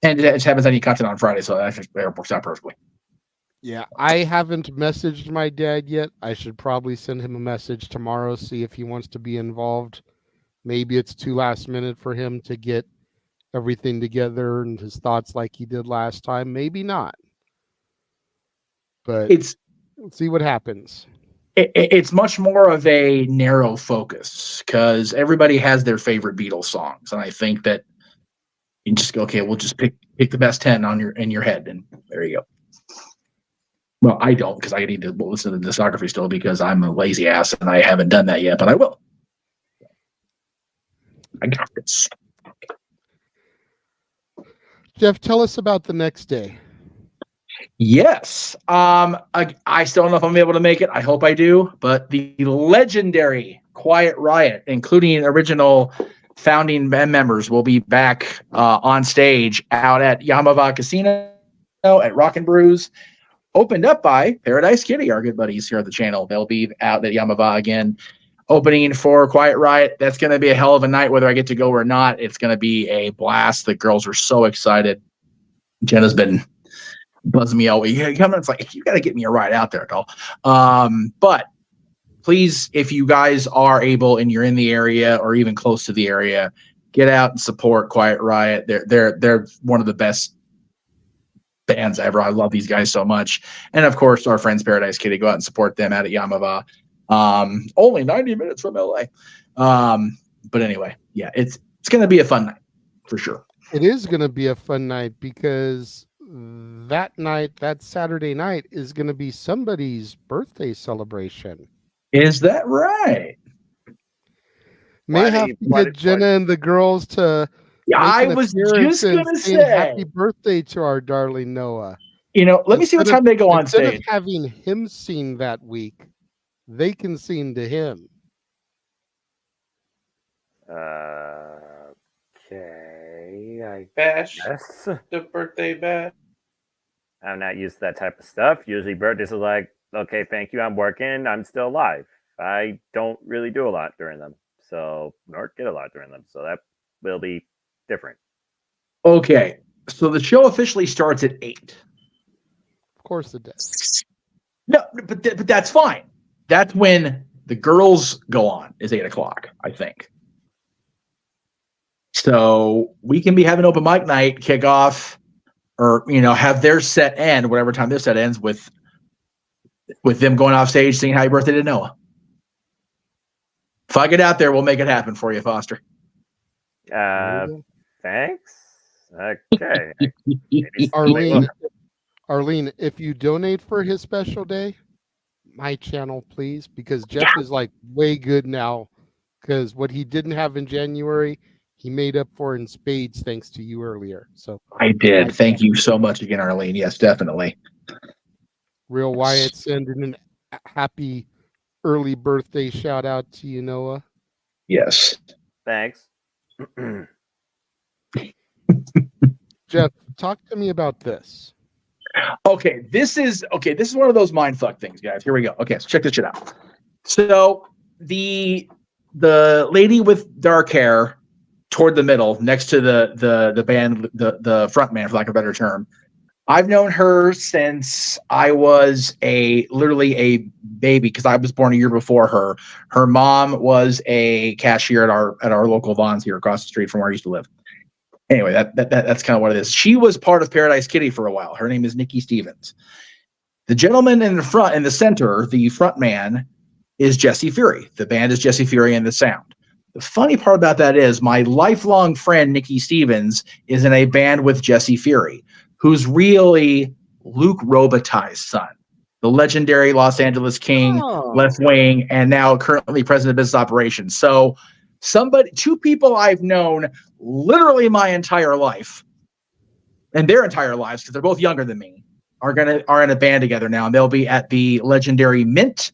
And it happens any content on Friday, so that just works out perfectly. Yeah, I haven't messaged my dad yet. I should probably send him a message tomorrow, see if he wants to be involved. Maybe it's too last minute for him to get everything together and his thoughts like he did last time. Maybe not. But we'll see what happens. It's much more of a narrow focus because everybody has their favorite Beatles songs, and I think that you just go, okay, we'll just pick the best 10 in your head, and there you go. Well, I don't, because I need to listen to the discography still because I'm a lazy ass and I haven't done that yet, but I will. I got this. Jeff, tell us about the next day. Yes. I still don't know if I'm able to make it. I hope I do, but the legendary Quiet Riot, including original founding band members, will be back on stage out at Yamava Casino at Rock and Brews, opened up by Paradise Kitty, our good buddies here at the channel. They'll be out at Yamava again, opening for Quiet Riot. That's going to be a hell of a night, whether I get to go or not. It's going to be a blast. The girls are so excited. Jenna's been buzzing me all week. It's like, you got to get me a ride out there, doll. But please, if you guys are able and you're in the area or even close to the area, get out and support Quiet Riot. They're one of the best bands ever. I love these guys so much. And of course, our friends Paradise Kitty, go out and support them out at Yamava. Only 90 minutes from LA. But anyway, yeah, it's going to be a fun night for sure. It is going to be a fun night because that Saturday night is going to be somebody's birthday celebration. Is that right? May have to get Jenna and the girls to. Yeah, I was just going to say happy birthday to our darling Noah. Let me see what time they go on stage. Instead of having him sing that week, they can sing to him. Okay, I Bash. guess. The birthday bash. I'm not used to that type of stuff. Usually birthdays are like, okay, thank you, I'm working, I'm still alive. I don't really do a lot during them. So, nor get a lot during them. So that will be different. Okay, so the show officially starts at 8. Of course it does. No, but that's fine. That's when the girls go on, is 8 o'clock, I think. So we can be having open mic night kick off, or have their set end, whatever time their set ends, with them going off stage singing Happy Birthday to Noah. If I get out there, we'll make it happen for you, Foster. Thanks. Okay. Arlene, if you donate for his special day, my channel, please, because Jeff is like way good now. Because what he didn't have in January, he made up for in spades thanks to you earlier. So I did. Thank you so much again, Arlene. Yes, definitely. Real Wyatt sending an happy early birthday shout out to you, Noah. Yes. Thanks. Jeff, talk to me about this. Okay, this is one of those mindfuck things, guys. Here we go. Okay, so check this shit out. So the lady with dark hair toward the middle, next to the band, the front man, for lack of a better term. I've known her since I was literally a baby, because I was born a year before her. Her mom was a cashier at our local Vons here across the street from where I used to live. Anyway, that's kind of what it is. She was part of Paradise Kitty for a while. Her name is Nikki Stevens. The gentleman in the center, the front man, is Jesse Fury. The band is Jesse Fury and the sound. The funny part about that is my lifelong friend, Nikki Stevens, is in a band with Jesse Fury, who's really Luke Robitaille's son, the legendary Los Angeles King, left wing, and now currently president of business operations. So two people I've known literally my entire life, and their entire lives, because they're both younger than me, are in a band together now, and they'll be at the legendary Mint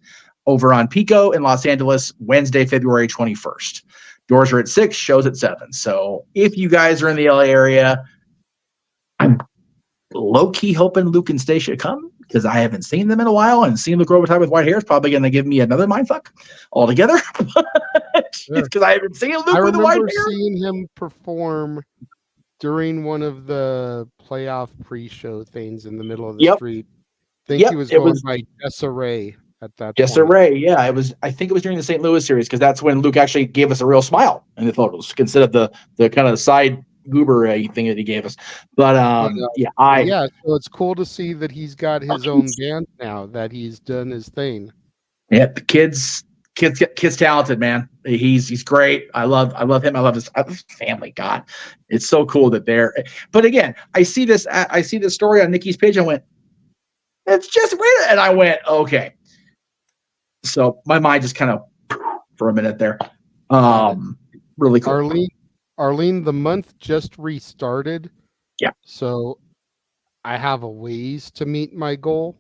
over on Pico in Los Angeles Wednesday, February 21st. Doors are at 6, shows at 7. So if you guys are in the LA area, I'm low-key hoping Luke and Stacia come, because I haven't seen them in a while, and seeing Luke Robitaille with white hair is probably going to give me another mindfuck altogether. Because I haven't seen Luke with the white hair. I remember seeing him perform during one of the playoff pre-show things in the middle of the street. I think he was going by Desiree at that Desiree, yeah. I think it was during the St. Louis series, because that's when Luke actually gave us a real smile in the photos, instead of the kind of side goober thing that he gave us. But so it's cool to see that he's got his own band now, that he's done his thing. Yeah, the kid's talented, man. He's great. I love him. I love his family. God, it's so cool that they're. But again, I see this story on Nikki's page. I went, it's just weird, and I went, okay. So my mind just kind of for a minute there. Really cool. Arlene, the month just restarted. Yeah. So I have a ways to meet my goal.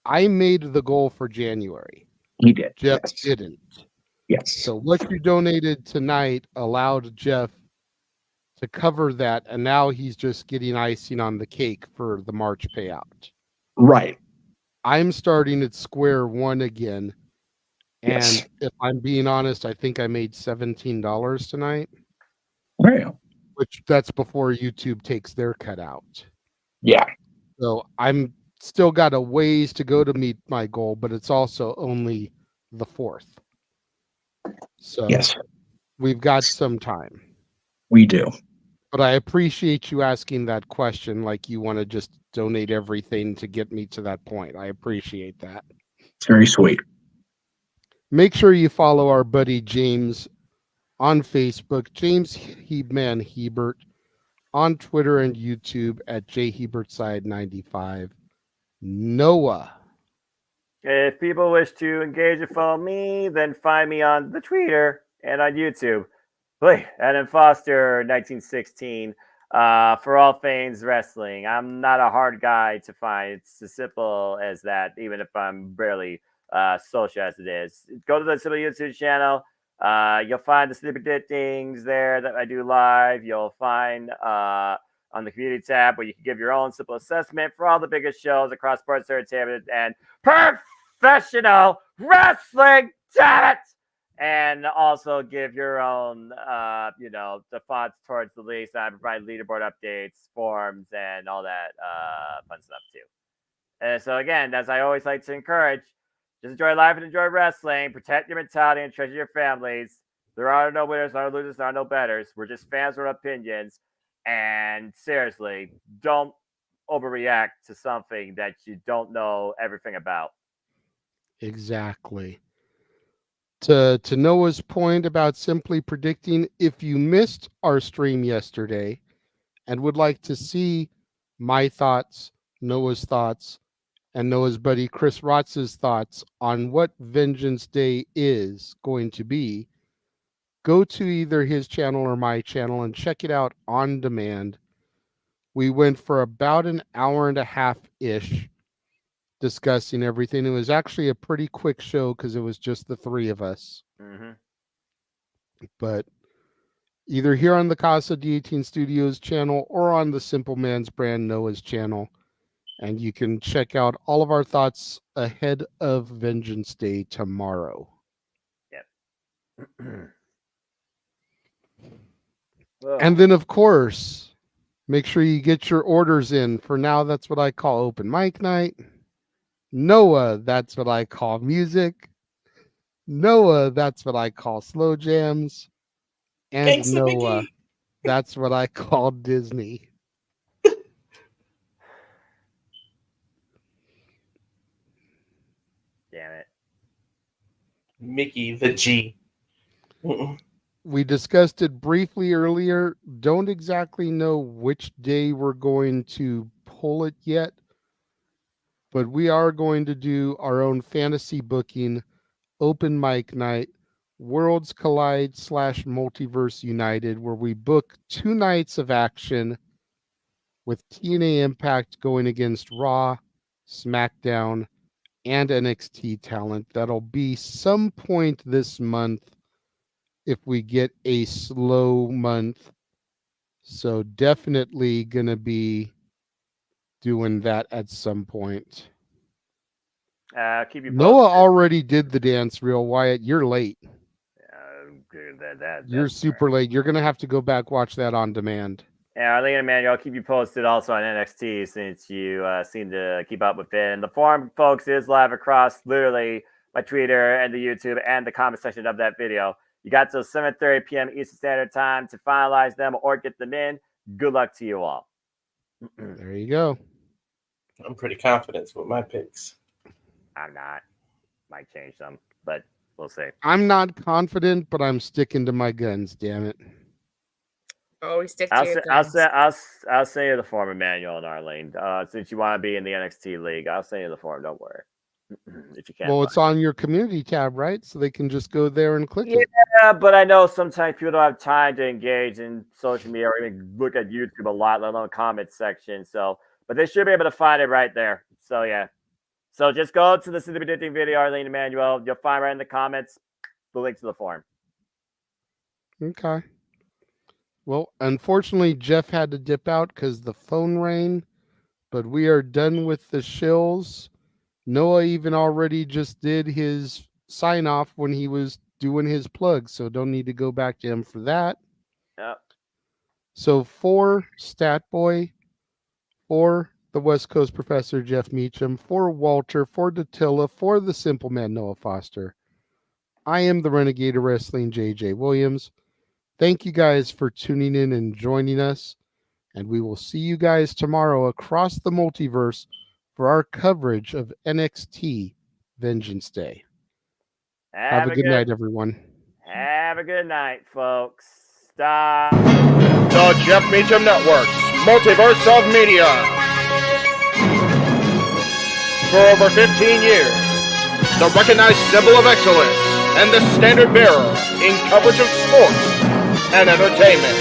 I made the goal for January. He did. Jeff didn't. Yes. So what you donated tonight allowed Jeff to cover that, and now he's just getting icing on the cake for the March payout. Right. I'm starting at square one again. And Yes. if I'm being honest, I think I made $17 tonight. Right. Which that's before YouTube takes their cut out. Yeah. So I'm still got a ways to go to meet my goal, but it's also only the 4th. So yes, we've got some time. We do. But I appreciate you asking that question, like you want to just donate everything to get me to that point. I appreciate that. It's very sweet. Make sure you follow our buddy James on Facebook, James Hebman Hebert, on Twitter and YouTube at jhebertside95. Noah. If people wish to engage and follow me, then find me on the Twitter and on YouTube. Adam Foster, 1916, for all things wrestling. I'm not a hard guy to find. It's as simple as that, even if I'm barely social as it is. Go to the simple YouTube channel. You'll find the snippet things there that I do live. You'll find on the community tab where you can give your own simple assessment for all the biggest shows across sports entertainment and professional wrestling. Damn it! And also give your own, the thoughts towards the leagues. I provide leaderboard updates, forums, and all that fun stuff too. And so again, as I always like to encourage, just enjoy life and enjoy wrestling. Protect your mentality and treasure your families. There are no winners, there are no losers, there are no betters. We're just fans with opinions. And seriously, don't overreact to something that you don't know everything about. Exactly. To Noah's point about simply predicting, if you missed our stream yesterday and would like to see my thoughts, Noah's thoughts, and Noah's buddy Chris Rotz's thoughts on what Vengeance Day is going to be, go to either his channel or my channel and check it out on demand. We went for about an hour and a half-ish discussing everything. It was actually a pretty quick show because it was just the three of us. Mm-hmm. But either here on the Casa D18 Studios channel or on the Simple Man's Brand Noah's channel. And you can check out all of our thoughts ahead of Vengeance Day tomorrow. Yep. And then, of course, make sure you get your orders in. For now, that's what I call open mic night. Noah, that's what I call music. Noah, that's what I call slow jams. And Thanks, Noah, Mickey. that's what I call Disney. Damn it. Mickey the G. We discussed it briefly earlier. Don't exactly know which day we're going to pull it yet, but we are going to do our own fantasy booking, open mic night, Worlds Collide / Multiverse United, where we book 2 nights of action with TNA Impact going against Raw, SmackDown, and NXT talent. That'll be some point this month if we get a slow month. So definitely going to be doing that at some point. Keep you posted. Noah already did the dance reel, Wyatt. You're late. You're super late. You're going to have to go back, watch that on demand. Yeah, Arlene and Emmanuel, I'll keep you posted also on NXT since you seem to keep up with it. And the forum, folks, is live across literally my Twitter and the YouTube and the comment section of that video. You got till 7:30 p.m. Eastern Standard Time to finalize them or get them in. Good luck to you all. There you go. I'm pretty confident with my picks. I'm not. Might change them, but we'll see. I'm not confident, but I'm sticking to my guns, damn it. Always stick to your guns. I'll send you the form, Emmanuel and Arlene. Since you want to be in the NXT league, I'll send you the form. Don't worry. If you can't. Well, it's on your community tab, right? So they can just go there and click it. Yeah, but I know sometimes people don't have time to engage in social media or even look at YouTube a lot, let alone comment section. So, but they should be able to find it right there. So yeah. So just go to the predicting video, Arlene Emmanuel. You'll find right in the comments the link to the form. Okay. Well, unfortunately, Jeff had to dip out because the phone rang, but we are done with the shills. Noah even already just did his sign off when he was doing his plug, so don't need to go back to him for that. Yep. So for Statboy, for the West Coast Professor Jeff Meacham, for Walter, for Datilla, for the Simple Man Noah Foster, I am the Renegade of Wrestling JJ Williams. Thank you guys for tuning in and joining us, and we will see you guys tomorrow across the multiverse for our coverage of NXT Vengeance Day. Have a good night, everyone. Have a good night, folks. Stop. The Jeff Meacham Network's Multiverse of Media. For over 15 years, the recognized symbol of excellence and the standard bearer in coverage of sports and entertainment.